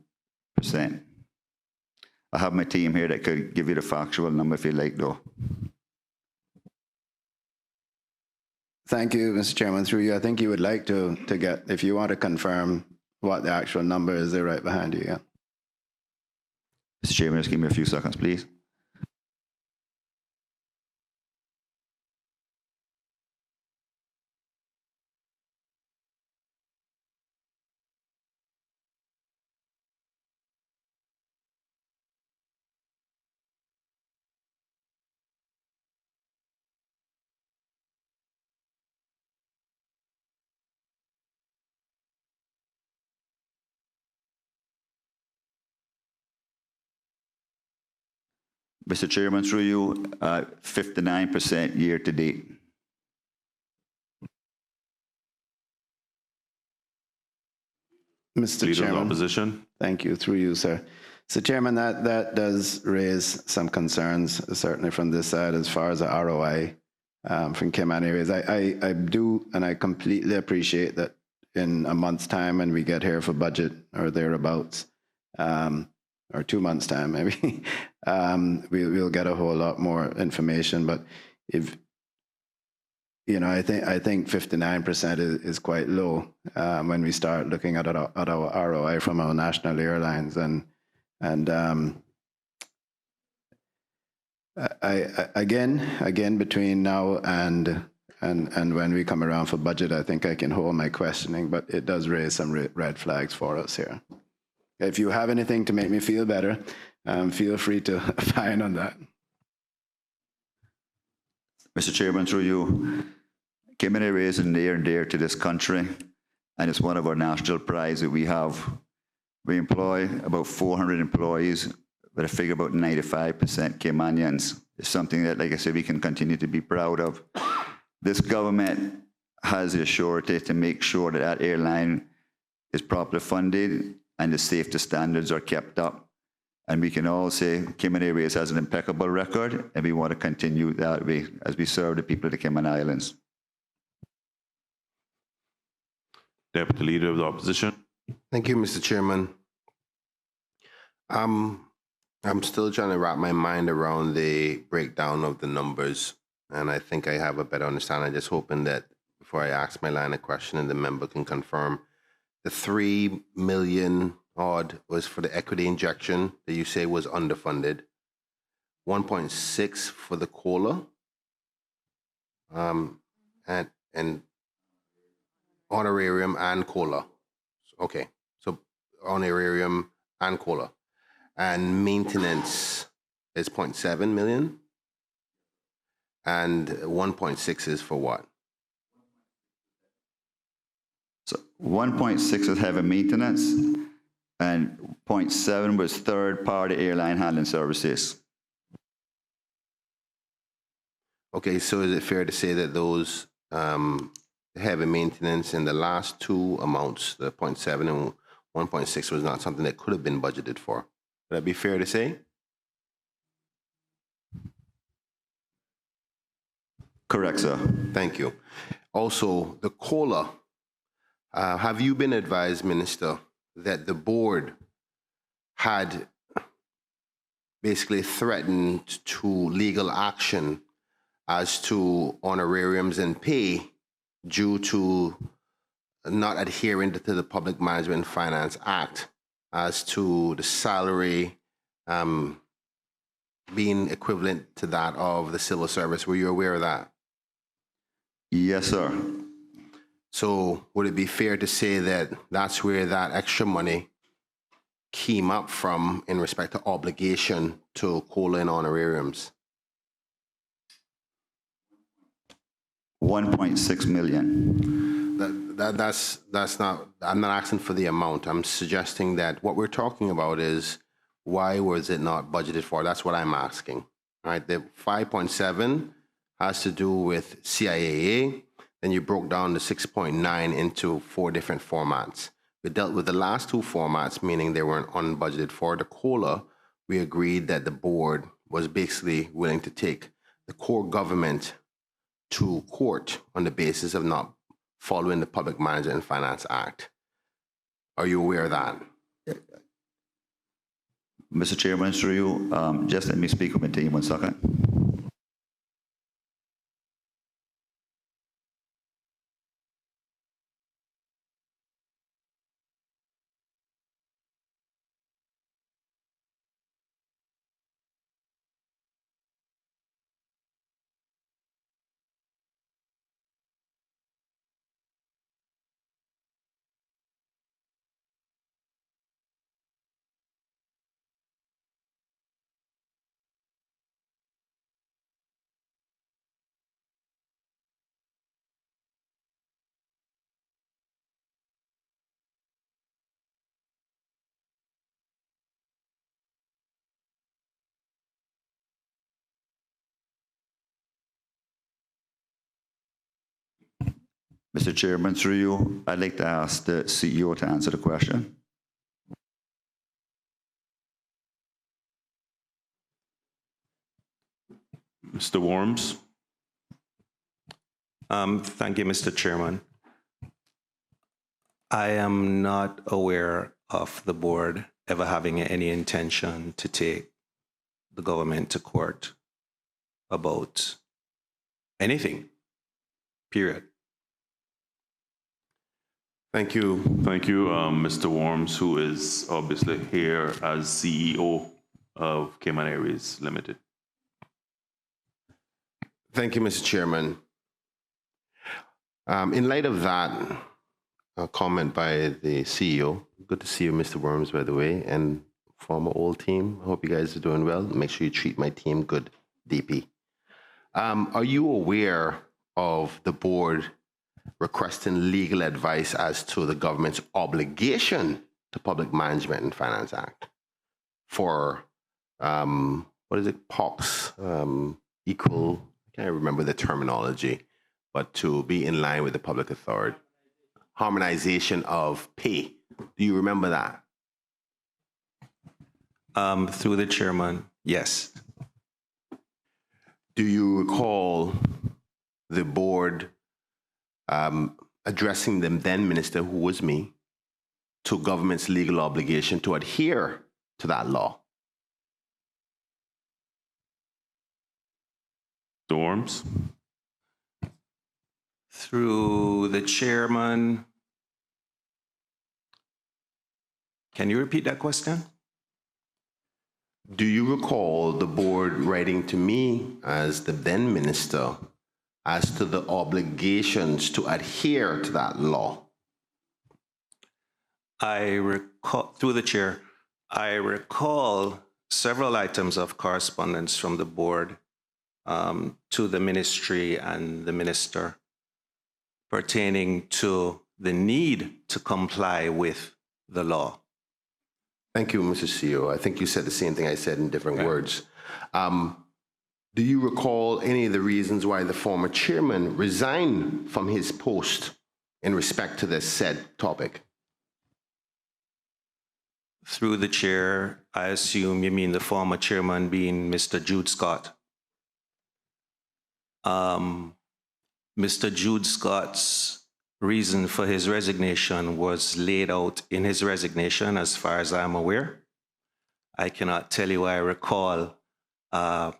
I have my team here that could give you the factual number if you like, though. Thank you, Mr. Chairman. Through you, I think you would like to get, if you want to confirm what the actual number is, they're right behind you, yeah. Mr. Chairman, just give me a few seconds, please. Mr. Chairman, through you, 59% year to date. Mr. Leader Chairman. of the Opposition. Thank you. Through you, sir. So, Chairman, that does raise some concerns, certainly from this side, as far as the ROI from Cayman Airways. I do, and I completely appreciate that in a month's time when we get here for budget or thereabouts, or 2 months' time, maybe, we'll get a whole lot more information. But if, you know, I think 59% is quite low when we start looking at our ROI from our national airlines, and again between now and when we come around for budget, I think I can hold my questioning, but it does raise some red flags for us here. If you have anything to make me feel better, feel free to opine on that. Mr. Chairman, through you, Cayman Airways is near and dear to this country, and it's one of our national prides that we have. We employ about 400 employees, with a figure about 95% Caymanians. It's something that, like I said, we can continue to be proud of. This government has the authority to make sure that that airline is properly funded and the safety standards are kept up. And we can all say Cayman Airways has an impeccable record, and we want to continue that way as we serve the people of the Cayman Islands. Deputy Leader of the Opposition. Thank you, Mr. Chairman. I'm still trying to wrap my mind around the breakdown of the numbers, and I think I have a better understanding. I'm just hoping that before I ask my line of questioning, the member can confirm. The $3 million odd was for the equity injection that you say was underfunded. 1.6 for the COLA, and honorarium and COLA. Okay, so honorarium and COLA. And maintenance is 0.7 million. And 1.6 is for what? So 1.6 is heavy maintenance, and 0.7 was third-party airline handling services. Okay, so is it fair to say that those heavy maintenance in the last two amounts, the 0.7 and 1.6, was not something that could have been budgeted for? Would that be fair to say? Correct, sir. Thank you. Also, the COLA, Have you been advised, Minister, that the board had basically threatened to legal action as to honorariums and pay due to not adhering to the Public Management and Finance Act as to the salary being equivalent to that of the civil service? Were you aware of that? Yes, sir. So would it be fair to say that that's where that extra money came up from in respect to obligation to COLA and honorariums? 1.6 million. That's not, I'm not asking for the amount. I'm suggesting that what we're talking about is why was it not budgeted for? That's what I'm asking. All right, the 5.7 has to do with CIAA. Then you broke down the 6.9 into 4 different formats. We dealt with the last 2 formats, meaning they weren't unbudgeted for. The COLA, we agreed that the board was basically willing to take the core government to court on the basis of not following the Public Management and Finance Act. Are you aware of that? Mr. Chairman, through you, just let me speak with my team 1 second. Mr. Chairman, through you, I'd like to ask the CEO to answer the question. Mr. Worms. Thank you, Mr. Chairman. I am not aware of the board ever having any intention to take the government to court about anything, period. Thank you. Thank you, Mr. Worms, who is obviously here as CEO of Cayman Airways Limited. Thank you, Mr. Chairman. In light of that comment by the CEO, good to see you, Mr. Worms, by the way, and former old team. I hope you guys are doing well. Make sure you treat my team good, DP. Are you aware of the board requesting legal advice as to the government's obligation to Public Management and Finance Act for, what is it, POX, equal, I can't remember the terminology, but to be in line with the public authority. Harmonization of pay. Do you remember that? Through the chairman, yes. Do you recall the board addressing the then minister, who was me, to government's legal obligation to adhere to that law? Dorms. Through the chairman, can you repeat that question? Do you recall the board writing to me as the then minister as to the obligations to adhere to that law? I recall, through the chair, I recall several items of correspondence from the board to the ministry and the minister pertaining to the need to comply with the law. Thank you, Mr. CEO. I think you said the same thing I said in different words. Do you recall any of the reasons why the former chairman resigned from his post in respect to this said topic? Through the chair, I assume you mean the former chairman being Mr. Jude Scott. Mr. Jude Scott's reason for his resignation was laid out in his resignation, as far as I'm aware. I cannot tell you I recall the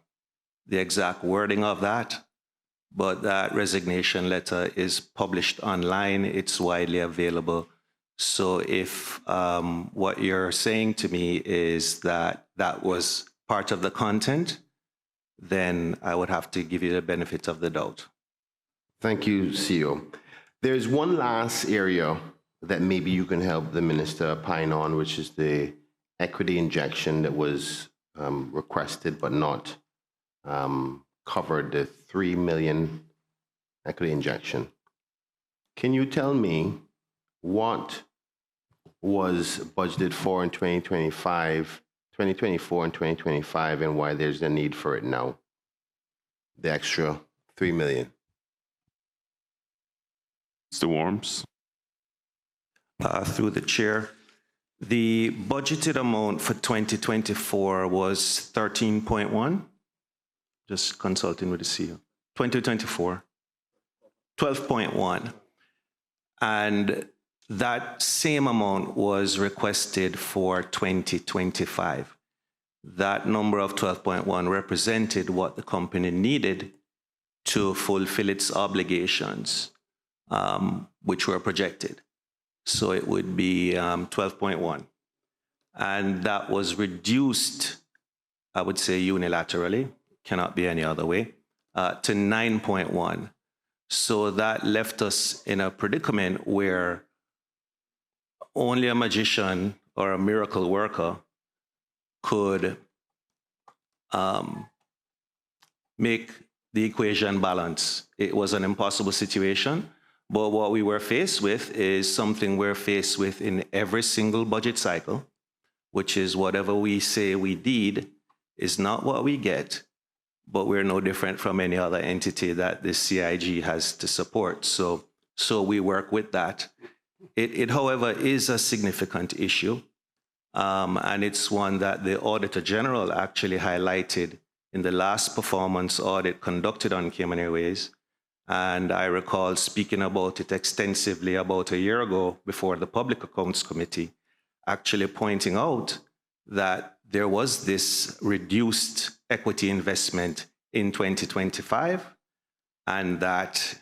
exact wording of that, but that resignation letter is published online. It's widely available. So if what you're saying to me is that that was part of the content, then I would have to give you the benefit of the doubt. Thank you, CEO. There's one last area that maybe you can help the minister opine on, which is the equity injection that was requested but not covered, the $3 million equity injection. Can you tell me what was budgeted for in 2024 and 2025, and why there's a need for it now? The extra $3 million. Mr. Worms. Through the chair, the budgeted amount for 2024 was 13.1. Just consulting with the CEO. 2024, 12.1. And that same amount was requested for 2025. That number of 12.1 represented what the company needed to fulfill its obligations, which were projected. So it would be 12.1. And that was reduced, I would say unilaterally, cannot be any other way, to 9.1. So that left us in a predicament where only a magician or a miracle worker could make the equation balance. It was an impossible situation, but what we were faced with is something we're faced with in every single budget cycle, which is whatever we say we did is not what we get, but we're no different from any other entity that the CIG has to support. So we work with that. It, however, is a significant issue, and it's one that the Auditor General actually highlighted in the last performance audit conducted on Cayman Airways. And I recall speaking about it extensively about a year ago before the Public Accounts Committee, actually pointing out that there was this reduced equity investment in 2025, and that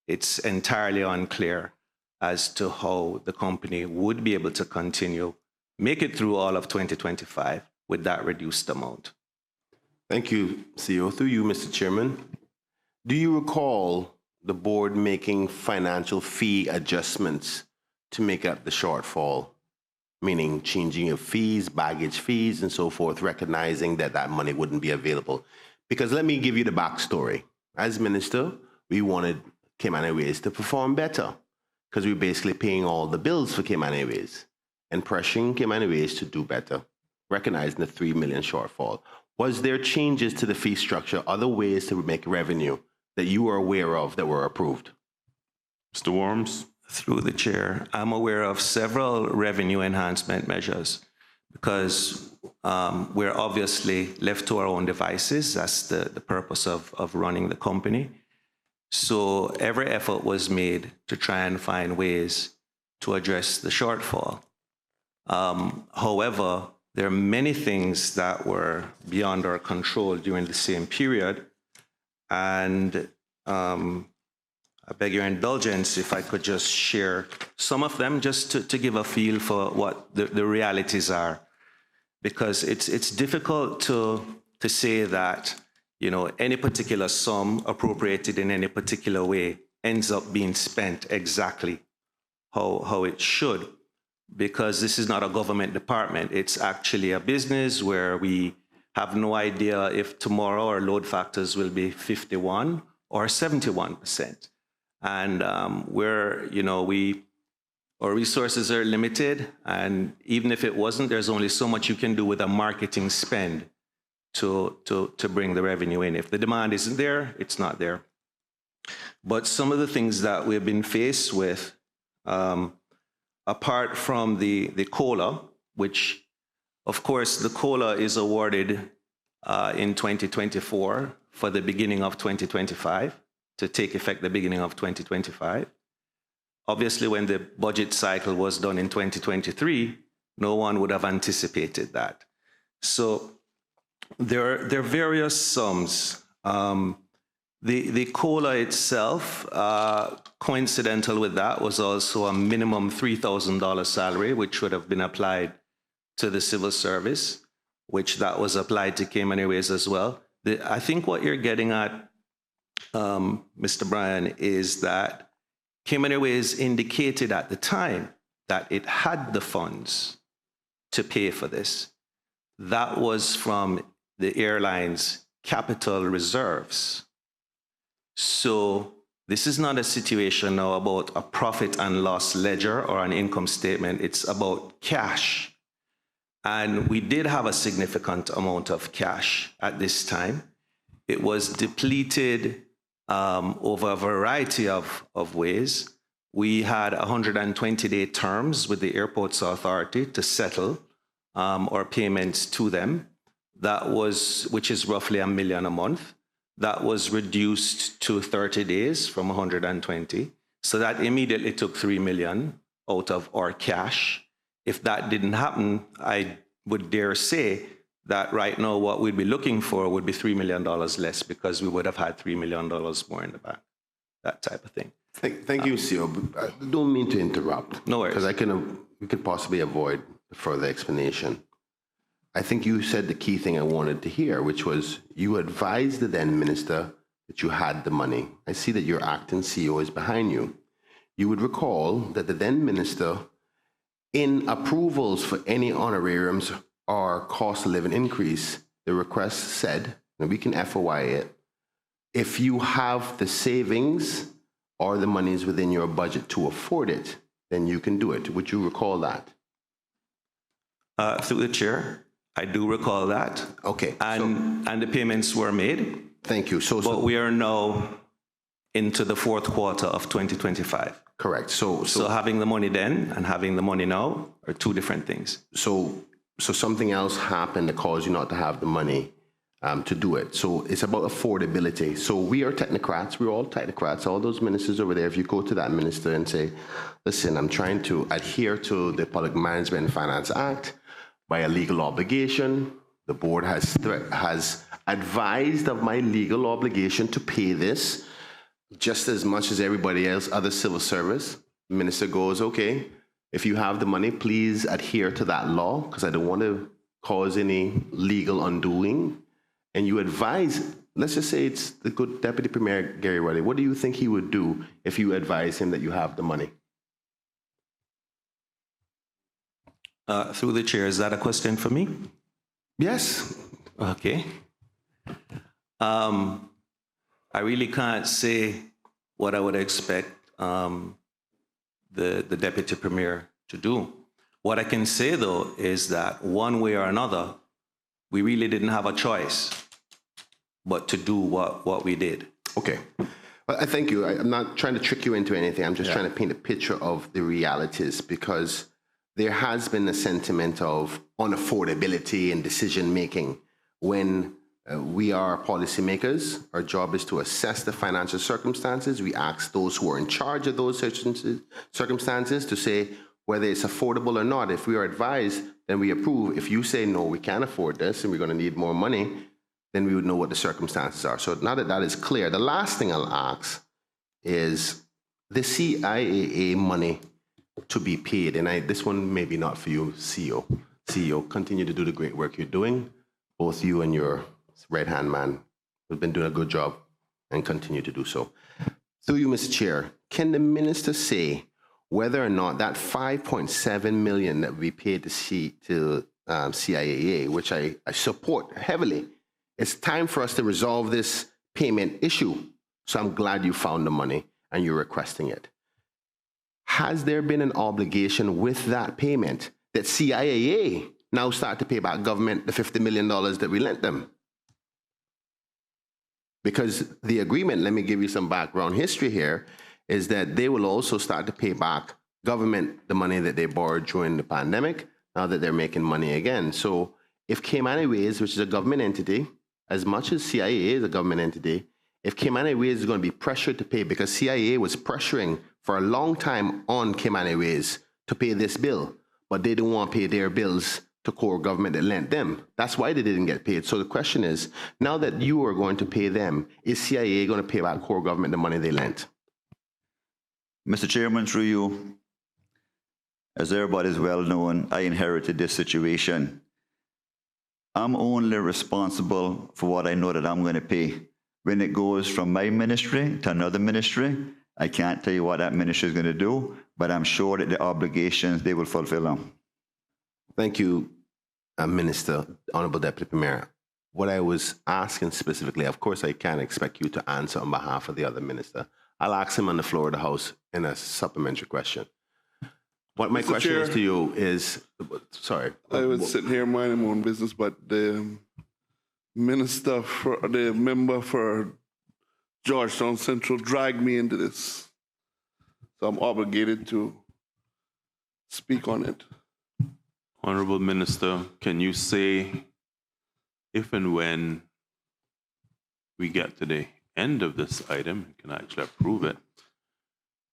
it's entirely unclear as to how the company would be able to continue, make it through all of 2025 with that reduced amount. Thank you, CEO. Through you, Mr. Chairman. Do you recall the board making financial fee adjustments to make up the shortfall, meaning changing of fees, baggage fees, and so forth, recognizing that that money wouldn't be available? Because let me give you the backstory. As minister, we wanted Cayman Airways to perform better because we're basically paying all the bills for Cayman Airways and pressuring Cayman Airways to do better, recognizing the $3 million shortfall. Was there changes to the fee structure, other ways to make revenue that you are aware of that were approved? Mr. Worms. Through the chair, I'm aware of several revenue enhancement measures because we're obviously left to our own devices. That's the purpose of running the company. So every effort was made to try and find ways to address the shortfall. However, there are many things that were beyond our control during the same period. And I beg your indulgence if I could just share some of them just to give a feel for what the realities are. Because it's difficult to say that, you know, any particular sum appropriated in any particular way ends up being spent exactly how it should, because this is not a government department. It's actually a business where we have no idea if tomorrow our load factors will be 51 or 71%. And our resources are limited, and even if it wasn't, there's only so much you can do with a marketing spend to bring the revenue in. If the demand isn't there, it's not there. But some of the things that we've been faced with, apart from the COLA, which, of course, the COLA is awarded in 2024 for the beginning of 2025, to take effect the beginning of 2025. obviously, when the budget cycle was done in 2023, no one would have anticipated that. So there are various sums. The COLA itself, coincidental with that, was also a minimum $3,000 salary, which would have been applied to the civil service, which that was applied to Cayman Airways as well. I think what you're getting at, Mr. Bryan, is that Cayman Airways indicated at the time that it had the funds to pay for this. That was from the airline's capital reserves. So this is not a situation now about a profit and loss ledger or an income statement. It's about cash. And we did have a significant amount of cash at this time. It was depleted over a variety of ways. We had 120-day terms with the Airports Authority to settle our payments to them. That was, which is roughly $1 million a month. That was reduced to 30 days from 120. So that immediately took $3 million out of our cash. If that didn't happen, I would dare say that right now what we'd be looking for would be $3 million less, because we would have had $3 million more in the bank, that type of thing. Thank you, CEO. I don't mean to interrupt. No worries. Because we could possibly avoid further explanation. I think you said the key thing I wanted to hear, which was you advised the then minister that you had the money. I see that your acting CEO is behind you. You would recall that the then minister, in approvals for any honorariums or cost of living increase, the request said, and we can FOI it, if you have the savings or the monies within your budget to afford it, then you can do it. Would you recall that? Through the chair, I do recall that. Okay. And the payments were made. Thank you. But we are now into the fourth quarter of 2025. Correct. So having the money then and having the money now are two different things. So something else happened that caused you not to have the money to do it. So it's about affordability. So we are technocrats. We're all technocrats. All those ministers over there, if you go to that minister and say, listen, I'm trying to adhere to the Public Management and Finance Act by a legal obligation. The board has advised of my legal obligation to pay this just as much as everybody else, other civil service. The minister goes, okay, if you have the money, please adhere to that law, because I don't want to cause any legal undoing. And you advise, let's just say it's the good Deputy Premier Geriatric. What do you think he would do if you advise him that you have the money? Through the chair, is that a question for me? Yes. Okay. I really can't say what I would expect the Deputy Premier to do. What I can say, though, is that one way or another, we really didn't have a choice but to do what we did. Okay. Well, I thank you. I'm not trying to trick you into anything. I'm just trying to paint a picture of the realities, because there has been a sentiment of unaffordability and decision-making. When we are policymakers, our job is to assess the financial circumstances. We ask those who are in charge of those circumstances to say whether it's affordable or not. If we are advised, then we approve. If you say, no, we can't afford this and we're going to need more money, then we would know what the circumstances are. So now that that is clear, the last thing I'll ask is the CIAA money to be paid. And this one may be not for you, CEO. CEO, continue to do the great work you're doing. Both you and your right-hand man have been doing a good job and continue to do so. Through you, Mr. Chair, can the minister say whether or not that $5.7 million that we paid to CIAA, which I support heavily, it's time for us to resolve this payment issue. So I'm glad you found the money and you're requesting it. Has there been an obligation with that payment that CIAA now start to pay back government the $50 million that we lent them? Because the agreement, let me give you some background history here, is that they will also start to pay back government the money that they borrowed during the pandemic, now that they're making money again. So if Cayman Airways, which is a government entity, as much as CIAA is a government entity, if Cayman Airways is going to be pressured to pay, because CIAA was pressuring for a long time on Cayman Airways to pay this bill, but they don't want to pay their bills to core government that lent them. That's why they didn't get paid. So the question is, now that you are going to pay them, is CIA going to pay back core government the money they lent? Mr. Chairman, through you, as everybody is well known, I inherited this situation. I'm only responsible for what I know that I'm going to pay. When it goes from my ministry to another ministry, I can't tell you what that ministry is going to do, but I'm sure that the obligations, they will fulfill them. Thank you, Minister, Honorable Deputy Premier. What I was asking specifically, of course, I can't expect you to answer on behalf of the other minister. I'll ask him on the floor of the House in a supplementary question. What my question is to you is, sorry. I was sitting here minding my own business, but the minister, the member for Georgetown Central dragged me into this. So I'm obligated to speak on it. Honorable Minister, can you say if and when we get to the end of this item, you can actually approve it,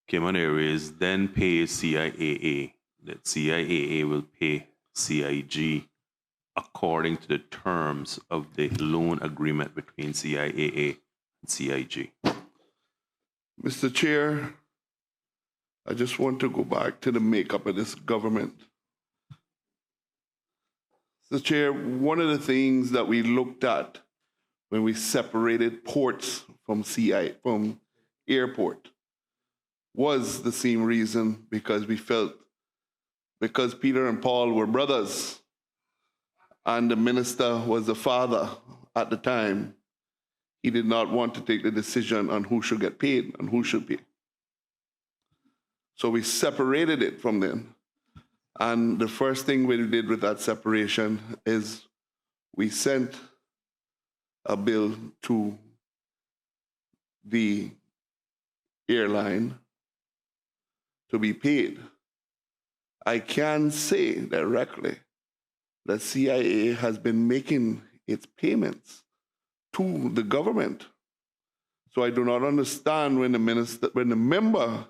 Cayman Airways then pays CIAA, that CIAA will pay CIG according to the terms of the loan agreement between CIAA and CIG. Mr. Chair, I just want to go back to the makeup of this government. Mr. Chair, one of the things that we looked at when we separated ports from airport was the same reason, because we felt, because Peter and Paul were brothers and the minister was the father at the time, he did not want to take the decision on who should get paid and who should pay. So we separated it from them. And the first thing we did with that separation is we sent a bill to the airline to be paid. I can say directly that CIA has been making its payments to the government. So I do not understand when the member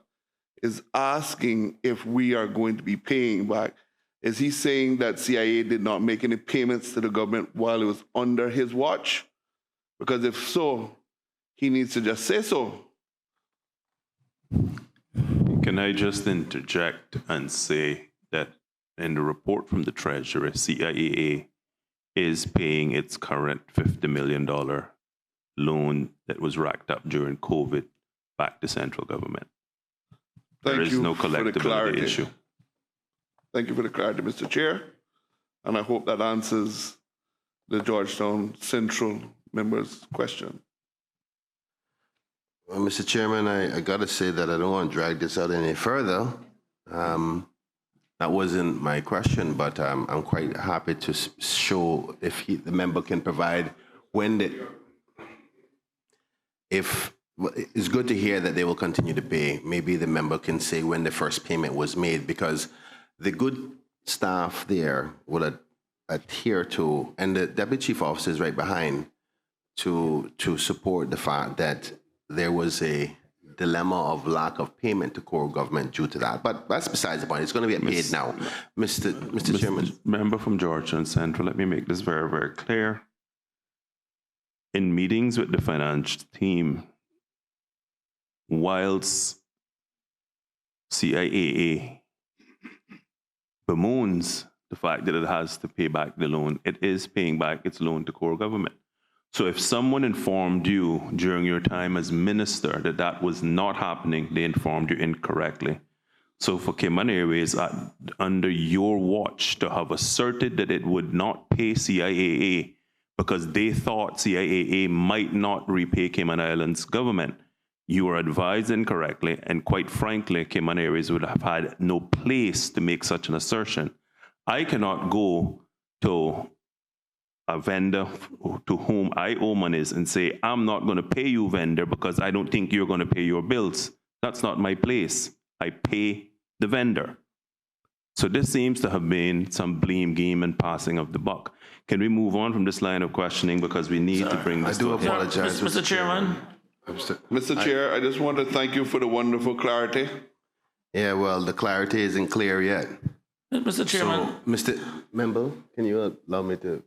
is asking if we are going to be paying back. Is he saying that CIA did not make any payments to the government while it was under his watch? Because if so, he needs to just say so. Can I just interject and say that in the report from the Treasury, CIAA is paying its current $50 million loan that was racked up during COVID back to central government. There is no collectibility issue. Thank you for the clarity, Mr. Chair. And I hope that answers the Georgetown Central member's question. Well, Mr. Chairman, I got to say that I don't want to drag this out any further. That wasn't my question, but I'm quite happy to show if the member can provide when it's good to hear that they will continue to pay. Maybe the member can say when the first payment was made, because the good staff there will adhere to, and the deputy chief officer is right behind, to support the fact that there was a dilemma of lack of payment to core government due to that. But that's besides the point. It's going to be paid now. Mr. Chairman. Member from Georgetown Central, let me make this very, very clear. In meetings with the finance team, whilst CIAA bemoans the fact that it has to pay back the loan, it is paying back its loan to core government. So if someone informed you during your time as minister that that was not happening, they informed you incorrectly. So for Cayman Airways, under your watch, to have asserted that it would not pay CIAA because they thought CIAA might not repay Cayman Islands government, you were advised incorrectly, and quite frankly, Cayman Airways would have had no place to make such an assertion. I cannot go to a vendor to whom I owe monies and say, I'm not going to pay you, vendor, because I don't think you're going to pay your bills. That's not my place. I pay the vendor. So this seems to have been some blame game and passing of the buck. Can we move on from this line of questioning, because we need to bring this I do apologize, Mr. Chairman. Mr. Chair, I just want to thank you for the wonderful clarity. Yeah, well, the clarity isn't clear yet. Mr. Chairman. So, Mr. Member, can you allow me to?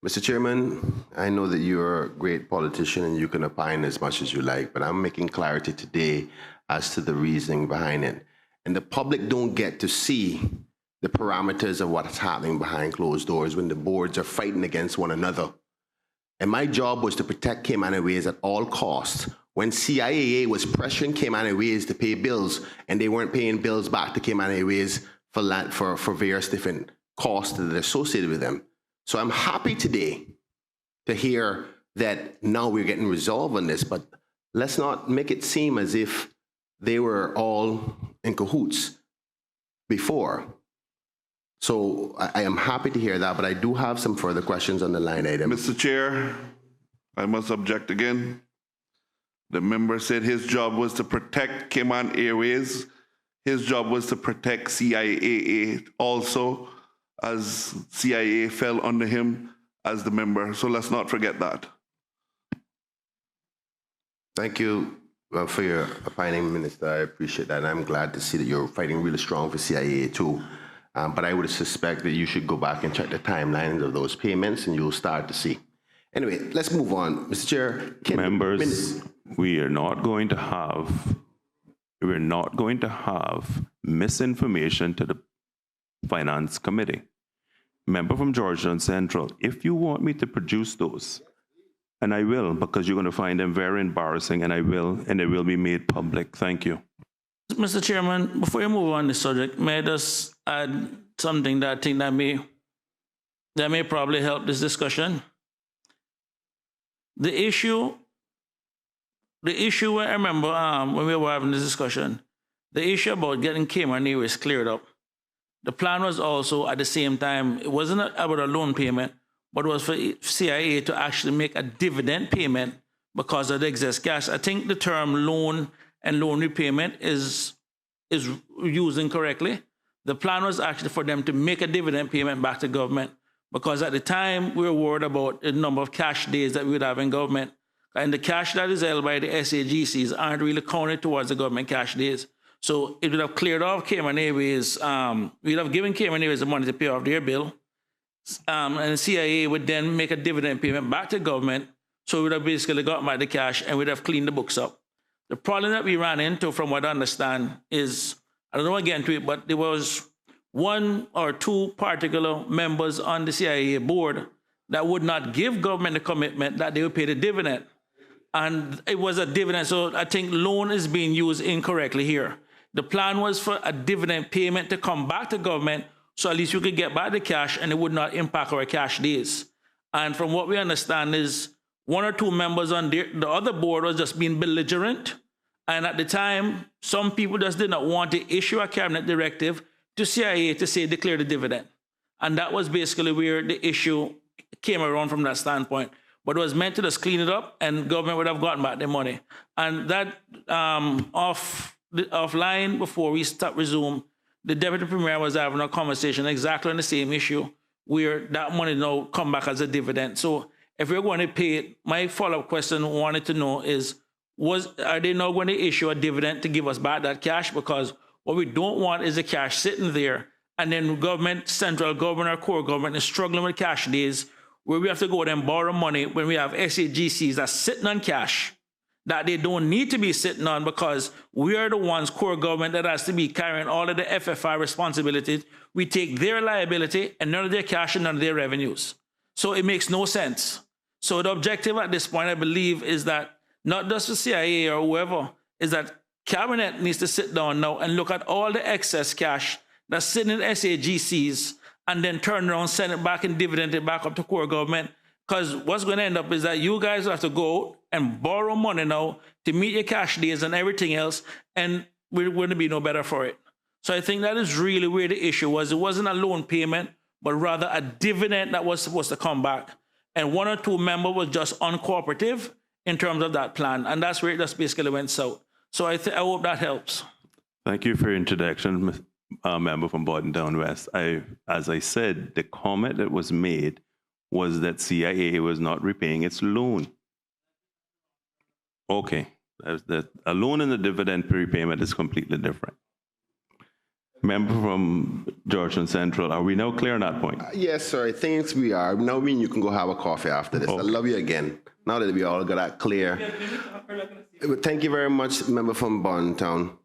Mr. Chairman, I know that you're a great politician and you can opine as much as you like, but I'm making clarity today as to the reasoning behind it. And the public don't get to see the parameters of what's happening behind closed doors when the boards are fighting against one another. And my job was to protect Cayman Airways at all costs. When CIAA was pressuring Cayman Airways to pay bills and they weren't paying bills back to Cayman Airways for various different costs that are associated with them. So I'm happy today to hear that now we're getting resolved on this, but let's not make it seem as if they were all in cahoots before. So I am happy to hear that, but I do have some further questions on the line item. Mr. Chair, I must object again. The member said his job was to protect Cayman Airways. His job was to protect CIAA also, as CIA fell under him as the member. So let's not forget that. Thank you for your opining, Minister. I appreciate that. And I'm glad to see that you're fighting really strong for CIA too. But I would suspect that you should go back and check the timelines of those payments and you'll start to see. Anyway, let's move on. Mr. Chair, members, we're not going to have misinformation to the Finance Committee. Member from Georgetown Central, if you want me to produce those, and I will, because you're going to find them very embarrassing, and I will, and they will be made public. Thank you. Mr. Chairman, before you move on this subject, may I just add something that I think that may probably help this discussion? The issue I remember when we were having this discussion, the issue about getting Cayman Airways cleared up. The plan was also at the same time, it wasn't about a loan payment, but it was for CIA to actually make a dividend payment because of the excess cash. I think the term loan and loan repayment is used incorrectly. The plan was actually for them to make a dividend payment back to government, because at the time we were worried about the number of cash days that we would have in government. And the cash that is held by the SAGCs aren't really counted towards the government cash days. So it would have cleared off Cayman Airways. We'd have given Cayman Airways the money to pay off their bill. And the CIA would then make a dividend payment back to government. So we would have basically gotten back the cash and we'd have cleaned the books up. The problem that we ran into, from what I understand, is, I don't know again to it, but there was one or two particular members on the CIA board that would not give government a commitment that they would pay the dividend. And it was a dividend, so I think loan is being used incorrectly here. The plan was for a dividend payment to come back to government, so at least we could get back the cash and it would not impact our cash days. And from what we understand is one or two members on the other board was just being belligerent. And at the time, some people just did not want to issue a cabinet directive to CIA to say declare the dividend. And that was basically where the issue came around from that standpoint. But it was meant to just clean it up and government would have gotten back their money. And that offline, before we resume, the Deputy Premier was having a conversation exactly on the same issue, where that money now come back as a dividend. So if we're going to pay it, my follow-up question I wanted to know is, are they now going to issue a dividend to give us back that cash? Because what we don't want is the cash sitting there and then government, central government or core government is struggling with cash days where we have to go and borrow money when we have SAGCs that's sitting on cash that they don't need to be sitting on, because we are the ones, core government, that has to be carrying all of the FFI responsibilities. We take their liability and none of their cash and none of their revenues. So it makes no sense. So the objective at this point, I believe, is that not just the CIA or whoever, is that Cabinet needs to sit down now and look at all the excess cash that's sitting in SAGCs and then turn around, send it back and dividend it back up to core government. Because what's going to end up is that you guys have to go and borrow money now to meet your cash days and everything else, and we're going to be no better for it. So I think that is really where the issue was. It wasn't a loan payment, but rather a dividend that was supposed to come back. And one or two members was just uncooperative in terms of that plan. And that's where it just basically went south. So I hope that helps. Thank you for your introduction, member from Bordentown West. As I said, the comment that was made was that CIA was not repaying its loan. Okay, A loan and a dividend prepayment is completely different. Member from Georgian Central, are we now clear on that point? Yes, sir. I think we are. Now, me and you can go have a coffee after this. I love you again. Now that we all got that clear. Thank you very much, member from Bontown,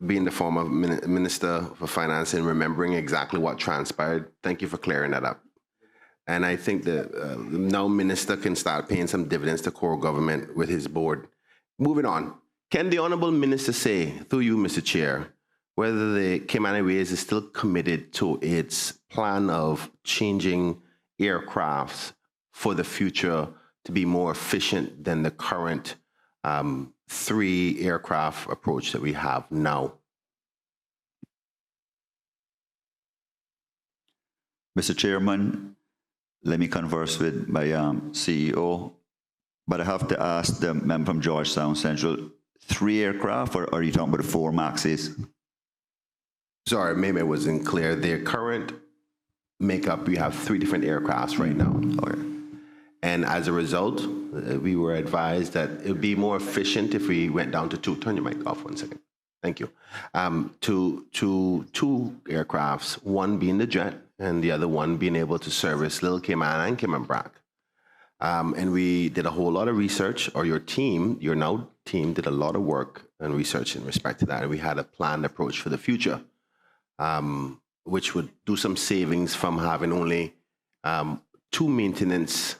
being the former Minister for Finance and remembering exactly what transpired. Thank you for clearing that up. And I think that now Minister can start paying some dividends to core government with his board. Moving on. Can the Honourable Minister say, through you, Mr. Chair, whether the Cayman Airways is still committed to its plan of changing aircrafts for the future to be more efficient than the current 3 aircraft approach that we have now? Mr. Chairman, let me converse with my CEO, but I have to ask the member from Georgetown Central, 3 aircraft, or are you talking about the 4 Maxes? Sorry, maybe it wasn't clear. Their current makeup, we have 3 different aircrafts right now. Okay. And as a result, we were advised that it would be more efficient if we went down to 2. Turn your mic off 1 second. Thank you. To 2 aircrafts, one being the jet and the other one being able to service Little Cayman and Cayman Brac. And we did a whole lot of research, or your team, your now team, did a lot of work and research in respect to that. And we had a planned approach for the future, which would do some savings from having only 2 maintenance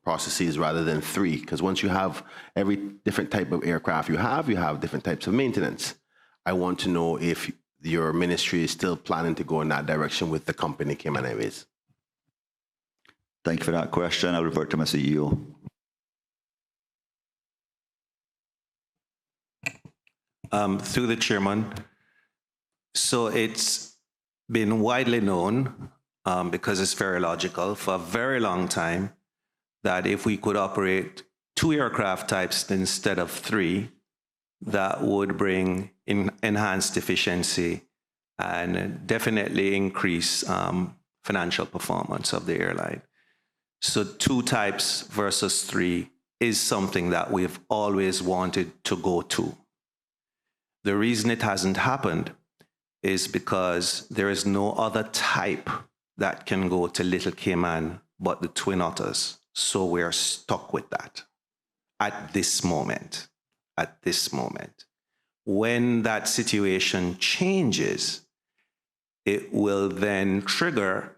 processes rather than 3. Because once you have every different type of aircraft you have different types of maintenance. I want to know if your ministry is still planning to go in that direction with the company Cayman Airways. Thank you for that question. I'll revert to my CEO. Through the chairman. So it's been widely known, because it's very logical, for a very long time, that if we could operate 2 aircraft types instead of 3, that would bring in enhanced efficiency and definitely increase financial performance of the airline. So 2 types versus 3 is something that we've always wanted to go to. The reason it hasn't happened is because there is no other type that can go to Little Cayman but the Twin Otters. So we're stuck with that at this moment. At this moment. When that situation changes, it will then trigger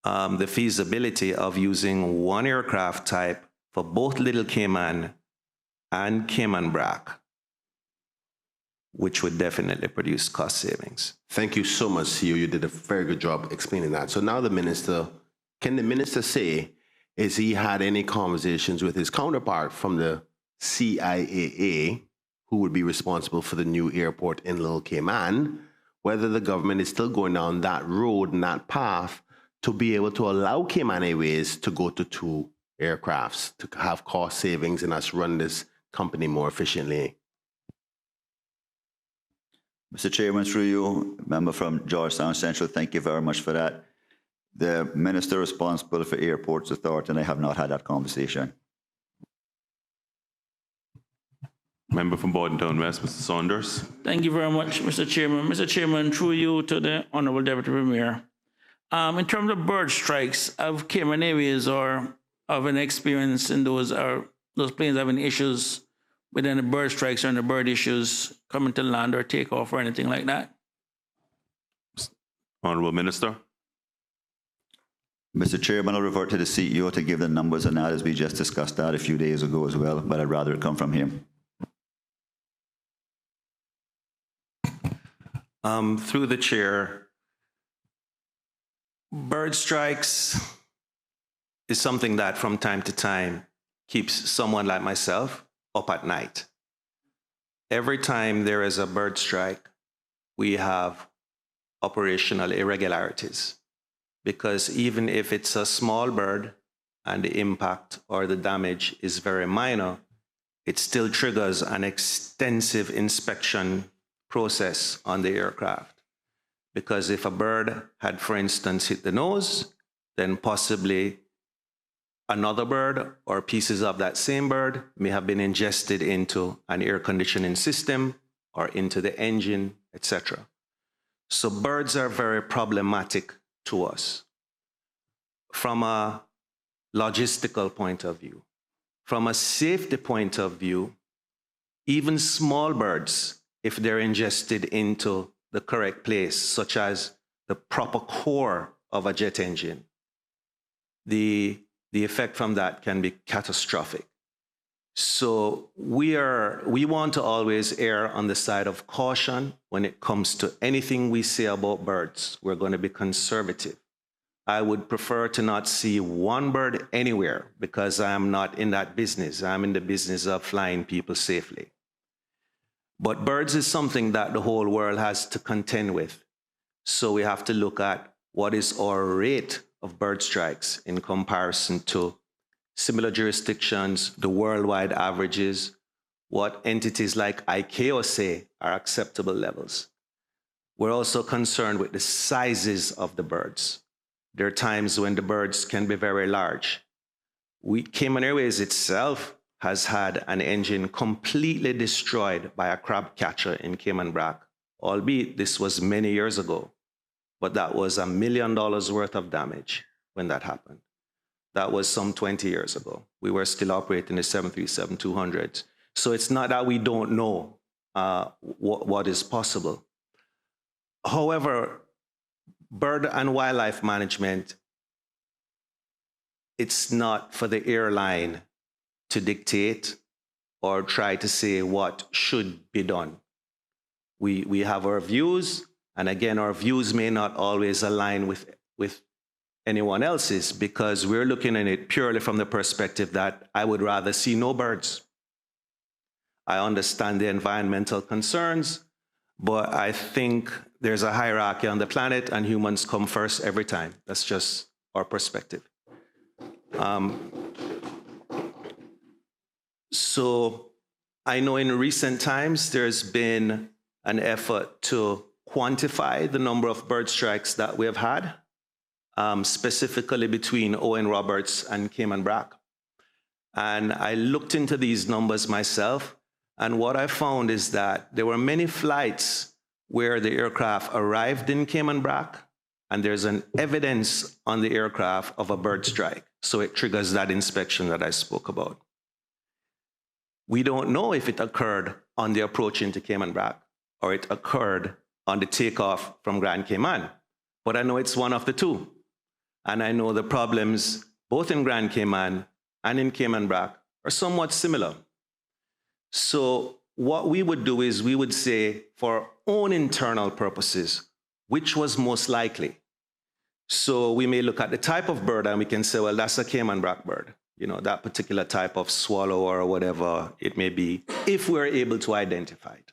the feasibility of using 1 aircraft type for both Little Cayman and Cayman Brac, which would definitely produce cost savings. Thank you so much, CEO. You did a very good job explaining that. So now the minister, can the minister say, is he had any conversations with his counterpart from the CIAA, who would be responsible for the new airport in Little Cayman, whether the government is still going down that road and that path to be able to allow Cayman Airways to go to 2 aircrafts, to have cost savings and us run this company more efficiently? Mr. Chairman, through you, member from Georgetown Central, thank you very much for that. The minister responsible for Airports Authority and I have not had that conversation. Member from Bordentown West, Mr. Saunders. Thank you very much, Mr. Chairman. Mr. Chairman, through you to the Honorable Deputy Premier. In terms of bird strikes, have Cayman Airways or have an experience in those planes having issues with any bird strikes or any bird issues coming to land or take off or anything like that? Honorable Minister. Mr. Chairman, I'll revert to the CEO to give the numbers on that, as we just discussed that a few days ago as well, but I'd rather it come from him. Through the chair, bird strikes is something that from time to time keeps someone like myself up at night. Every time there is a bird strike, we have operational irregularities, because even if it's a small bird and the impact or the damage is very minor, it still triggers an extensive inspection process on the aircraft. Because if a bird had, for instance, hit the nose, then possibly another bird or pieces of that same bird may have been ingested into an air conditioning system or into the engine, etc. So birds are very problematic to us from a logistical point of view. From a safety point of view, even small birds, if they're ingested into the correct place, such as the proper core of a jet engine, the effect from that can be catastrophic. So we want to always err on the side of caution when it comes to anything we say about birds. We're going to be conservative. I would prefer to not see one bird anywhere because I am not in that business. I'm in the business of flying people safely. But birds is something that the whole world has to contend with. So we have to look at what is our rate of bird strikes in comparison to similar jurisdictions, the worldwide averages, what entities like ICAO say are acceptable levels. We're also concerned with the sizes of the birds. There are times when the birds can be very large. Cayman Airways itself has had an engine completely destroyed by a crab catcher in Cayman Brac, albeit this was many years ago, but that was $1 million worth of damage when that happened. That was some 20 years ago. We were still operating the 737-200s. So it's not that we don't know what is possible. However, bird and wildlife management, it's not for the airline to dictate or try to say what should be done. We have our views, and again, our views may not always align with anyone else's because we're looking at it purely from the perspective that I would rather see no birds. I understand the environmental concerns, but I think there's a hierarchy on the planet and humans come first every time. That's just our perspective. So I know in recent times there's been an effort to quantify the number of bird strikes that we have had, specifically between Owen Roberts and Cayman Brac. And I looked into these numbers myself, and what I found is that there were many flights where the aircraft arrived in Cayman Brac, and there's an evidence on the aircraft of a bird strike. So it triggers that inspection that I spoke about. We don't know if it occurred on the approach into Cayman Brac or it occurred on the takeoff from Grand Cayman, but I know it's one of the two. And I know the problems both in Grand Cayman and in Cayman Brac are somewhat similar. So what we would do is we would say, for our own internal purposes, which was most likely. So we may look at the type of bird and we can say, well, that's a Cayman Brac bird, you know, that particular type of swallow or whatever it may be, if we're able to identify it.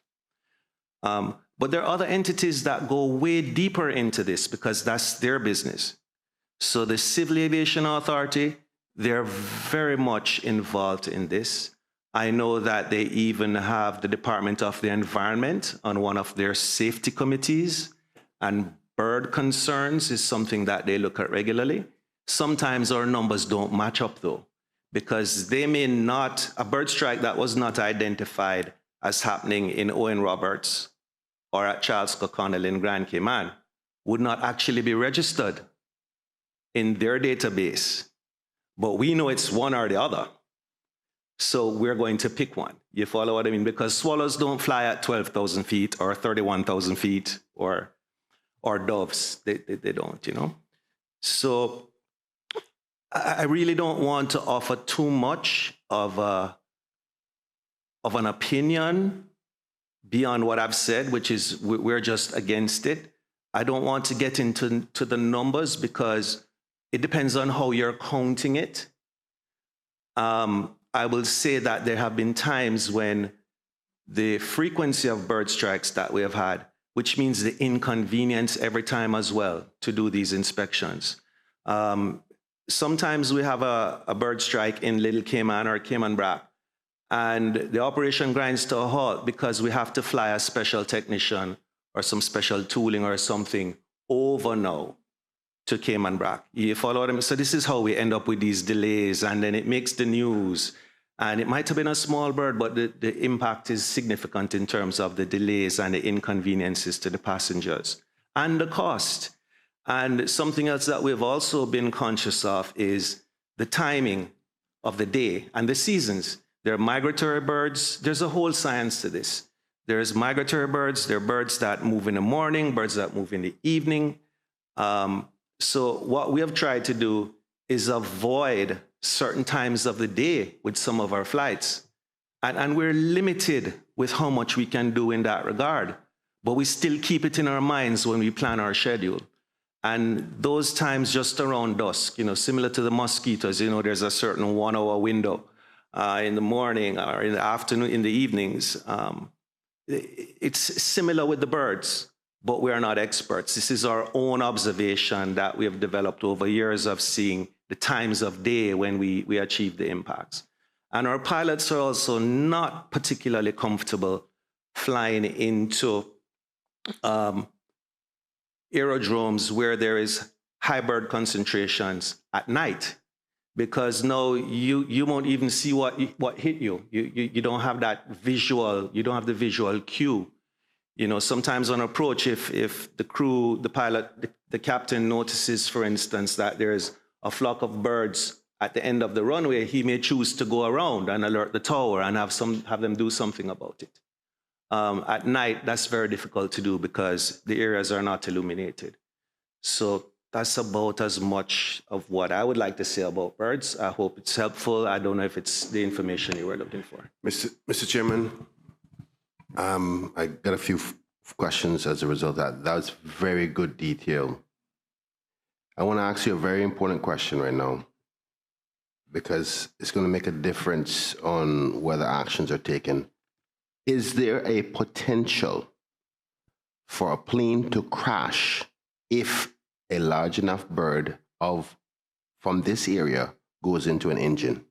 But there are other entities that go way deeper into this because that's their business. So the Civil Aviation Authority, they're very much involved in this. I know that they even have the Department of the Environment on one of their safety committees, and bird concerns is something that they look at regularly. Sometimes our numbers don't match up though, because they may not, a bird strike that was not identified as happening in Owen Roberts or at Charles O'Connell in Grand Cayman would not actually be registered in their database. But we know it's one or the other. So we're going to pick one. You follow what I mean? Because swallows don't fly at 12,000 feet or 31,000 feet or doves. They don't, you know? So I really don't want to offer too much of an opinion beyond what I've said, which is we're just against it. I don't want to get into the numbers because it depends on how you're counting it. I will say that there have been times when the frequency of bird strikes that we have had, which means the inconvenience every time as well to do these inspections. Sometimes we have a bird strike in Little Cayman or Cayman Brac, and the operation grinds to a halt because we have to fly a special technician or some special tooling or something over now. to Cayman Brac. You follow what I mean? So this is how we end up with these delays, and then it makes the news. And it might have been a small bird, but the impact is significant in terms of the delays and the inconveniences to the passengers and the cost. And something else that we've also been conscious of is the timing of the day and the seasons. There are migratory birds. There's a whole science to this. There's migratory birds. There are birds that move in the morning, birds that move in the evening. So what we have tried to do is avoid certain times of the day with some of our flights. And we're limited with how much we can do in that regard, but we still keep it in our minds when we plan our schedule. And those times just around dusk, similar to the mosquitoes, there's a certain 1 hour window in the morning or in the afternoon, in the evenings. It's similar with the birds, but we are not experts. This is our own observation that we have developed over years of seeing the times of day when we achieve the impacts. And our pilots are also not particularly comfortable flying into aerodromes where there is high bird concentrations at night, because now you won't even see what hit you. You don't have that visual, you don't have the visual cue. Sometimes on approach, if the crew, the pilot, the captain notices, for instance, that there's a flock of birds at the end of the runway, he may choose to go around and alert the tower and have them do something about it. At night, that's very difficult to do because the areas are not illuminated. So that's about as much of what I would like to say about birds. I hope it's helpful. I don't know if it's the information you were looking for. Mr. Chairman, I got a few questions as a result of that. That was very good detail. I want to ask you a very important question right now, because it's going to make a difference on whether actions are taken. Is there a potential for a plane to crash if a large enough bird from this area goes into an engine?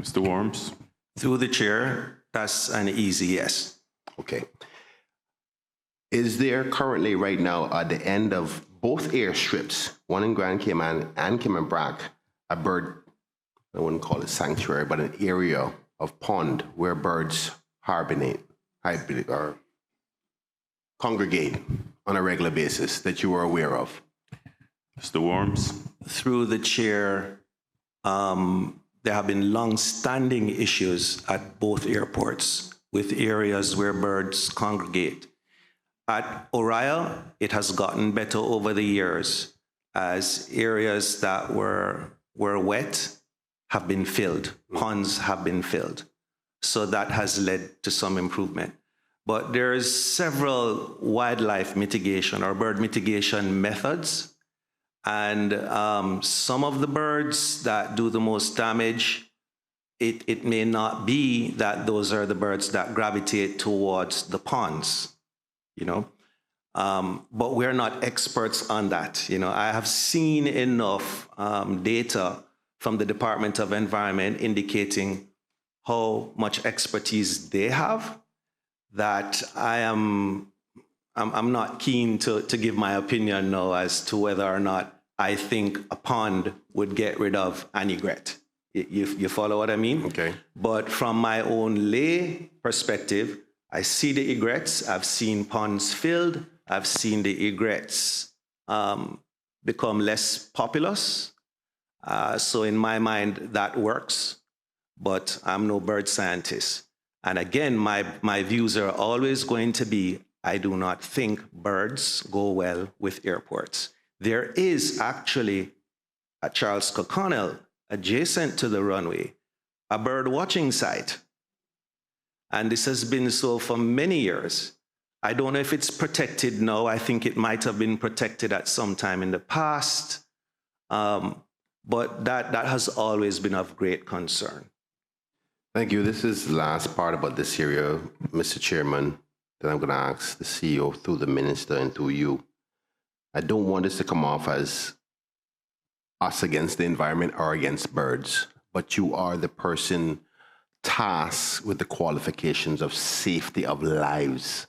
Mr. Worms? Through the chair, that's an easy yes. Okay. Is there currently right now at the end of both airstrips, one in Grand Cayman and Cayman Brac, a bird, I wouldn't call it sanctuary, but an area of pond where birds hibernate or congregate on a regular basis that you are aware of? Mr. Worms? Through the chair, there have been long-standing issues at both airports with areas where birds congregate. At Oriel, it has gotten better over the years as areas that were wet have been filled, ponds have been filled. So that has led to some improvement. But there's several wildlife mitigation or bird mitigation methods. And some of the birds that do the most damage, it may not be that those are the birds that gravitate towards the ponds, but we're not experts on that. I have seen enough data from the Department of Environment indicating how much expertise they have that I'm not keen to give my opinion now as to whether or not I think a pond would get rid of an egret. You follow what I mean? Okay. But from my own lay perspective, I see the egrets. I've seen ponds filled. I've seen the egrets become less populous. So in my mind, that works. But I'm no bird scientist. And again, my views are always going to be, I do not think birds go well with airports. There is actually at Charles O'Connell, adjacent to the runway, a bird watching site. And this has been so for many years. I don't know if it's protected now. I think it might have been protected at some time in the past. But that has always been of great concern. Thank you. This is the last part about this area, Mr. Chairman, that I'm going to ask the CEO through the minister and through you. I don't want this to come off as us against the environment or against birds, but you are the person tasked with the qualifications of safety of lives.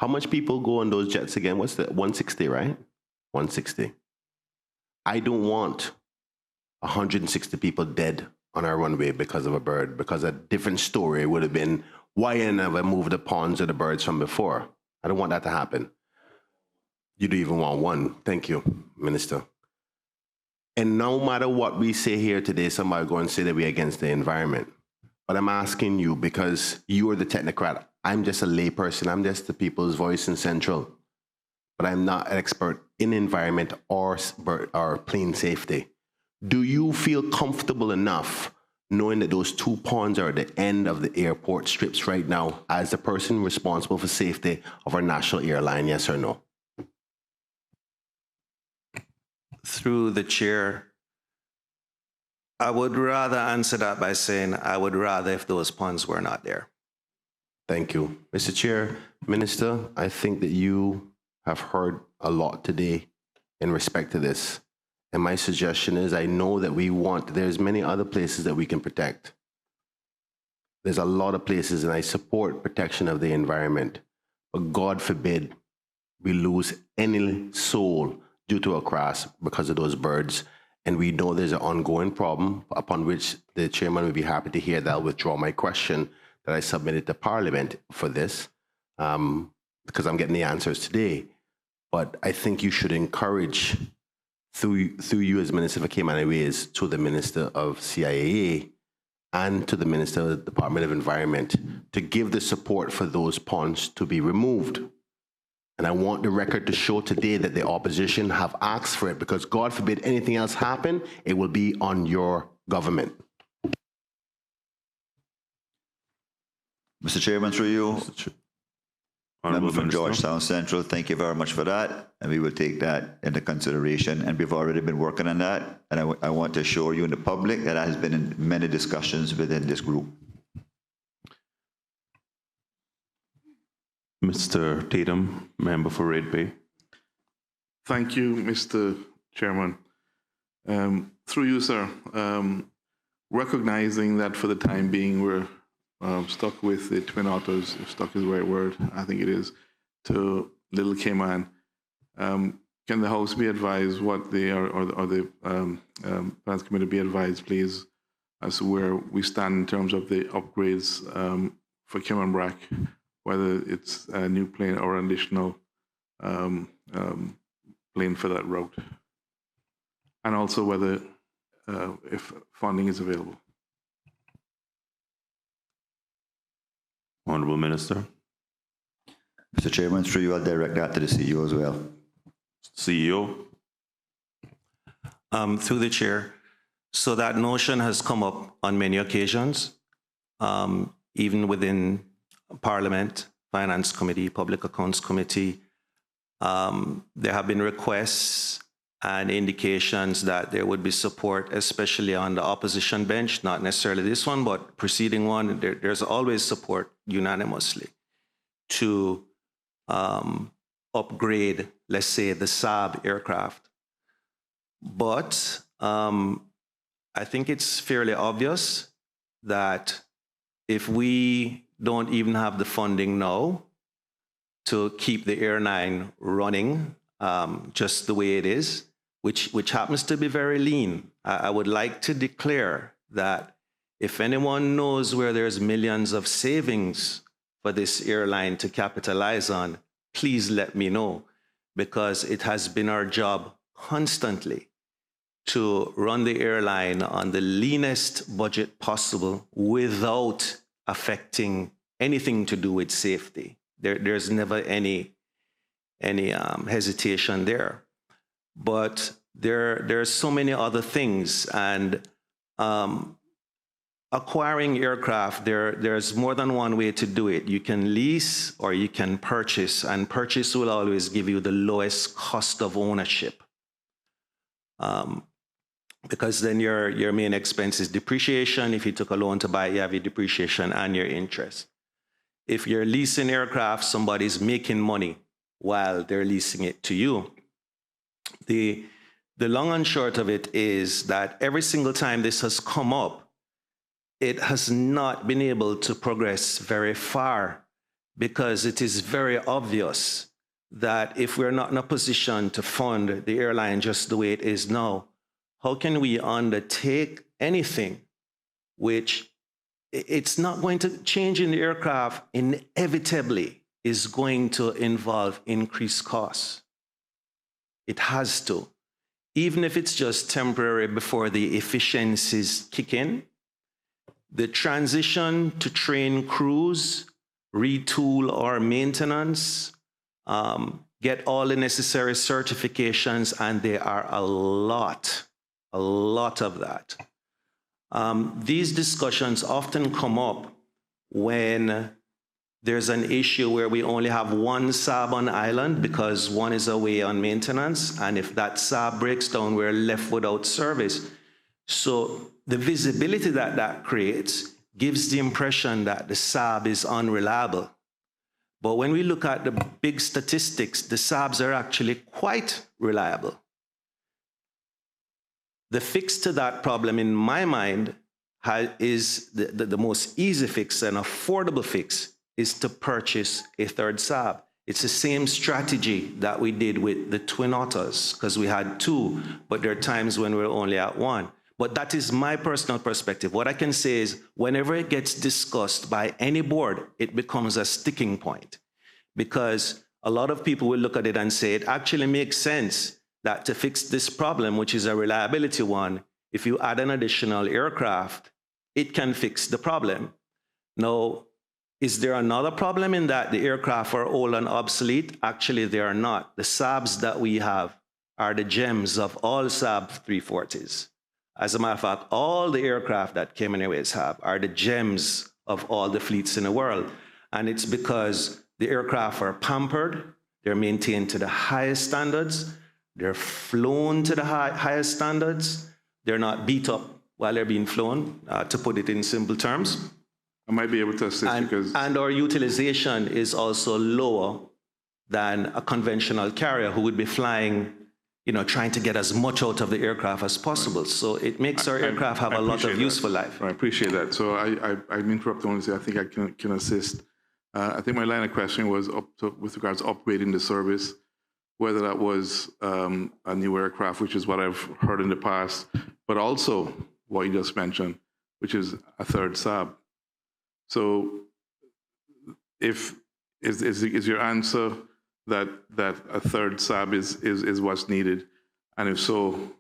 How much people go on those jets again? What's the 160, right? 160. I don't want 160 people dead on our runway because of a bird, because a different story would have been, why I never moved the ponds or the birds from before? I don't want that to happen. You don't even want one. Thank you, Minister. And no matter what we say here today, somebody go and say that we're against the environment. But I'm asking you because you are the technocrat. I'm just a layperson. I'm just the people's voice in Central. But I'm not an expert in environment or plane safety. Do you feel comfortable enough knowing that those two ponds are at the end of the airport strips right now as the person responsible for safety of our national airline, yes or no? Through the chair, I would rather answer that by saying I would rather if those ponds were not there. Thank you. Mr. Chair, Minister, I think that you have heard a lot today in respect to this. And my suggestion is, I know that there's many other places that we can protect. There's a lot of places, and I support protection of the environment. But God forbid we lose any soul due to a crash because of those birds. And we know there's an ongoing problem upon which the chairman would be happy to hear that I'll withdraw my question that I submitted to Parliament for this, because I'm getting the answers today. But I think you should encourage, through you as Minister for Cayman Airways, to the Minister of CIAA and to the Minister of the Department of Environment to give the support for those ponds to be removed. And I want the record to show today that the opposition have asked for it, because God forbid anything else happen, it will be on your government. Mr. Chairman, through you, member from Georgetown Central, thank you very much for that. And we will take that into consideration. And we've already been working on that. And I want to assure you and the public that has been in many discussions within this group. Mr. Tatum, member for Red Bay. Thank you, Mr. Chairman. Through you, sir, recognizing that for the time being we're stuck with the Twin Otters, if stuck is the right word, I think it is, to Little Cayman. Can the House be advised what they are, or the Finance Committee be advised, please, as to where we stand in terms of the upgrades for Cayman Brac, whether it's a new plane or an additional plane for that route, and also whether if funding is available. Honorable Minister. Mr. Chairman, through you, I'll direct that to the CEO as well. CEO. Through the chair, so that notion has come up on many occasions, even within Parliament, Finance Committee, Public Accounts Committee. There have been requests and indications that there would be support, especially on the opposition bench, not necessarily this one, but preceding one. There's always support unanimously to upgrade, let's say, the Saab aircraft. But I think it's fairly obvious that if we don't even have the funding now to keep the airline running just the way it is, which happens to be very lean, I would like to declare that if anyone knows where there's millions of savings for this airline to capitalize on, please let me know, because it has been our job constantly to run the airline on the leanest budget possible without affecting anything to do with safety. There's never any hesitation there. But there's so many other things, and acquiring aircraft, there's more than one way to do it. You can lease or you can purchase, and purchase will always give you the lowest cost of ownership. Because then your main expense is depreciation. If you took a loan to buy, you have your depreciation and your interest. If you're leasing aircraft, somebody's making money while they're leasing it to you. The long and short of it is that every single time this has come up, it has not been able to progress very far, because it is very obvious that if we're not in a position to fund the airline just the way it is now, how can we undertake anything which it's not going to change in the aircraft inevitably is going to involve increased costs? It has to. Even if it's just temporary before the efficiencies kick in, the transition to train crews, retool our maintenance, get all the necessary certifications, and there are a lot of that. These discussions often come up when there's an issue where we only have one Saab on island because one is away on maintenance, and if that Saab breaks down, we're left without service. So the visibility that that creates gives the impression that the Saab is unreliable. But when we look at the big statistics, the Saabs are actually quite reliable. The fix to that problem, in my mind, is the most easy fix and affordable fix is to purchase a third Saab. It's the same strategy that we did with the Twin Otters, because we had two, but there are times when we're only at one. But that is my personal perspective. What I can say is whenever it gets discussed by any board, it becomes a sticking point, because a lot of people will look at it and say it actually makes sense that to fix this problem, which is a reliability one, if you add an additional aircraft, it can fix the problem. Now, is there another problem in that the aircraft are old and obsolete? Actually, they are not. The Saabs that we have are the gems of all Saab 340s. As a matter of fact, all the aircraft that Cayman Airways have are the gems of all the fleets in the world. And it's because the aircraft are pampered, they're maintained to the highest standards, they're flown to the highest standards, they're not beat up while they're being flown, to put it in simple terms. I might be able to assist because... And our utilization is also lower than a conventional carrier who would be flying, you know, trying to get as much out of the aircraft as possible. So it makes our aircraft have a lot of useful life. I appreciate that. So I'm interrupting only to say I think I can assist. I think my line of questioning was with regards to upgrading the service, whether that was a new aircraft, which is what I've heard in the past, but also what you just mentioned, which is a third Saab. So is your answer that a third Saab is what's needed? And if so,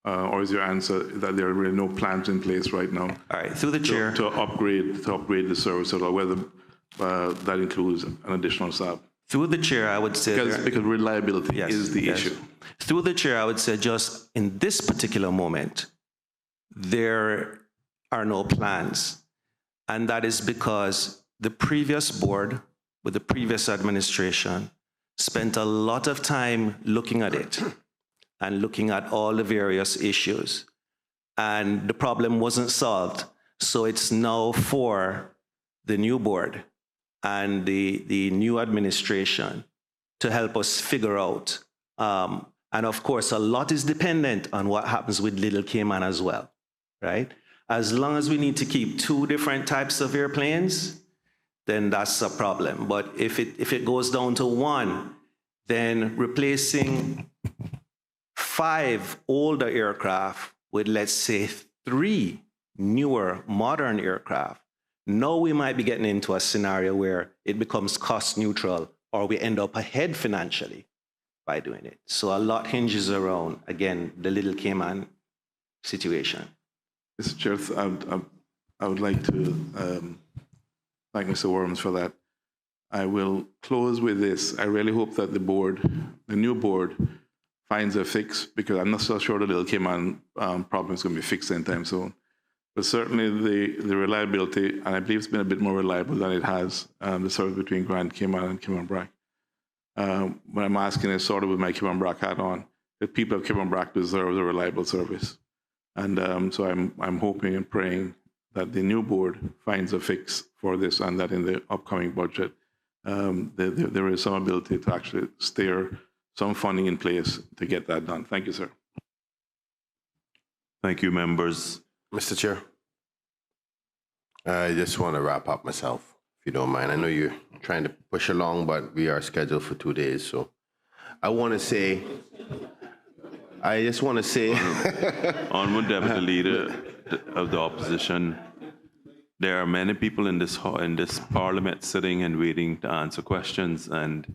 or is your answer that there are really no plans in place right now? All right, through the chair. To upgrade the service, or whether that includes an additional Saab? Through the chair, I would say... Because reliability is the issue. Through the chair, I would say just in this particular moment, there are no plans. And that is because the previous board, with the previous administration, spent a lot of time looking at it and looking at all the various issues. And the problem wasn't solved. So it's now for the new board and the new administration to help us figure out. And of course, a lot is dependent on what happens with Little Cayman as well, right? As long as we need to keep two different types of airplanes, then that's a problem. But if it goes down to one, then replacing 5 older aircraft with, let's say, 3 newer, modern aircraft, now we might be getting into a scenario where it becomes cost neutral, or we end up ahead financially by doing it. So a lot hinges around, again, the Little Cayman situation. Mr. Chair, I would like to thank Mr. Worms for that. I will close with this. I really hope that the new board, finds a fix, because I'm not so sure the Little Cayman problem is going to be fixed anytime soon. But certainly the reliability, and I believe it's been a bit more reliable than it has, the service between Grand Cayman and Cayman Brac. What I'm asking is sort of with my Cayman Brac hat on, that people of Cayman Brac deserve a reliable service. And so I'm hoping and praying that the new board finds a fix for this, and that in the upcoming budget, there is some ability to actually steer some funding in place to get that done. Thank you, sir. Thank you, members. Mr. Chair, I just want to wrap up myself. you don't mind. I know you're trying to push along, but we are scheduled for 2 days. So I just want to say, Honorable Deputy Leader of the Opposition, there are many people in this Parliament sitting and waiting to answer questions, and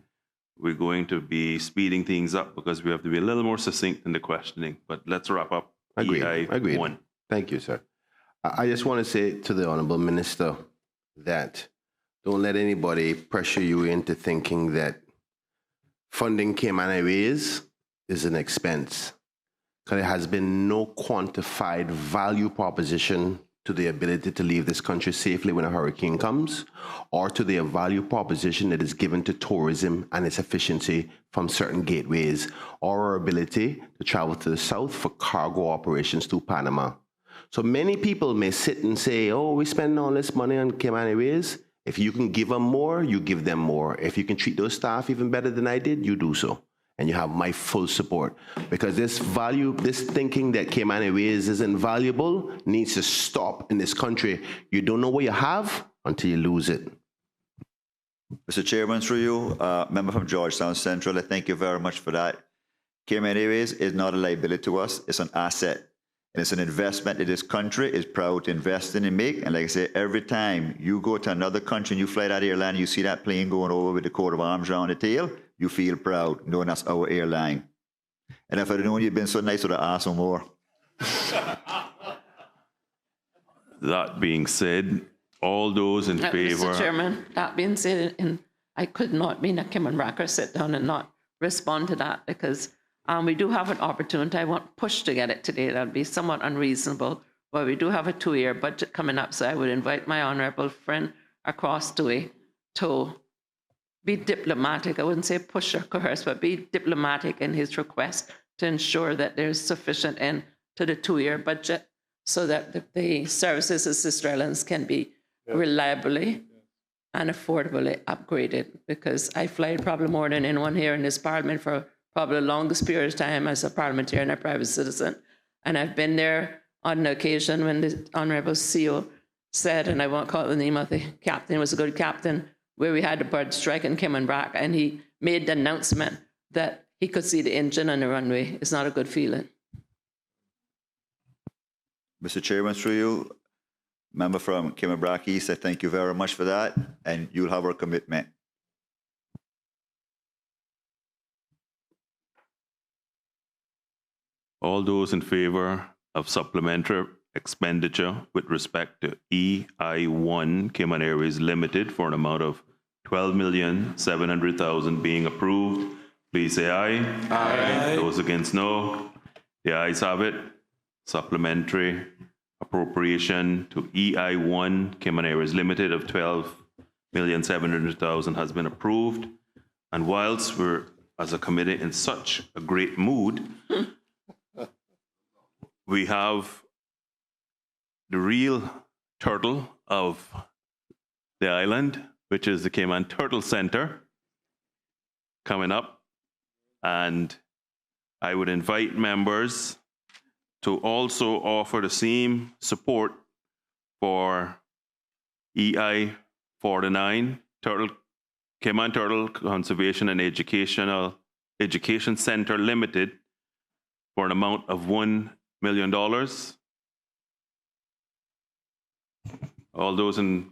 we're going to be speeding things up because we have to be a little more succinct in the questioning. But let's wrap up. Agreed. EI1. Thank you, sir. I just want to say to the Honorable Minister that don't let anybody pressure you into thinking that funding Cayman Airways is an expense, because there has been no quantified value proposition to the ability to leave this country safely when a hurricane comes, or to the value proposition that is given to tourism and its efficiency from certain gateways, or our ability to travel to the south for cargo operations to Panama. So many people may sit and say, oh, we spend all this money on Cayman Airways. If you can give them more, you give them more. If you can treat those staff even better than I did, you do so. And you have my full support, because this thinking that Cayman Airways isn't valuable needs to stop in this country. You don't know what you have until you lose it. Mr. Chairman, through you, member from Georgetown Central, I thank you very much for that. Cayman Airways is not a liability to us, it's an asset. And it's an investment that this country is proud to invest in and make. And like I say, every time you go to another country and you fly that airline, you see that plane going over with the coat of arms around the tail, you feel proud knowing that's our airline. And if I'd known you'd been so nice, I would have asked for more. That being said, all those in favor. Mr. Chairman, that being said, I could not be a Cayman Racker sit down and not respond to that, because we do have an opportunity. I won't push to get it today. That would be somewhat unreasonable. But we do have a 2-year budget coming up, so I would invite my honourable friend across the way to be diplomatic. I wouldn't say push or coerce, but be diplomatic in his request to ensure that there's sufficient end to the 2-year budget, so that the services of Sister Islands can be reliably and affordably upgraded. Because I fly probably more than anyone here in this Parliament for probably the longest period of time as a parliamentarian and a private citizen. And I've been there on an occasion when the Honourable CEO said, and I won't call the name of the captain, was a good captain, where we had a bird strike and came back, and he made the announcement that he could see the engine on the runway. It's not a good feeling. Mr. Chairman, through you, member from Cayman East, I thank you very much for that, and you'll have our commitment. All those in favor of supplementary expenditure with respect to EI1 Cayman Airways Limited for an amount of $12,700,000 being approved, please say aye. Aye. Those against, no. The ayes have it. Supplementary appropriation to EI1 Cayman Airways Limited of $12,700,000 has been approved. And whilst we're, as a committee, in such a great mood, we have the real turtle of the island, which is the Cayman Turtle Center, coming up. And I would invite members to also offer the same support for EI 49, Cayman Turtle Conservation and Education Center Limited, for an amount of $1 million. All those in,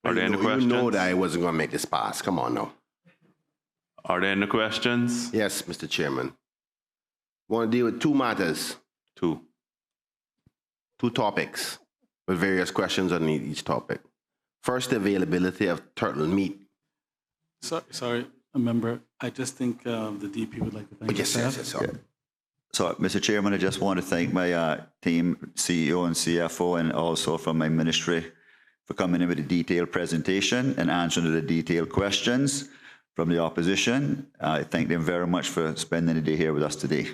are there any questions? You know that I wasn't going to make this pass. Come on now. Are there any questions? Yes, Mr. Chairman. Want to deal with two matters. Two topics with various questions on each topic. First, the availability of turtle meat. Sorry, a member. I just think the DP would like to thank yes, sorry. So, Mr. Chairman, I just want to thank my team, CEO and CFO, and also from my ministry for coming in with a detailed presentation and answering the detailed questions from the opposition. I thank them very much for spending the day here with us today,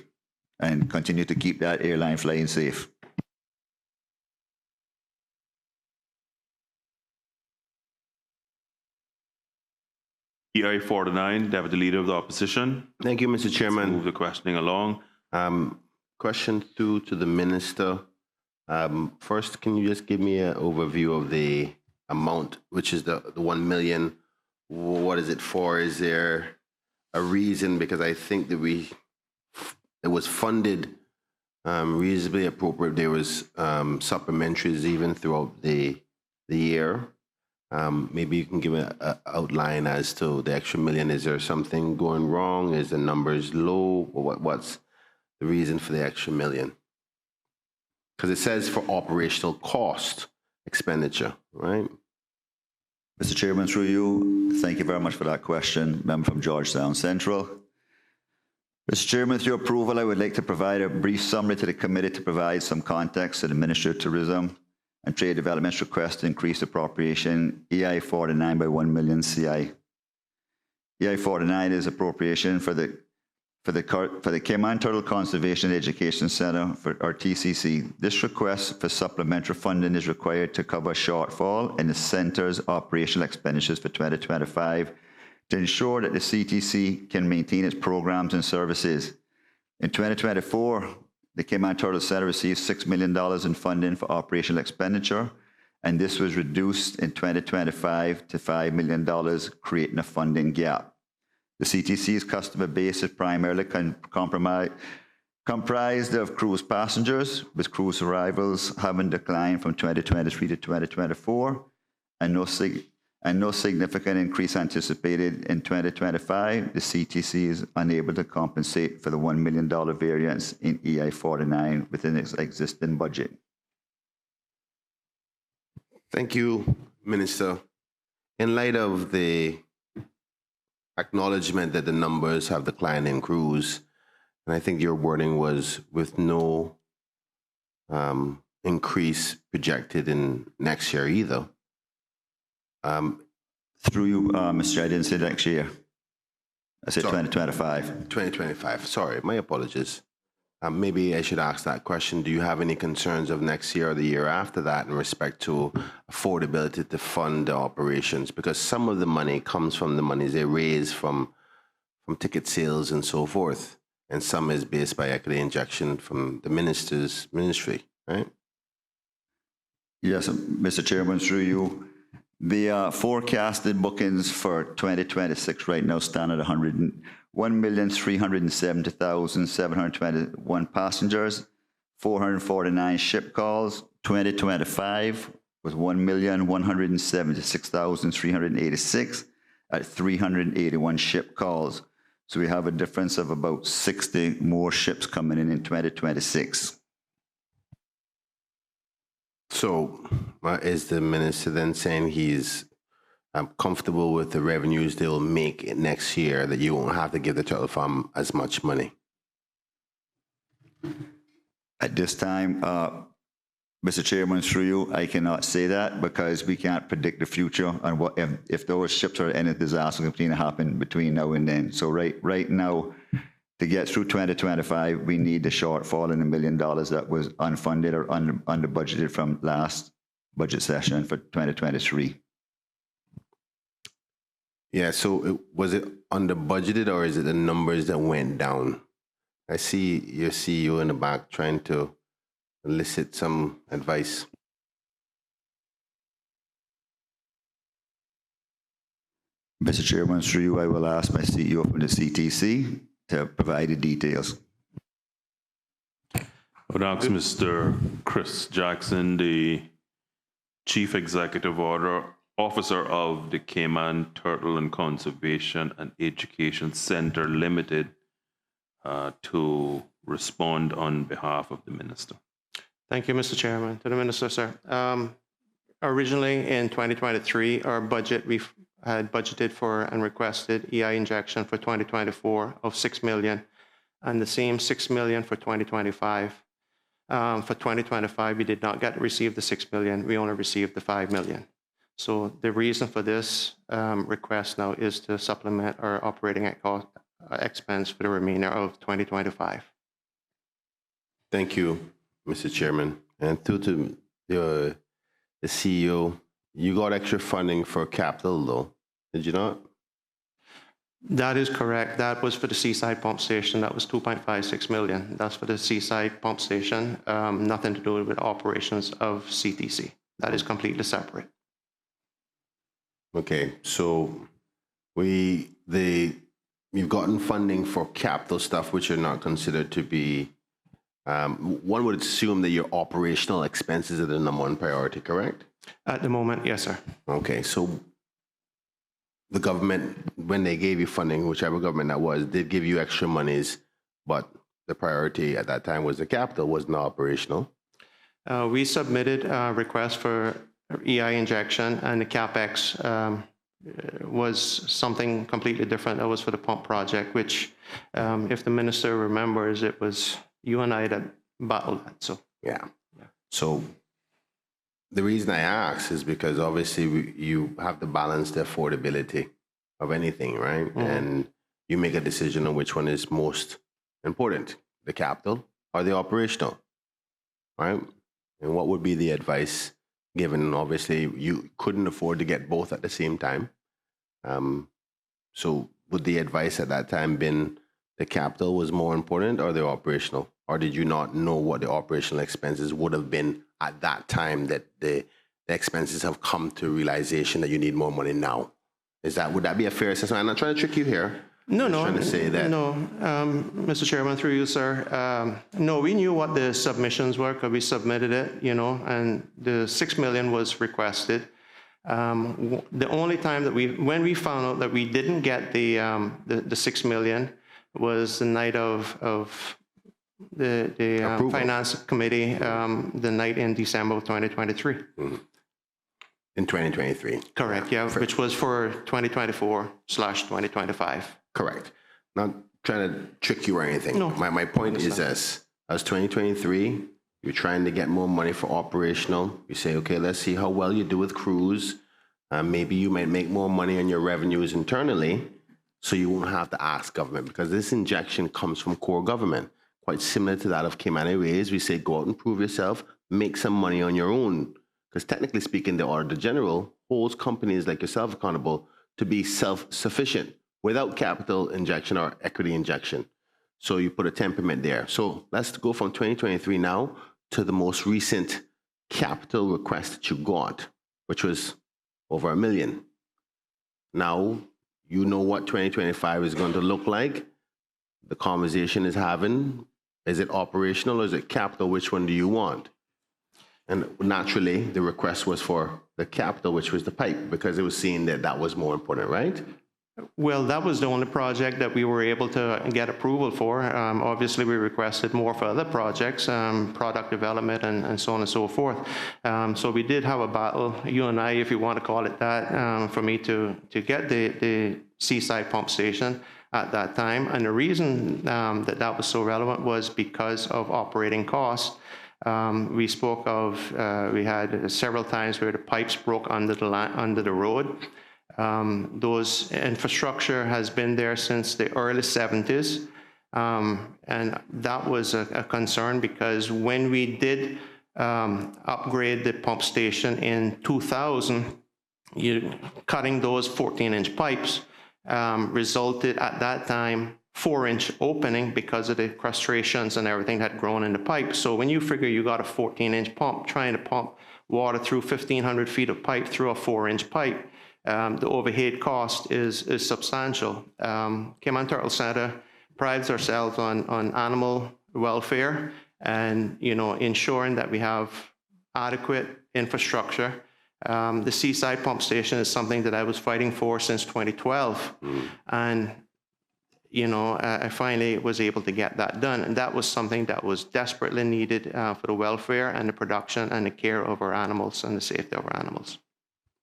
and continue to keep that airline flying safe. EI 49, Deputy Leader of the Opposition. Thank you, Mr. Chairman. Let's move the questioning along. Question 2 to the Minister. First, can you just give me an overview of the amount, which is the 1 million. What is it for? Is there a reason? Because I think that it was funded reasonably appropriate. There was supplementaries even throughout the year. Maybe you can give an outline as to the extra million. Is there something going wrong? Is the numbers low? Or what's the reason for the extra million? Because it says for operational cost expenditure, right? Mr. Chairman, through you, thank you very much for that question. Member from Georgetown Central. Mr. Chairman, with your approval, I would like to provide a brief summary to the committee to provide some context to the Ministry of Tourism and Trade Development's request to increase appropriation EI 49 by 1 million CI. EI 49 is appropriation for the Cayman Turtle Conservation Education Center, or TCC. This request for supplementary funding is required to cover a shortfall in the center's operational expenditures for 2025 to ensure that the CTC can maintain its programs and services. In 2024, the Cayman Turtle Center received $6 million in funding for operational expenditure, and this was reduced in 2025 to $5 million, creating a funding gap. The CTC's customer base is primarily comprised of cruise passengers, with cruise arrivals having declined from 2023 to 2024, and no significant increase anticipated in 2025. The CTC is unable to compensate for the $1 million variance in EI 49 within its existing budget. Thank you, Minister. In light of the acknowledgement that the numbers have declined in cruise, and I think your wording was with no increase projected in next year either. Through you, Mr. Chair, I didn't say next year. I said 2025. 2025, sorry, my apologies. Maybe I should ask that question. Do you have any concerns of next year or the year after that in respect to affordability to fund the operations? Because some of the money comes from the monies they raise from ticket sales and so forth, and some is based by equity injection from the ministry, right? Yes, Mr. Chairman, through you. The forecasted bookings for 2026 right now stand at 1,370,721 passengers, 449 ship calls. 2025 was 1,176,386 at 381 ship calls. So we have a difference of about 60 more ships coming in 2026. So is the minister then saying he's comfortable with the revenues they'll make next year, that you won't have to give the turtle farm as much money? At this time, Mr. Chairman, through you, I cannot say that because we can't predict the future and what if those ships are any disaster going to happen between now and then. So right now, to get through 2025, we need the shortfall in $1 million that was unfunded or under budgeted from last budget session for 2023. Yeah, so was it under budgeted or is it the numbers that went down? I see your CEO in the back trying to elicit some advice. Mr. Chairman, through you, I will ask my CEO from the CTC to provide the details. I would ask Mr. Chris Jackson, the Chief Executive Officer of the Cayman Turtle and Conservation and Education Center Limited, to respond on behalf of the Minister. Thank you, Mr. Chairman. To the Minister, sir. Originally in 2023, our budget, we had budgeted for and requested EI injection for 2024 of $6 million, and the same $6 million for 2025. For 2025, we did not receive the $6 million. We only received the $5 million. So the reason for this request now is to supplement our operating expense for the remainder of 2025. Thank you, Mr. Chairman. And to the CEO, you got extra funding for capital, though, did you not? That is correct. That was for the Seaside Pump Station. That was $2.56 million. That's for the Seaside Pump Station. Nothing to do with operations of CTC. That is completely separate. Okay, so you've gotten funding for capital stuff which are not considered to be. One would assume that your operational expenses are the #1 priority, correct? At the moment, yes, sir. Okay, so the government, when they gave you funding, whichever government that was, did give you extra monies, but the priority at that time was the capital, was not operational. We submitted a request for EI injection, and the CapEx was something completely different. That was for the pump project, which, if the minister remembers, it was you and I that battled that. So yeah. So the reason I ask is because obviously you have to balance the affordability of anything, right? Mm-hmm. And you make a decision on which one is most important, the capital or the operational, right? And what would be the advice given? Obviously, you couldn't afford to get both at the same time. So would the advice at that time been the capital was more important or the operational? Or did you not know what the operational expenses would have been at that time that the expenses have come to realization that you need more money now? Would that be a fair assessment? I'm not trying to trick you here. No, trying to say that. No, Mr. Chairman, through you, sir. No, we knew what the submissions were because we submitted it, and the $6 million was requested. The only time that when we found out that we didn't get the $6 million was the night of the Finance Committee, the night in December of 2023. Mm-hmm. In 2023. Correct, yeah, which was for 2024/2025. Correct. Not trying to trick you or anything. No. My point is this. As 2023, you're trying to get more money for operational. You say, okay, let's see how well you do with crews. Maybe you might make more money on your revenues internally, so you won't have to ask government, because this injection comes from core government, quite similar to that of Cayman Airways. We say, go out and prove yourself, make some money on your own. Because technically speaking, the Auditor General holds companies like yourself accountable to be self-sufficient without capital injection or equity injection. So you put a temperament there. So let's go from 2023 now to the most recent capital request that you got, which was over $1 million. Now, you know what 2025 is going to look like. The conversation is having, is it operational or is it capital? Which one do you want? And naturally, the request was for the capital, which was the pipe, because it was seen that that was more important, right? Well, that was the only project that we were able to get approval for. Obviously, we requested more for other projects, product development and so on and so forth. So we did have a battle, you and I, if you want to call it that, for me to get the seaside pump station at that time. And the reason that was so relevant was because of operating costs. We spoke of, we had several times where the pipes broke under the road. Those infrastructure has been there since the early 70s. And that was a concern, because when we did upgrade the pump station in 2000, cutting those 14-inch pipes resulted at that time 4-inch opening because of the crustaceans and everything that had grown in the pipe. So when you figure you got a 14-inch pump trying to pump water through 1,500 feet of pipe through a 4-inch pipe, the overhead cost is substantial. Cayman Turtle Center prides ourselves on animal welfare and ensuring that we have adequate infrastructure. The seaside pump station is something that I was fighting for since 2012, and I finally was able to get that done. And that was something that was desperately needed for the welfare and the production and the care of our animals and the safety of our animals.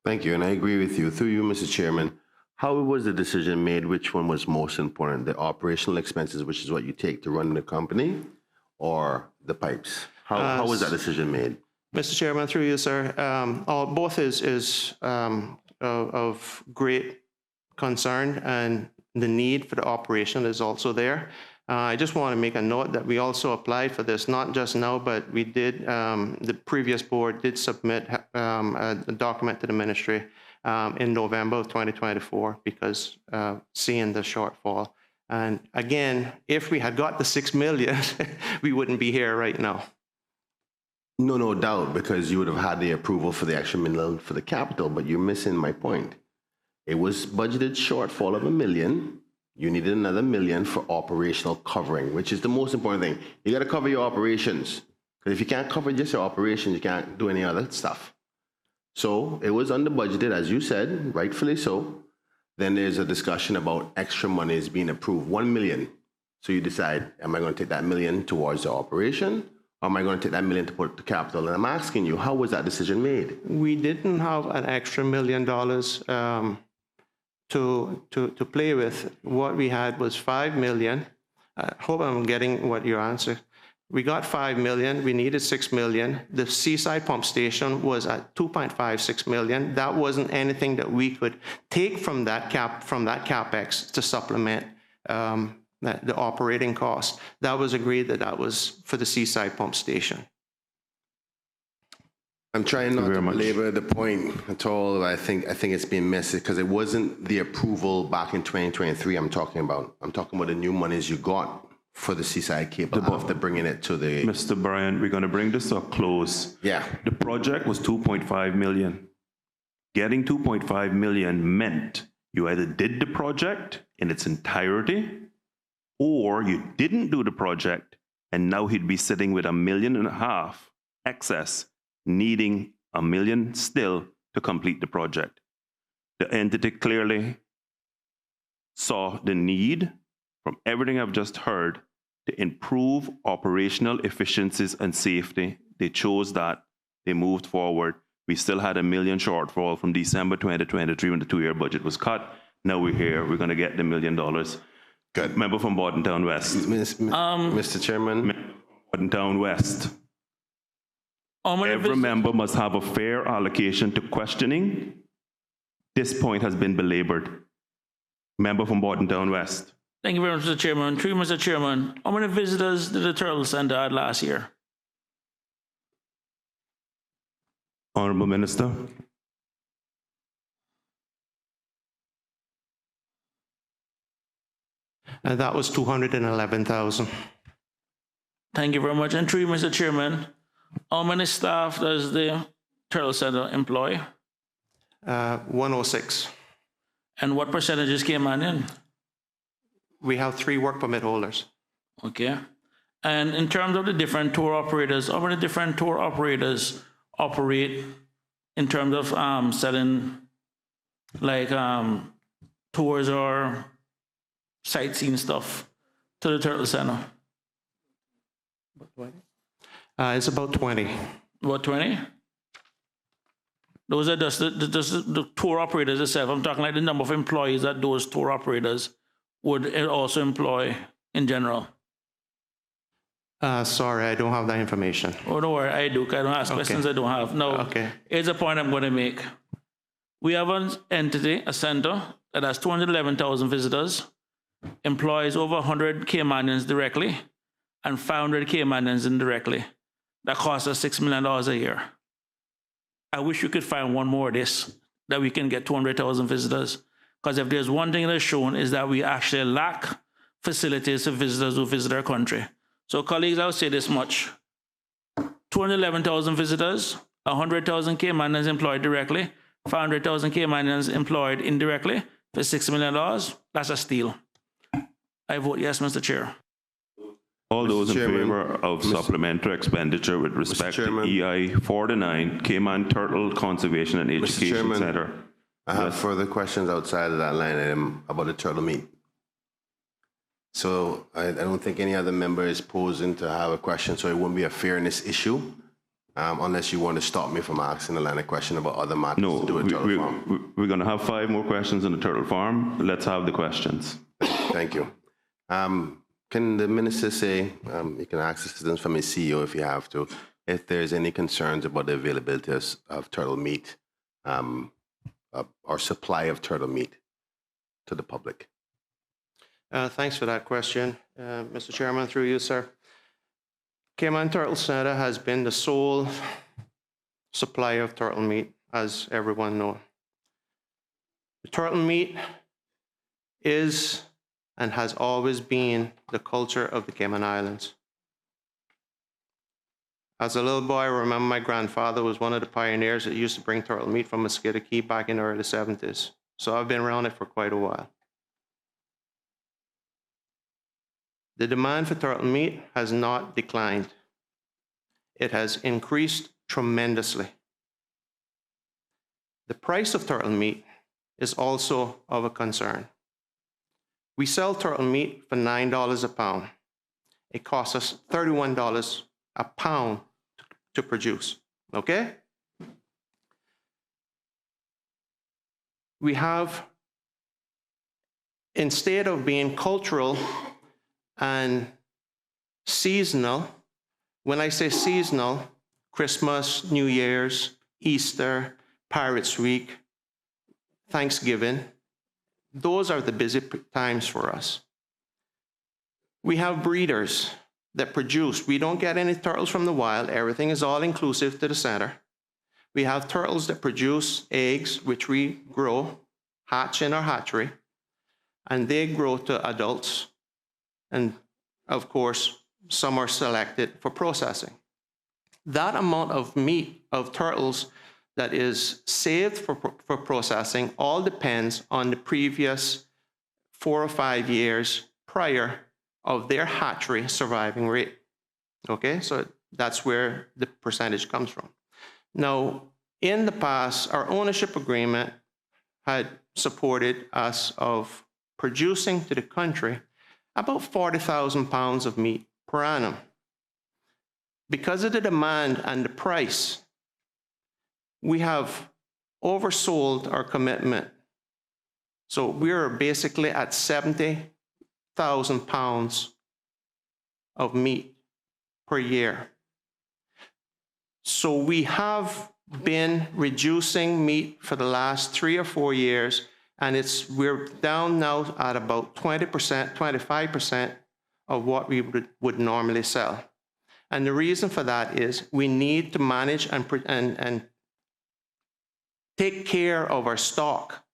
Thank you, and I agree with you. Through you, Mr. Chairman, how was the decision made? Which one was most important? The operational expenses, which is what you take to run the company, or the pipes? How was that decision made? Mr. Chairman, through you, sir, both is of great concern, and the need for the operation is also there. I just want to make a note that we also applied for this, not just now, but we did, the previous board did submit a document to the ministry in November of 2024 because seeing the shortfall. And again, if we had got the $6 million, we wouldn't be here right now. No doubt, because you would have had the approval for the extra million for the capital, but you're missing my point. It was budgeted shortfall of $1 million. You needed another $1 million for operational covering, which is the most important thing. You got to cover your operations. Because if you can't cover just your operations, you can't do any other stuff. So it was under budgeted, as you said, rightfully so. Then there's a discussion about extra monies being approved, $1 million. So you decide, am I going to take that $1 million towards the operation? Or am I going to take that $1 million to put to capital? And I'm asking you, how was that decision made? We didn't have an extra $1 million to play with. What we had was $5 million. I hope I'm getting what your answer. We got $5 million. We needed $6 million. The seaside pump station was at $2.56 million. That wasn't anything that we could take from that capex to supplement the operating cost. That was agreed that was for the seaside pump station. I'm trying not to belabor the point at all. I think it's been messy because it wasn't the approval back in 2023 I'm talking about. I'm talking about the new monies you got for the seaside cable after bringing it to the... Mr. Bryant, we're going to bring this to a close. Yeah. The project was $2.5 million. Getting $2.5 million meant you either did the project in its entirety or you didn't do the project and now he'd be sitting with $1.5 million excess, needing $1 million still to complete the project. The entity clearly saw the need, from everything I've just heard, to improve operational efficiencies and safety. They chose that. They moved forward. We still had $1 million shortfall from December 2023 when the 2-year budget was cut. Now we're here. We're going to get the $1 million. Good. Member from Bordentown West. Mr. Chairman. Bordentown West. Every member must have a fair allocation to questioning. This point has been belabored. Member from Bordentown West. Thank you very much, Mr. Chairman. Through Mr. Chairman, how many visitors did the Turtle Center had last year? Honorable Minister. That was 211,000. Thank you very much. And through Mr. Chairman, how many staff does the Turtle Center employ? 106. And what percentages came in? We have 3 work permit holders. Okay. And in terms of the different tour operators, how many different tour operators operate in terms of selling like tours or sightseeing stuff to the Turtle Center? It's about 20. About 20? Those are just the tour operators itself. I'm talking like the number of employees that those tour operators would also employ in general. Sorry, I don't have that information. Oh, don't worry, I do. I don't ask questions I don't have. No, okay. Here's a point I'm going to make. We have an entity, a center, that has 211,000 visitors, employs over 100 Caymanians directly, and 500 Caymanians indirectly. That costs us $6 million a year. I wish we could find one more of this, that we can get 200,000 visitors. Because if there's one thing that's shown is that we actually lack facilities for visitors who visit our country. So colleagues, I'll say this much. 211,000 visitors, 100,000 Caymanians employed directly, 500,000 Caymanians employed indirectly for $6 million. That's a steal. I vote yes, Mr. Chair. All those in favor of supplementary expenditure with respect to EI 49, Cayman Turtle Conservation and Education Center. I have further questions outside of that line item about the turtle meat. So I don't think any other member is posing to have a question, so it won't be a fairness issue unless you want to stop me from asking a line of question about other matters to do with turtle farm. We're going to have 5 more questions on the turtle farm. Let's have the questions. Thank you. Can the minister say, you can ask assistance from his CEO if you have to, if there's any concerns about the availability of turtle meat or supply of turtle meat to the public? Thanks for that question, Mr. Chairman, through you, sir. Cayman Turtle Center has been the sole supplier of turtle meat, as everyone knows. The turtle meat is and has always been the culture of the Cayman Islands. As a little boy, I remember my grandfather was one of the pioneers that used to bring turtle meat from Mosquito Key back in the early 70s. so I've been around it for quite a while. The demand for turtle meat has not declined. It has increased tremendously. The price of turtle meat is also of a concern. We sell turtle meat for $9 a pound. It costs us $31 a pound to produce, okay? We have, instead of being cultural and seasonal, when I say seasonal, Christmas, New Year's, Easter, Pirates Week, Thanksgiving, those are the busy times for us. We have breeders that produce. We don't get any turtles from the wild. Everything is all inclusive to the center. We have turtles that produce eggs, which we grow, hatch in our hatchery, and they grow to adults. And of course, some are selected for processing. That amount of meat, of turtles, that is saved for processing all depends on the previous 4 or 5 years prior of their hatchery surviving rate. Okay, so that's where the percentage comes from. Now, in the past, our ownership agreement had supported us of producing to the country about 40,000 pounds of meat per annum. Because of the demand and the price, we have oversold our commitment. So we're basically at 70,000 pounds of meat per year. So we have been reducing meat for the last 3 or 4 years, and we're down now at about 20%, 25% of what we would normally sell. And the reason for that is we need to manage and take care of our stock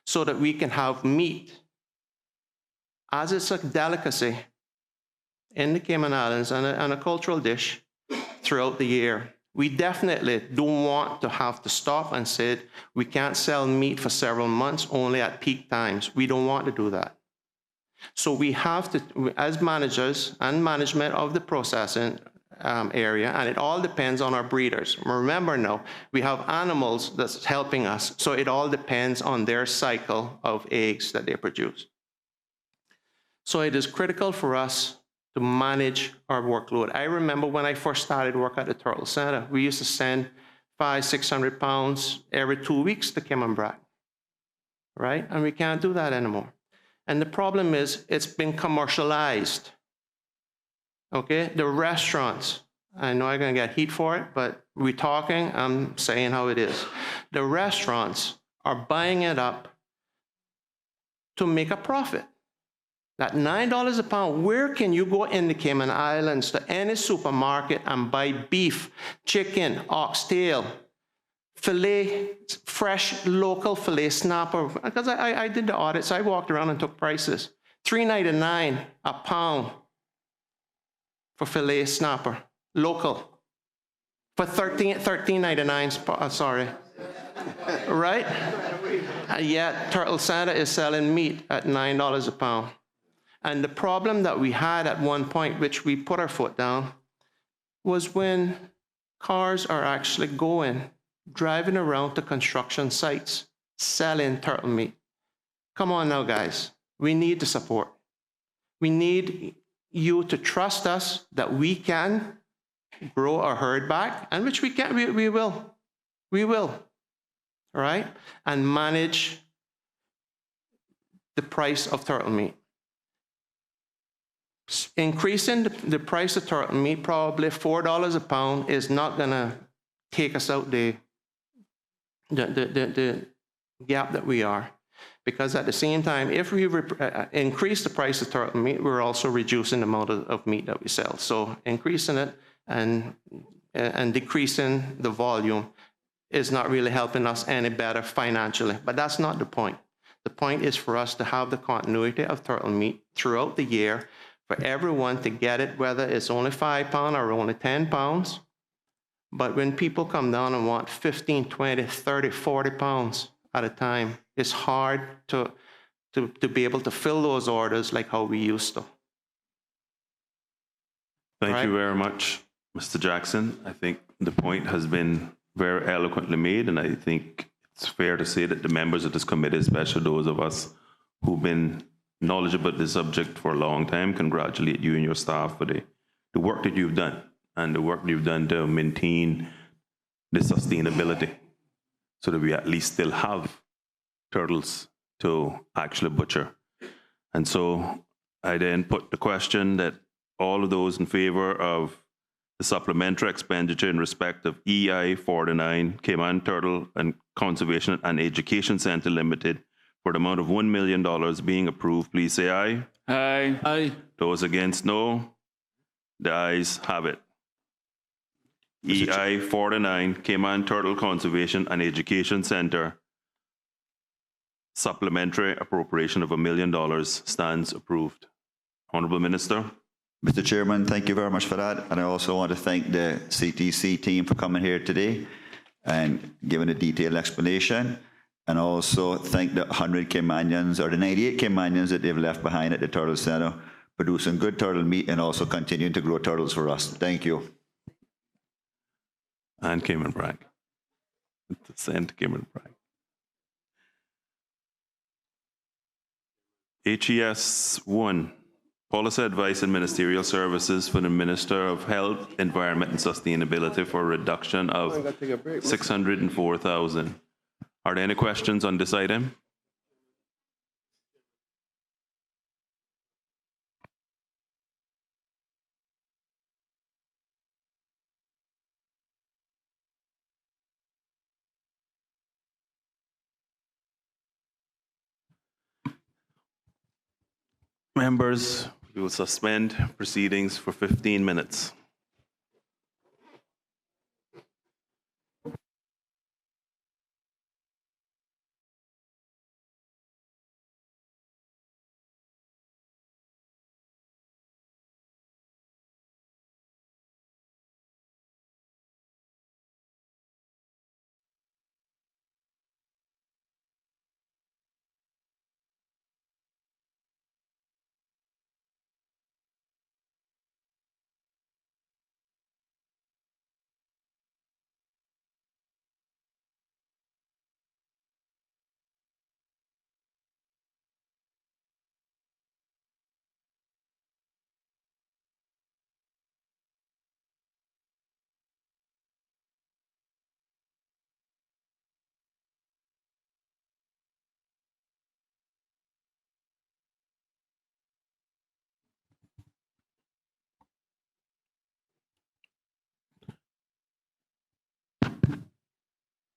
so that we can have meat. As it's a delicacy in the Cayman Islands and a cultural dish throughout the year, we definitely don't want to have to stop and say we can't sell meat for several months only at peak times. We don't want to do that. So we have to, as managers and management of the processing area, and it all depends on our breeders. Remember now, we have animals that's helping us, so it all depends on their cycle of eggs that they produce. So it is critical for us to manage our workload. I remember when I first started work at the Turtle Center, we used to send 500-600 pounds every 2 weeks to Cayman Brac, right? And we can't do that anymore. And the problem is it's been commercialized. Okay, the restaurants, I know I'm gonna get heat for it, but we're talking, I'm saying how it is. The restaurants are buying it up to make a profit. At $9 a pound, where can you go in the Cayman Islands to any supermarket and buy beef, chicken, oxtail, filet, fresh local filet snapper? Because I did the audits, I walked around and took prices. $3.99 a pound for filet snapper, local. For $13.99, sorry. Right? Yet Turtle Center is selling meat at $9 a pound. And the problem that we had at one point, which we put our foot down, was when cars are actually driving around to construction sites, selling turtle meat. Come on now, guys. We need the support. We need you to trust us that we can grow our herd back, and which we can, we will. We will, all right? And manage the price of turtle meat. Increasing the price of turtle meat, probably $4 a pound, is not gonna take us out the gap that we are. Because at the same time, if we increase the price of turtle meat, we're also reducing the amount of meat that we sell. So increasing it and decreasing the volume is not really helping us any better financially. But that's not the point. The point is for us to have the continuity of turtle meat throughout the year, for everyone to get it, whether it's only 5 pounds or only 10 pounds. But when people come down and want 15, 20, 30, 40 pounds, at a time. It's hard to be able to fill those orders like how we used to. Thank you very much, Mr. Jackson. I think the point has been very eloquently made, and I think it's fair to say that the members of this committee, especially those of us who've been knowledgeable about this subject for a long time, congratulate you and your staff for the work that you've done and the work that you've done to maintain the sustainability so that we at least still have turtles to actually butcher. And so I then put the question that all of those in favor of the supplementary expenditure in respect of EI 49, Cayman Turtle and Conservation and Education Center Limited for the amount of $1 million being approved, please say aye. Aye. Aye. Those against, no. The ayes have it. EI 49, Cayman Turtle Conservation and Education Center, supplementary appropriation of $1 million stands approved. Honorable Minister. Mr. Chairman, thank you very much for that. And I also want to thank the CTC team for coming here today and giving a detailed explanation. And also thank the 100 Caymanians or the 98 Caymanians that they've left behind at the Turtle Center, producing good turtle meat and also continuing to grow turtles for us. Thank you. And Cayman Bragg. Send Cayman Bragg. HES 1. Policy advice and ministerial services for the Minister of Health, Environment and Sustainability for a reduction of $604,000. Are there any questions on this item? Members, we will suspend proceedings for 15 minutes.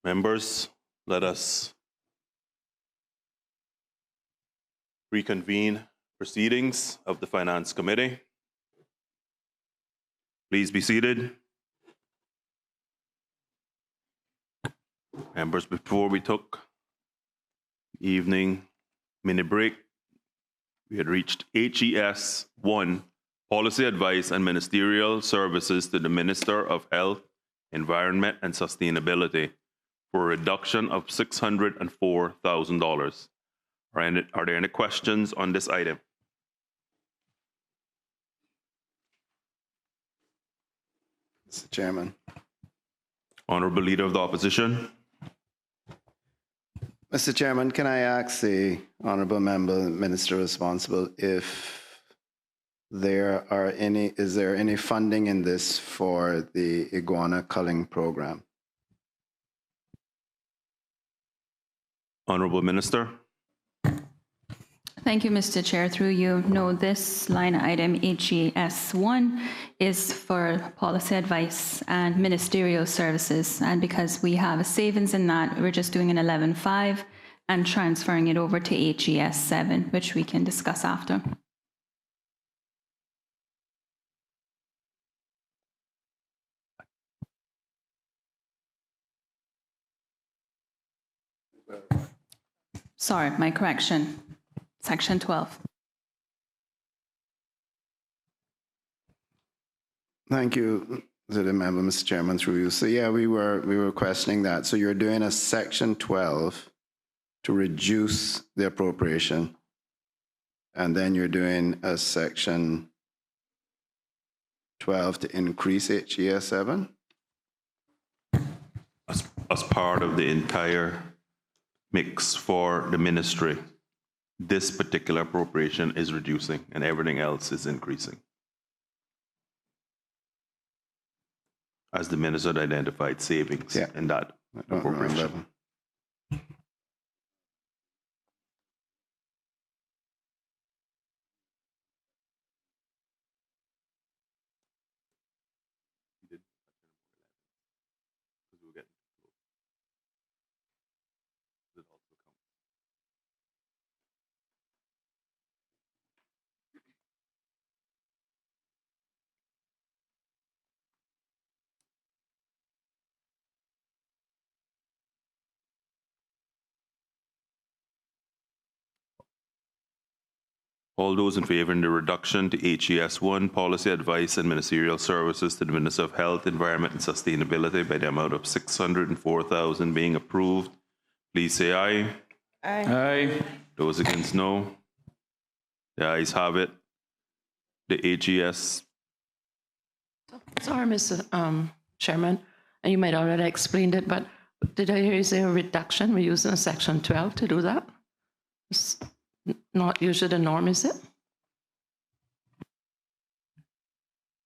Members, let us reconvene proceedings of the Finance Committee. Please be seated. Members, before we took evening mini break, we had reached HES 1, Policy Advice and Ministerial Services to the Minister of Health, Environment and Sustainability for a reduction of $604,000. Are there any questions on this item? Mr. Chairman. Honorable Leader of the Opposition. Mr. Chairman, can I ask the Honorable Member, Minister responsible, if is there any funding in this for the iguana culling program? Honorable Minister. Thank you, Mr. Chair. Through you, no, this line item, HES 1, is for policy advice and ministerial services. And because we have a savings in that, we're just doing an 11.5 and transferring it over to HES 7, which we can discuss after. Sorry, my correction. Section 12. Thank you to the member, Mr. Chairman, through you. So yeah, we were questioning that. So you're doing a Section 12 to reduce the appropriation, and then you're doing a section 12 to increase HES 7? As part of the entire mix for the ministry, this particular appropriation is reducing and everything else is increasing. As the minister had identified savings in that appropriation. All those in favor in the reduction to HES 1, policy advice and ministerial services to the Minister of Health, Environment and Sustainability by the amount of $604,000 being approved, please say aye. Aye. Those against, no. The ayes have it. The HES. Sorry, Mr. Chairman, and you might already explained it, but did I hear you say a reduction? We're using a section 12 to do that? It's not usually the norm, is it?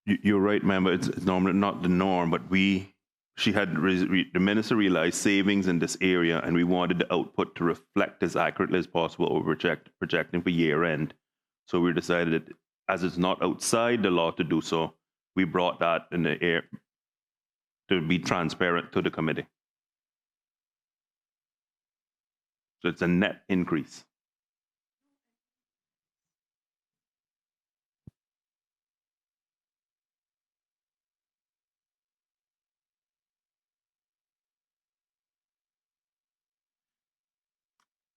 You're right, member. It's normally not the norm, but the minister realized savings in this area, and we wanted the output to reflect as accurately as possible over projecting for year end. So we decided that as it's not outside the law to do so, we brought that in the air to be transparent to the committee. So it's a net increase.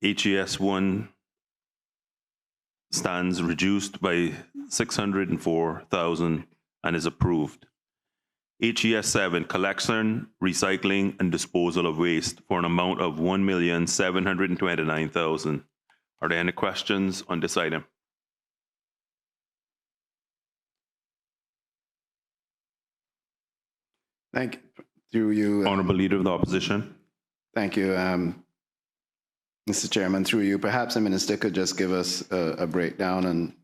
HES 1 stands reduced by $604,000 and is approved. HES 7, collection, recycling, and disposal of waste for an amount of $1,729,000. Are there any questions on this item? Thank you. Through you. Honorable Leader of the Opposition. Thank you. Mr. Chairman, through you, perhaps the minister could just give us a breakdown on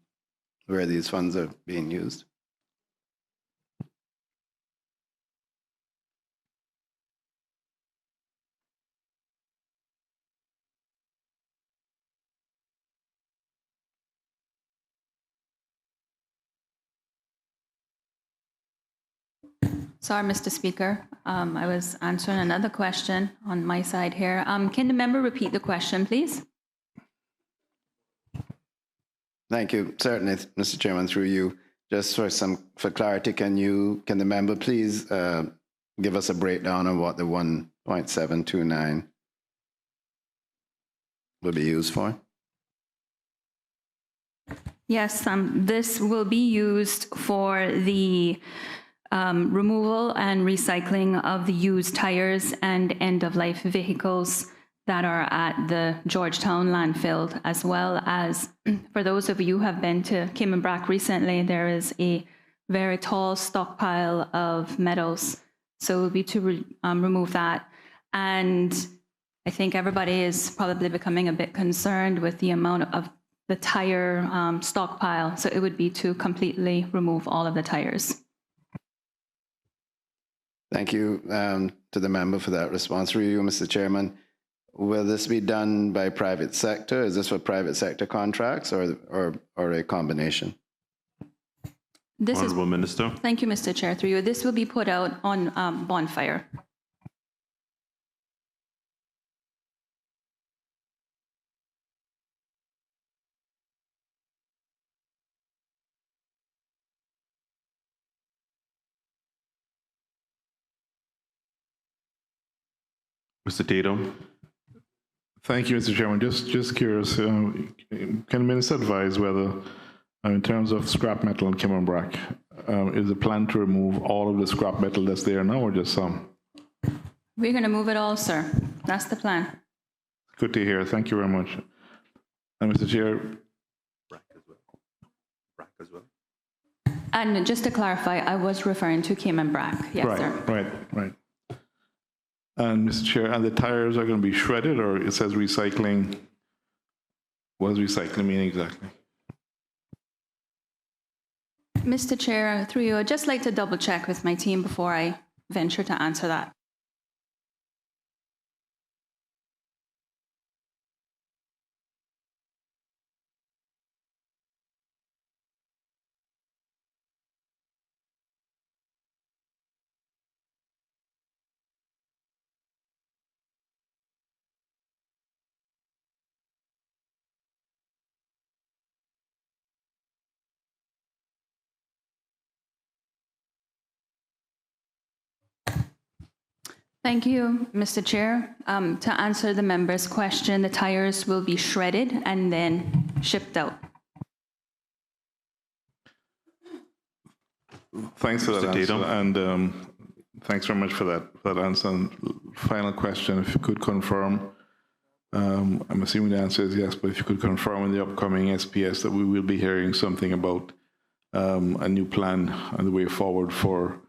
where these funds are being used. Sorry, Mr. Speaker. I was answering another question on my side here. Can the member repeat the question, please? Thank you. Certainly, Mr. Chairman, through you. Just for clarity, can the member please give us a breakdown of what the 1.729 will be used for? Yes, this will be used for the removal and recycling of the used tires and end-of-life vehicles that are at the Georgetown landfill, as well as for those of you who have been to Cayman recently, there is a very tall stockpile of metals. So it will be to remove that. And I think everybody is probably becoming a bit concerned with the amount of the tire stockpile. So it would be to completely remove all of the tires. Thank you to the member for that response. Through you, Mr. Chairman. Will this be done by private sector? Is this for private sector contracts or a combination? Honorable Minister. Thank you, Mr. Chair. Through you, this will be put out on bonfire. Mr. Tatum. Thank you, Mr. Chairman. Just curious, can the minister advise whether, in terms of scrap metal in Cayman Brac, is the plan to remove all of the scrap metal that's there now or just some? We're going to move it all, sir. That's the plan. Good to hear. Thank you very much. And Mr. Chair. And just to clarify, I was referring to Cayman Brac. Yes, Right, sir. right. And Mr. Chair, and the tires are going to be shredded, or it says recycling? What does recycling mean exactly? Mr. Chair, through you, I'd just like to double check with my team before I venture to answer that. Thank you, Mr. Chair. To answer the member's question, the tires will be shredded and then shipped out. Thanks for that answer, and thanks very much for that answer. And final question, if you could confirm, I'm assuming the answer is yes, but if you could confirm in the upcoming SPS that we will be hearing something about a new plan and the way forward for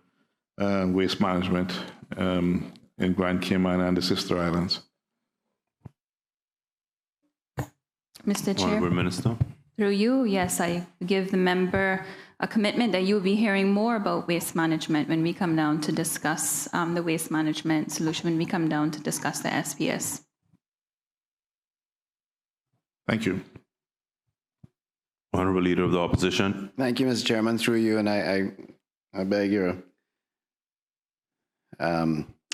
waste management in Grand Cayman and the sister islands. Mr. Chair. Honourable Minister. Through you, yes, I give the member a commitment that you'll be hearing more about waste management when we come down to discuss the waste management solution, when we come down to discuss the SPS. Thank you. Honourable Leader of the Opposition. Thank you, Mr. Chairman. Through you, and I beg your,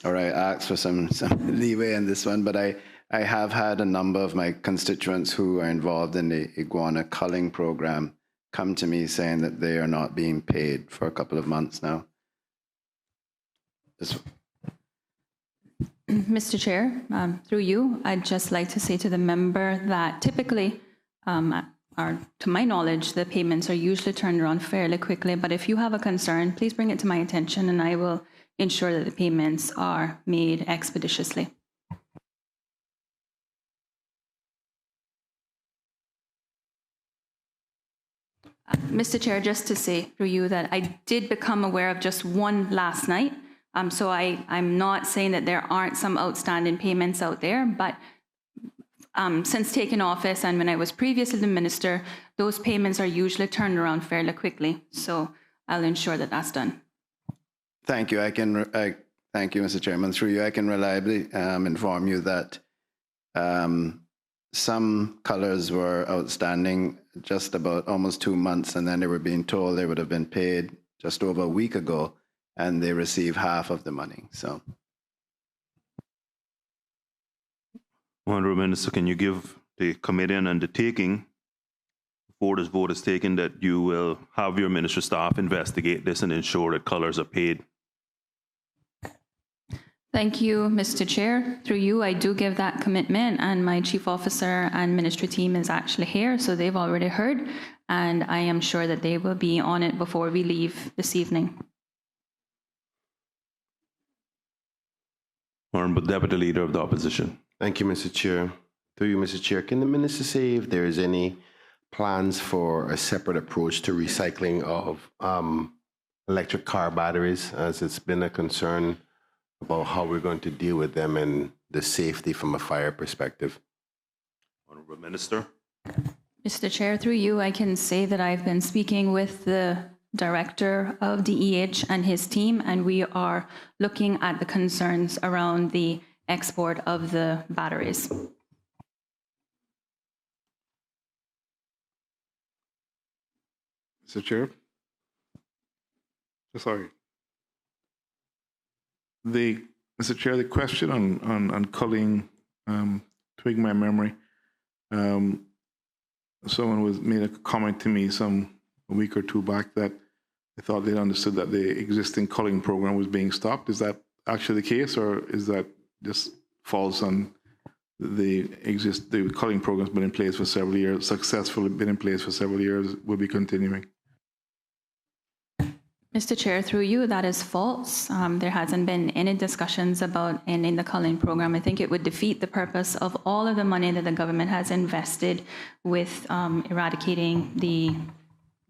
or I ask for some leeway in this one, but I have had a number of my constituents who are involved in the iguana culling program come to me saying that they are not being paid for a couple of months now. Mr. Chair, through you, I'd just like to say to the member that typically, to my knowledge, the payments are usually turned around fairly quickly, but if you have a concern, please bring it to my attention and I will ensure that the payments are made expeditiously. Mr. Chair, just to say through you that I did become aware of just one last night. So I'm not saying that there aren't some outstanding payments out there, but since taking office and when I was previously the minister, those payments are usually turned around fairly quickly. So I'll ensure that that's done. Thank you. Thank you, Mr. Chairman. Through you, I can reliably inform you that some colors were outstanding just about almost 2 months, and then they were being told they would have been paid just over a week ago, and they received half of the money. So, Honourable Minister, can you give the committee an undertaking before this vote is taken that you will have your ministry staff investigate this and ensure that colours are paid? Thank you, Mr. Chair. Through you, I do give that commitment, and my chief officer and ministry team is actually here, so they've already heard, and I am sure that they will be on it before we leave this evening. Honourable Deputy Leader of the Opposition. Thank you, Mr. Chair. Through you, Mr. Chair, can the minister say if there is any plans for a separate approach to recycling of electric car batteries, as it's been a concern about how we're going to deal with them and the safety from a fire perspective? Honourable Minister. Mr. Chair, through you, I can say that I've been speaking with the director of DEH and his team, and we are looking at the concerns around the export of the batteries. Mr. Chair. Sorry. Mr. Chair, the question on culling, twigging my memory, someone made a comment to me a week or two back that they thought they'd understood that the existing culling program was being stopped. Is that actually the case, or is that just false on the culling program's been in place for several years, successfully been in place for several years, will be continuing? Mr. Chair, through you, that is false. There hasn't been any discussions about ending the culling program. I think it would defeat the purpose of all of the money that the government has invested with eradicating the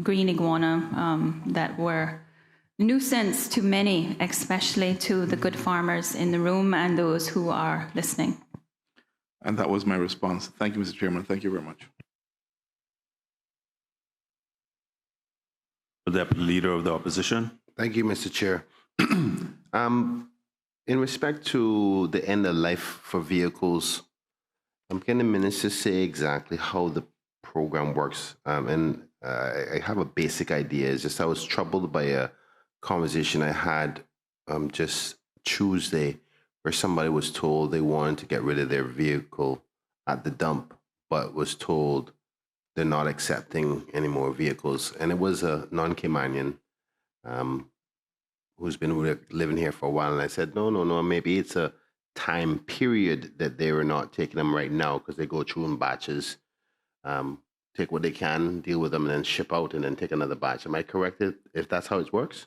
green iguana that were nuisance to many, especially to the good farmers in the room and those who are listening. And that was my response. Thank you, Mr. Chairman. Thank you very much. The Deputy Leader of the Opposition. Thank you, Mr. Chair. In respect to the end of life for vehicles, can the minister say exactly how the program works? I have a basic idea. It's just I was troubled by a conversation I had just Tuesday where somebody was told they wanted to get rid of their vehicle at the dump, but was told they're not accepting any more vehicles. And it was a non-Caymanian who's been living here for a while. And I said, no, maybe it's a time period that they were not taking them right now because they go through in batches, take what they can, deal with them, and then ship out and then take another batch. Am I correct if that's how it works?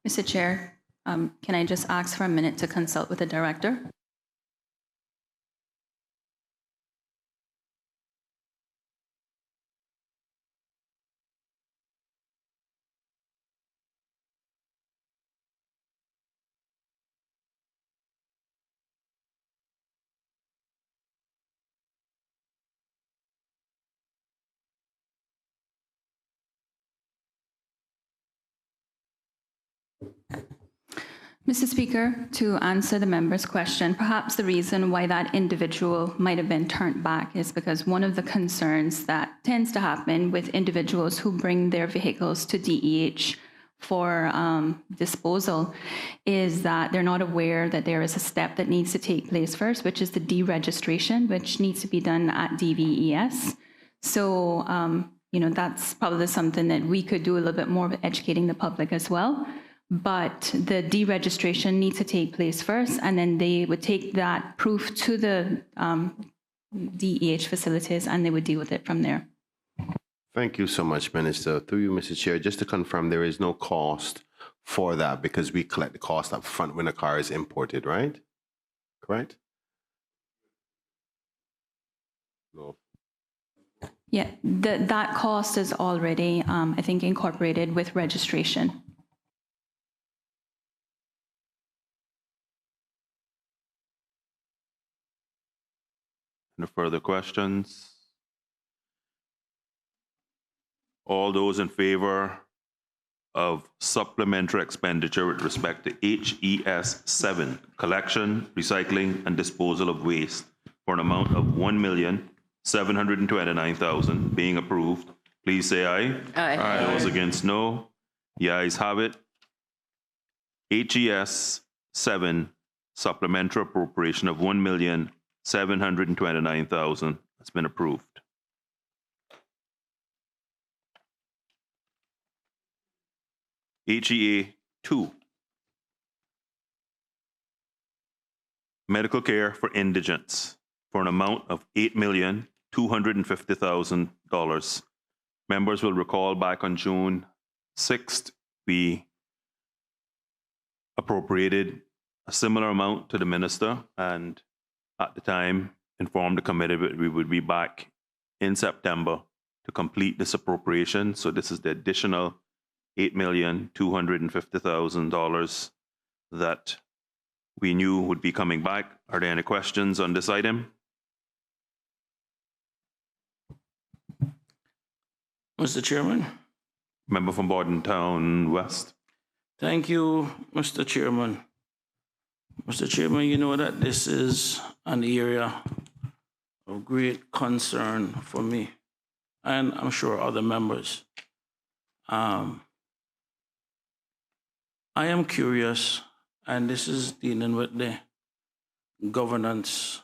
Mr. Chair, can I just ask for a minute to consult with the director? Mr. Speaker, to answer the member's question, perhaps the reason why that individual might have been turned back is because one of the concerns that tends to happen with individuals who bring their vehicles to DEH for disposal is that they're not aware that there is a step that needs to take place first, which is the deregistration, which needs to be done at DVES. So, that's probably something that we could do a little bit more of educating the public as well. But the deregistration needs to take place first, and then they would take that proof to the DEH facilities, and they would deal with it from there. Thank you so much, Minister. Through you, Mr. Chair, just to confirm, there is no cost for that because we collect the cost up front when a car is imported, right? Correct? No. Yeah, that cost is already, I think, incorporated with registration. No further questions? All those in favor of supplementary expenditure with respect to HES 7, collection, recycling, and disposal of waste for an amount of $1,729,000 being approved, please say aye. Aye. Those against, no. The ayes have it. HES 7, supplementary appropriation of $1,729,000 has been approved. HEA 2, medical care for indigents for an amount of $8,250,000. Members will recall back on June 6th, we appropriated a similar amount to the minister, and at the time informed the committee that we would be back in September to complete this appropriation. So this is the additional $8,250,000 that we knew would be coming back. Are there any questions on this item? Mr. Chairman. Member from Bordentown West. Thank you, Mr. Chairman. Mr. Chairman, you know that this is an area of great concern for me, and I'm sure other members. I am curious, and this is dealing with the governance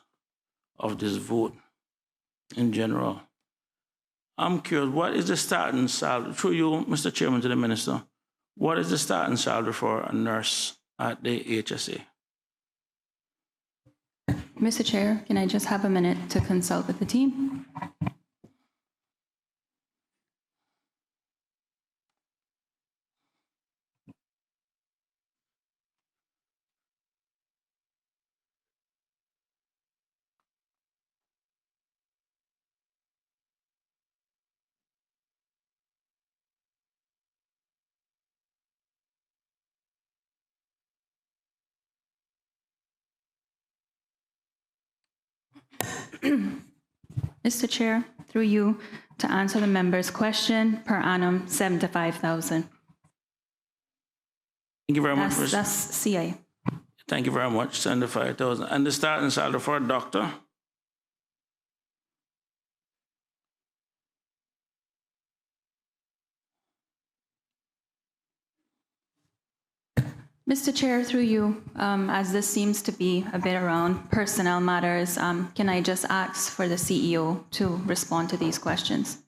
of this vote in general. I'm curious, what is the starting salary, through you, Mr. Chairman, to the Minister, what is the starting salary for a nurse at the HSA? Mr. Chair, can I just have a minute to consult with the team? Mr. Chair, through you, to answer the member's question, per annum, 75,000. Thank you very much. That's CA. Thank you very much, 75,000. And the starting salary for a doctor? Mr. Chair, through you, as this seems to be a bit around personnel matters, can I just ask for the CEO to respond to these questions?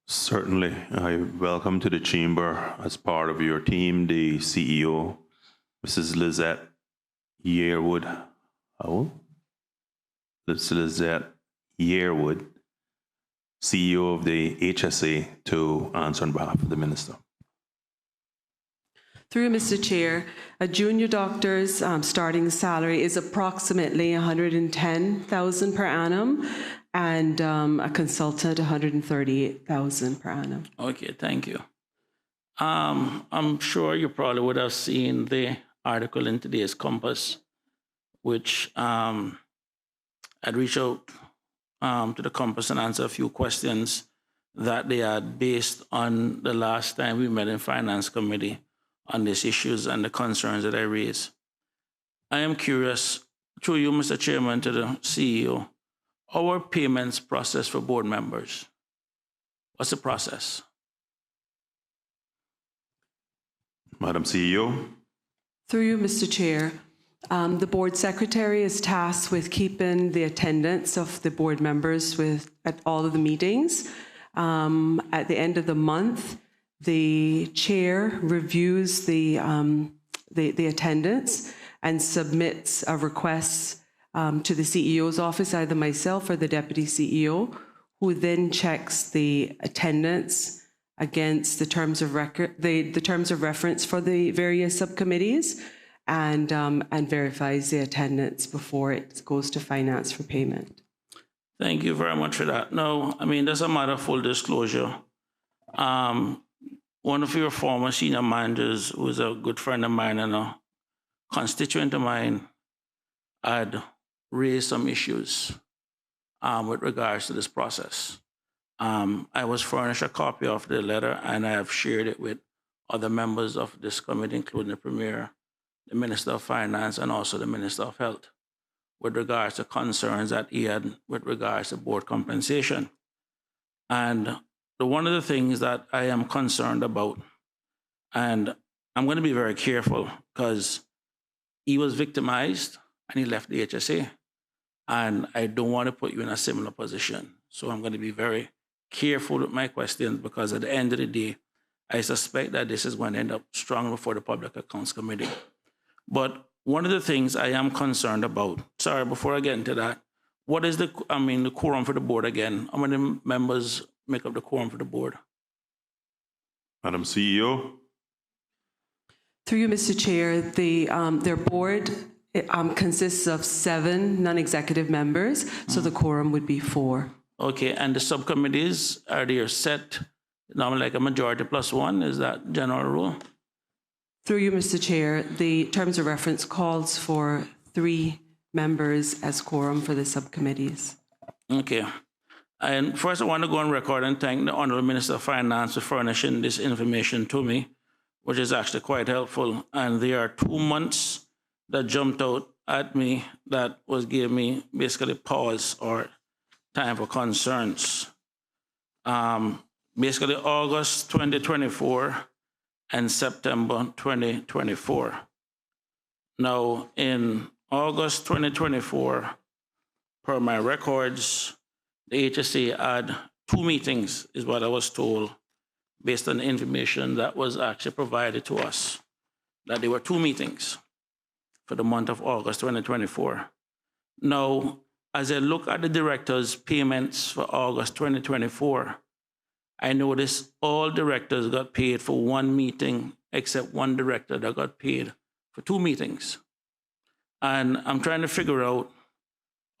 Certainly. I welcome to the chamber as part of your team the CEO, Mrs. Lizette Yearwood. This is Lizette Yearwood, CEO of the HSA, to answer on behalf of the minister. Through Mr. Chair, a junior doctor's starting salary is approximately $110,000 per annum, and a consultant $138,000 per annum. Okay, thank you. I'm sure you probably would have seen the article in today's Compass, which I'd reach out to the Compass and answer a few questions that they had based on the last time we met in Finance Committee on these issues and the concerns that I raised. I am curious, through you, Mr. Chairman, to the CEO, our payments process for board members. What's the process? Madam CEO. Through you, Mr. Chair, the board secretary is tasked with keeping the attendance of the board members at all of the meetings. At the end of the month, the chair reviews the attendance and submits a request to the CEO's office, either myself or the deputy CEO, who then checks the attendance against the terms of record, the terms of reference for the various subcommittees, and verifies the attendance before it goes to finance for payment. Thank you very much for that. No, I mean, there's a matter of full disclosure. One of your former senior managers, who was a good friend of mine and a constituent of mine, had raised some issues with regards to this process. I was furnished a copy of the letter, and I have shared it with other members of this committee, including the Premier, the Minister of Finance, and also the Minister of Health, with regards to concerns that he had with regards to board compensation. And one of the things that I am concerned about, and I'm going to be very careful because he was victimized and he left the HSA, and I don't want to put you in a similar position. So I'm going to be very careful with my questions, because at the end of the day, I suspect that this is going to end up strong before the Public Accounts Committee. But one of the things I am concerned about, sorry, before I get into that, what is the quorum for the board again? How many members make up the quorum for the board? Madam CEO. Through you, Mr. Chair, their board consists of 7 non-executive members, so the quorum would be 4. Okay, and the subcommittees, are they set normally like a majority plus 1? Is that general rule? Through you, Mr. Chair, the terms of reference calls for 3 members as quorum for the subcommittees. Okay. And first, I want to go on record and thank the Honourable Minister of Finance for furnishing this information to me, which is actually quite helpful. And there are 2 months that jumped out at me that gave me basically pause or time for concerns. Basically August 2024 and September 2024. Now, in August 2024, per my records, the HSA had 2 meetings, is what I was told, based on the information that was actually provided to us, that there were 2 meetings for the month of August 2024. Now, as I look at the directors' payments for August 2024, I noticed all directors got paid for 1 meeting, except 1 director that got paid for 2 meetings. And I'm trying to figure out,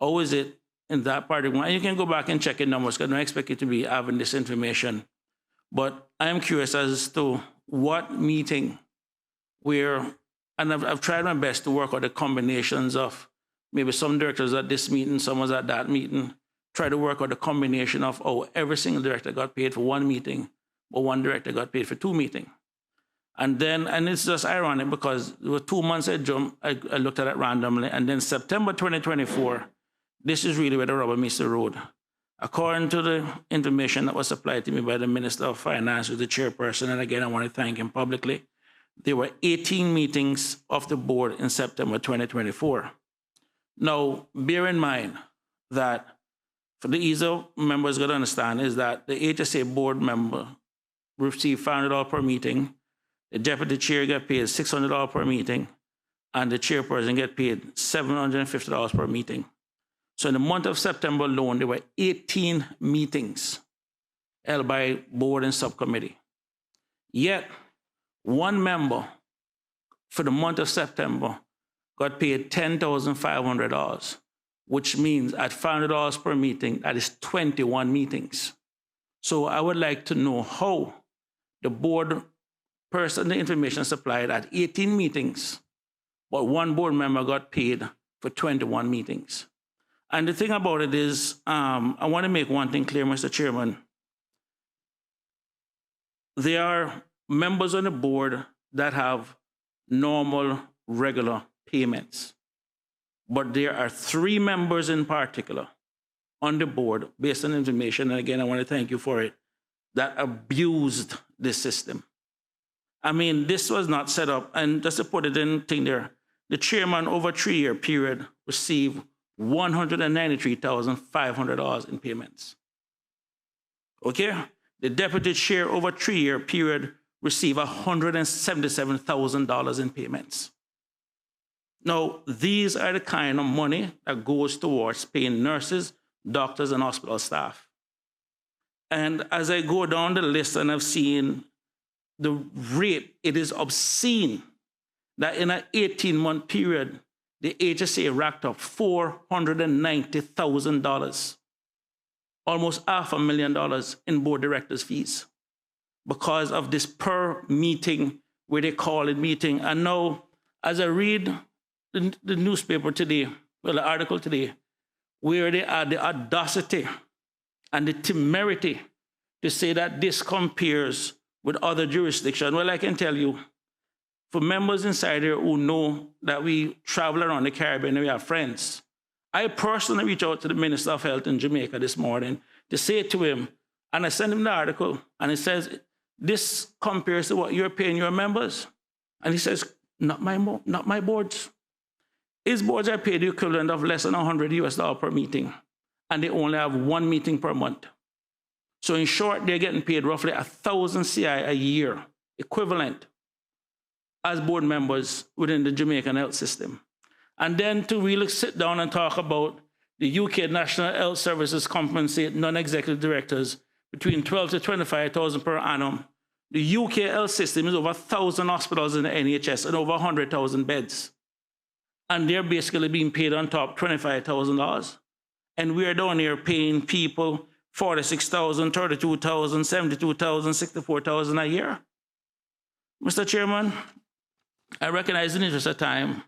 how is it in that part of it? You can go back and check your numbers, because I don't expect you to be having this information. But I am curious as to what meeting where, and I've tried my best to work out the combinations of maybe some directors at this meeting, some was at that meeting, try to work out a combination of, oh, every single director got paid for one meeting, but one director got paid for two meetings. And then, and it's just ironic because it was 2 months I looked at it randomly, and then September 2024, this is really where the rubber meets the road. According to the information that was supplied to me by the Minister of Finance, who's the chairperson, and again, I want to thank him publicly, there were 18 meetings of the board in September 2024. Now, bear in mind that for the ease of members got to understand is that the HSA board member received $500 per meeting, the deputy chair get paid $600 per meeting, and the chairperson get paid $750 per meeting. So in the month of September alone, there were 18 meetings held by board and subcommittee. Yet, one member for the month of September got paid $10,500, which means at $500 per meeting, that is 21 meetings. So I would like to know how the board person, the information supplied at 18 meetings, but one board member got paid for 21 meetings. And the thing about it is, I want to make one thing clear, Mr. Chairman. There are members on the board that have normal, regular payments. But there are 3 members in particular on the board, based on information, and again, I want to thank you for it, that abused this system. I mean, this was not set up, and just to put it in thing there, the chairman over a 3-year period received $193,500 in payments. Okay? The deputy chair over a 3-year period received $177,000 in payments. Now, these are the kind of money that goes towards paying nurses, doctors, and hospital staff. And as I go down the list and I've seen the rate, it is obscene that in an 18-month period, the HSA racked up $490,000, almost $500,000 in board directors' fees because of this per meeting, where they call it meeting. And now, as I read the newspaper today, well, the article today, where they had the audacity and the temerity to say that this compares with other jurisdictions. Well, I can tell you, for members inside here who know that we travel around the Caribbean and we have friends, I personally reached out to the Minister of Health in Jamaica this morning to say to him, and I sent him the article, and it says, this compares to what you're paying your members. And he says, not my boards. His boards are paid the equivalent of less than $100 per meeting, and they only have 1 meeting per month. So in short, they're getting paid roughly 1,000 CI a year, equivalent, as board members within the Jamaican health system. And then to really sit down and talk about the UK National Health Services compensate non-executive directors between 12 to 25,000 per annum. The UK health system is over 1,000 hospitals in the NHS and over 100,000 beds. And they're basically being paid on top $25,000. And we're down here paying people $46,000, $32,000, $72,000, $64,000 a year. Mr. Chairman, I recognize in the interest of time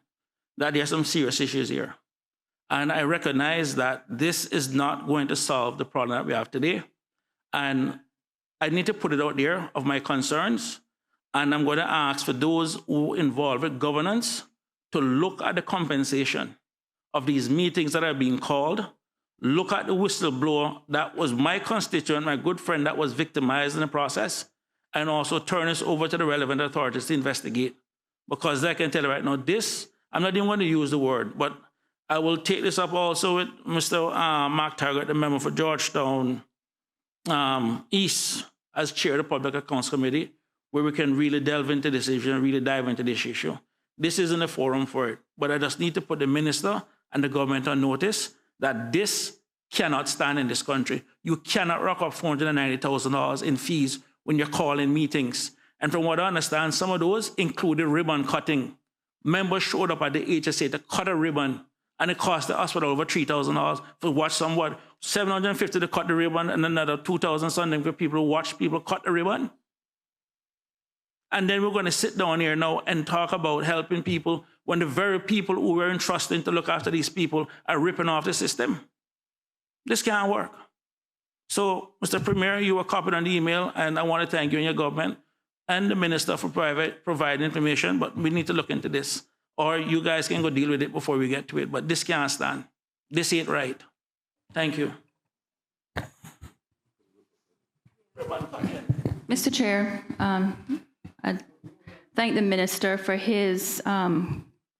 that there are some serious issues here. And I recognize that this is not going to solve the problem that we have today. And I need to put it out there of my concerns. And I'm going to ask for those who involved with governance to look at the compensation of these meetings that are being called, look at the whistleblower that was my constituent, my good friend that was victimized in the process, and also turn this over to the relevant authorities to investigate. Because I can tell you right now, this, I'm not even going to use the word, but I will take this up also with Mr. Mark Taggart, the member for Georgetown East, as chair of the Public Accounts Committee, where we can really delve into this issue and really dive into this issue. This isn't a forum for it, but I just need to put the minister and the government on notice that this cannot stand in this country. You cannot rack up $490,000 in fees when you're calling meetings. And from what I understand, some of those included ribbon cutting. Members showed up at the HSA to cut a ribbon, and it cost the hospital over $3,000 to watch somewhat, $750 to cut the ribbon, and another $2,000 something for people who watch people cut the ribbon. And then we're going to sit down here now and talk about helping people when the very people who were entrusted to look after these people are ripping off the system? This can't work. So, Mr. Premier, you were copied on the email, and I want to thank you and your government and the minister for providing information, but we need to look into this. Or you guys can go deal with it before we get to it, but this can't stand. This ain't right. Thank you. Mr. Chair, I thank the minister for his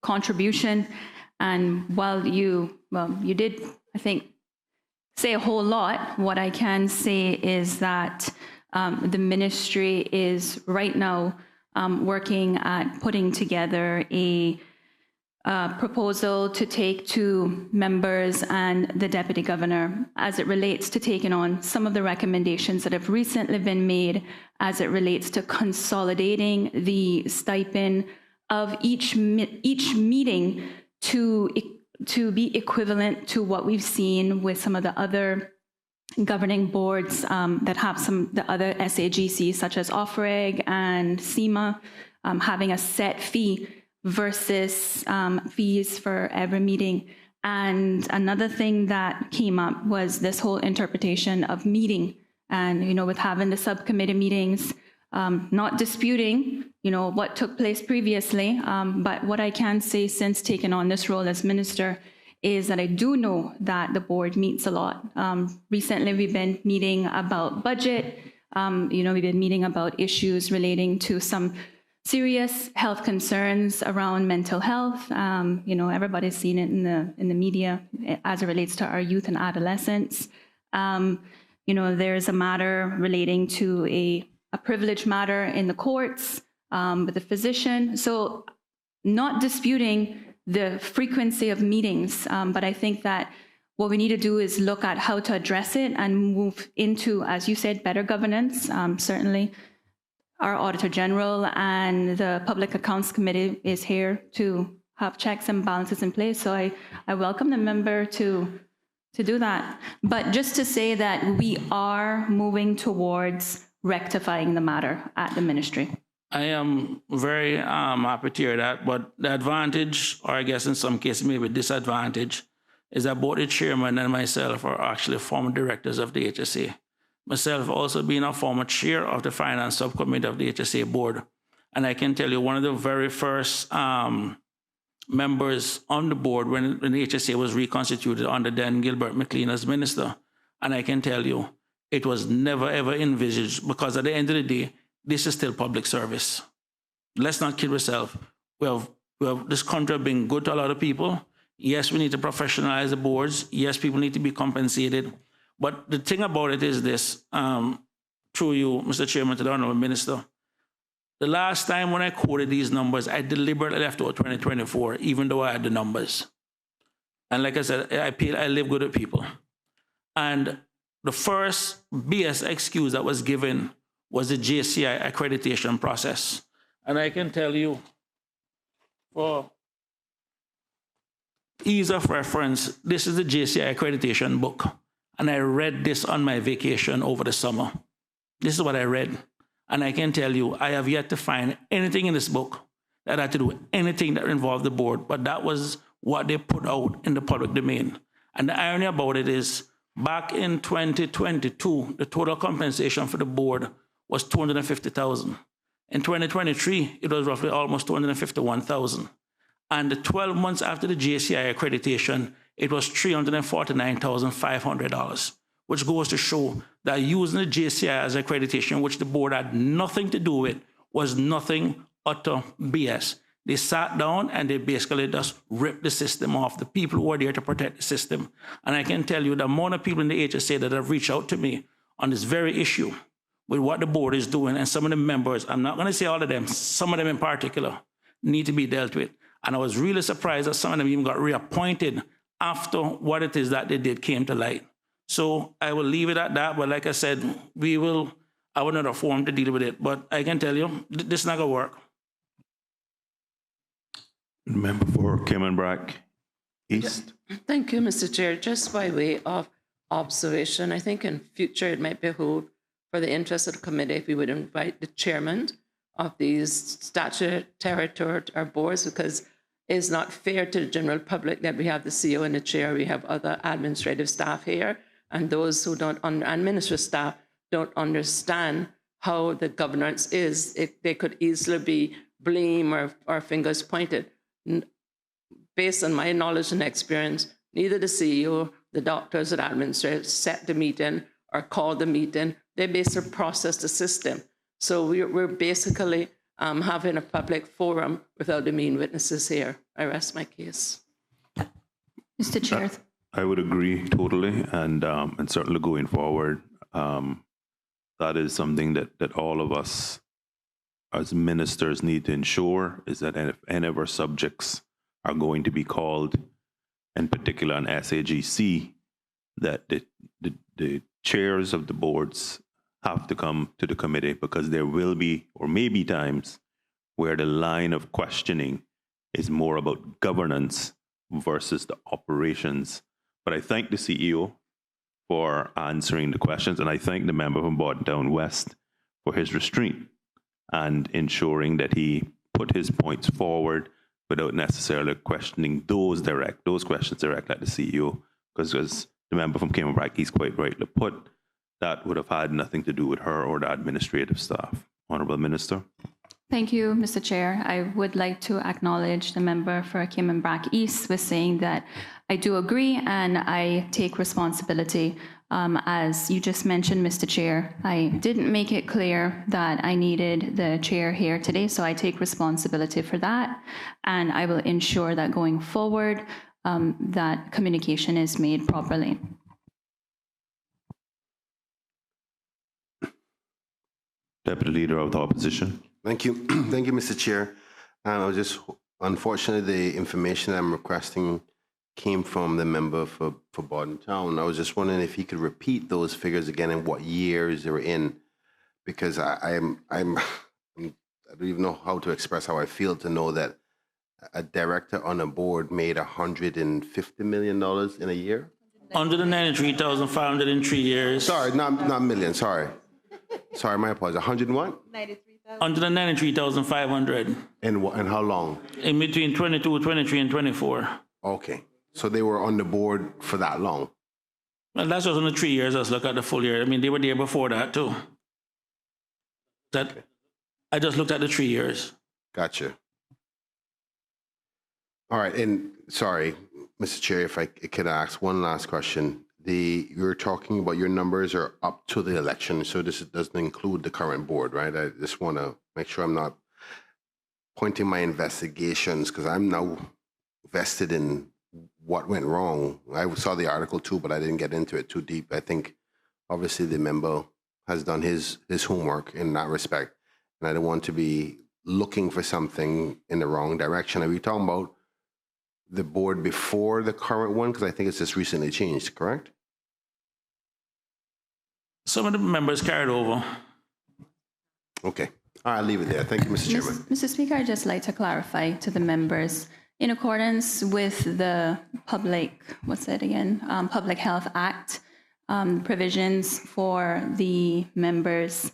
contribution. And while you did, I think, say a whole lot, what I can say is that the ministry is right now working at putting together a proposal to take to members and the deputy governor as it relates to taking on some of the recommendations that have recently been made as it relates to consolidating the stipend of each meeting to be equivalent to what we've seen with some of the other governing boards that have the other SAGCs such as OFREG and SEMA having a set fee versus fees for every meeting. And another thing that came up was this whole interpretation of meeting. And, with having the subcommittee meetings, not disputing, what took place previously, but what I can say since taking on this role as minister is that I do know that the board meets a lot. Recently, we've been meeting about budget. We've been meeting about issues relating to some serious health concerns around mental health. Everybody's seen it in the media as it relates to our youth and adolescents. There's a matter relating to a privilege matter in the courts with the physician. So not disputing the frequency of meetings, but I think that what we need to do is look at how to address it and move into, as you said, better governance. Certainly, our Auditor General and the Public Accounts Committee is here to have checks and balances in place. So I welcome the member to do that. But just to say that we are moving towards rectifying the matter at the ministry. I am very happy to hear that, but the advantage, or I guess in some cases maybe disadvantage, is that both the chairman and myself are actually former directors of the HSA. Myself also being a former chair of the finance subcommittee of the HSA board. And I can tell you one of the very first members on the board when the HSA was reconstituted under then Gilbert McLean as minister. And I can tell you, it was never ever envisaged, because at the end of the day, this is still public service. Let's not kid ourselves. We have this country being good to a lot of people. Yes, we need to professionalize the boards. Yes, people need to be compensated. But the thing about it is this, through you, Mr. Chairman, to the Honorable Minister, the last time when I quoted these numbers, I deliberately left out 2024, even though I had the numbers. And like I said, I live good with people. And the first BS excuse that was given was the JCI accreditation process. And I can tell you, for ease of reference, this is the JCI accreditation book. And I read this on my vacation over the summer. This is what I read. And I can tell you, I have yet to find anything in this book that had to do with anything that involved the board, but that was what they put out in the public domain. And the irony about it is, back in 2022, the total compensation for the board was $250,000. In 2023, it was roughly almost $251,000. And the 12 months after the JCI accreditation, it was $349,500, which goes to show that using the JCI as accreditation, which the board had nothing to do with, was nothing utter BS. They sat down and they basically just ripped the system off, the people who are there to protect the system. And I can tell you the amount of people in the HSA that have reached out to me on this very issue with what the board is doing, and some of the members, I'm not going to say all of them, some of them in particular, need to be dealt with. And I was really surprised that some of them even got reappointed after what it is that they did came to light. So I will leave it at that. But like I said, I will not have forum to deal with it. But I can tell you, this is not going to work. Member for Cayman East. Thank you, Mr. Chair. Just by way of observation, I think in future it might behoove for the interest of the committee if we would invite the chairman of these statutory or boards, because it's not fair to the general public that we have the CEO and the chair, we have other administrative staff here, and those who don't, administrative staff don't understand how the governance is. They could easily be blamed or fingers pointed. Based on my knowledge and experience, neither the CEO, the doctors, or the administrators set the meeting or call the meeting. They basically process the system. So we're basically having a public forum without the main witnesses here. I rest my case. Mr. Chair. I would agree totally, and certainly going forward, that is something that all of us as ministers need to ensure, is that if any of our subjects are going to be called, in particular on SAGC, that the chairs of the boards have to come to the committee, because there will be, or may be, times where the line of questioning is more about governance versus the operations. But I thank the CEO for answering the questions, and I thank the member from Bordentown West for his restraint and ensuring that he put his points forward without necessarily questioning those questions direct at the CEO, because as the member from Cayman Airways, he's quite rightly put, that would have had nothing to do with her or the administrative staff. Honourable Minister. Thank you, Mr. Chair. I would like to acknowledge the member for Cayman Brac East with saying that I do agree and I take responsibility. As you just mentioned, Mr. Chair, I didn't make it clear that I needed the chair here today, so I take responsibility for that. And I will ensure that going forward, that communication is made properly. Deputy Leader of the Opposition. Thank you. Thank you, Mr. Chair. Unfortunately, the information I'm requesting came from the member for Bordentown. I was just wondering if he could repeat those figures again and what years they were in, because I don't even know how to express how I feel to know that a director on a board made $150 million in a year. 193,500 in 3 years. Sorry, not million. Sorry, my apologies. 100 and what? 193,500. And how long? In between 22, 23, and 24. Okay. So they were on the board for that long? Well, that's just only 3 years. Let's look at the full year. I mean, they were there before that, too. I just looked at the 3 years. Gotcha. All right. And sorry, Mr. Chair, if I could ask one last question. You're talking about your numbers are up to the election, so this doesn't include the current board, right? I just want to make sure I'm not pointing my investigations, because I'm now vested in what went wrong. I saw the article too, but I didn't get into it too deep. I think obviously the member has done his homework in that respect, and I don't want to be looking for something in the wrong direction. Are we talking about the board before the current one? Because I think it's just recently changed, correct? Some of the members carried over. Okay. All right, I'll leave it there. Thank you, Mr. Chairman. Mr. Speaker, I'd just like to clarify to the members, in accordance with the Public Health Act, provisions for the members,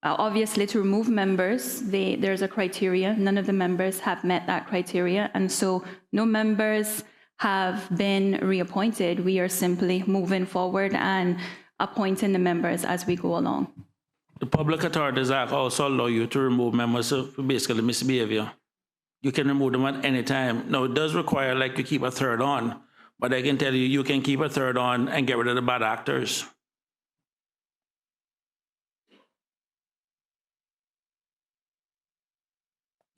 obviously to remove members, there's a criteria. None of the members have met that criteria, and so no members have been reappointed. We are simply moving forward and appointing the members as we go along. The Public Authorities Act also allow you to remove members of basically misbehavior. You can remove them at any time. Now, it does require like you keep a third on, but I can tell you, you can keep a third on and get rid of the bad actors.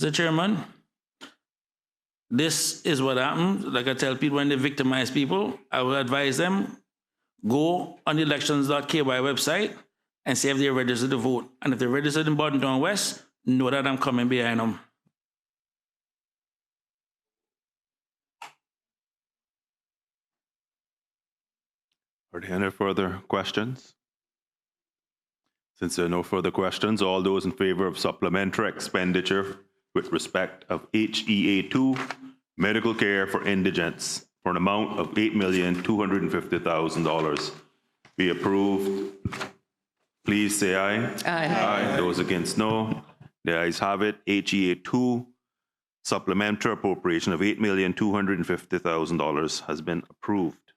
Mr. Chairman, this is what happens. Like I tell people when they victimize people, I will advise them, go on the elections.ky website and see if they're registered to vote. And if they're registered in Bordentown West, know that I'm coming behind them. Are there any further questions? Since there are no further questions, all those in favor of supplementary expenditure with respect of HEA2, medical care for indigents, for an amount of $8,250,000 be approved, please say aye. Aye. Those against, no. The ayes have it. HEA2 supplementary appropriation of $8,250,000 has been approved.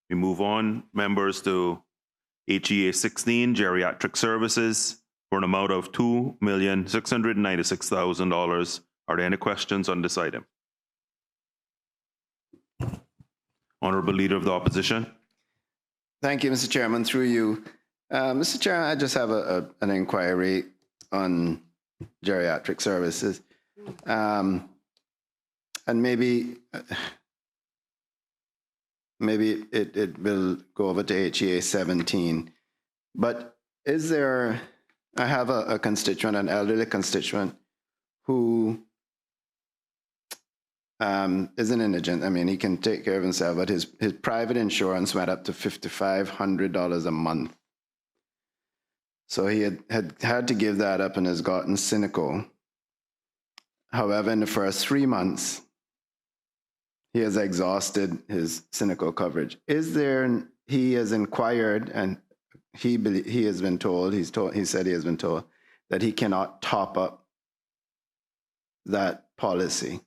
We move on, members, to HEA 16, Geriatric Services, for an amount of $2,696,000. Are there any questions on this item? Honorable Leader of the Opposition. Thank you, Mr. Chairman. Through you. Mr. Chairman, I just have an inquiry on geriatric services. And maybe it will go over to HEA 17. But is there, I have a constituent, an elderly constituent, who is an indigent. I mean, he can take care of himself, but his private insurance went up to $5,500 a month. So he had to give that up and has gotten cynical. However, in the first 3 months, he has exhausted his cynical coverage. He has inquired, and he has been told, he said he has been told that he cannot top up that policy.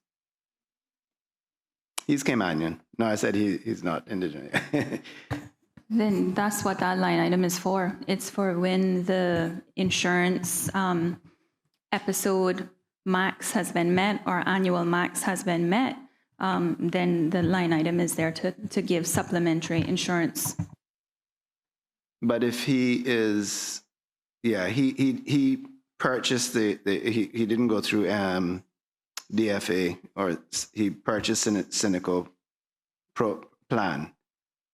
He's Caymanian. No, I said he's not indigent. Then that's what that line item is for. It's for when the insurance episode max has been met or annual max has been met, then the line item is there to give supplementary insurance. But if he is, yeah, he purchased he didn't go through DFA, or he purchased a cynical plan.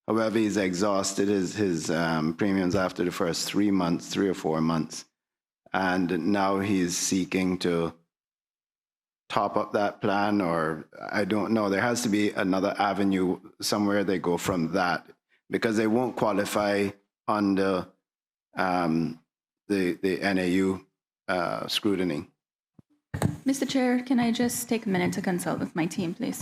However, he's exhausted his premiums after the first 3 months, 3 or 4 months. And now he's seeking to top up that plan, or I don't know. There has to be another avenue somewhere they go from that, because they won't qualify under the NAU scrutiny. Mr. Chair, can I just take a minute to consult with my team, please?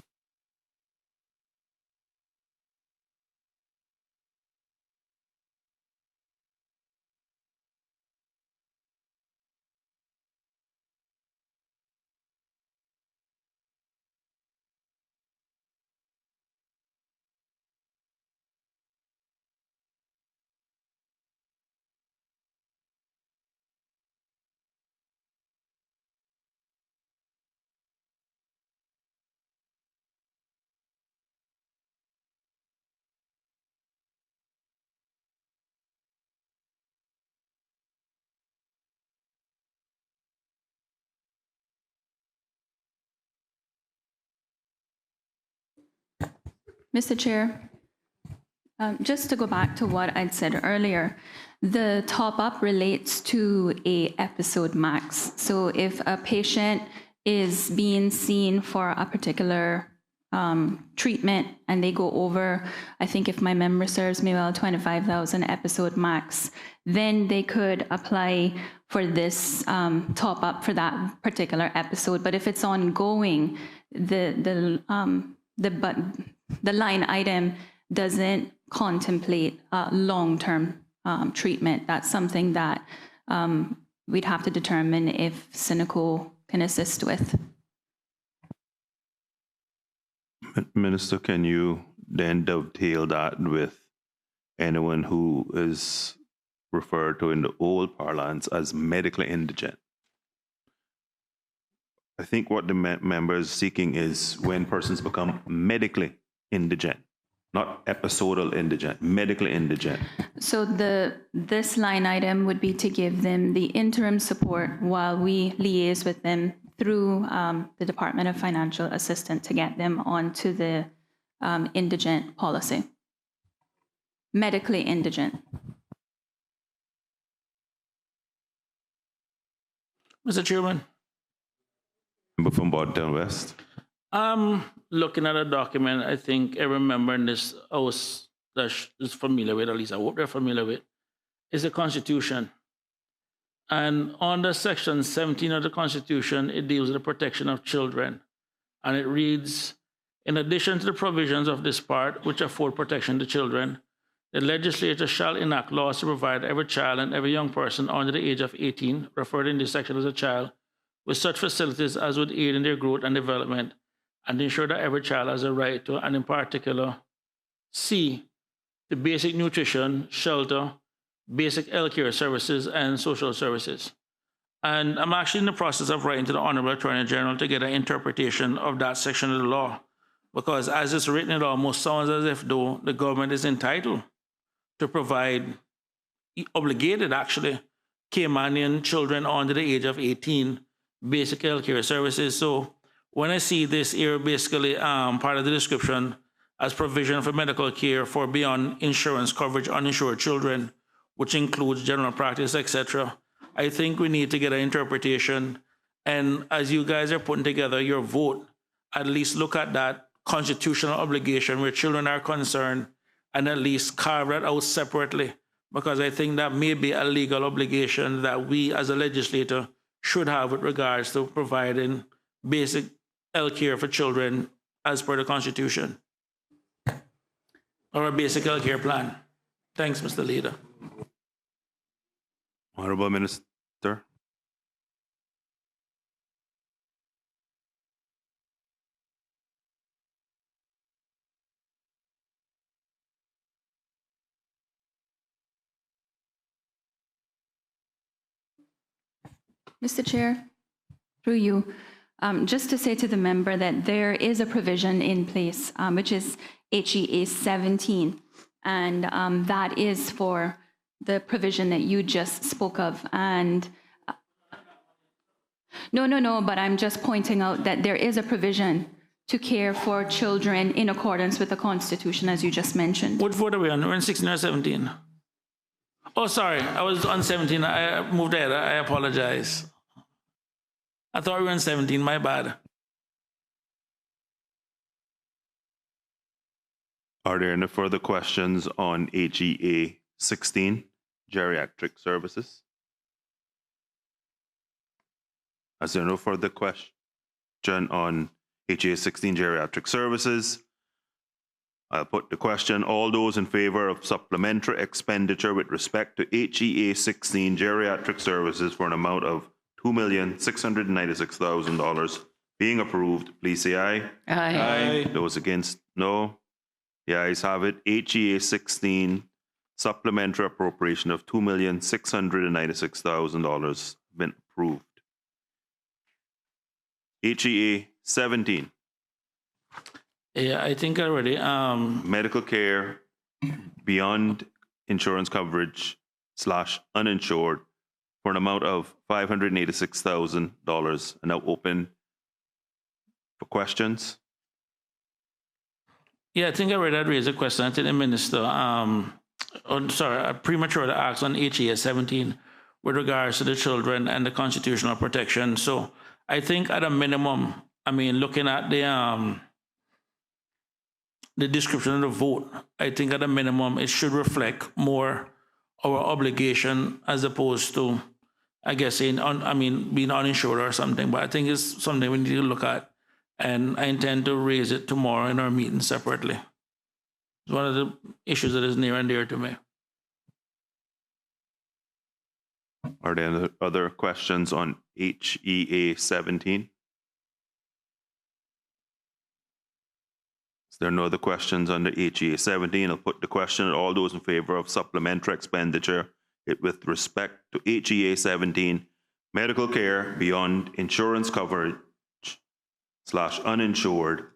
Mr. Chair, just to go back to what I'd said earlier, the top up relates to a episode max. So if a patient is being seen for a particular treatment and they go over, I think if my memory serves me well, 25,000 episode max, then they could apply for this top up for that particular episode. But if it's ongoing, the line item doesn't contemplate long-term treatment. That's something that we'd have to determine if Cynical can assist with. Minister, can you then dovetail that with anyone who is referred to in the old parlance as medically indigent? I think what the member is seeking is when persons become medically indigent, not episodal indigent, medically indigent. So this line item would be to give them the interim support while we liaise with them through the Department of Financial Assistance to get them onto the indigent policy. Medically indigent. Mr. Chairman. Member from Bodetown West. Looking at a document, I think every member in this house that is familiar with, at least I hope they're familiar with, is the Constitution. And under Section 17 of the Constitution, it deals with the protection of children. And it reads, in addition to the provisions of this part, which afford protection to children, the legislature shall enact laws to provide every child and every young person under the age of 18, referred in this section as a child, with such facilities as would aid in their growth and development, and ensure that every child has a right to, and in particular, C, to basic nutrition, shelter, basic healthcare services, and social services. And I'm actually in the process of writing to the Honorable Attorney General to get an interpretation of that section of the law, because as it's written, it almost sounds as if though the government is entitled to provide, obligated actually, Caymanian children under the age of 18 basic healthcare services. So when I see this here, basically part of the description as provision for medical care for beyond insurance coverage uninsured children, which includes general practice, etc., I think we need to get an interpretation. And as you guys are putting together your vote, at least look at that constitutional obligation where children are concerned and at least carve that out separately, because I think that may be a legal obligation that we as a legislator should have with regards to providing basic health care for children as per the Constitution, or a basic health care plan. Thanks, Mr. Leader. Honorable Minister. Mr. Chair, through you, just to say to the member that there is a provision in place, which is HEA 17, and that is for the provision that you just spoke of. And no, but I'm just pointing out that there is a provision to care for children in accordance with the Constitution, as you just mentioned. What vote are we on? We're on 16 or 17? Oh, sorry, I was on 17. I moved ahead. I apologize. I thought we were on 17. My bad. Are there any further questions on HEA 16, Geriatric Services? Is there no further question on HEA 16, Geriatric Services? I'll put the question. All those in favor of supplementary expenditure with respect to HEA 16 Geriatric Services for an amount of $2,696,000 being approved, please say aye. Aye. Aye. Those against, no. The ayes have it. HEA 16 supplementary appropriation of $2,696,000 been approved. HEA 17. Yeah, I think already. Medical care beyond insurance coverage / uninsured for an amount of $586,000. And now open for questions. Yeah, I think I already raised a question to the minister. I premature to ask on HEA 17 with regards to the children and the constitutional protection. So I think at a minimum, I mean, looking at the description of the vote, I think at a minimum it should reflect more our obligation as opposed to, I guess, being uninsured or something. But I think it's something we need to look at, and I intend to raise it tomorrow in our meeting separately. It's one of the issues that is near and dear to me. Are there any other questions on HEA 17? Is there no other questions under HEA 17? I'll put the question. All those in favor of supplementary expenditure with respect to HEA 17, medical care beyond insurance coverage / uninsured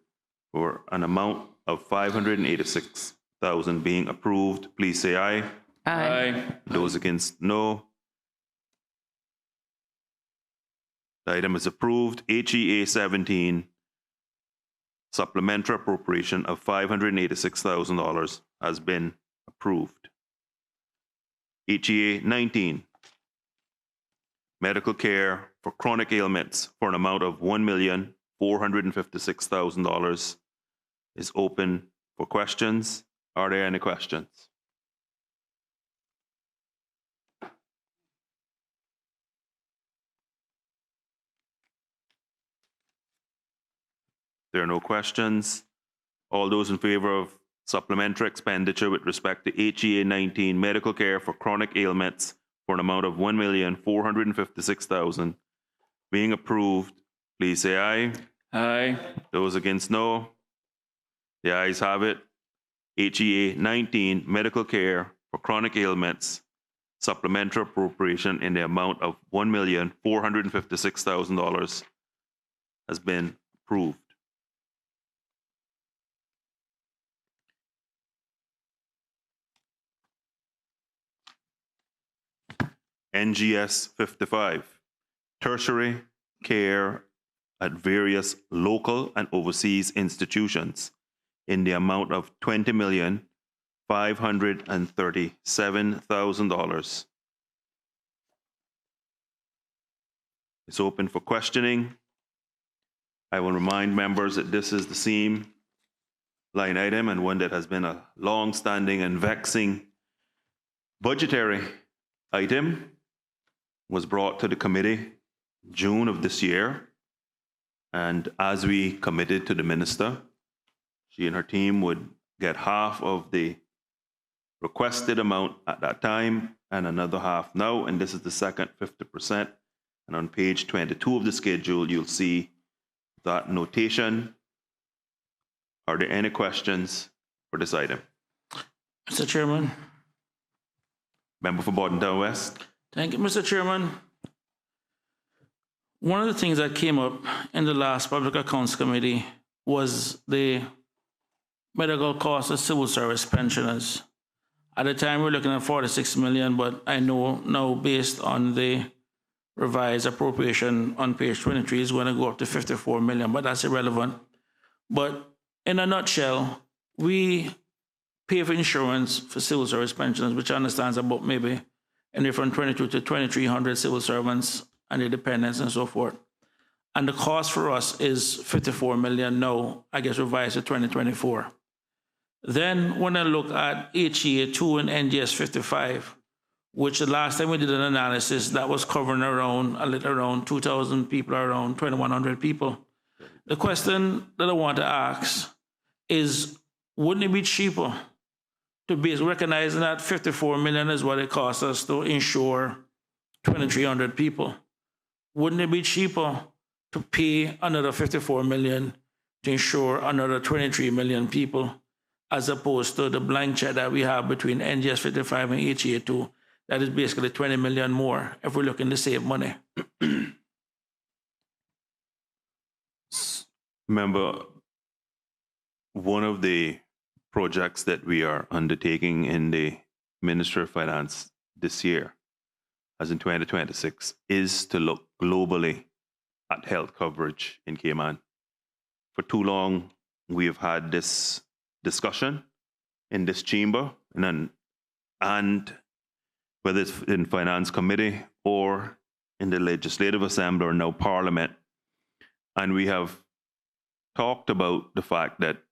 for an amount of $586,000 being approved, please say aye. Aye. Those against, no. The item is approved. HEA 17, supplementary appropriation of $586,000 has been approved. HEA 19, medical care for chronic ailments for an amount of $1,456,000 is open for questions. Are there any questions? There are no questions. All those in favor of supplementary expenditure with respect to HEA 19, medical care for chronic ailments for an amount of $1,456,000 Being approved, please say aye. Aye. Those against, no. The ayes have it. HEA 19, medical care for chronic ailments, supplementary appropriation in the amount of $1,456,000 has been approved. NGS 55, tertiary care at various local and overseas institutions in the amount of $20,537,000. It's open for questioning. I will remind members that this is the same line item and one that has been a long-standing and vexing budgetary item. Was brought to the committee June of this year. And as we committed to the minister, she and her team would get half of the requested amount at that time and another half now. And this is the second 50%. And on page 22 of the schedule, you'll see that notation. Are there any questions for this item? Mr. Chairman. Member for Bordentown West. Thank you, Mr. Chairman. One of the things that came up in the last Public Accounts Committee was the medical costs of civil service pensioners. At the time, we were looking at 46 million, but I know now based on the revised appropriation on page 23 is going to go up to 54 million, but that's irrelevant. But in a nutshell, we pay for insurance for civil service pensioners, which I understand is about maybe anywhere from 22 to 2,300 civil servants and their dependents and so forth. And the cost for us is 54 million now, I guess revised to 2024. Then when I look at HEA 2 and NGS 55, which the last time we did an analysis, that was covering around a little around 2,000 people, around 2,100 people. The question that I want to ask is, wouldn't it be cheaper to be recognizing that 54 million is what it costs us to insure 2,300 people? Wouldn't it be cheaper to pay another 54 million to insure another 23 million people, as opposed to the blank check that we have between NGS 55 and HEA 2? That is basically 20 million more if we're looking to save money. Remember, one of the projects that we are undertaking in the Ministry of Finance this year, as in 2026, is to look globally at health coverage in Cayman. For too long, we have had this discussion in this chamber, and whether it's in Finance Committee or in the Legislative Assembly or now Parliament, and we have talked about the fact that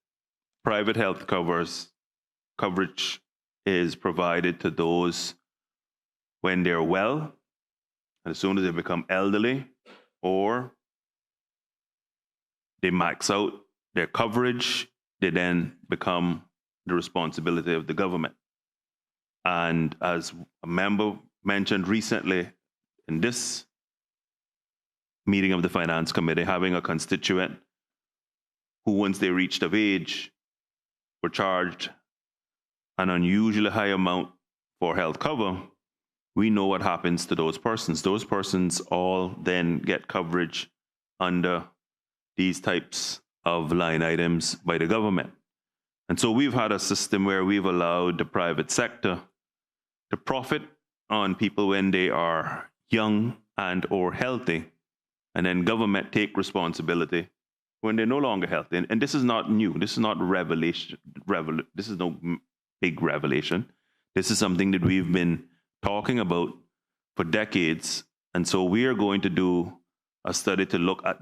private health coverage is provided to those when they're well, and as soon as they become elderly, or they max out their coverage, they then become the responsibility of the government. And as a member mentioned recently in this meeting of the Finance Committee, having a constituent who, once they reached of age, were charged an unusually high amount for health cover, we know what happens to those persons. Those persons all then get coverage under these types of line items by the government. And so we've had a system where we've allowed the private sector to profit on people when they are young and or healthy, and then government take responsibility when they're no longer healthy. And this is not new. This is not revelation. This is no big revelation. This is something that we've been talking about for decades. And so we are going to do a study to look at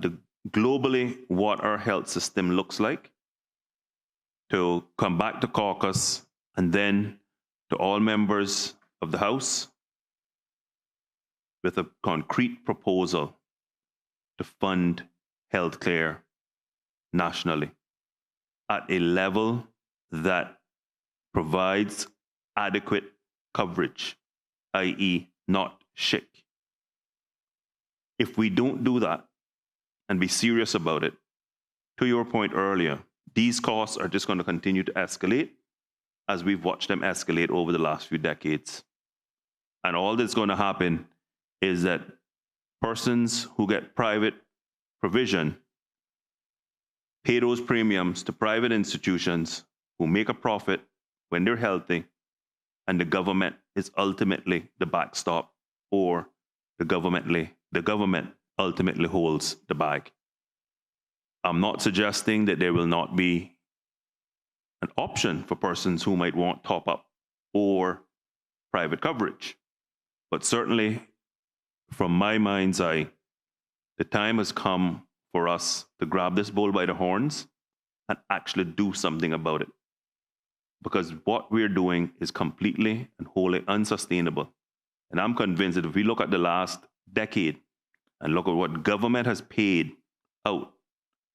globally what our health system looks like, to come back to caucus and then to all members of the House with a concrete proposal to fund healthcare nationally at a level that provides adequate coverage, i.e. not chic. If we don't do that and be serious about it, to your point earlier, these costs are just going to continue to escalate as we've watched them escalate over the last few decades. And all that's going to happen is that persons who get private provision pay those premiums to private institutions who make a profit when they're healthy, and the government is ultimately the backstop, or the government ultimately holds the bag. I'm not suggesting that there will not be an option for persons who might want top-up or private coverage. But certainly, from my mind's eye, the time has come for us to grab this bull by the horns and actually do something about it. Because what we're doing is completely and wholly unsustainable. And I'm convinced that if we look at the last decade and look at what government has paid out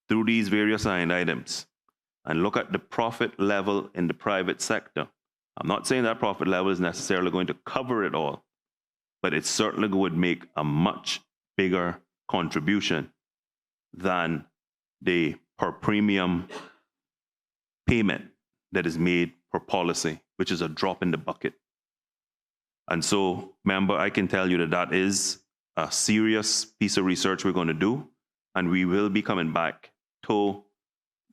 through these various line items, and look at the profit level in the private sector, I'm not saying that profit level is necessarily going to cover it all, but it certainly would make a much bigger contribution than the per premium payment that is made per policy, which is a drop in the bucket. And so, member, I can tell you that that is a serious piece of research we're going to do, and we will be coming back to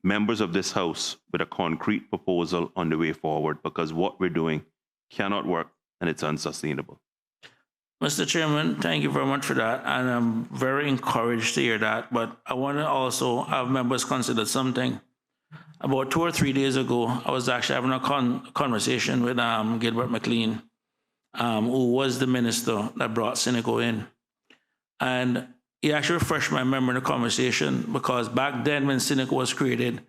members of this House with a concrete proposal on the way forward, because what we're doing cannot work and it's unsustainable. Mr. Chairman, thank you very much for that, and I'm very encouraged to hear that. But I want to also have members consider something. About 2 or 3 days ago, I was actually having a conversation with Gilbert McLean, who was the minister that brought Cineco in. And he actually refreshed my memory in the conversation, because back then when Cineco was created,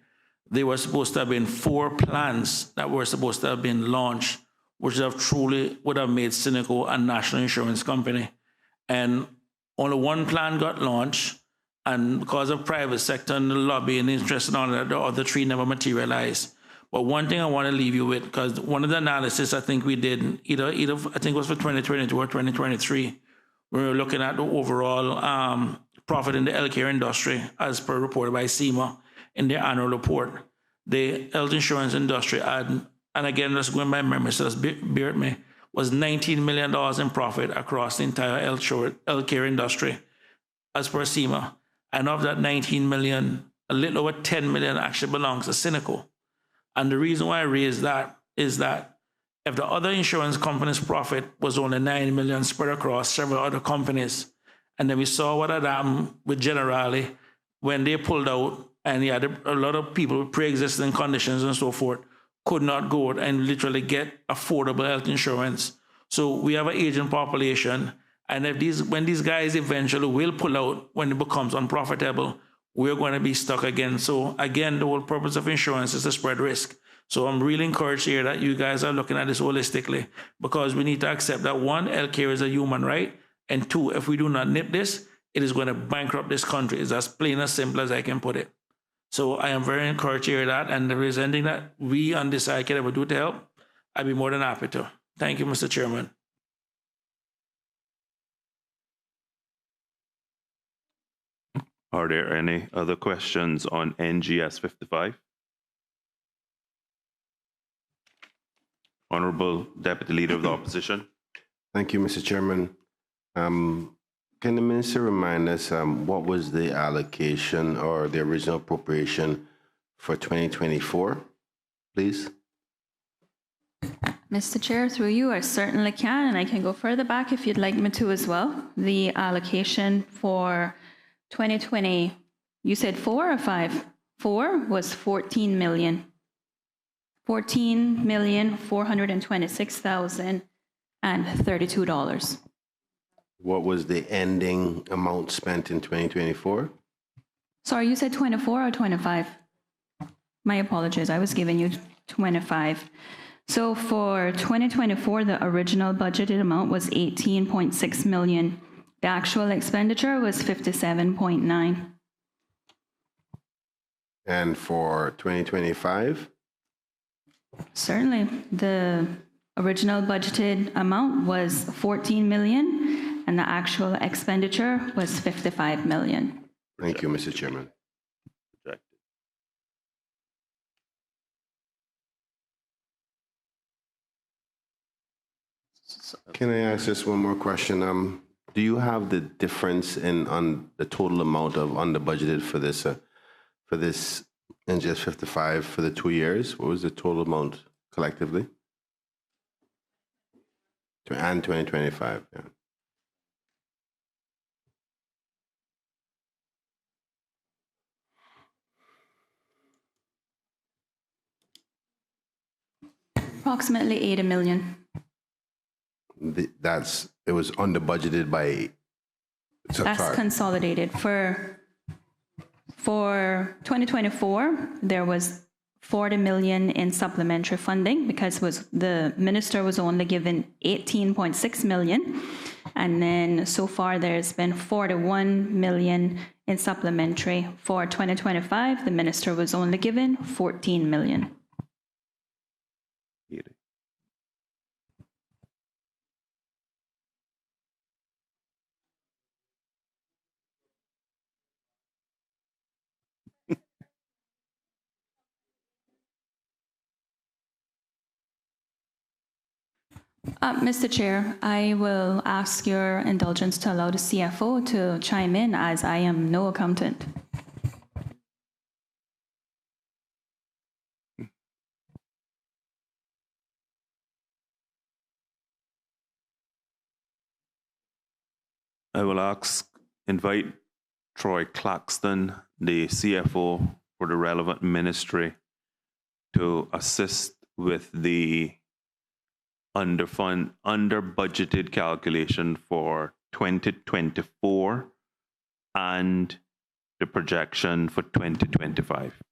there were supposed to have been 4 plans that were supposed to have been launched, which would have made Cineco a national insurance company. And only one plan got launched, and because of private sector and the lobby and interest and all that, the other 3 never materialized. But one thing I want to leave you with, because one of the analysis I think we did, either I think it was for 2022 or 2023, we were looking at the overall profit in the healthcare industry, as per reported by SEMA in their annual report. The health insurance industry had, and again, just going by memory, so just bear with me, was $19 million in profit across the entire healthcare industry, as per SEMA. And of that 19 million, a little over 10 million actually belongs to Cineco. And the reason why I raise that is that if the other insurance companies' profit was only 9 million spread across several other companies, and then we saw what had happened with Generali when they pulled out, and you had a lot of people with pre-existing conditions and so forth could not go out and literally get affordable health insurance. So we have an aging population, and when these guys eventually will pull out when it becomes unprofitable, we're going to be stuck again. So again, the whole purpose of insurance is to spread risk. So I'm really encouraged here that you guys are looking at this holistically, because we need to accept that 1, healthcare is a human right, and 2, if we do not nip this, it is going to bankrupt this country. It's as plain as simple as I can put it. So I am very encouraged to hear that, and if there is anything that we on this side can ever do to help, I'd be more than happy to. Thank you, Mr. Chairman. Are there any other questions on NGS 55? Honorable Deputy Leader of the Opposition. Thank you, Mr. Chairman. Can the minister remind us what was the allocation or the original appropriation for 2024, please? Mr. Chair, through you, I certainly can, and I can go further back if you'd like me to as well. The allocation for 2020, you said 4 or 5? 4 was 14 million. $14,426,032. What was the ending amount spent in 2024? Sorry, you said 24 or 25? My apologies, I was giving you 25. So for 2024, the original budgeted amount was 18.6 million. The actual expenditure was 57.9. And for 2025? Certainly. The original budgeted amount was 14 million, and the actual expenditure was 55 million. Thank you, Mr. Chairman. Can I ask just one more question? Do you have the difference in on the total amount of under budgeted for this NGS 55 for the 2 years? What was the total amount collectively? And 2025, yeah. Approximately 80 million. It was under budgeted by. That's consolidated. For 2024, there was 40 million in supplementary funding because the minister was only given 18.6 million. And then so far there's been 41 million in supplementary. For 2025, the minister was only given 14 million. Mr. Chair, I will ask your indulgence to allow the CFO to chime in, as I am no accountant. I will invite Troy Claxton, the CFO for the relevant ministry, to assist with the under budgeted calculation for 2024 and the projection for 2025.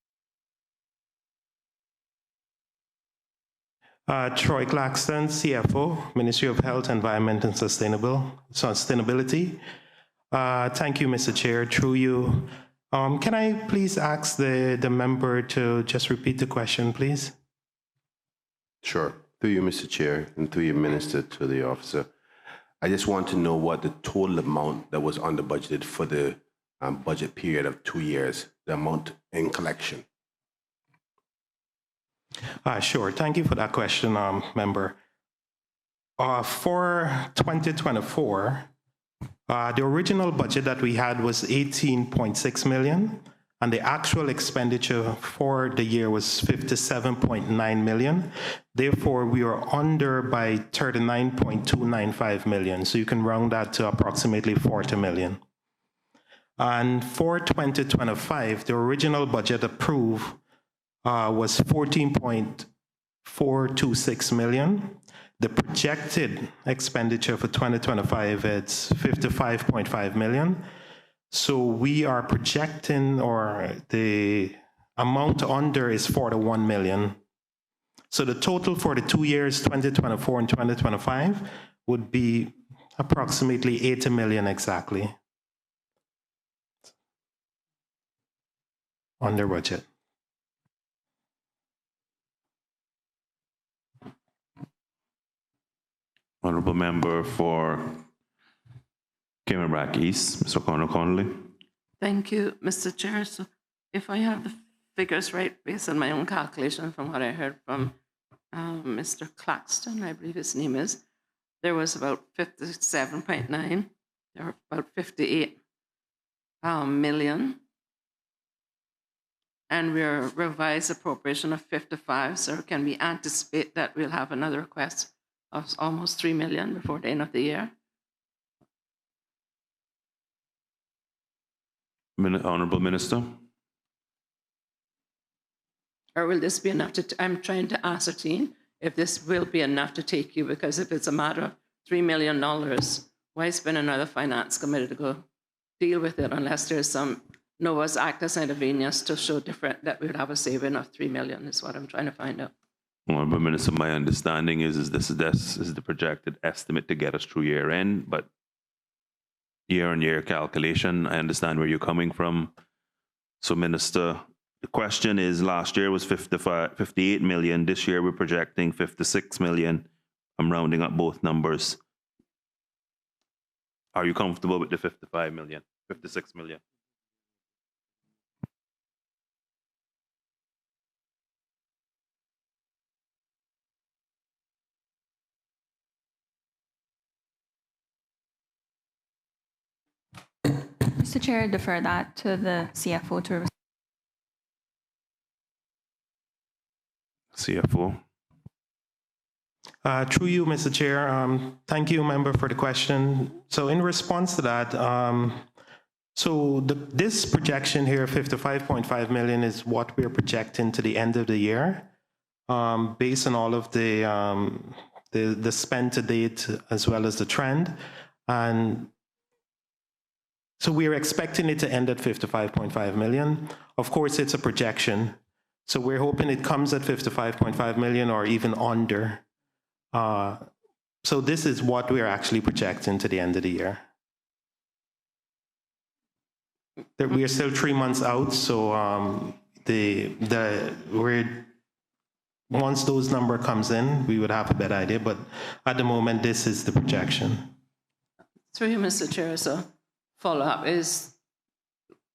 Troy Claxton, CFO, Ministry of Health, Environment and Sustainability. Thank you, Mr. Chair. Through you, can I please ask the member to just repeat the question, please? Sure. Through you, Mr. Chair, and through your minister to the officer. I just want to know what the total amount that was under budgeted for the budget period of 2 years, the amount in collection. Sure. Thank you for that question, member. For 2024, the original budget that we had was 18.6 million, and the actual expenditure for the year was 57.9 million. Therefore, we are under by 39.295 million. So you can round that to approximately 40 million. And for 2025, the original budget approved was 14.426 million. The projected expenditure for 2025 is 55.5 million. So we are projecting, or the amount under is 41 million. So the total for the 2 years, 2024 and 2025, would be approximately 80 million exactly under budget. Honorable Member for Cayman East, Mr. Connolly. Thank you, Mr. Chair. So if I have the figures right, based on my own calculation from what I heard from Mr. Claxton, I believe his name is, there was about 57.9, there were about 58 million. And we're revised appropriation of 55. So can we anticipate that we'll have another request of almost 3 million before the end of the year? Honorable Minister. Or will this be enough to, I'm trying to ascertain if this will be enough to take you, because if it's a matter of $3 million, why spend another finance committee to go deal with it unless there's some Noah's Act as intervenience to show different, that we would have a saving of 3 million is what I'm trying to find out. Honorable Minister, my understanding is this is the projected estimate to get us through year end, but year-on-year calculation, I understand where you're coming from. So, Minister, the question is, last year was 58 million. This year we're projecting 56 million. I'm rounding up both numbers. are you comfortable with the 55 million, 56 million? Mr. Chair, I defer that to the CFO to CFO. Through you, Mr. Chair. Thank you, member, for the question. So in response to that, this projection here, 55.5 million, is what we're projecting to the end of the year, based on all of the spend to date as well as the trend. And so we're expecting it to end at 55.5 million. Of course, it's a projection. So we're hoping it comes at 55.5 million or even under. So this is what we're actually projecting to the end of the year. We are still 3 months out, so once those number comes in, we would have a better idea. But at the moment, this is the projection. Through you, Mr. Chair, so follow-up, is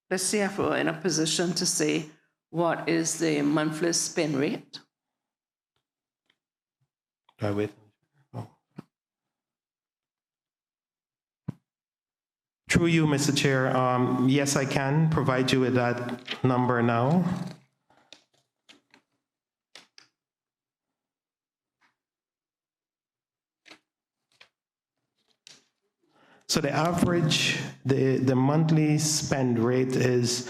the CFO in a position to say what is the monthly spend rate? Through you, Mr. Chair, yes, I can provide you with that number now. So the average, the monthly spend rate is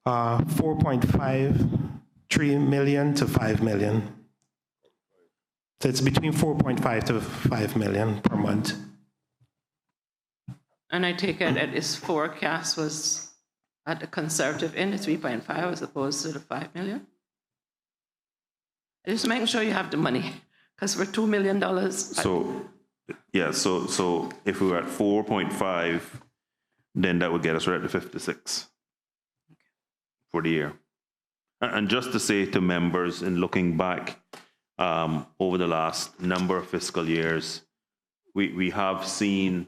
4.53 million to 5 million. So it's between 4.5 to 5 million per month. And I take it that his forecast was at the conservative end, the 3.5 as opposed to the 5 million? Just making sure you have the money, because for $2 million. So, yeah, so if we were at 4.5, then that would get us right to 56 for the year. And just to say to members, in looking back over the last number of fiscal years, we have seen,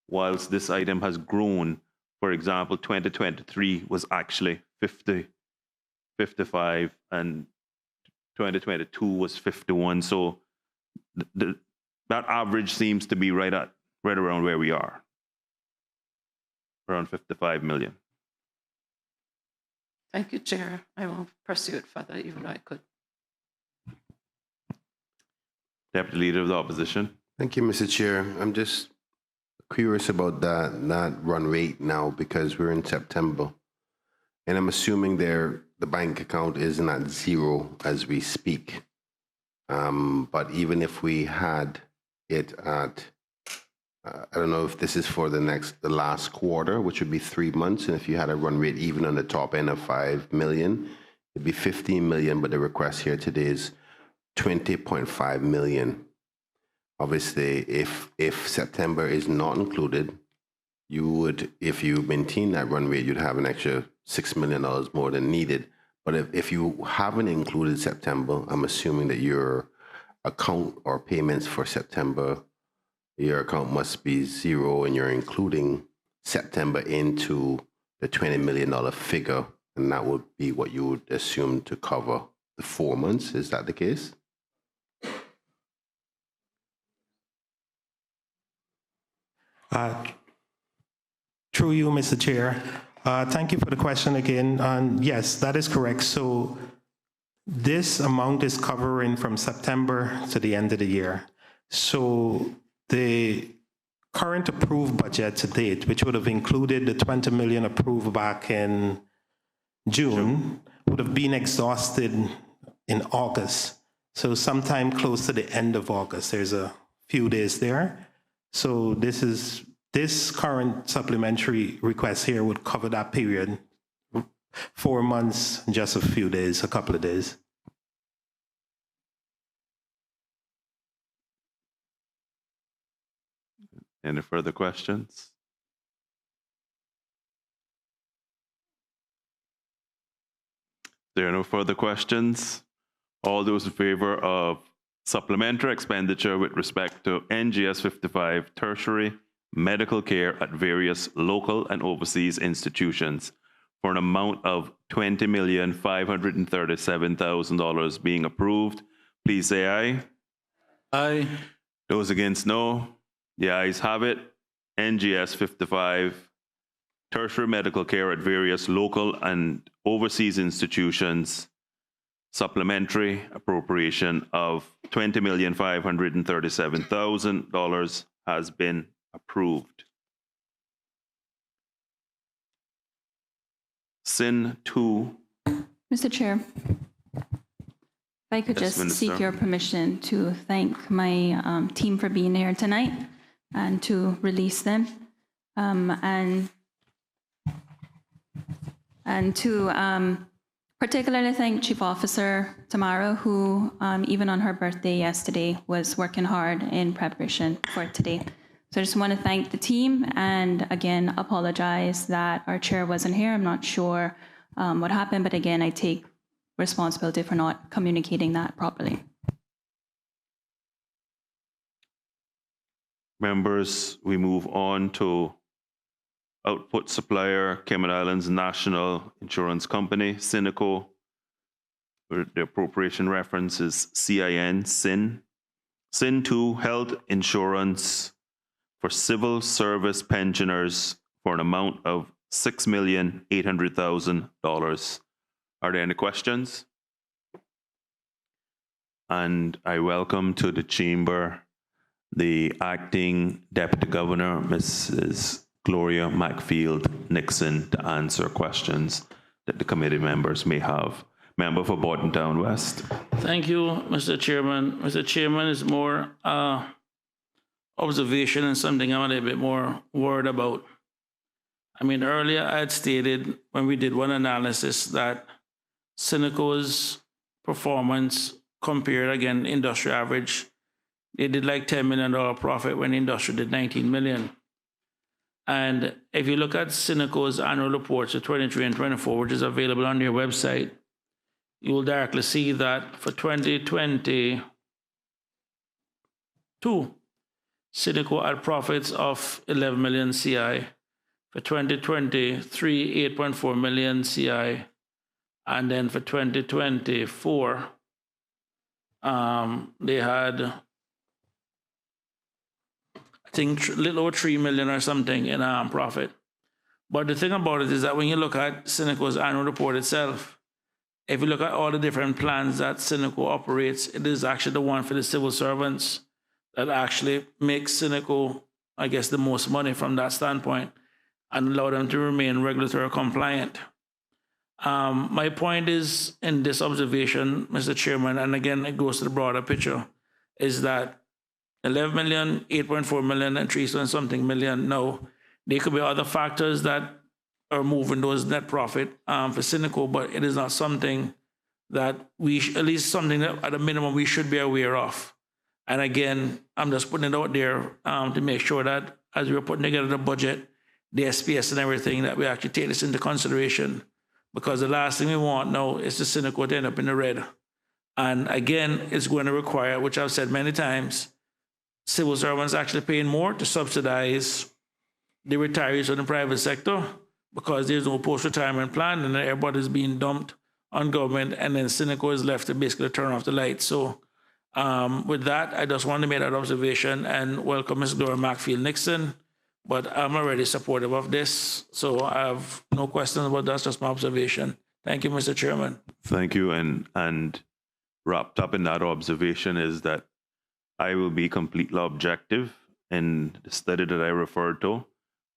whilst this item has grown, for example, 2023 was actually 50, 55, and 2022 was 51. So that average seems to be right around where we are, around 55 million. Thank you, Chair. I won't pursue it further, even though I could. Deputy Leader of the Opposition. Thank you, Mr. Chair. I'm just curious about that run rate now, because we're in September. And I'm assuming the bank account isn't at zero as we speak. But even if we had it at, I don't know if this is for the last quarter, which would be 3 months. And if you had a run rate even on the top end of 5 million, it'd be 15 million. But the request here today is 20.5 million. Obviously, if September is not included, you would, if you maintain that run rate, you'd have an extra $6 million more than needed. But if you haven't included September, I'm assuming that your account or payments for September, your account must be zero, and you're including September into the $20 million figure, and that would be what you would assume to cover the 4 months. Is that the case? Through you, Mr. Chair. Thank you for the question again. Yes, that is correct. So this amount is covering from September to the end of the year. So the current approved budget to date, which would have included the 20 million approved back in June, would have been exhausted in August. So sometime close to the end of August, there's a few days there. So this current supplementary request here would cover that period, 4 months, just a few days, a couple of days. Any further questions? There are no further questions. All those in favor of supplementary expenditure with respect to NGS 55 tertiary medical care at various local and overseas institutions for an amount of $20,537,000 being approved. Please say aye. Aye. Those against, no. The ayes have it. NGS 55, tertiary medical care at various local and overseas institutions, supplementary appropriation of $20,537,000 has been approved. SIN 2. Mr. Chair, if I could Yes, just Minister. seek your permission to thank my team for being here tonight and to release them, and to particularly thank Chief Officer Tamara, who even on her birthday yesterday was working hard in preparation for today. So I just want to thank the team and again apologize that our chair wasn't here. I'm not sure what happened, but again, I take responsibility for not communicating that properly. Members, we move on to output supplier, Cayman Islands National Insurance Company, Synico, where the appropriation reference is CIN, SIN. SIN 2, health insurance for civil service pensioners for an amount of $6,800,000. Are there any questions? And I welcome to the chamber the acting deputy governor, Mrs. Gloria McField-Nixon, to answer questions that the committee members may have. Member for Bordentown West. Thank you, Mr. Chairman. Mr. Chairman, is more observation and something I'm a little bit more worried about. I mean, earlier I had stated when we did one analysis that Synico's performance compared, again, industry average, they did like $10 million profit when industry did $19 million. And if you look at Synico's annual reports for 23 and 24, which is available on their website, you will directly see that for 2022, Synico had profits of 11 million CI. For 2023, 8.4 million CI. And then for 2024, they had, I think, a little over 3 million or something in profit. But the thing about it is that when you look at Synico's annual report itself, if you look at all the different plans that Synico operates, it is actually the one for the civil servants that actually makes Synico, I guess, the most money from that standpoint and allow them to remain regulatory compliant. My point is in this observation, Mr. Chairman, and again, it goes to the broader picture, is that 11 million, 8.4 million, and 3 something million. No, there could be other factors that are moving those net profit for Synico, but it is not something that at least something that at a minimum we should be aware of. And again, I'm just putting it out there to make sure that as we're putting together the budget, the SPS and everything, that we actually take this into consideration. Because the last thing we want now is the Synico to end up in the red. And again, it's going to require, which I've said many times, civil servants actually paying more to subsidize the retirees from the private sector because there's no post-retirement plan and everybody's being dumped on government, and then Synico is left to basically turn off the lights. So with that, I just wanted to make that observation and welcome Ms. Gloria McField-Nixon. But I'm already supportive of this, so I have no questions about that. That's just my observation. Thank you, Mr. Chairman. Thank you. And wrapped up in that observation is that I will be completely objective in the study that I referred to,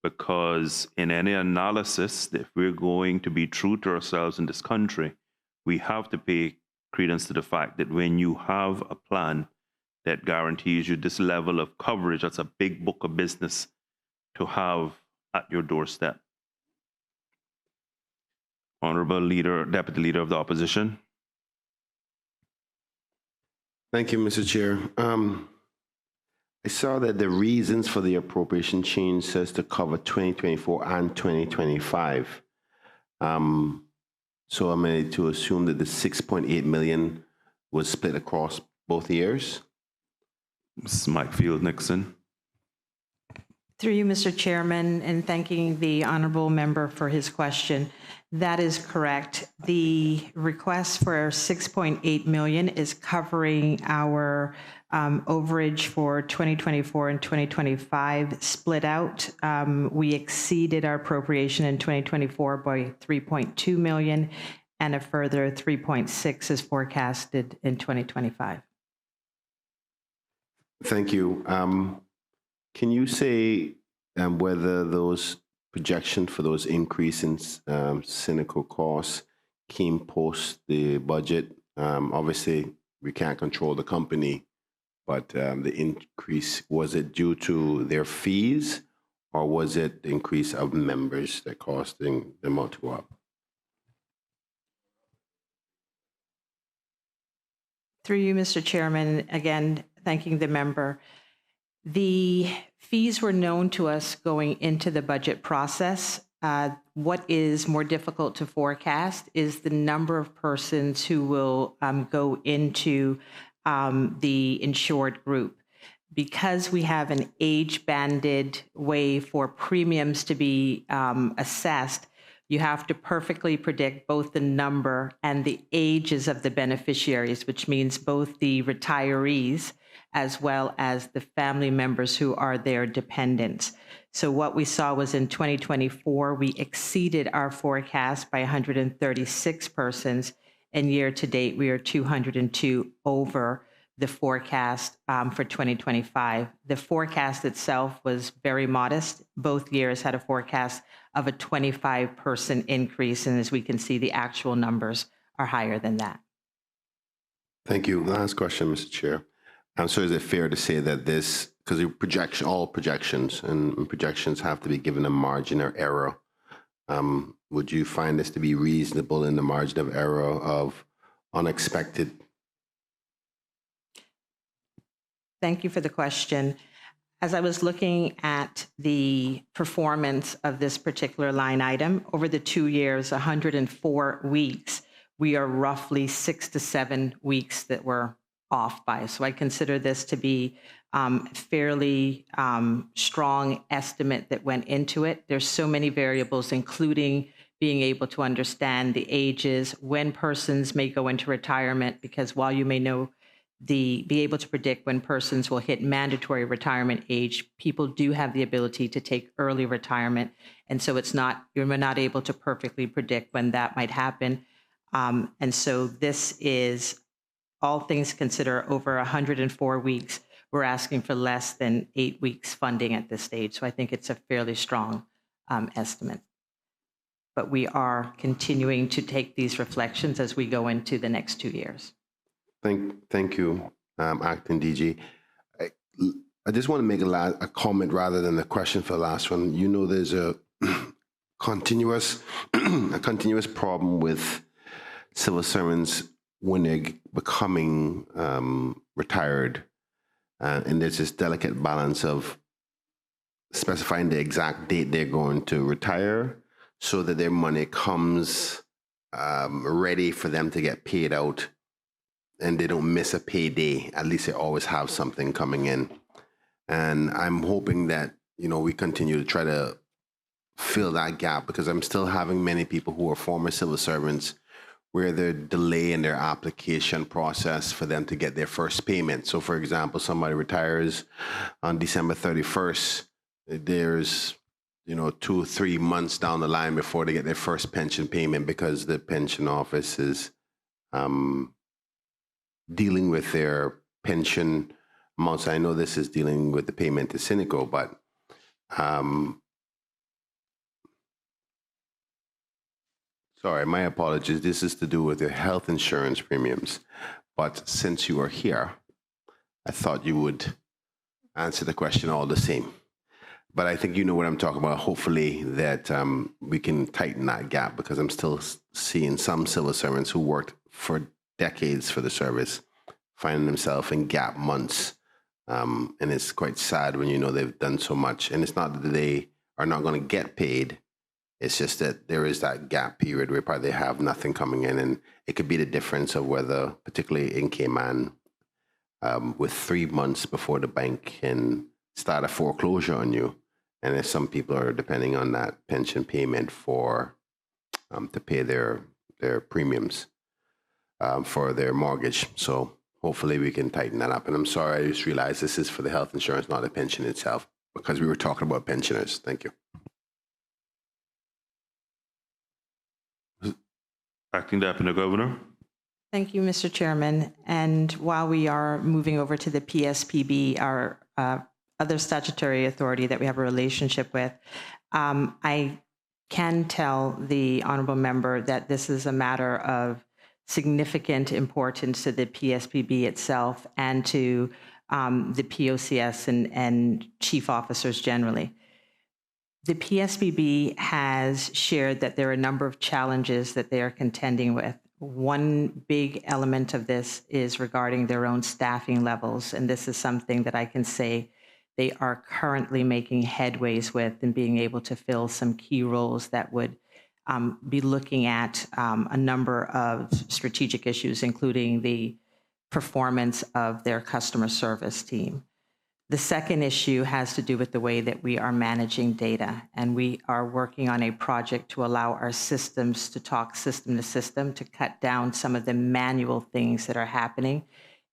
because in any analysis, if we're going to be true to ourselves in this country, we have to pay credence to the fact that when you have a plan that guarantees you this level of coverage, that's a big book of business to have at your doorstep. Honorable Leader, Deputy Leader of the Opposition. Thank you, Mr. Chair. I saw that the reasons for the appropriation change says to cover 2024 and 2025. So I'm going to assume that the 6.8 million was split across both years. Mrs. McField-Nixon. Through you, Mr. Chairman, and thanking the honorable member for his question. That is correct. The request for 6.8 million is covering our overage for 2024 and 2025 split out. We exceeded our appropriation in 2024 by 3.2 million, and a further 3.6 is forecasted in 2025. Thank you. Can you say whether those projections for those increase in cynical costs came post the budget? Obviously, we can't control the company, but the increase, was it due to their fees, or was it the increase of members that causing the amount to go up? Through you, Mr. Chairman, again, thanking the member. The fees were known to us going into the budget process. What is more difficult to forecast is the number of persons who will go into the insured group. Because we have an age-banded way for premiums to be assessed, you have to perfectly predict both the number and the ages of the beneficiaries, which means both the retirees as well as the family members who are their dependents. So what we saw was in 2024, we exceeded our forecast by 136 persons, and year to date, we are 202 over the forecast for 2025. The forecast itself was very modest. Both years had a forecast of a 25% increase, and as we can see, the actual numbers are higher than that. Thank you. Last question, Mr. Chair. So is it fair to say that this, because all projections and projections have to be given a margin of error, would you find this to be reasonable in the margin of error of unexpected? Thank you for the question. As I was looking at the performance of this particular line item, over the 2 years, 104 weeks, we are roughly 6 to 7 weeks that we're off by. So I consider this to be fairly strong estimate that went into it. There's so many variables, including being able to understand the ages, when persons may go into retirement, because while you may know be able to predict when persons will hit mandatory retirement age, people do have the ability to take early retirement. And so you're not able to perfectly predict when that might happen. And so this is, all things considered, over 104 weeks. We're asking for less than 8 weeks funding at this stage. So I think it's a fairly strong estimate. But we are continuing to take these reflections as we go into the next 2 years. Thank you, Acting DG. I just want to make a comment rather than a question for the last one. You know, there's a continuous problem with civil servants when they're becoming retired, and there's this delicate balance of specifying the exact date they're going to retire so that their money comes ready for them to get paid out, and they don't miss a payday. At least they always have something coming in. And I'm hoping that, you know, we continue to try to fill that gap, because I'm still having many people who are former civil servants where they're delaying their application process for them to get their first payment. So for example, somebody retires on December 31st, there's, you know, 2 or 3 months down the line before they get their first pension payment, because the pension office is dealing with their pension amounts. I know this is dealing with the payment to Cynical, but sorry, my apologies. This is to do with the health insurance premiums. But since you are here, I thought you would answer the question all the same. But I think you know what I'm talking about. Hopefully that we can tighten that gap, because I'm still seeing some civil servants who worked for decades for the service finding themselves in gap months. And it's quite sad when you know they've done so much. And it's not that they are not going to get paid. It's just that there is that gap period where probably they have nothing coming in. And it could be the difference of whether, particularly in Cayman, with 3 months before the bank can start a foreclosure on you, And if some people are depending on that pension payment for to pay their premiums for their mortgage. So hopefully we can tighten that up. And I'm sorry, I just realized this is for the health insurance, not the pension itself, because we were talking about pensioners. Thank you. Acting Deputy Governor. Thank you, Mr. Chairman. And while we are moving over to the PSPB, our other statutory authority that we have a relationship with, I can tell the honorable member that this is a matter of significant importance to the PSPB itself and to the POCS and chief officers generally. The PSPB has shared that there are a number of challenges that they are contending with. One big element of this is regarding their own staffing levels, and this is something that I can say they are currently making headways with and being able to fill some key roles that would be looking at a number of strategic issues, including the performance of their customer service team. The second issue has to do with the way that we are managing data, and we are working on a project to allow our systems to talk system to system to cut down some of the manual things that are happening,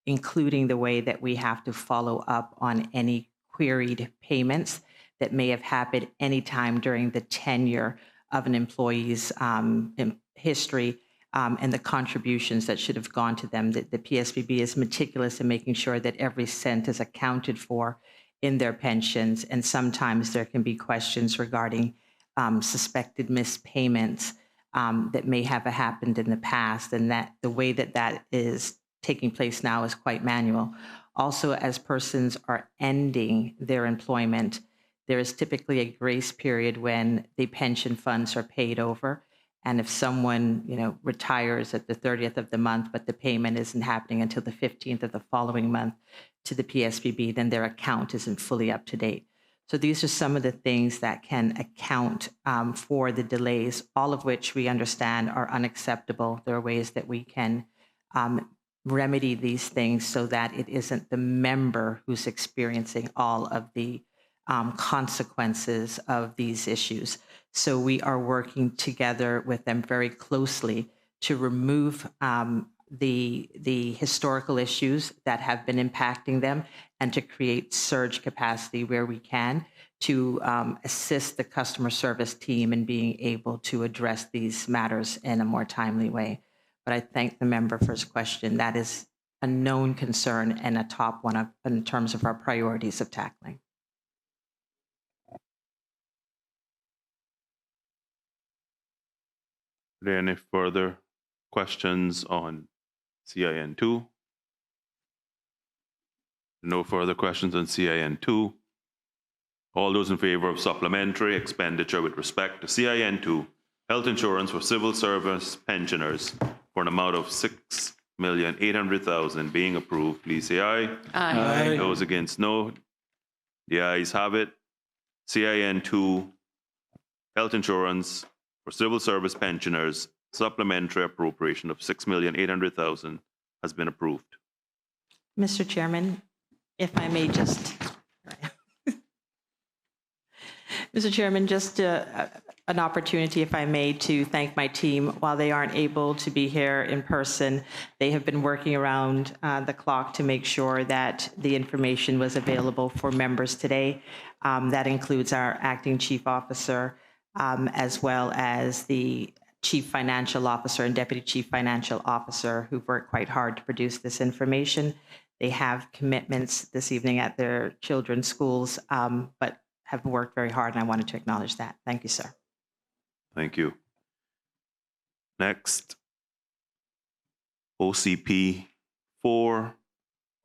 including the way that we have to follow up on any queried payments that may have happened anytime during the tenure of an employee's history and the contributions that should have gone to them. The PSPB is meticulous in making sure that every cent is accounted for in their pensions, and sometimes there can be questions regarding suspected missed payments that may have happened in the past, and that the way that that is taking place now is quite manual. Also, as persons are ending their employment, there is typically a grace period when the pension funds are paid over. And if someone, retires at the 30th of the month, but the payment isn't happening until the 15th of the following month to the PSPB, then their account isn't fully up to date. So these are some of the things that can account for the delays, all of which we understand are unacceptable. There are ways that we can remedy these things so that it isn't the member who's experiencing all of the consequences of these issues. So we are working together with them very closely to remove the historical issues that have been impacting them and to create surge capacity where we can to assist the customer service team in being able to address these matters in a more timely way. But I thank the member for his question. That is a known concern and a top one in terms of our priorities of tackling. Are there any further questions on CIN2? No further questions on CIN2. All those in favor of supplementary expenditure with respect to CIN2, health insurance for civil service pensioners for an amount of $6,800,000 being approved, please say aye. Aye. Those against, no. The ayes have it. CIN2, health insurance for civil service pensioners, supplementary appropriation of $6,800,000 has been approved. Mr. Chairman, if I may just, Mr. Chairman, just an opportunity, if I may, to thank my team. While they aren't able to be here in person, they have been working around the clock to make sure that the information was available for members today. That includes our acting chief officer, as well as the chief financial officer and deputy chief financial officer who've worked quite hard to produce this information. They have commitments this evening at their children's schools, but have worked very hard, and I wanted to acknowledge that. Thank you, sir. Thank you. Next, OCP 4,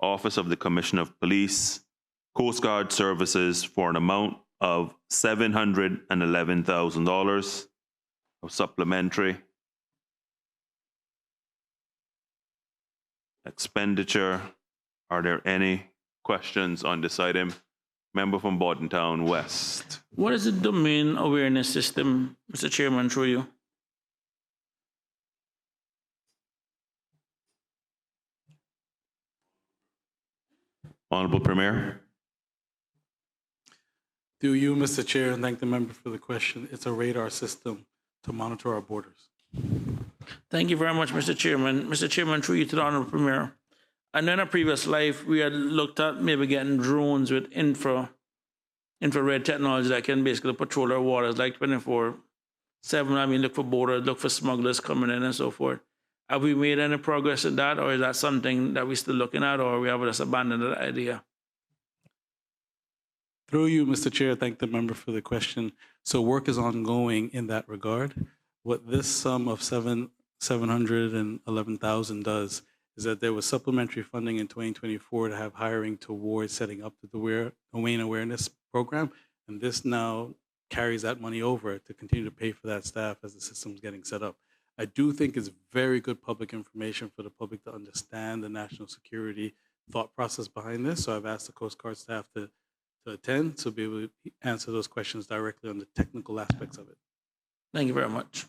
Office of the Commissioner of Police, Coast Guard Services for an amount of $711,000 of supplementary expenditure. Are there any questions on this item? Member from Bordentown West. What is the domain awareness system, Mr. Chairman, through you? Honorable Premier. Through you, Mr. Chair, and thank the member for the question. It's a radar system to monitor our borders. Thank you very much, Mr. Chairman. Mr. Chairman, through you to the Honorable Premier. And in a previous life, we had looked at maybe getting drones with infrared technology that can basically patrol our waters like 24/7. I mean, look for borders, look for smugglers coming in and so forth. Have we made any progress in that, or is that something that we're still looking at, or we have just abandoned that idea? Through you, Mr. Chair, thank the member for the question. So work is ongoing in that regard. What this sum of $711,000 does is that there was supplementary funding in 2024 to have hiring towards setting up the domain awareness program, and this now carries that money over to continue to pay for that staff as the system's getting set up. I do think it's very good public information for the public to understand the national security thought process behind this, so I've asked the Coast Guard staff to attend to be able to answer those questions directly on the technical aspects of it. Thank you very much.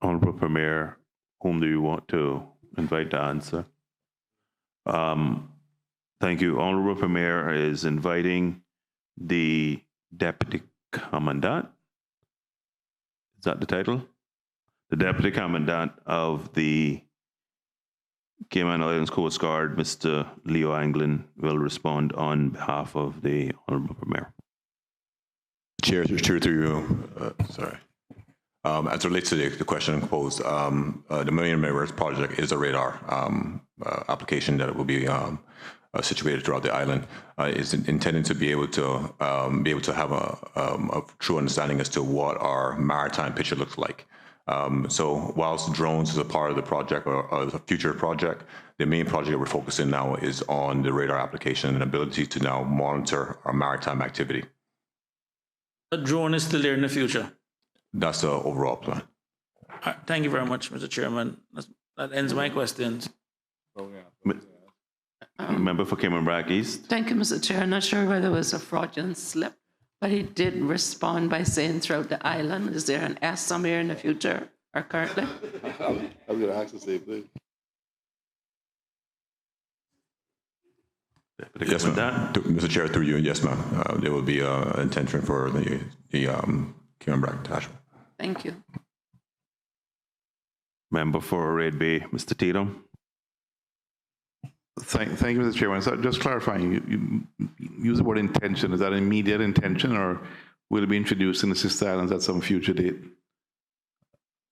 Honorable Premier, whom do you want to invite to answer? Thank you. Honorable Premier is inviting the Deputy Commandant. Is that the title? The Deputy Commandant of the Cayman Islands Coast Guard, Mr. Leo Anglin, will respond on behalf of the Honorable Premier. Chair through you. Sorry. As it relates to the question posed, the Million Mirrors project is a radar application that will be situated throughout the island. Is intended to be able to have a true understanding as to what our maritime picture looks like. So whilst drones is a part of the project or a future project, the main project that we're focusing now is on the radar application and ability to now monitor our maritime activity. A drone is still there in the future. That's the overall plan. All right, thank you very much, Mr. Chairman. That ends my questions. Member for Cayman East. Thank you, Mr. Chair. I'm not sure whether it was a fraudulent slip, but he did respond by saying throughout the island. Is there an S somewhere in the future or currently? I'm going to ask the same thing. Yes, ma'am. Mr. Chair, through you, yes, ma'am. There will be an intention for the Cayman detachment. Thank you. Member for Red Bay, Mr. Tatum. Thank you, Mr. Chairman. So just clarifying, you use the word intention. Is that an immediate intention, or will it be introduced in the Sister Islands at some future date?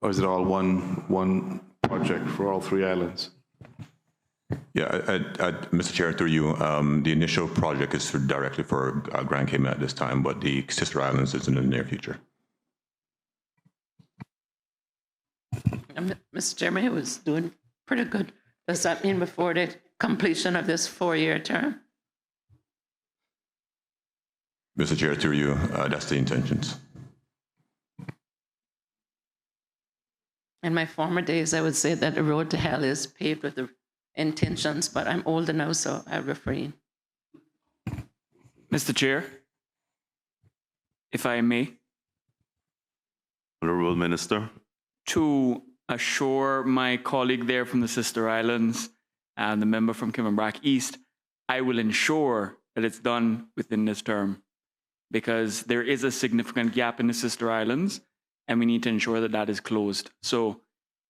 Or is it all one project for all three islands? Yeah, Mr. Chair, through you, the initial project is directly for Grand Cayman at this time, but the Sister Islands is in the near future. Mr. Chairman, he was doing pretty good. Does that mean before the completion of this 4-year term? Mr. Chair, through you, that's the intentions. In my former days, I would say that the road to hell is paved with the intentions, but I'm older now, so I refrain. Mr. Chair, if I may. Honorable Minister. To assure my colleague there from the Sister Islands and the member from Cayman East, I will ensure that it's done within this term, because there is a significant gap in the Sister Islands and we need to ensure that that is closed. So,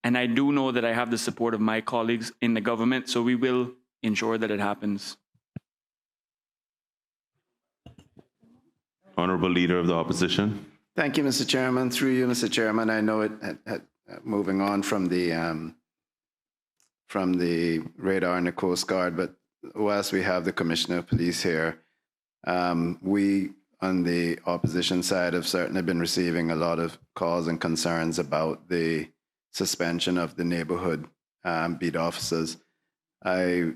and I do know that I have the support of my colleagues in the government, so we will ensure that it happens. Honorable Leader of the Opposition. Thank you, Mr. Chairman. Through you, Mr. Chairman, I know moving on from the radar and the Coast Guard, but whilst we have the Commissioner of Police here, we on the opposition side have certainly been receiving a lot of calls and concerns about the suspension of the neighborhood beat officers. I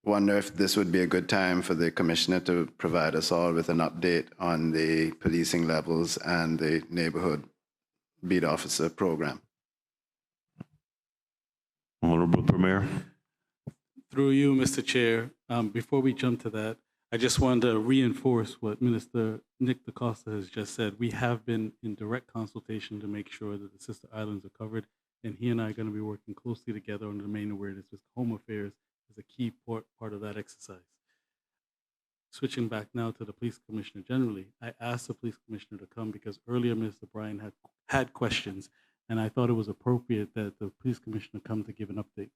wonder if this would be a good time for the Commissioner to provide us all with an update on the policing levels and the neighborhood beat officer program. Honorable Premier. Through you, Mr. Chair, before we jump to that, I just wanted to reinforce what Minister Nick DaCosta has just said. We have been in direct consultation to make sure that the Sister Islands are covered, and he and I are going to be working closely together on the domain awareness with Home Affairs is a key part of that exercise. Switching back now to the police commissioner generally, I asked the police commissioner to come because earlier Mr. Bryan had questions, and I thought it was appropriate that the police commissioner come to give an update.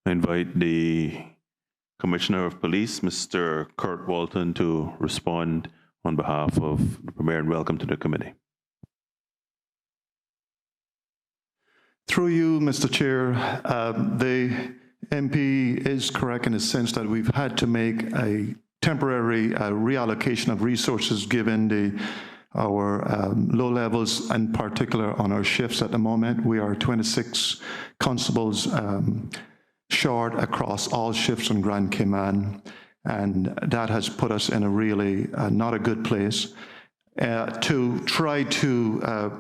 I invite the Commissioner of Police, Mr. Kurt Walton, to respond on behalf of the Premier, and welcome to the committee. Through you, Mr. Chair, the MP is correct in the sense that we've had to make a temporary reallocation of resources given our low levels, in particular on our shifts at the moment. We are 26 constables short across all shifts on Grand Cayman, and that has put us in a really not a good place. To try to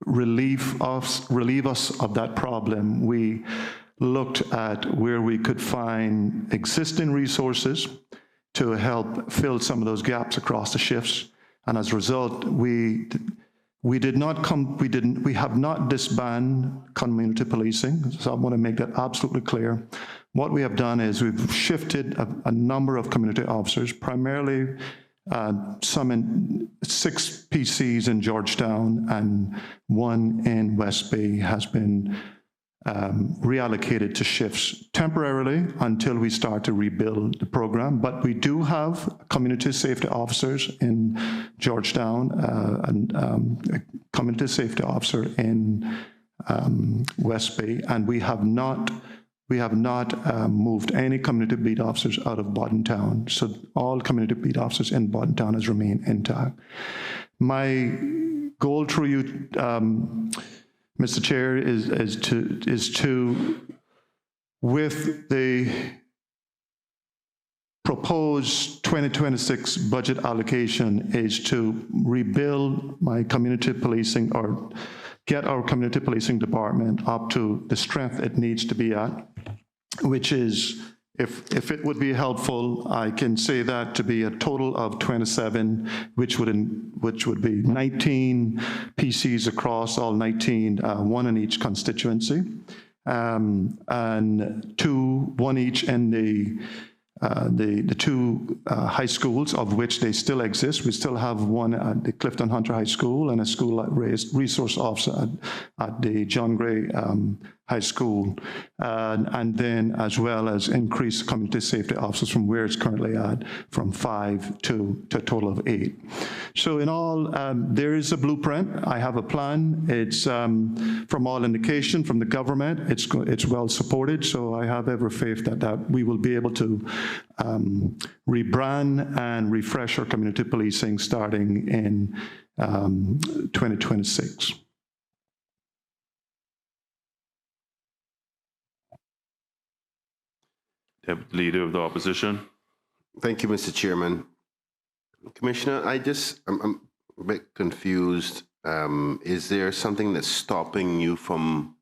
relieve us of that problem, we looked at where we could find existing resources to help fill some of those gaps across the shifts, and as a result, we have not disbanded community policing, so I want to make that absolutely clear. What we have done is we've shifted a number of community officers, primarily some in 6 PCs in Georgetown and 1 in West Bay has been reallocated to shifts temporarily until we start to rebuild the program. But we do have community safety officers in Georgetown and a community safety officer in West Bay, and we have not moved any community beat officers out of Bordentown. So all community beat officers in Bordentown has remained intact. My goal through you, Mr. Chair, is to, with the proposed 2026 budget allocation, is to rebuild my community policing or get our community policing department up to the strength it needs to be at, which is, if it would be helpful, I can say that to be a total of 27, which would be 19 PCs across all 19, 1 in each constituency, and 1 each in the 2 high schools, of which they still exist. We still have one at the Clifton Hunter High School and a school resource officer at the John Gray High School, and then as well as increase community safety officers from where it's currently at, from 5 to a total of 8. So in all, there is a blueprint. I have a plan. It's from all indication from the government. It's well supported. So I have every faith that we will be able to rebrand and refresh our community policing starting in 2026. Deputy Leader of the Opposition. Thank you, Mr. Chairman. Commissioner, I'm a bit confused. Is there something that's stopping you from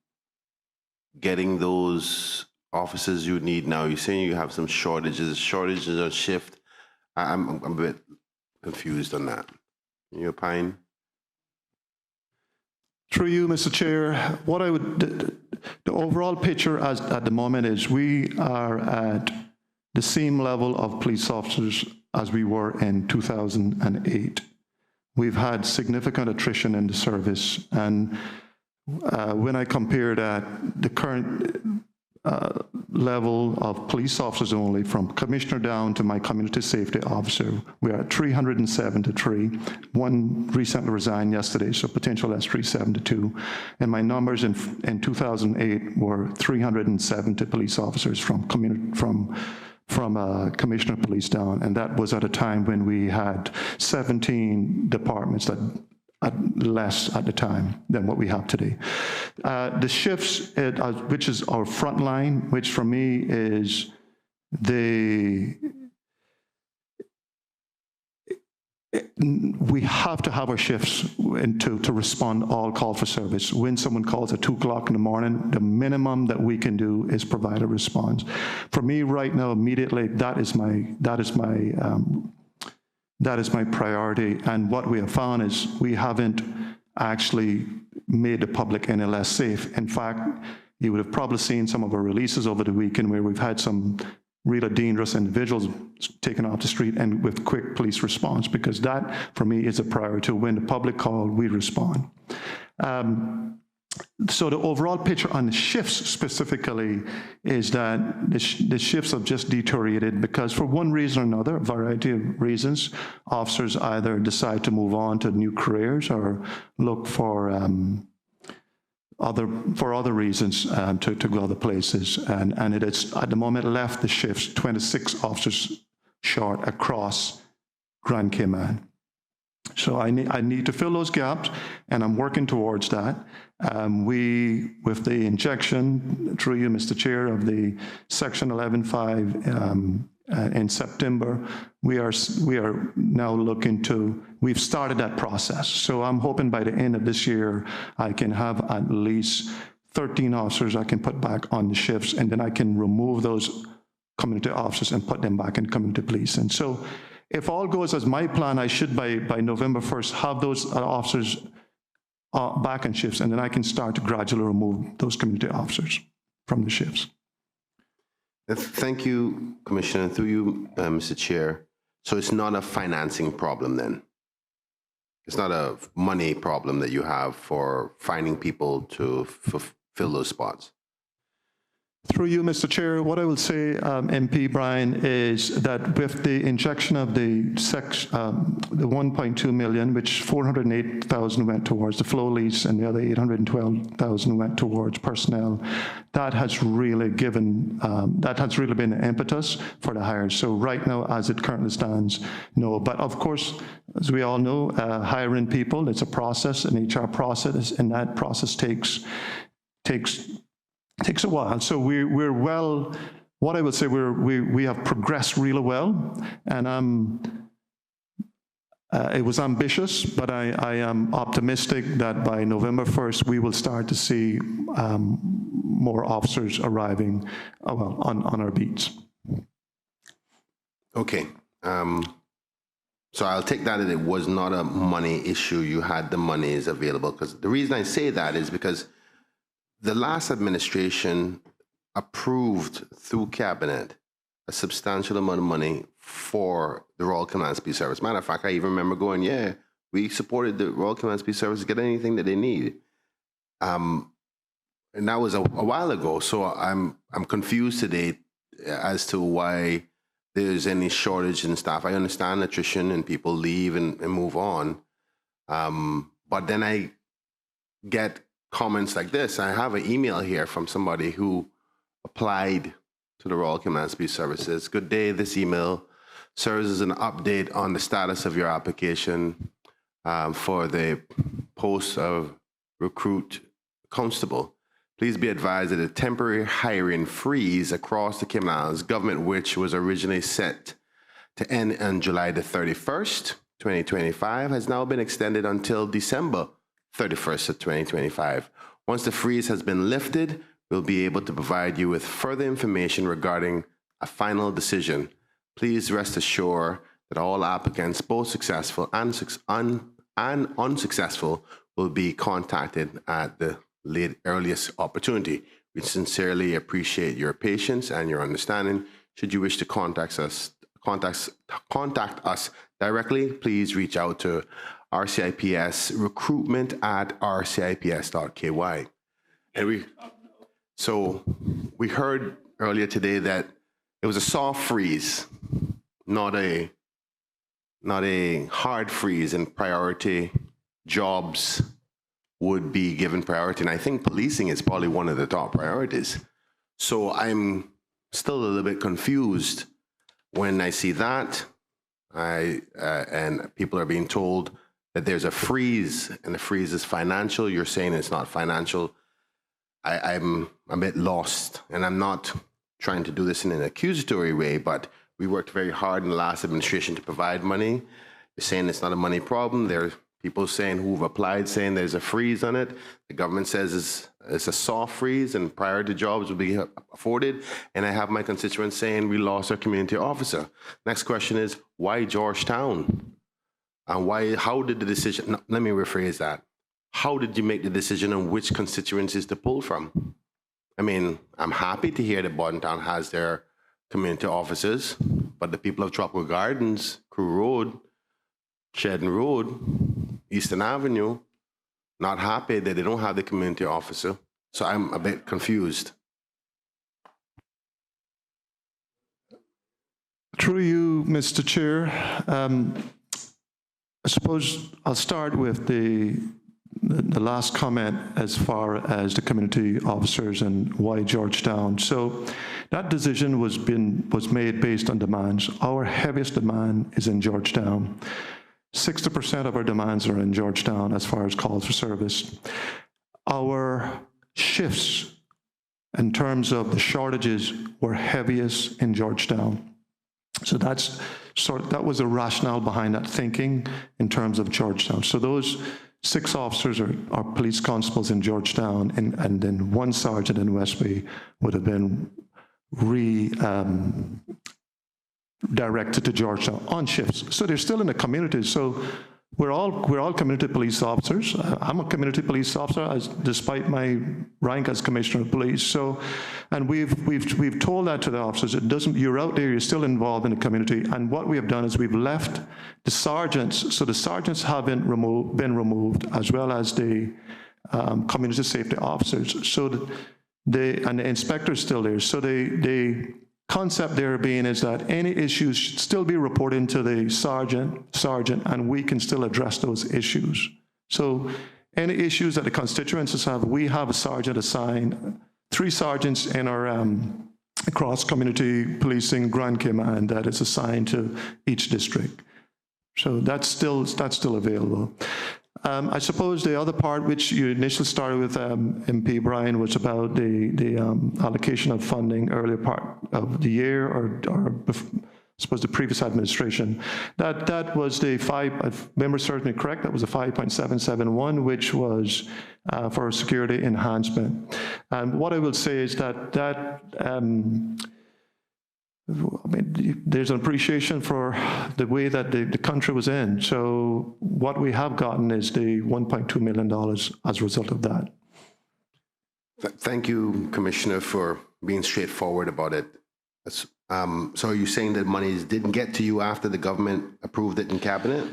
getting those officers you need now? You're saying you have some shortages on shift. I'm a bit confused on that. Can you opine? Through you, Mr. Chair, what I would, the overall picture at the moment is we are at the same level of police officers as we were in 2008. We've had significant attrition in the service, and when I compare that, the current level of police officers only, from commissioner down to my community safety officer, we are at 373. One recently resigned yesterday, so potential that's 372. And my numbers in 2008 were 370 police officers from commissioner of police down, and that was at a time when we had 17 departments that less at the time than what we have today. The shifts, which is our front line, which for me is we have to have our shifts to respond all call for service. When someone calls at 2 o'clock in the morning, the minimum that we can do is provide a response. For me right now, immediately, that is my priority. And what we have found is we haven't actually made the public any less safe. In fact, you would have probably seen some of our releases over the weekend where we've had some really dangerous individuals taken off the street and with quick police response, because that, for me, is a priority. When the public call, we respond. So the overall picture on the shifts specifically is that the shifts have just deteriorated because for one reason or another, a variety of reasons, officers either decide to move on to new careers or look for other reasons to go other places. And it is, at the moment, left the shifts 26 officers short across Grand Cayman. So I need to fill those gaps, and I'm working towards that. With the injection, through you, Mr. Chair, of the Section 11.5 in September, we are now looking to, we've started that process. So I'm hoping by the end of this year, I can have at least 13 officers I can put back on the shifts, and then I can remove those community officers and put them back in community police. And so if all goes as my plan, I should by November 1st have those officers back in shifts, and then I can start to gradually remove those community officers from the shifts. Thank you, Commissioner. Through you, Mr. Chair. So it's not a financing problem then? It's not a money problem that you have for finding people to fill those spots? Through you, Mr. Chair, what I will say, MP Brian, is that with the injection of the 1.2 million, which 408,000 went towards the flow lease and the other 812,000 went towards personnel, that has really given, that has really been an impetus for the hires. So right now, as it currently stands, no. But of course, as we all know, hiring people, it's a process, an HR process, and that process takes a while. So we're well, what I would say, we have progressed really well, and it was ambitious, but I am optimistic that by November 1st, we will start to see more officers arriving on our beats. Okay. So I'll take that as it was not a money issue. You had the monies available, because the reason I say that is because the last administration approved through cabinet a substantial amount of money for the Royal Command Peace Service. Matter of fact, I even remember going, yeah, we supported the Royal Command Peace Service to get anything that they need. And that was a while ago. So I'm confused today as to why there's any shortage in staff. I understand attrition and people leave and move on. But then I get comments like this. I have an email here from somebody who applied to the Royal Command Peace Services. Good day, this email serves as an update on the status of your application for the post of recruit constable. Please be advised that a temporary hiring freeze across the Cayman Islands government, which was originally set to end on July the 31st, 2025, has now been extended until December 31st of 2025. Once the freeze has been lifted, we'll be able to provide you with further information regarding a final decision. Please rest assured that all applicants, both successful and unsuccessful, will be contacted at the earliest opportunity. We sincerely appreciate your patience and your understanding. Should you wish to contact us directly, please reach out to RCIPS recruitment@rcips.ky. And we heard earlier today that it was a soft freeze, not a hard freeze, and priority jobs would be given priority. And I think policing is probably one of the top priorities. So I'm still a little bit confused when I see that, and people are being told that there's a freeze, and the freeze is financial. You're saying it's not financial. I'm a bit lost, and I'm not trying to do this in an accusatory way, but we worked very hard in the last administration to provide money. You're saying it's not a money problem. There are people saying who've applied saying there's a freeze on it. The government says it's a soft freeze and priority jobs will be afforded. And I have my constituents saying we lost our community officer. Next question is, why Georgetown? And why? How did the decision, no, let me rephrase that. how did you make the decision on which constituencies to pull from? I mean, I'm happy to hear that Bordentown has their community officers, but the people of Tropical Gardens, Crew Road, Shedden Road, Eastern Avenue, not happy that they don't have the community officer. So I'm a bit confused. Through you, Mr. Chair, I suppose I'll start with the last comment as far as the community officers and why Georgetown. So that decision was made based on demands. Our heaviest demand is in Georgetown. 60% of our demands are in Georgetown as far as calls for service. Our shifts in terms of the shortages were heaviest in Georgetown. So that was the rationale behind that thinking in terms of Georgetown. So those 6 officers are police constables in Georgetown, and then 1 sergeant in Westby would have been directed to Georgetown on shifts. So they're still in the community. So we're all community police officers. I'm a community police officer, despite my rank as commissioner of police. So, and we've told that to the officers. It doesn't. You're out there. You're still involved in the community. And what we have done is we've left the sergeants. So the sergeants have been removed, as well as the community safety officers. So and the inspector's still there. So the concept there being is that any issues should still be reported to the sergeant, and we can still address those issues. So any issues that the constituencies have, we have a sergeant assigned, 3 sergeants in our cross-community policing Grand Cayman that is assigned to each district. So that's still available. I suppose the other part, which you initially started with MP Bryan, was about the allocation of funding earlier part of the year, or I suppose the previous administration. That was the 5, if memory serves me correct, that was a 5.771, which was for security enhancement. And what I will say is that I mean, there's an appreciation for the way that the country was in. So what we have gotten is the $1.2 million as a result of that. Thank you, Commissioner, for being straightforward about it. So are you saying that monies didn't get to you after the government approved it in cabinet?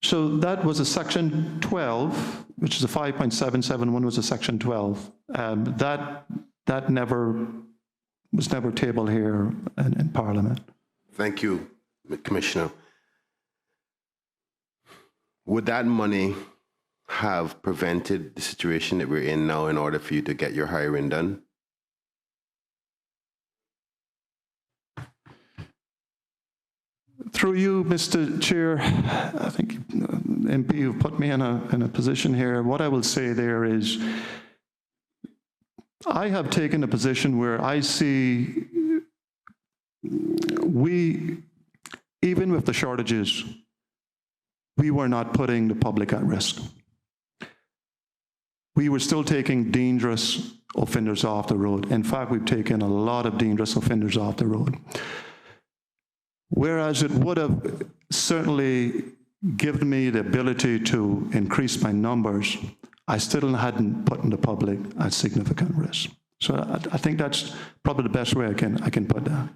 So that was a Section 12, which is a 5.771 was a Section 12. That was never tabled here in Parliament. Thank you, Commissioner. Would that money have prevented the situation that we're in now in order for you to get your hiring done? Through you, Mr. Chair, I think MP, you've put me in a position here. What I will say there is, I have taken a position where I see even with the shortages, we were not putting the public at risk. We were still taking dangerous offenders off the road. In fact, we've taken a lot of dangerous offenders off the road. Whereas it would have certainly given me the ability to increase my numbers, I still hadn't put the public at significant risk. So I think that's probably the best way I can put that.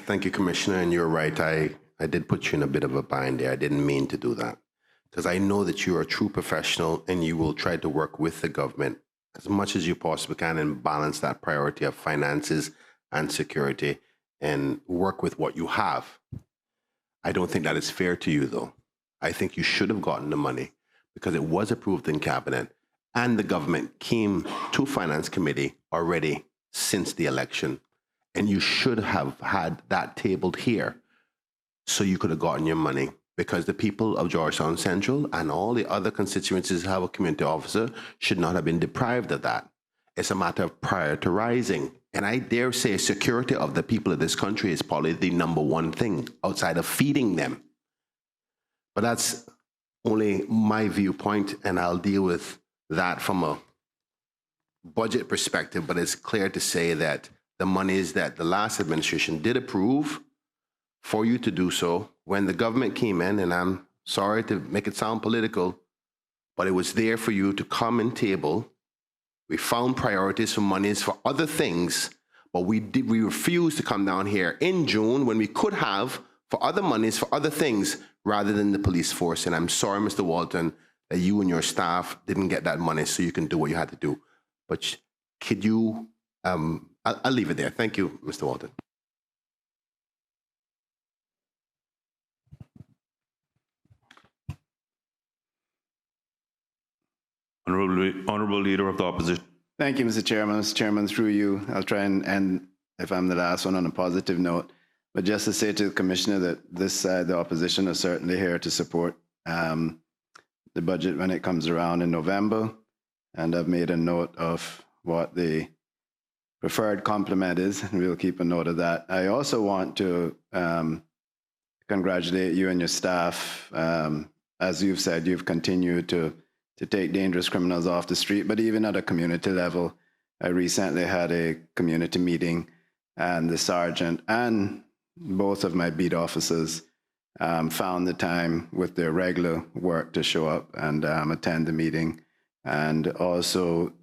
Thank you, Commissioner, and you're right. I did put you in a bit of a bind there. I didn't mean to do that, because I know that you are a true professional and you will try to work with the government as much as you possibly can and balance that priority of finances and security and work with what you have. I don't think that is fair to you, though. I think you should have gotten the money because it was approved in cabinet and the government came to Finance Committee already since the election. And you should have had that tabled here so you could have gotten your money, because the people of Georgetown Central and all the other constituencies who have a community officer should not have been deprived of that. It's a matter of prioritizing. And I dare say security of the people of this country is probably the #1 thing outside of feeding them. But that's only my viewpoint, and I'll deal with that from a budget perspective. But it's clear to say that the monies that the last administration did approve for you to do so, when the government came in, and I'm sorry to make it sound political, but it was there for you to come and table. We found priorities for monies for other things, but we refused to come down here in June when we could have for other monies for other things rather than the police force. And I'm sorry, Mr. Walton, that you and your staff didn't get that money so you can do what you had to do. But could you, I'll leave it there. Thank you, Mr. Walton. Honorable Leader of the Opposition. Thank you, Mr. Chairman. Mr. Chairman, through you, I'll try and end, if I'm the last one, on a positive note. But just to say to the Commissioner that this side, the opposition, is certainly here to support the budget when it comes around in November. And I've made a note of what the preferred complement is, and we'll keep a note of that. I also want to congratulate you and your staff. As you've said, you've continued to take dangerous criminals off the street, but even at a community level. I recently had a community meeting, and the sergeant and both of my beat officers found the time with their regular work to show up and attend the meeting, and also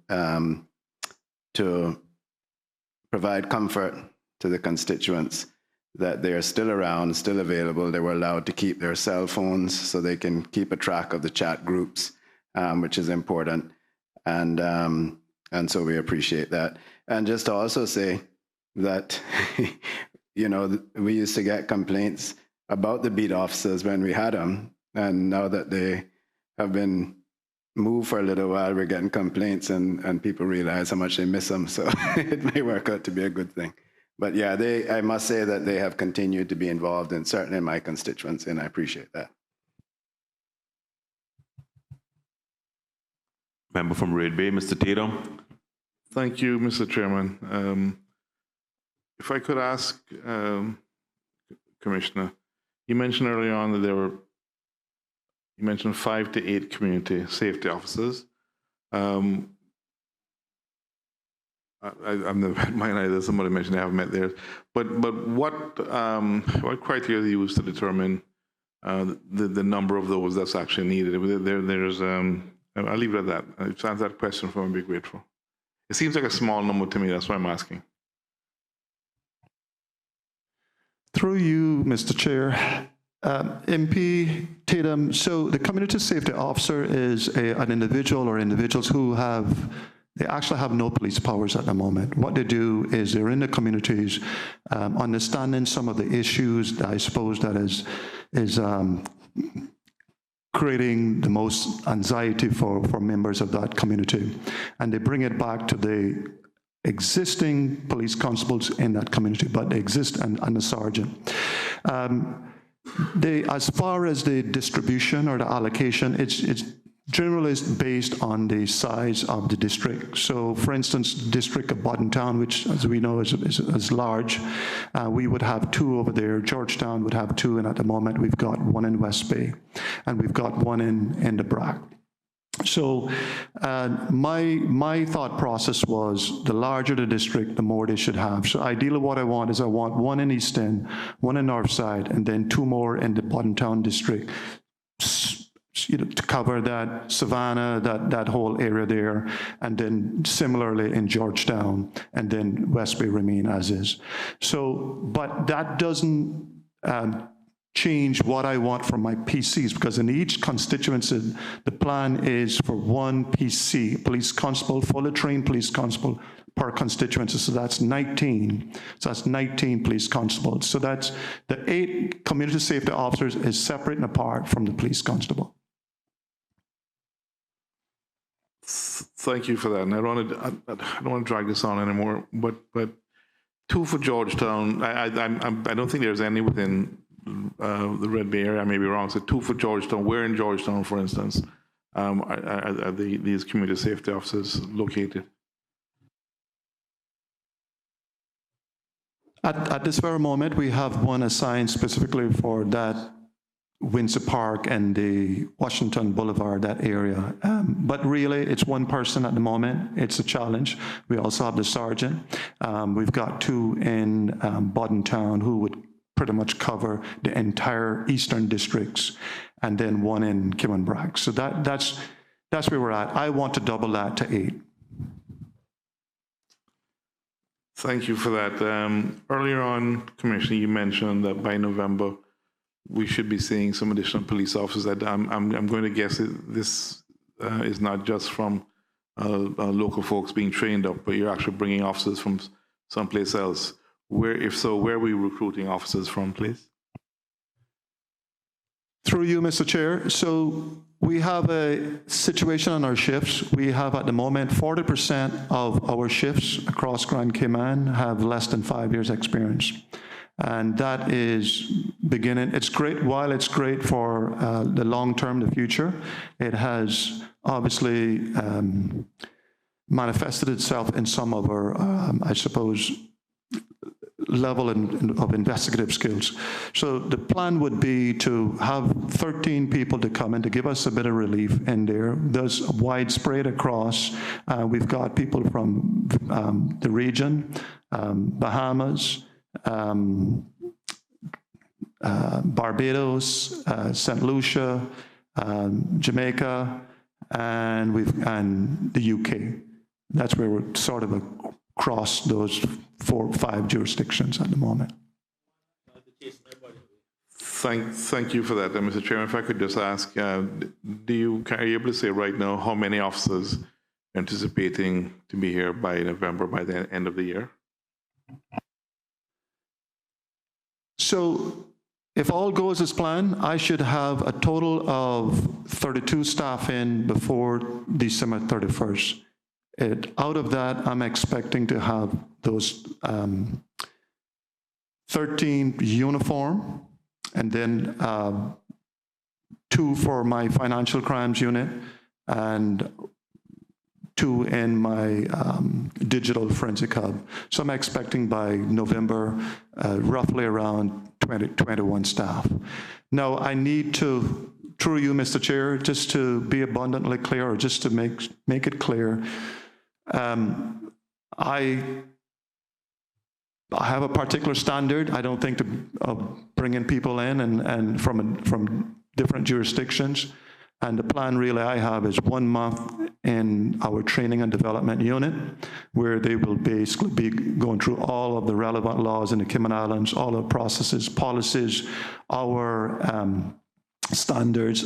to provide comfort to the constituents that they're still around, still available. They were allowed to keep their cell phones so they can keep a track of the chat groups, which is important. And so we appreciate that. And just to also say that, you know, we used to get complaints about the beat officers when we had them. And now that they have been moved for a little while, we're getting complaints and people realize how much they miss them. So it may work out to be a good thing. But yeah, I must say that they have continued to be involved, and certainly in my constituency, and I appreciate that. Member from Red Bay, Mr. Tatum. Thank you, Mr. Chairman. If I could ask, Commissioner, you mentioned earlier on that you mentioned 5 to 8 community safety officers. I've never met mine either. Somebody mentioned they haven't met theirs. But what criteria do you use to determine the number of those that's actually needed? I'll leave it at that. If you answer that question for me, I'd be grateful. It seems like a small number to me. That's why I'm asking. Through you, Mr. Chair, MP Tatum, so the community safety officer is an individual or individuals who they actually have no police powers at the moment. What they do is they're in the communities, understanding some of the issues that I suppose that is creating the most anxiety for members of that community. And they bring it back to the existing police constables in that community, but they exist and the sergeant. As far as the distribution or the allocation, it's generally based on the size of the district. So for instance, District of Bodentown, which as we know is large, we would have 2 over there. Georgetown would have 2, and at the moment we've got 1 in West Bay, and we've got 1 in the BRAC. So my thought process was the larger the district, the more they should have. So ideally what I want is I want 1 in East End, 1 in Northside, and then 2 more in the Bodentown district, you know, to cover that Savannah, that whole area there, and then similarly in Georgetown, and then West Bay remain as is. So, but that doesn't change what I want from my PCs, because in each constituency, the plan is for 1 PC, police constable, fully trained police constable per constituency. So that's 19. So that's 19 police constables. So that's the 8 community safety officers is separate and apart from the police constable. Thank you for that. And I don't want to drag this on anymore. But 2 for Georgetown. I don't think there's any within the Red Bay area. I may be wrong. So 2 for Georgetown. Where in Georgetown, for instance, are these community safety officers located? At this very moment, we have 1 assigned specifically for that Windsor Park and the Washington Boulevard, that area. But really, it's 1 person at the moment. It's a challenge. We also have the sergeant. We've got 2 in Bodentown who would pretty much cover the entire eastern districts, and then 1 in Cayman. So that's that's where we're at. I want to double that to 8. Thank you for that. Earlier on, Commissioner, you mentioned that by November, we should be seeing some additional police officers. That I'm going to guess this is not just from local folks being trained up, but you're actually bringing officers from someplace else. If so, where are we recruiting officers from, please? Through you, Mr. Chair. So we have a situation on our shifts. We have at the moment 40% of our shifts across Grand Cayman have less than 5 years experience. And that is beginning. It's great. While it's great for the long term, the future, it has obviously manifested itself in some of our, I suppose, level of investigative skills. So the plan would be to have 13 people to come in to give us a bit of relief in there. There's widespread across. We've got people from the region, Bahamas, Barbados, St. Lucia, Jamaica, and the UK. That's where we're sort of across those 4 or 5 jurisdictions at the moment. Thank you for that, Mr. Chairman. If I could just ask, are you able to say right now how many officers are anticipating to be here by November, by the end of the year? So if all goes as planned, I should have a total of 32 staff in before December 31st. Out of that, I'm expecting to have those 13 uniform, and then 2 for my financial crimes unit, and 2 in my digital forensic hub. So I'm expecting by November, roughly around 21 staff. Now, I need to, through you, Mr. Chair, just to be abundantly clear, or just to make it clear, I have a particular standard. I don't think of bringing people in and from different jurisdictions. And the plan really I have is 1 month in our training and development unit, where they will basically be going through all of the relevant laws in the Cayman Islands, all the processes, policies, our standards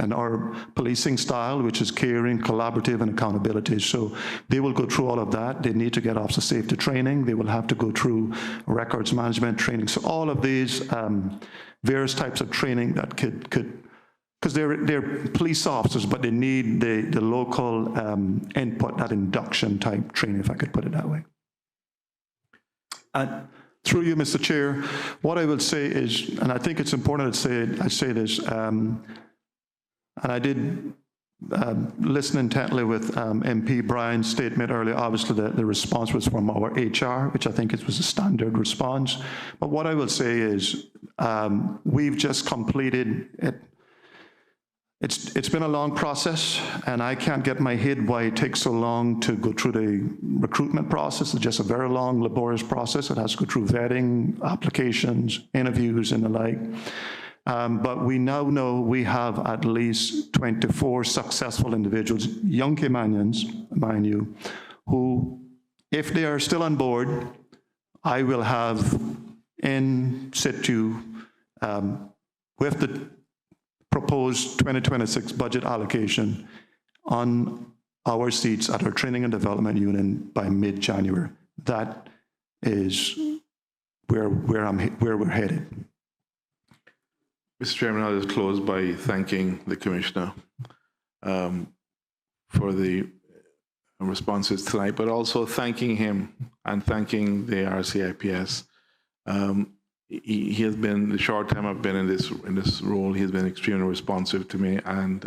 and our policing style, which is caring, collaborative, and accountability. So they will go through all of that. They need to get officer safety training. They will have to go through records management training. So all of these various types of training that could because they're police officers, but they need the local input, that induction type training, if I could put it that way. Through you, Mr. Chair, what I will say is, and I think it's important to I say this, and I did listen intently with MP Bryan's statement earlier. Obviously, the response was from our HR, which I think it was a standard response. But what I will say is, we've just completed it. It's been a long process, and I can't get my head why it takes so long to go through the recruitment process. It's just a very long, laborious process. It has to go through vetting, applications, interviews, and the like. But we now know we have at least 24 successful individuals, young Caymanians, mind you, who, if they are still on board, I will have in situ with the proposed 2026 budget allocation on our seats at our training and development unit by mid-January. That is where we're headed. Mr. Chairman, I'll just close by thanking the Commissioner for the responses tonight, but also thanking him and thanking the RCIPS. He has been, the short time I've been in this role, he's been extremely responsive to me, and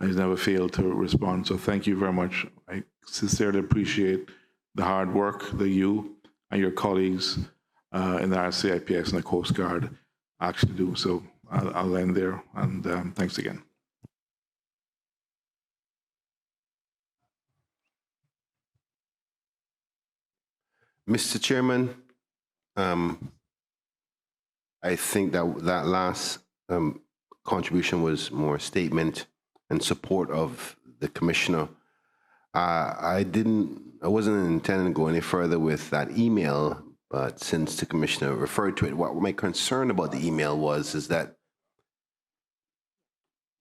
he's never failed to respond. So thank you very much. I sincerely appreciate the hard work that you and your colleagues in the RCIPS and the Coast Guard actually do. So I'll end there, and thanks again. Mr. Chairman, I think that last contribution was more statement and support of the commissioner. I wasn't intending to go any further with that email, but since the commissioner referred to it, what my concern about the email is that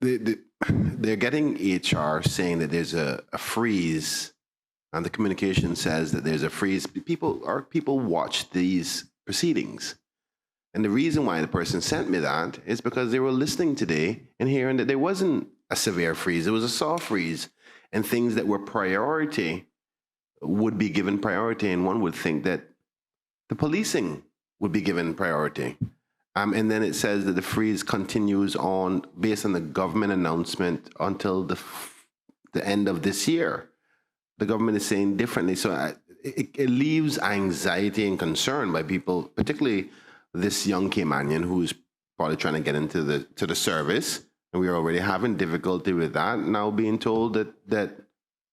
they're getting HR saying that there's a freeze, and the communication says that there's a freeze. People watch these proceedings. And the reason why the person sent me that is because they were listening today and hearing that there wasn't a severe freeze, it was a soft freeze, and things that were priority would be given priority, and one would think that the policing would be given priority. And then it says that the freeze continues on based on the government announcement until the end of this year. The government is saying differently. So it leaves anxiety and concern by people, particularly this young Caymanian who's probably trying to get into the service. And we're already having difficulty with that. Now being told that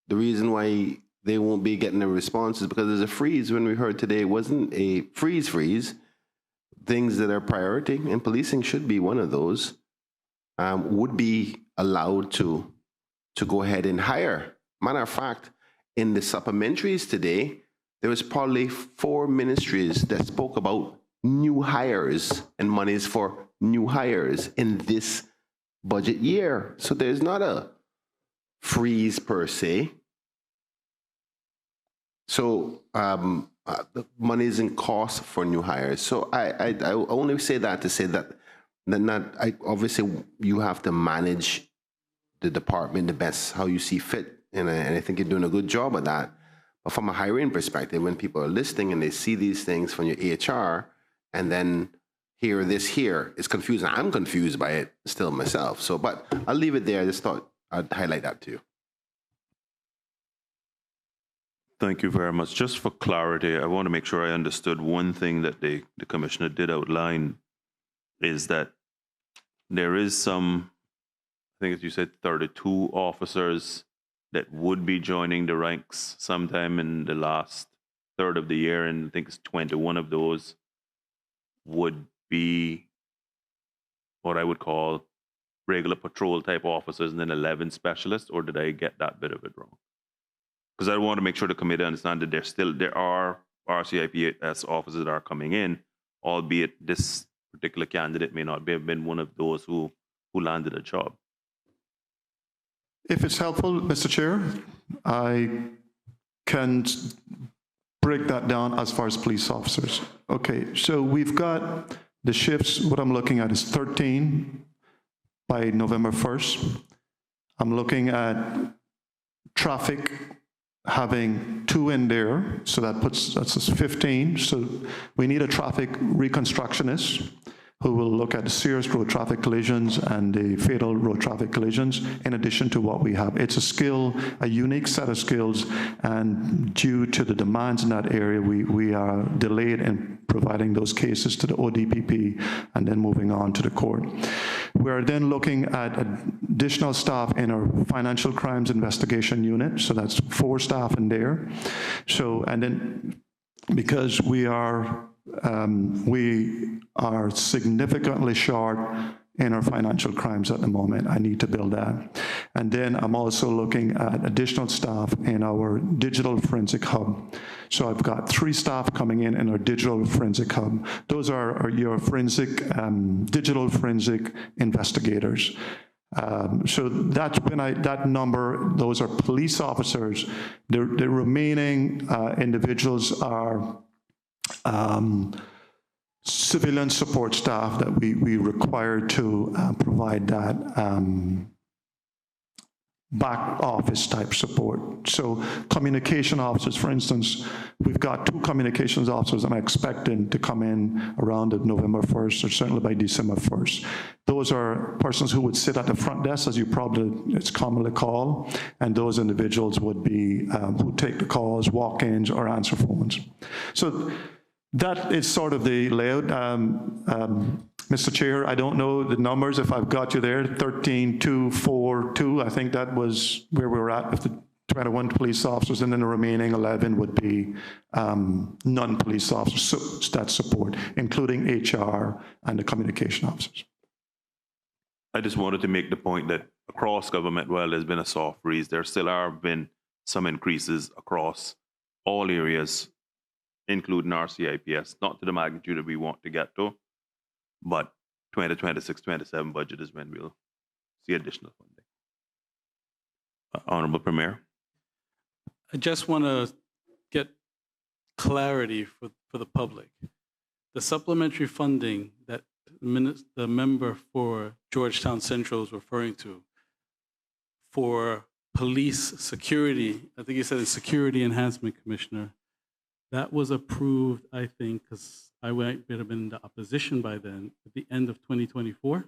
the reason why they won't be getting a response is because there's a freeze, when we heard today it wasn't a freeze. Things that are priority, and policing should be one of those, would be allowed to go ahead and hire. Matter of fact, in the supplementaries today, there was probably 4 ministries that spoke about new hires and monies for new hires in this budget year. So there's not a freeze per se. So the money is in cost for new hires. So I only say that to say that obviously you have to manage the department the best how you see fit, and I think you're doing a good job of that. But from a hiring perspective, when people are listening and they see these things from your HR and then hear this here, it's confusing. I'm confused by it still myself. So, but I'll leave it there. I just thought I'd highlight that to you. Thank you very much. Just for clarity, I want to make sure I understood one thing that the commissioner did outline, is that there is some, I think as you said, 32 officers that would be joining the ranks sometime in the last third of the year, and I think it's 21 of those would be what I would call regular patrol type officers, and then 11 specialists, or did I get that bit of it wrong? Because I want to make sure the committee understand that there are RCIPS officers that are coming in, albeit this particular candidate may not have been one of those who landed a job. If it's helpful, Mr. Chair, I can break that down as far as police officers. Okay, so we've got the shifts. What I'm looking at is 13 by November 1st. I'm looking at traffic having 2 in there, so that's 15. So we need a traffic reconstructionist who will look at the serious road traffic collisions and the fatal road traffic collisions, in addition to what we have. It's a skill, a unique set of skills, and due to the demands in that area, we are delayed in providing those cases to the ODPP and then moving on to the court. We're then looking at additional staff in our financial crimes investigation unit, so that's 4 staff in there. So, and then because we are significantly short in our financial crimes at the moment. I need to build that. And then I'm also looking at additional staff in our digital forensic hub. So I've got 3 staff coming in our digital forensic hub. Those are your digital forensic investigators. So that's when that number, those are police officers. The remaining individuals are civilian support staff that we require to provide that back office type support. So communication officers, for instance, we've got 2 communications officers I'm expecting to come in around November 1st or certainly by December 1st. Those are persons who would sit at the front desk, as it's commonly called, and those individuals would be who take the calls, walk-ins, or answer phones. So that is sort of the layout. Mr. Chair, I don't know the numbers if I've got you there, 13, 2, 4, 2. I think that was where we were at with the 21 police officers, and then the remaining 11 would be non-police officers, so that support, including HR and the communication officers. I just wanted to make the point that across government, well, there's been a soft freeze. There still have been some increases across all areas, including our CIPS, not to the magnitude that we want to get to, but 2026-27 budget is when we'll see additional funding. Honorable Premier. I just want to get clarity for the public. The supplementary funding that the member for Georgetown Central is referring to for police security, I think he said it's Security Enhancement Commissioner, that was approved, I think, because I might have been in the opposition by then, at the end of 2024.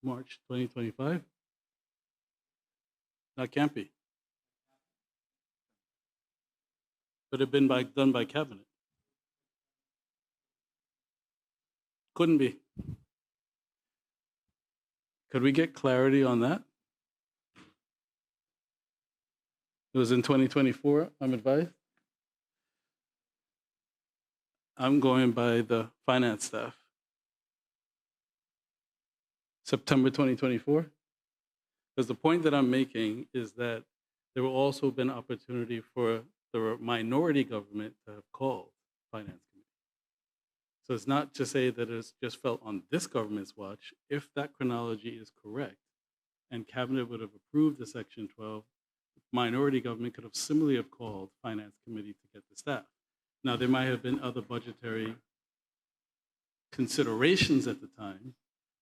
March 2025? That can't be. Could have been done by cabinet. Couldn't be. Could we get clarity on that? It was in 2024, I'm advised. I'm going by the finance staff. September 2024? Because the point that I'm making is that there will also been opportunity for the minority government to have called finance committee. So it's not to say that it's just felt on this government's watch. If that chronology is correct and cabinet would have approved the Section 12, minority government could have similarly have called finance committee to get the staff. Now, there might have been other budgetary considerations at the time,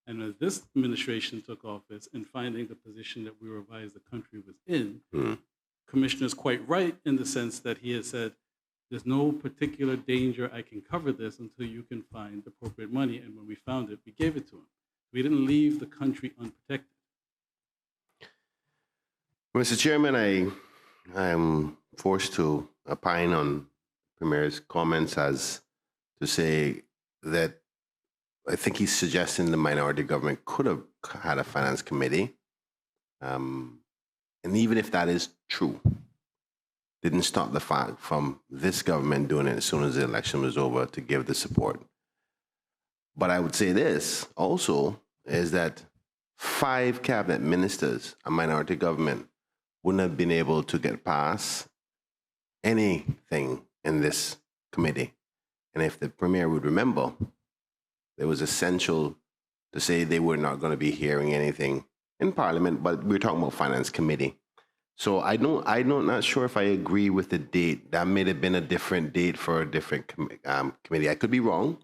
and as this administration took office and finding the position that we revised the country was in, Commissioner's quite right in the sense that he has said, there's no particular danger I can cover this until you can find appropriate money. And when we found it, we gave it to him. We didn't leave the country unprotected. Mr. Chairman, I am forced to opine on Premier's comments as to say that I think he's suggesting the minority government could have had a finance committee. And even if that is true, didn't stop the fact from this government doing it as soon as the election was over to give the support. But I would say this also is that 5 cabinet ministers, a minority government, wouldn't have been able to get past anything in this committee. And if the Premier would remember, it was essential to say they were not going to be hearing anything in Parliament, but we're talking about Finance Committee. So I'm not sure if I agree with the date. That may have been a different date for a different committee. I could be wrong,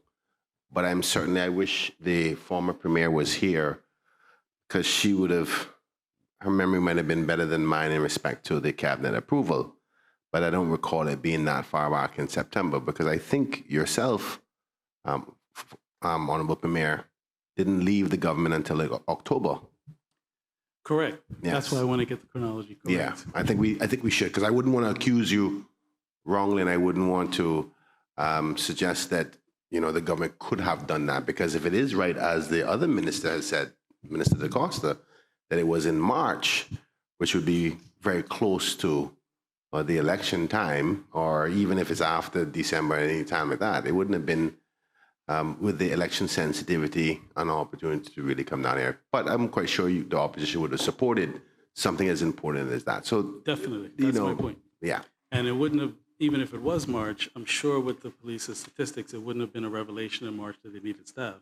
but I'm certainly, I wish the former Premier was here because she would have, her memory might have been better than mine in respect to the cabinet approval. But I don't recall it being that far back in September because I think yourself, Honorable Premier, didn't leave the government until October. Correct. Yes. That's why I want to get the chronology correct. Yeah, I think we should, because I wouldn't want to accuse you wrongly, and I wouldn't want to suggest that the government could have done that, because if it is right, as the other minister has said, Minister Da Costa, that it was in March, which would be very close to the election time, or even if it's after December, any time like that, it wouldn't have been with the election sensitivity an opportunity to really come down here. But I'm quite sure the opposition would have supported something as important as that. So definitely, that's my point. Yeah. And it wouldn't have, even if it was March, I'm sure with the police's statistics, it wouldn't have been a revelation in March that they needed staff.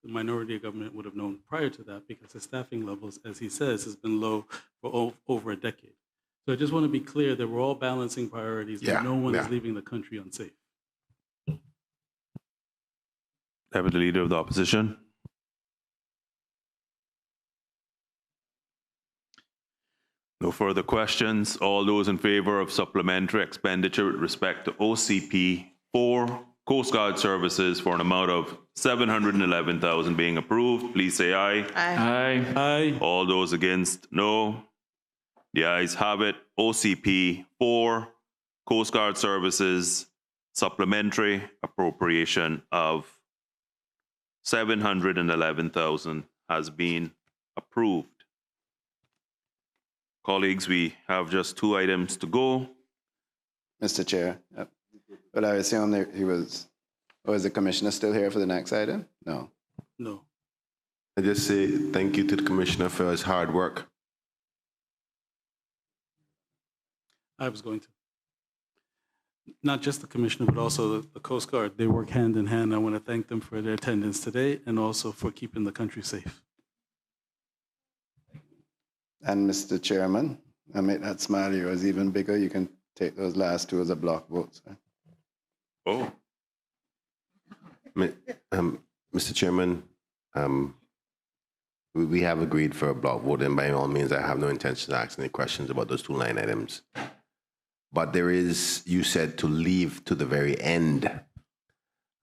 The minority of government would have known prior to that, because the staffing levels, as he says, has been low for over a decade. So I just want to be clear that we're all balancing priorities, and no one is leaving the country unsafe. Deputy Leader of the Opposition. No further questions. All those in favor of supplementary expenditure with respect to OCP 4 Coast Guard services for an amount of $711,000 being approved, please say aye. Aye. Aye. All those against, no. The ayes have it. OCP 4 Coast Guard services supplementary appropriation of $711,000 has been approved. Colleagues, we have just 2 items to go. Mr. Chair, well, I was saying there, he was Or is the commissioner still here for the next item? No. No. I just say thank you to the commissioner for his hard work. I was going to. Not just the commissioner, but also the Coast Guard. They work hand in hand. I want to thank them for their attendance today and also for keeping the country safe. And Mr. Chairman, I make that smile of yours even bigger. You can take those last two as a block vote, sir. Oh. Mr. Chairman, we have agreed for a block vote, and by all means, I have no intention of asking any questions about those two line items. But there is, you said, to leave to the very end.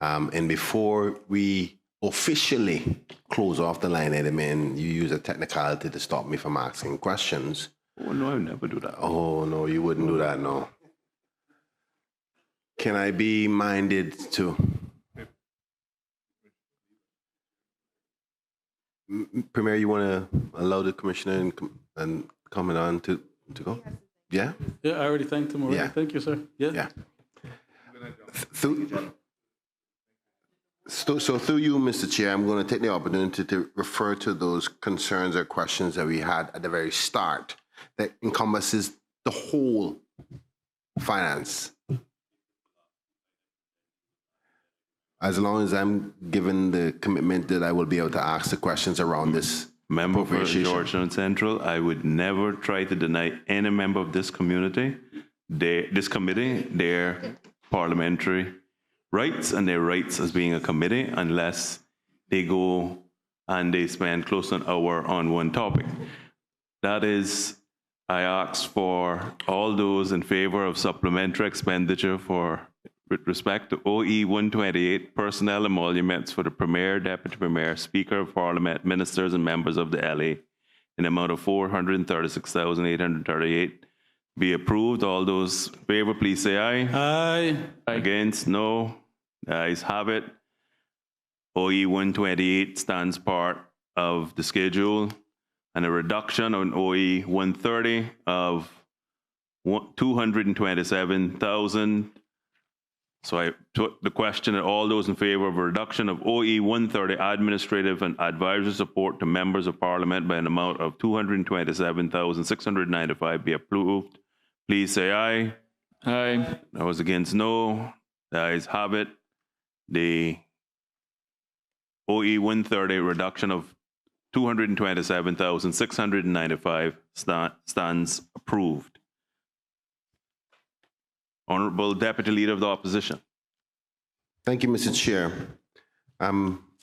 And before we officially close off the line item and you use a technicality to stop me from asking questions. Oh, no, I would never do that. Oh, no, you wouldn't do that, no. Can I be minded to... Premier, you want to allow the commissioner and comment on to go? Yeah? Yeah, I already thanked him already. Yeah. Thank you, sir. Yeah. Yeah. So through you, Mr. Chair, I'm going to take the opportunity to refer to those concerns or questions that we had at the very start that encompasses the whole finance. As long as I'm given the commitment that I will be able to ask the questions around this. Member for Georgetown Central, I would never try to deny any member of this community, this committee, their parliamentary rights and their rights as being a committee unless they go and they spend close to an hour on one topic. That is, I ask for all those in favor of supplementary expenditure for with respect to OE 128, personnel emoluments for the Premier, Deputy Premier, Speaker of Parliament, Ministers and members of the LA in the amount of $436,838 be approved. All those in favor, please say aye. Aye. Against, no. The ayes have it. OE 128 stands part of the schedule, and a reduction on OE 130 of $227,000. So I took the question at all those in favor of a reduction of OE 130 administrative and advisory support to members of Parliament by an amount of $227,695 be approved. Please say aye. Aye. Those against, no. The ayes have it. The OE 130 reduction of $227,695 stands approved. Honorable Deputy Leader of the Opposition. Thank you, Mr. Chair. I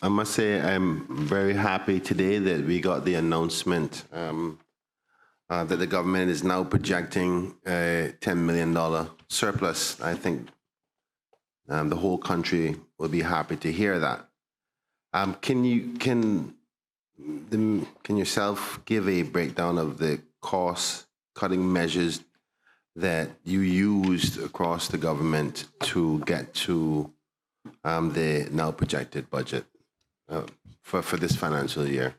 must say I'm very happy today that we got the announcement that the government is now projecting a $10 million surplus. I think the whole country will be happy to hear that. Can yourself give a breakdown of the cost-cutting measures that you used across the government to get to the now projected budget for this financial year?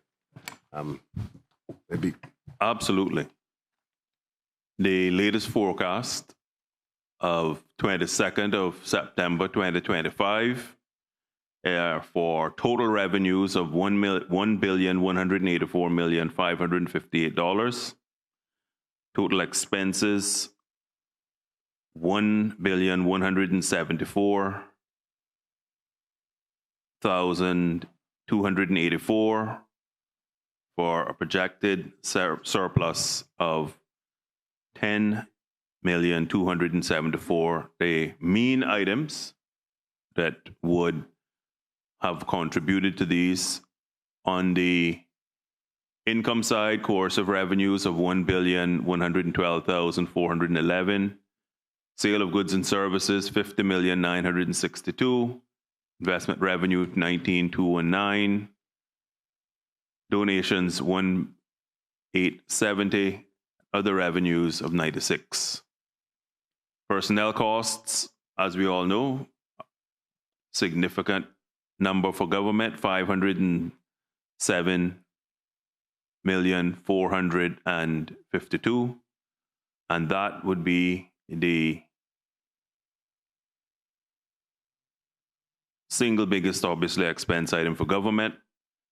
Maybe. Absolutely. The latest forecast of 22nd of September 2025 for total revenues of $1,184,558. Total expenses $1,174,284 for a projected surplus of $10,274,000. The mean items that would have contributed to these on the income side, coercive revenues of $1,112,411. Sale of goods and services, $50,962,000. Investment revenue, $19,219. Donations, $1,870. Other revenues of $96. Personnel costs, as we all know, significant number for government, $507,452,000, and that would be the single biggest, obviously, expense item for government.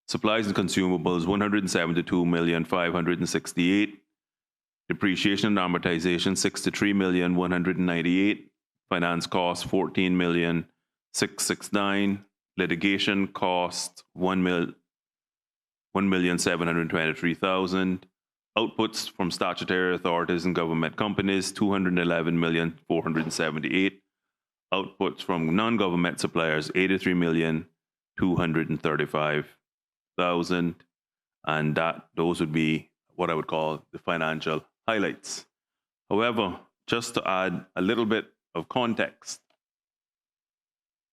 Supplies and consumables, 172,568,000. Depreciation and amortization, 63,198,000. Finance costs, 14,669,000. Litigation costs, 1,723,000. Outputs from statutory authorities and government companies, 211,478,000. Outputs from non-government suppliers, 83,235,000. And those would be what I would call the financial highlights. However, just to add a little bit of context,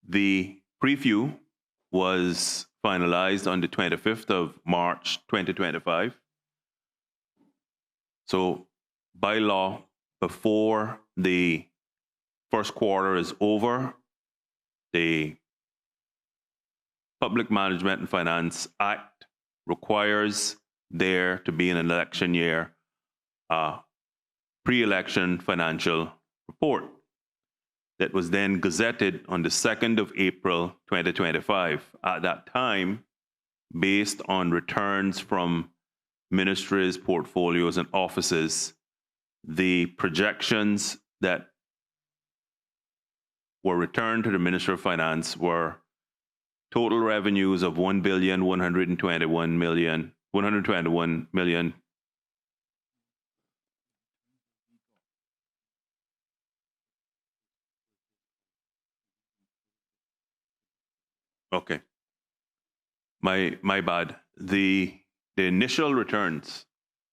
the preview was finalized on the 25th of March, 2025. So by law, before the first quarter is over, the Public Management and Finance Act requires there to be in an election year a pre-election financial report that was then gazetted on the 2nd of April 2025. At that time, based on returns from ministries, portfolios, and offices, the projections that were returned to the Minister of Finance were total revenues of $1,121 million. Okay. My bad. The initial returns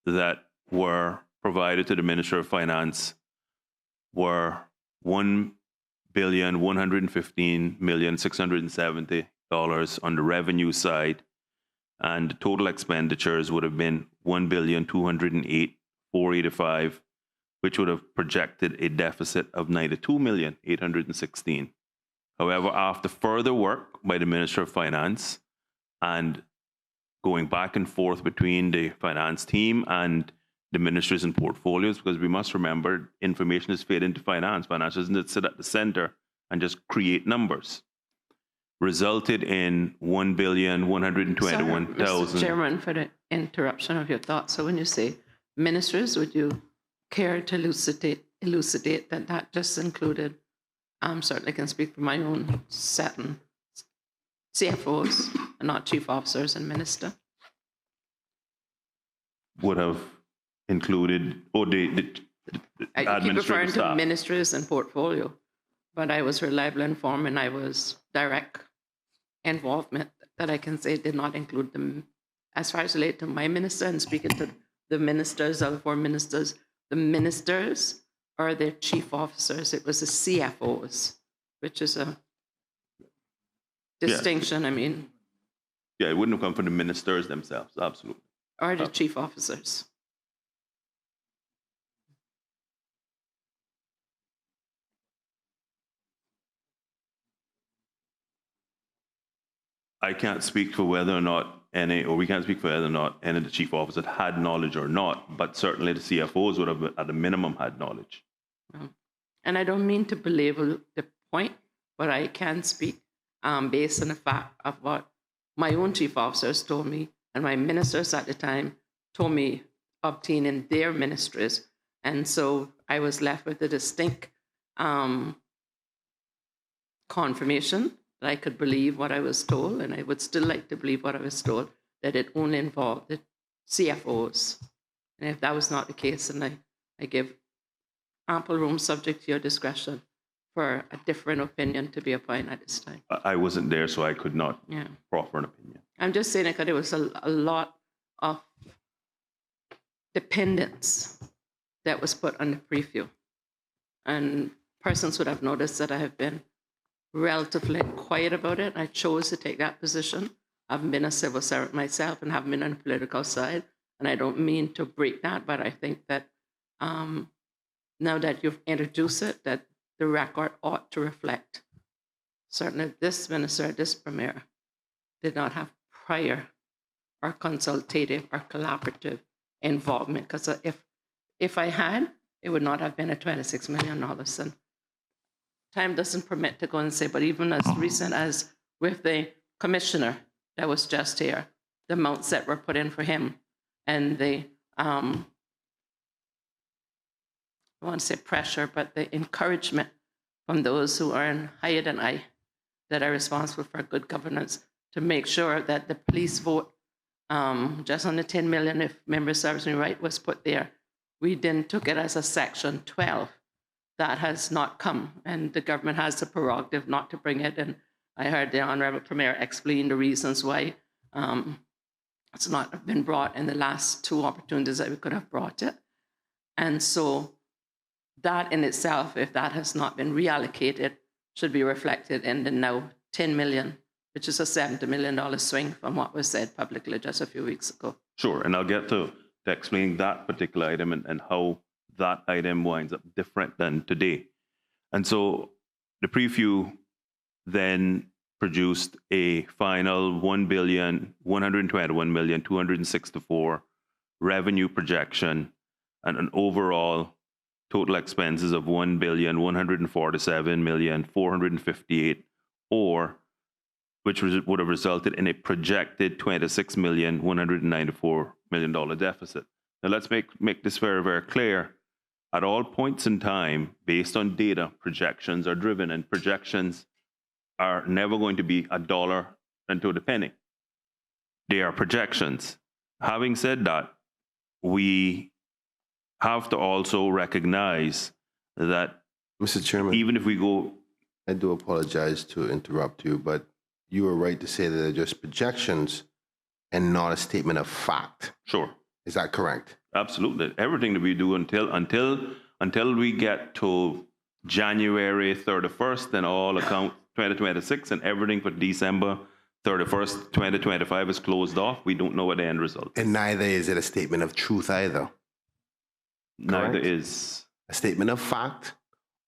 that were provided to the Minister of Finance were $1,115,670 on the revenue side, and the total expenditures would have been $1,208,485, which would have projected a deficit of $92,816,000. However, after further work by the Minister of Finance and going back and forth between the finance team and the ministries and portfolios, because we must remember information is fed into finance. Finance doesn't sit at the center and just create numbers. Resulted in $1,121,000. Mr. Chairman, for the interruption of your thoughts. So when you say ministries, would you care to elucidate that just included, certainly can speak for my own setting, CFOs and not chief officers and minister? Would have included, or the I keep referring staff. to ministries and portfolio, but I was reliably informed and I was direct involvement that I can say did not include them as far as related to my minister and speaking to the ministers, other four ministers. The ministers are their chief officers. It was the CFOs, which is a distinction, I mean. Yeah, it wouldn't have come from the ministers themselves, absolutely. Or the chief officers. I can't speak for whether or not any, or we can't speak for whether or not any of the chief officers had knowledge or not, but certainly the CFOs would have, at a minimum, had knowledge. And I don't mean to belabor the point, but I can speak based on the fact of what my own chief officers told me and my ministers at the time told me obtaining their ministries. And so I was left with a distinct confirmation that I could believe what I was told, and I would still like to believe what I was told, that it only involved the CFOs. And if that was not the case, then I give ample room, subject to your discretion, for a different opinion to be applied at this time. I wasn't there, so I could not proffer an opinion. I'm just saying that there was a lot of dependence that was put on the preview. And persons would have noticed that I have been relatively quiet about it. I chose to take that position. I've been a civil servant myself and haven't been on the political side. And I don't mean to break that, but I think that now that you've introduced it, that the record ought to reflect. Certainly this minister, this premier, did not have prior or consultative or collaborative involvement. Because if I had, it would not have been a $26 million. And time doesn't permit to go and say, but even as recent as with the commissioner that was just here, the amounts that were put in for him, and the, I want to say pressure, but the encouragement from those who earn higher than I, that are responsible for good governance, to make sure that the police vote just on the 10 million, if member serves me right, was put there. We then took it as a section 12. That has not come, and the government has the prerogative not to bring it. And I heard the Honourable Premier explain the reasons why it's not been brought in the last two opportunities that we could have brought it. And so that in itself, if that has not been reallocated, should be reflected in the now 10 million, which is a $70 million swing from what was said publicly just a few weeks ago. Sure, and I'll get to explain that particular item and how that item winds up different than today. And so the preview then produced a final $1,121,264 revenue projection and an overall total expenses of $1,147,458, or which would have resulted in a projected $26,194 million deficit. Now let's make this very, very clear. At all points in time, based on data, projections are driven, and projections are never going to be a dollar and to the penny. They are projections. Having said that, we have to also recognize that, Mr. Chairman, even if we go... I do apologize to interrupt you, but you were right to say that they're just projections and not a statement of fact. Sure. Is that correct? Absolutely. Everything that we do until we get to January 31st and all account 2026 and everything for December 31st, 2025 is closed off, we don't know what the end result is. And neither is it a statement of truth either. Neither Correct? is... A statement of fact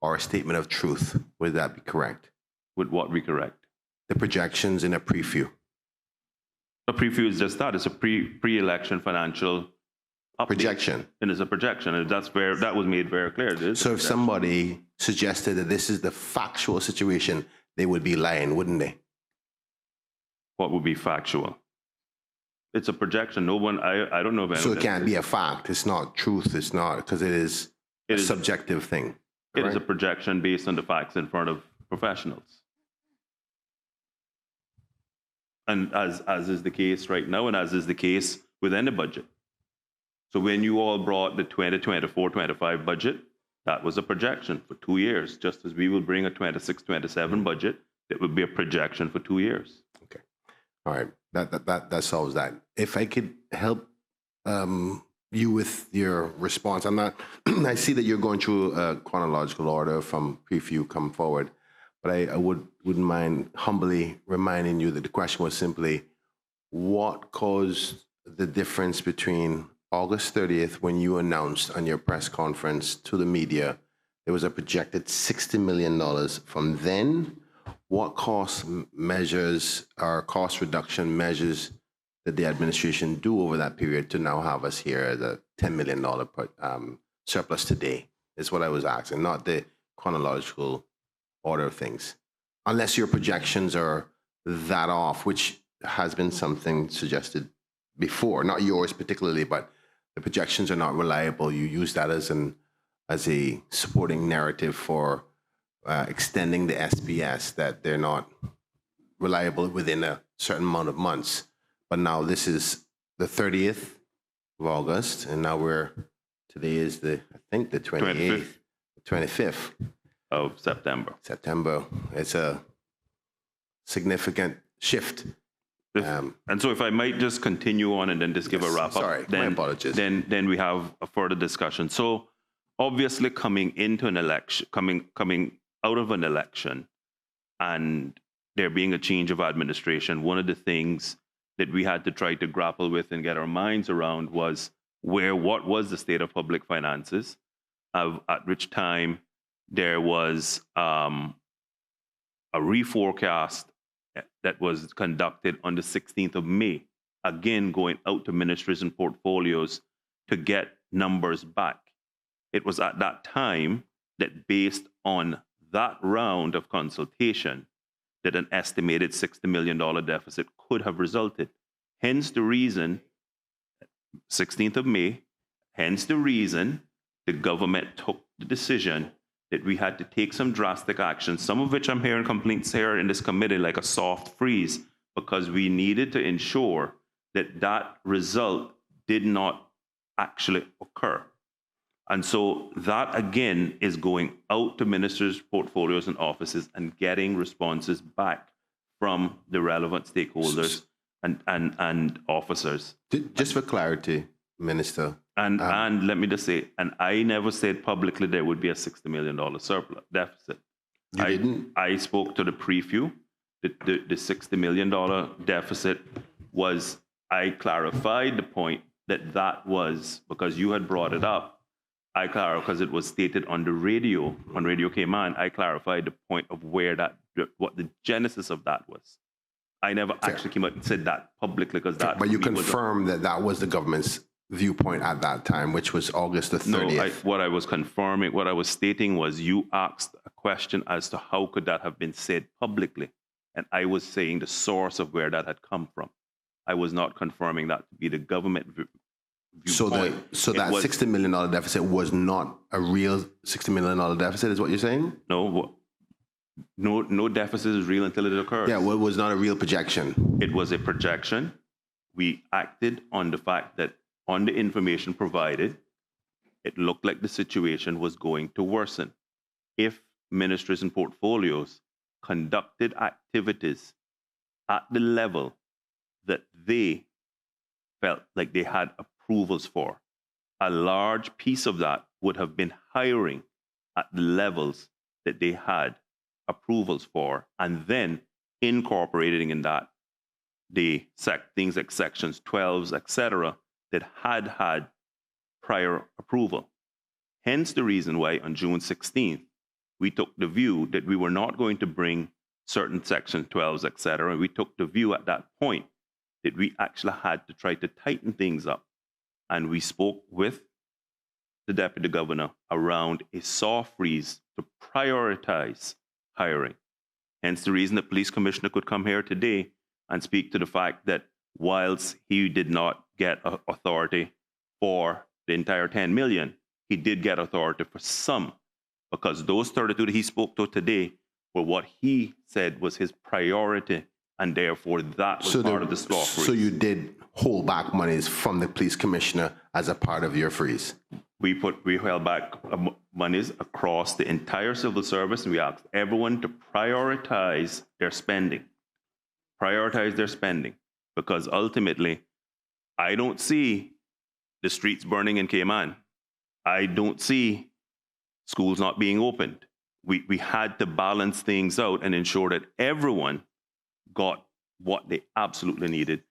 or a statement of truth. Would that be correct? Would what be correct? The projections in a preview. A preview is just that. It's a pre-election financial update. Projection. And it's a projection. And that was made very clear. So if somebody suggested that this is the factual situation, they would be lying, wouldn't they? What would be factual? It's a projection. No one, I don't know if So it can't be a fact. It's not truth. It's not, because it is a subjective thing. It is a projection based on the facts in front of professionals. And as is the case right now, and as is the case within the budget. So when you all brought the 2024-25 budget, that was a projection for 2 years, just as we will bring a 26-27 budget, it would be a projection for 2 years. Okay. All right. That solves that. If I could help you with your response, I see that you're going through a chronological order from preview come forward. But I wouldn't mind humbly reminding you that the question was simply, what caused the difference between August 30th, when you announced on your press conference to the media, there was a projected $60 million. From then, what cost measures or cost reduction measures did the administration do over that period to now have us here at a $10 million surplus today, is what I was asking, not the chronological order of things, unless your projections are that off, which has been something suggested before, not yours particularly, but the projections are not reliable. You use that as a supporting narrative for extending the SBS, that they're not reliable within a certain amount of months. But now this is the 30th of August, and now today is I think the 28th, 25th. Of September. It's a significant shift. And so if I might just continue on and then just give a wrap up. Sorry, my apologies. Then we have a further discussion. So obviously coming into an election, coming out of an election, and there being a change of administration, one of the things that we had to try to grapple with and get our minds around was what was the state of public finances, at which time there was a reforecast that was conducted on the 16th of May, again going out to ministries and portfolios to get numbers back. It was at that time that, based on that round of consultation, that an estimated $60 million deficit could have resulted. Hence the reason, 16th of May, hence the reason the government took the decision that we had to take some drastic action, some of which I'm hearing complaints here in this committee, like a soft freeze, because we needed to ensure that that result did not actually occur. And so that, again, is going out to ministers' portfolios and offices and getting responses back from the relevant stakeholders and officers. Just for clarity, Minister. And let me just say, and I never said publicly there would be a $60 million surplus deficit. You didn't? I spoke to the preview. The $60 million deficit was, I clarified the point that was, because you had brought it up, I clarified, because it was stated on the radio, on Radio Cayman, I clarified the point of where that, what the genesis of that was. I never actually came out and said that publicly, because that. But you confirmed that that was the government's viewpoint at that time, which was August the 30th. No, what I was confirming, what I was stating was you asked a question as to how could that have been said publicly. And I was saying the source of where that had come from. I was not confirming that to be the government viewpoint. So that $60 million deficit was not a real $60 million deficit, is what you're saying? No, no deficit is real until it occurs. Yeah, well, it was not a real projection. It was a projection. We acted on the fact that on the information provided, it looked like the situation was going to worsen. If ministries and portfolios conducted activities at the level that they felt like they had approvals for, a large piece of that would have been hiring at the levels that they had approvals for, and then incorporating in that the things like sections 12s, etc., that had prior approval. Hence the reason why on June 16th, we took the view that we were not going to bring certain section 12s, etc. We took the view at that point that we actually had to try to tighten things up. And we spoke with the Deputy Governor around a soft freeze to prioritize hiring. Hence the reason the Police Commissioner could come here today and speak to the fact that whilst he did not get authority for the entire 10 million, he did get authority for some, because those 32 that he spoke to today were what he said was his priority, and therefore that was part of the soft freeze. So you did hold back monies from the Police Commissioner as a part of your freeze? We held back monies across the entire civil service, and we asked everyone to prioritize their spending. Prioritize their spending, because ultimately, I don't see the streets burning in Cayman. I don't see schools not being opened. We had to balance things out and ensure that everyone got what they absolutely needed.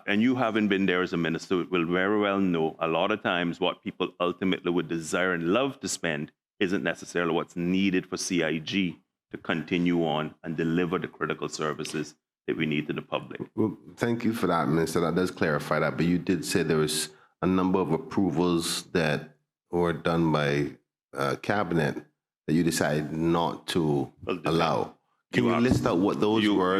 And you having been there as a minister will very well know a lot of times what people ultimately would desire and love to spend isn't necessarily what's needed for CIG to continue on and deliver the critical services that we need to the public. Well, thank you for that, Minister. That does clarify that. But you did say there was a number of approvals that were done by Cabinet that you decided not to allow. Can you list out what those were?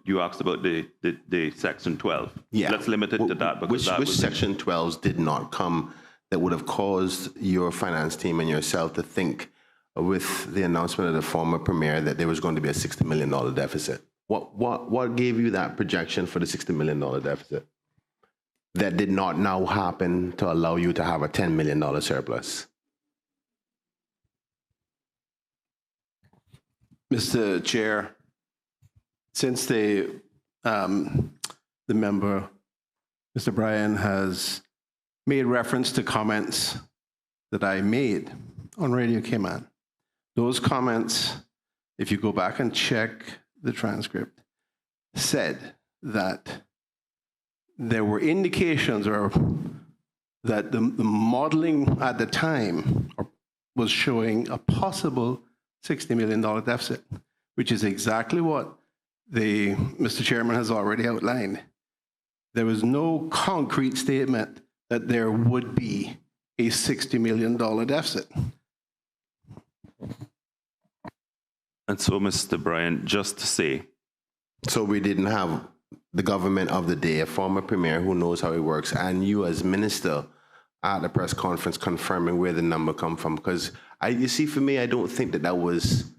You asked about the Section 12. Yeah. Let's limit it to that. Because which Section 12s did not come that would have caused your finance team and yourself to think with the announcement of the former Premier that there was going to be a $60 million deficit? What gave you that projection for the $60 million deficit that did not now happen to allow you to have a $10 million surplus? Mr. Chair, since the member, Mr. Bryan, has made reference to comments that I made on Radio Cayman, those comments, if you go back and check the transcript, said that there were indications or that the modeling at the time was showing a possible $60 million deficit, which is exactly what Mr. Chairman has already outlined. There was no concrete statement that there would be a $60 million deficit. And so, Mr. Bryan, just to say. So we didn't have the government of the day, a former premier who knows how it works, and you as minister at the press conference confirming where the number come from. Because you see, for me, I don't think that was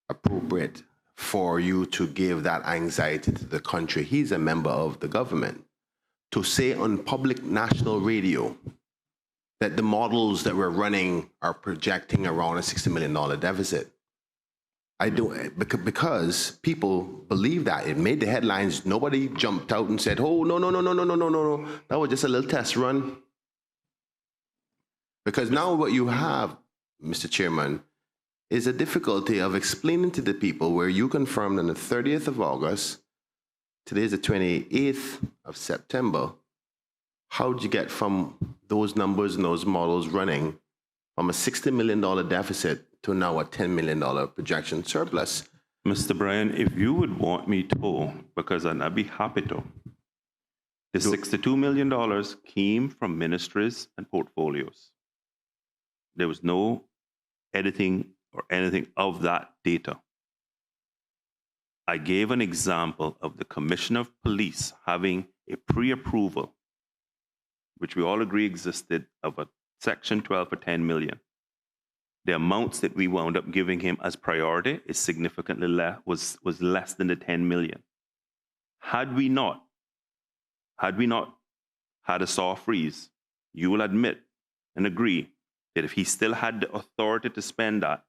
appropriate for you to give that anxiety to the country. He's a member of the government. To say on public national radio that the models that we're running are projecting around a $60 million deficit. I don't, because people believe that. It made the headlines. Nobody jumped out and said, oh, no. That was just a little test run. Because now what you have, Mr. Chairman, is a difficulty of explaining to the people where you confirmed on the 30th of August, today is the 28th of September, how did you get from those numbers and those models running from a $60 million deficit to now a $10 million projection surplus? Mr. Bryan, if you would want me to, because I'd be happy to, the $62 million came from ministries and portfolios. There was no editing or anything of that data. I gave an example of the Commissioner of Police having a pre-approval, which we all agree existed, of a Section 12 for $10 million. The amounts that we wound up giving him as priority is significantly less, was less than the $10 million. Had we not had a soft freeze, you will admit and agree that if he still had the authority to spend that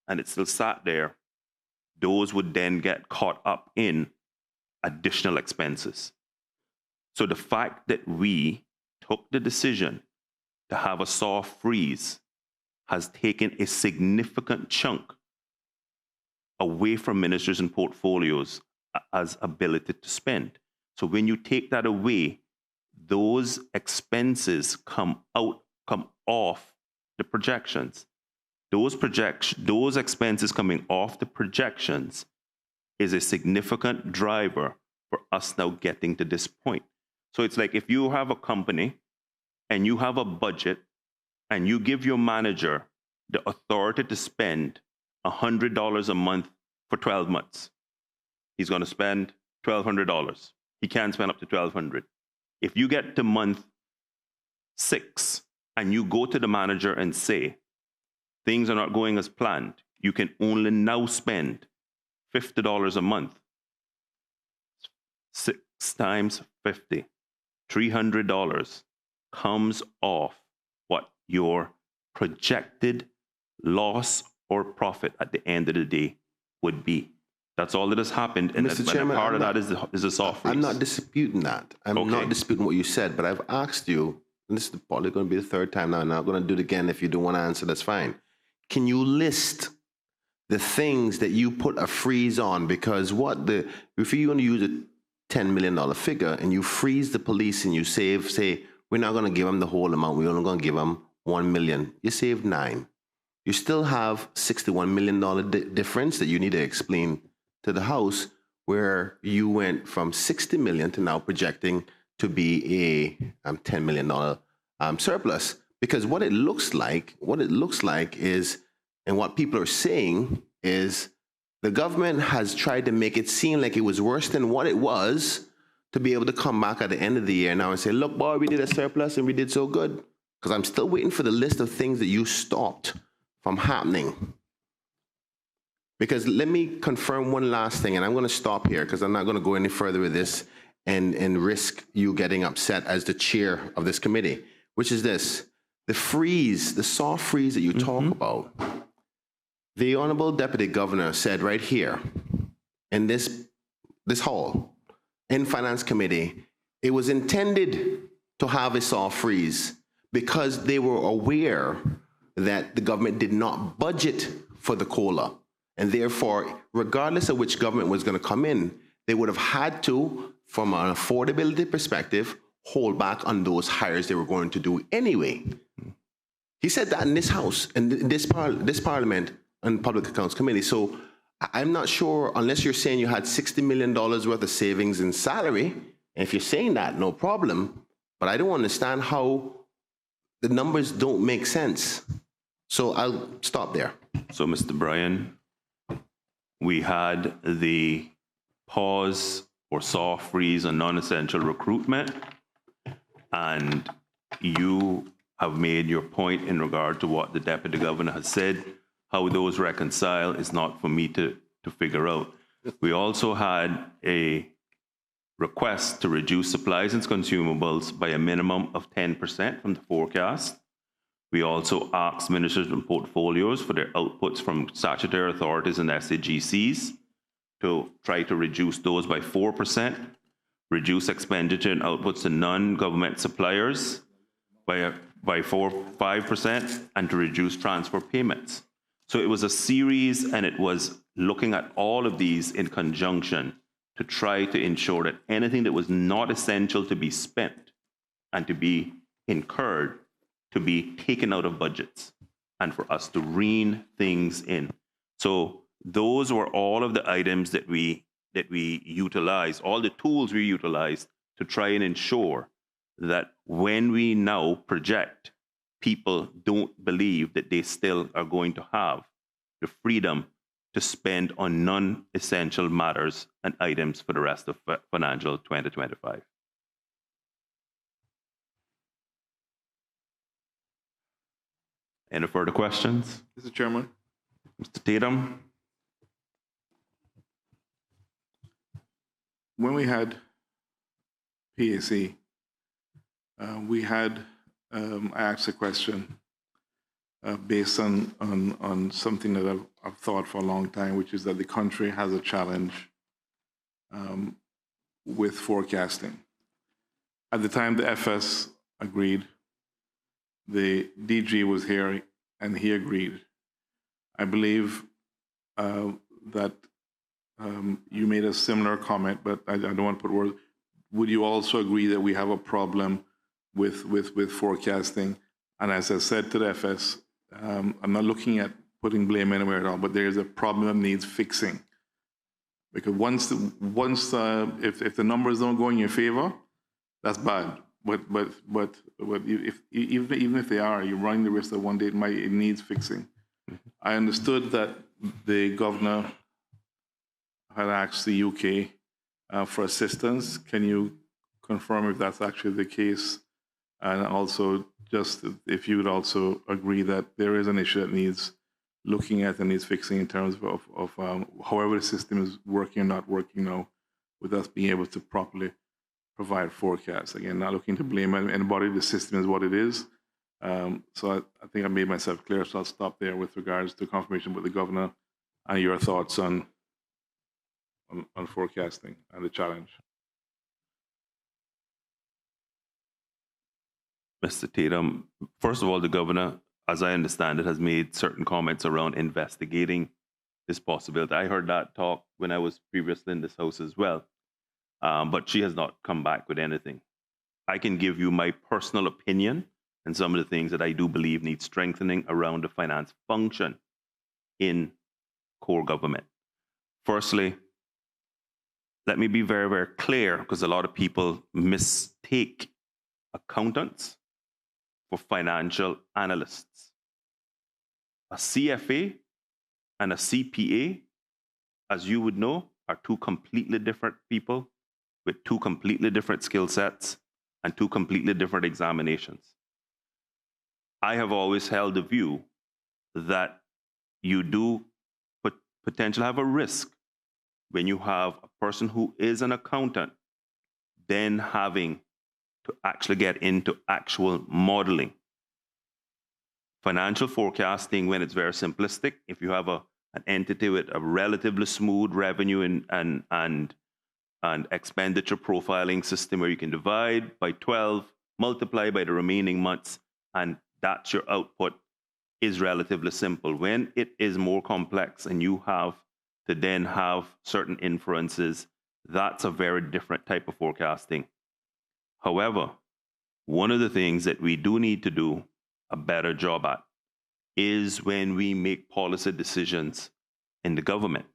and it still sat there, those would then get caught up in additional expenses. So the fact that we took the decision to have a soft freeze has taken a significant chunk away from ministers and portfolios as ability to spend. So when you take that away, those expenses come off the projections. Those expenses coming off the projections is a significant driver for us now getting to this point. So it's like if you have a company and you have a budget and you give your manager the authority to spend $100 a month for 12 months. He's going to spend $1,200. He can spend up to $1,200. If you get to month 6 and you go to the manager and say, things are not going as planned, you can only now spend $50 a month. 6 times 50, $300 comes off what your projected loss or profit at the end of the day would be. That's all that has happened. And Mr. Chairman, part of that is a soft freeze. I'm not disputing that. I'm not disputing what you said, but I've asked you, and this is probably going to be the third time now, I'm not going to do it again. If you don't want to answer, that's fine. Can you list the things that you put a freeze on? Because if you're going to use a $10 million figure and you freeze the police and you say, we're not going to give them the whole amount, we're only going to give them $1 million, you saved $9 million. You still have $61 million difference that you need to explain to the House, where you went from $60 million to now projecting to be a $10 million surplus. Because what it looks like is, and what people are saying is, the government has tried to make it seem like it was worse than what it was to be able to come back at the end of the year now and say, look, boy, we did a surplus and we did so good. Because I'm still waiting for the list of things that you stopped from happening. Because let me confirm one last thing, and I'm going to stop here because I'm not going to go any further with this and risk you getting upset as the chair of this committee, which is this. The freeze, the soft freeze that you talk about, the Honorable Deputy Governor said right here in this hall, in Finance Committee, it was intended to have a soft freeze because they were aware that the government did not budget for the COLA. And therefore, regardless of which government was going to come in, they would have had to, from an affordability perspective, hold back on those hires they were going to do anyway. He said that in this House, and this Parliament and Public Accounts Committee. So I'm not sure, unless you're saying you had $60 million worth of savings in salary, and if you're saying that, no problem, but I don't understand how the numbers don't make sense. So I'll stop there. So, Mr. Bryan, we had the pause or soft freeze on non-essential recruitment, and you have made your point in regard to what the Deputy Governor has said. How those reconcile is not for me to figure out. We also had a request to reduce supplies and consumables by a minimum of 10% from the forecast. We also asked ministers and portfolios for their outputs from statutory authorities and SAGCs to try to reduce those by 4%, reduce expenditure and outputs to non-government suppliers by 5%, and to reduce transfer payments. So it was a series, and it was looking at all of these in conjunction to try to ensure that anything that was not essential to be spent and to be incurred to be taken out of budgets and for us to rein things in. So those were all of the items that we utilized, all the tools we utilized to try and ensure that when we now project, people don't believe that they still are going to have the freedom to spend on non-essential matters and items for the rest of financial 2025. Any further questions? Mr. Chairman. Mr. Tatum? When we had PAC, I asked a question based on something that I've thought for a long time, which is that the country has a challenge with forecasting. At the time the FS agreed, the DG was here and he agreed. I believe that you made a similar comment, but I don't want to put words. Would you also agree that we have a problem with forecasting? And as I said to the FS, I'm not looking at putting blame anywhere at all, but there's a problem that needs fixing. Because if the numbers don't go in your favor, that's bad. But even if they are, you're running the risk that one day it needs fixing. I understood that the governor had asked the UK for assistance. Can you confirm if that's actually the case? And also, just if you would also agree that there is an issue that needs looking at and needs fixing in terms of however the system is working or not working now, with us being able to properly provide forecasts. Again, not looking to blame anybody, the system is what it is. So I think I made myself clear, so I'll stop there with regards to confirmation with the governor and your thoughts on forecasting and the challenge. Mr. Tatum, first of all, the governor, as I understand it, has made certain comments around investigating this possibility. I heard that talk when I was previously in this house as well, but she has not come back with anything. I can give you my personal opinion and some of the things that I do believe need strengthening around the finance function in core government. Firstly, let me be very, very clear, because a lot of people mistake accountants for financial analysts. A CFA and a CPA, as you would know, are two completely different people with two completely different skill sets and two completely different examinations. I have always held the view that you do potentially have a risk when you have a person who is an accountant then having to actually get into actual modeling. Financial forecasting, when it's very simplistic, if you have an entity with a relatively smooth revenue and expenditure profiling system where you can divide by 12, multiply by the remaining months, and that's your output, is relatively simple. When it is more complex and you have to then have certain inferences, that's a very different type of forecasting. However, one of the things that we do need to do a better job at is when we make policy decisions in the government,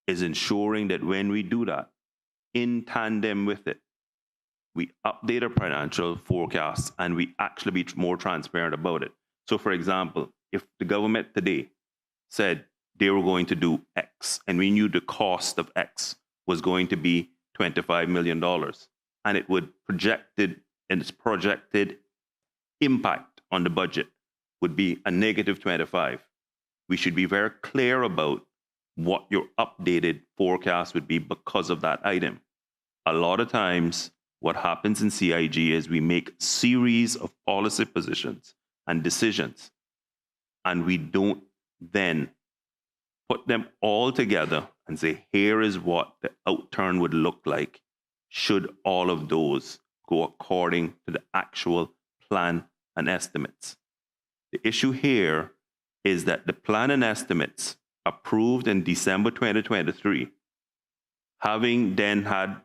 is ensuring that when we do that, in tandem with it, we update our financial forecasts and we actually be more transparent about it. So for example, if the government today said they were going to do X, and we knew the cost of X was going to be $25 million, and it would its projected impact on the budget would be a negative 25. We should be very clear about what your updated forecast would be because of that item. A lot of times, what happens in CIG is we make a series of policy positions and decisions, and we don't then put them all together and say, here is what the outturn would look like should all of those go according to the actual plan and estimates. The issue here is that the plan and estimates approved in December 2023, having then had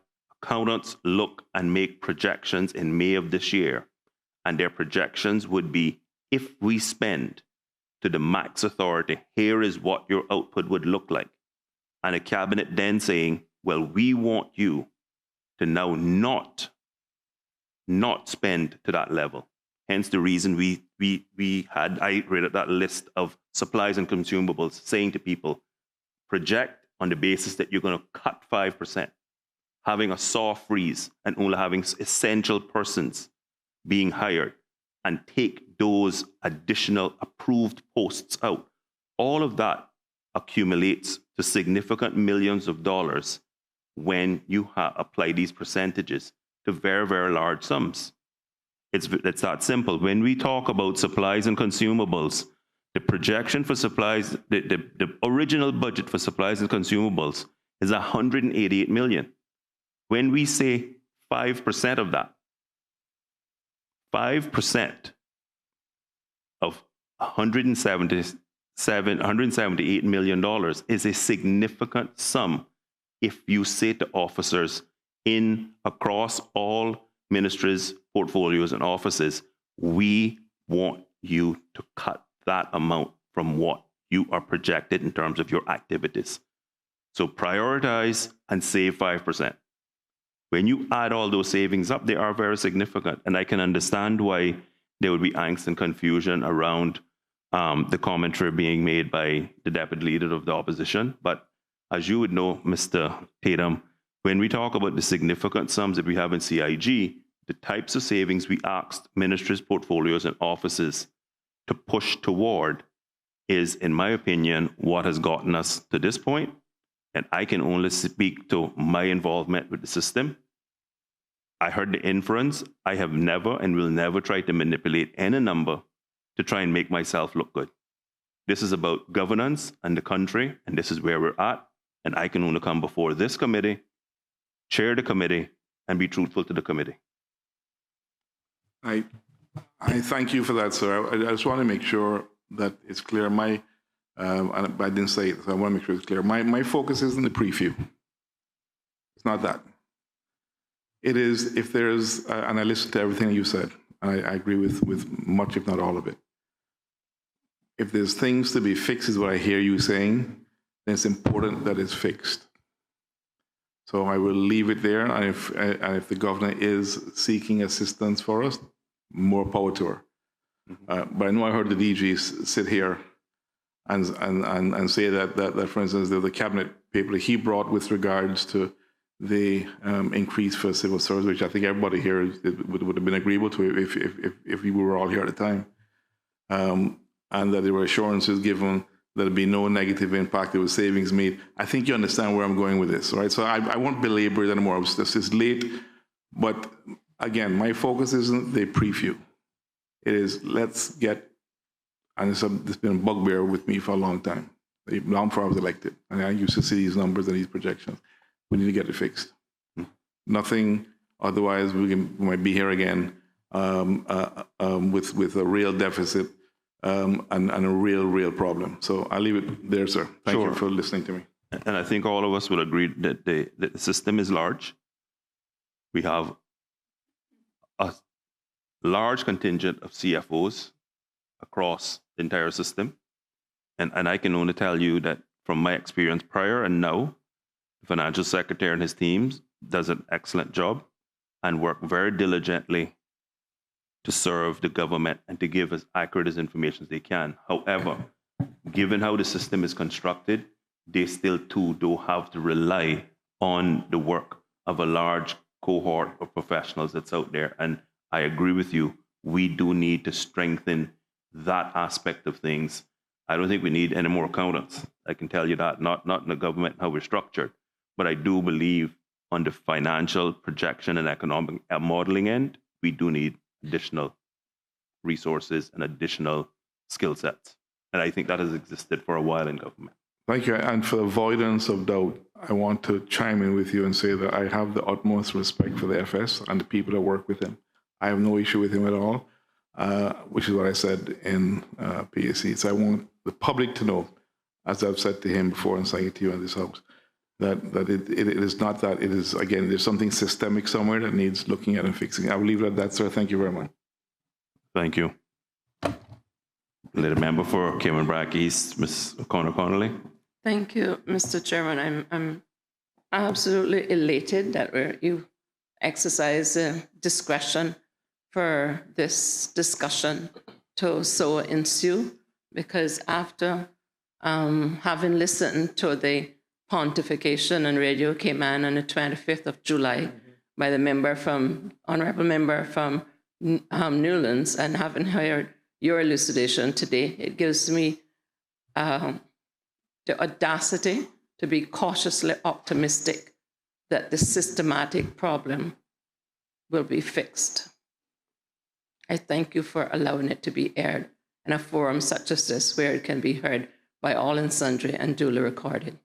accountants look and make projections in May of this year, and their projections would be, if we spend to the max authority, here is what your output would look like. And a cabinet then saying, well, we want you to now not spend to that level. Hence the reason I read that list of supplies and consumables saying to people, project on the basis that you're going to cut 5%, having a soft freeze and only having essential persons being hired, and take those additional approved posts out. All of that accumulates to significant millions of dollars when you apply these percentages to very, very large sums. It's that simple. When we talk about supplies and consumables, the projection for supplies, the original budget for supplies and consumables is $188 million. When we say 5% of that, 5% of $178 million is a significant sum if you say to officers across all ministries, portfolios, and offices, we want you to cut that amount from what you are projected in terms of your activities. So prioritize and save 5%. When you add all those savings up, they are very significant. And I can understand why there would be angst and confusion around the commentary being made by the deputy leader of the opposition. But as you would know, Mr. Tatum, when we talk about the significant sums that we have in CIG, the types of savings we asked ministries, portfolios, and offices to push toward is, in my opinion, what has gotten us to this point. And I can only speak to my involvement with the system. I heard the inference. I have never and will never try to manipulate any number to try and make myself look good. This is about governance and the country, and this is where we're at. And I can only come before this committee, chair the committee, and be truthful to the committee. I thank you for that, sir. I just want to make sure that it's clear. And I didn't say it, so I want to make sure it's clear. My focus isn't the preview. It's not that. It is, if there's, and I listened to everything you said, and I agree with much, if not all of it. If there's things to be fixed, is what I hear you saying, then it's important that it's fixed. So I will leave it there, and if the governor is seeking assistance for us, more power to her. But I know I heard the DG sit here and say that for instance, the cabinet paper he brought with regards to the increase for civil service, which I think everybody here would have been agreeable to if we were all here at the time, and that there were assurances given that there'd be no negative impact, there was savings made. I think you understand where I'm going with this, right? So I won't belabor it anymore. This is late, but again, my focus isn't the preview. It is, let's get, and it's been a bugbear with me for a long time, long before I was elected. And I used to see these numbers and these projections. We need to get it fixed. Nothing, otherwise we might be here again with a real deficit and a real problem. So I'll leave it there, sir. Thank you for listening to me. And I think all of us will agree that the system is large. We have a large contingent of CFOs across the entire system. And I can only tell you that from my experience prior and now, the financial secretary and his teams does an excellent job and work very diligently to serve the government and to give as accurate as information as they can. However, given how the system is constructed, they still too do have to rely on the work of a large cohort of professionals that's out there. And I agree with you, we do need to strengthen that aspect of things. I don't think we need any more accountants. I can tell you that, not in the government, how we're structured. But I do believe on the financial projection and economic modeling end, we do need additional resources and additional skill sets. And I think that has existed for a while in government. Thank you. And for avoidance of doubt, I want to chime in with you and say that I have the utmost respect for the FS and the people that work with him. I have no issue with him at all, which is what I said in PAC. So I want the public to know, as I've said to him before and saying it to you in this house, that it is not that. It is, again, there's something systemic somewhere that needs looking at and fixing. I will leave it at that, sir. Thank you very much. Thank you. Leader member for Cayman Brack East, Ms. O'Connor-Connolly. Thank you, Mr. Chairman. I'm absolutely elated that you exercise discretion for this discussion to so ensue, because after having listened to the pontification on Radio Cayman on the 25th of July by the honorable member from Newlands, and having heard your elucidation today, it gives me the audacity to be cautiously optimistic that the systematic problem will be fixed. I thank you for allowing it to be aired in a forum such as this, where it can be heard by all and sundry and duly recorded.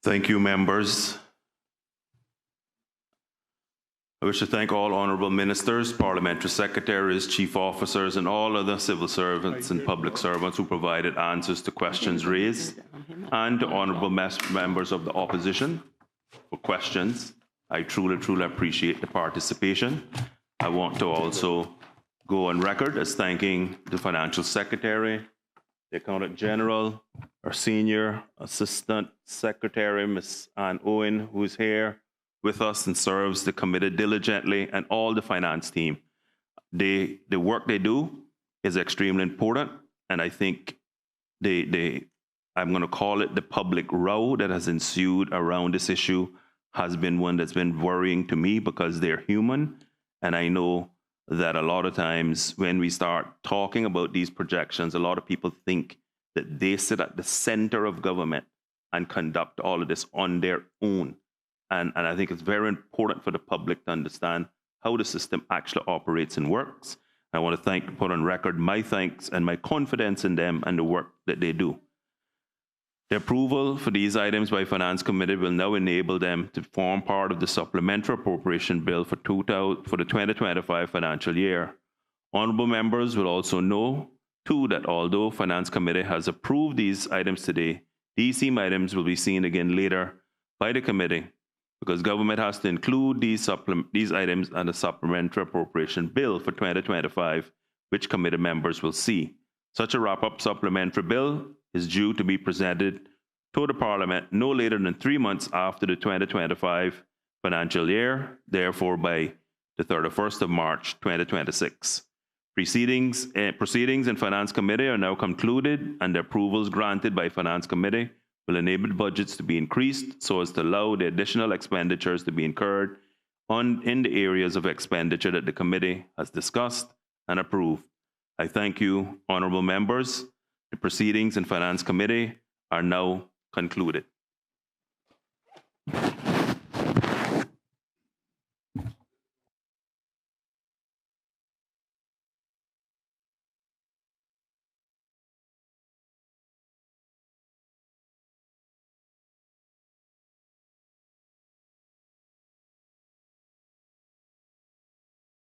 Thank you, members. I wish to thank all honorable ministers, parliamentary secretaries, chief officers, and all other civil servants and public servants who provided answers to questions raised, and to honorable members of the opposition for questions. I truly, truly appreciate the participation. I want to also go on record as thanking the financial secretary, the accountant general, our senior assistant secretary, Ms. Ann Owen, who is here with us and serves the committee diligently, and all the finance team. The work they do is extremely important, and I think I'm going to call it the public row that has ensued around this issue has been one that's been worrying to me, because they're human, and I know that a lot of times when we start talking about these projections, a lot of people think that they sit at the center of government and conduct all of this on their own. And I think it's very important for the public to understand how the system actually operates and works. I want to put on record my thanks and my confidence in them and the work that they do. The approval for these items by Finance Committee will now enable them to form part of the Supplementary Appropriation Bill for the 2025 financial year. Honorable members will also know, too, that although Finance Committee has approved these items today, these same items will be seen again later by the committee, because government has to include these items on the Supplementary Appropriation Bill for 2025, which committee members will see. Such a wrap-up supplementary bill is due to be presented to the Parliament no later than 3 months after the 2025 financial year, therefore by the 31st of March 2026. Proceedings in Finance Committee are now concluded, and the approvals granted by Finance Committee will enable budgets to be increased so as to allow the additional expenditures to be incurred in the areas of expenditure that the committee has discussed and approved. I thank you, honorable members. The proceedings in Finance Committee are now concluded.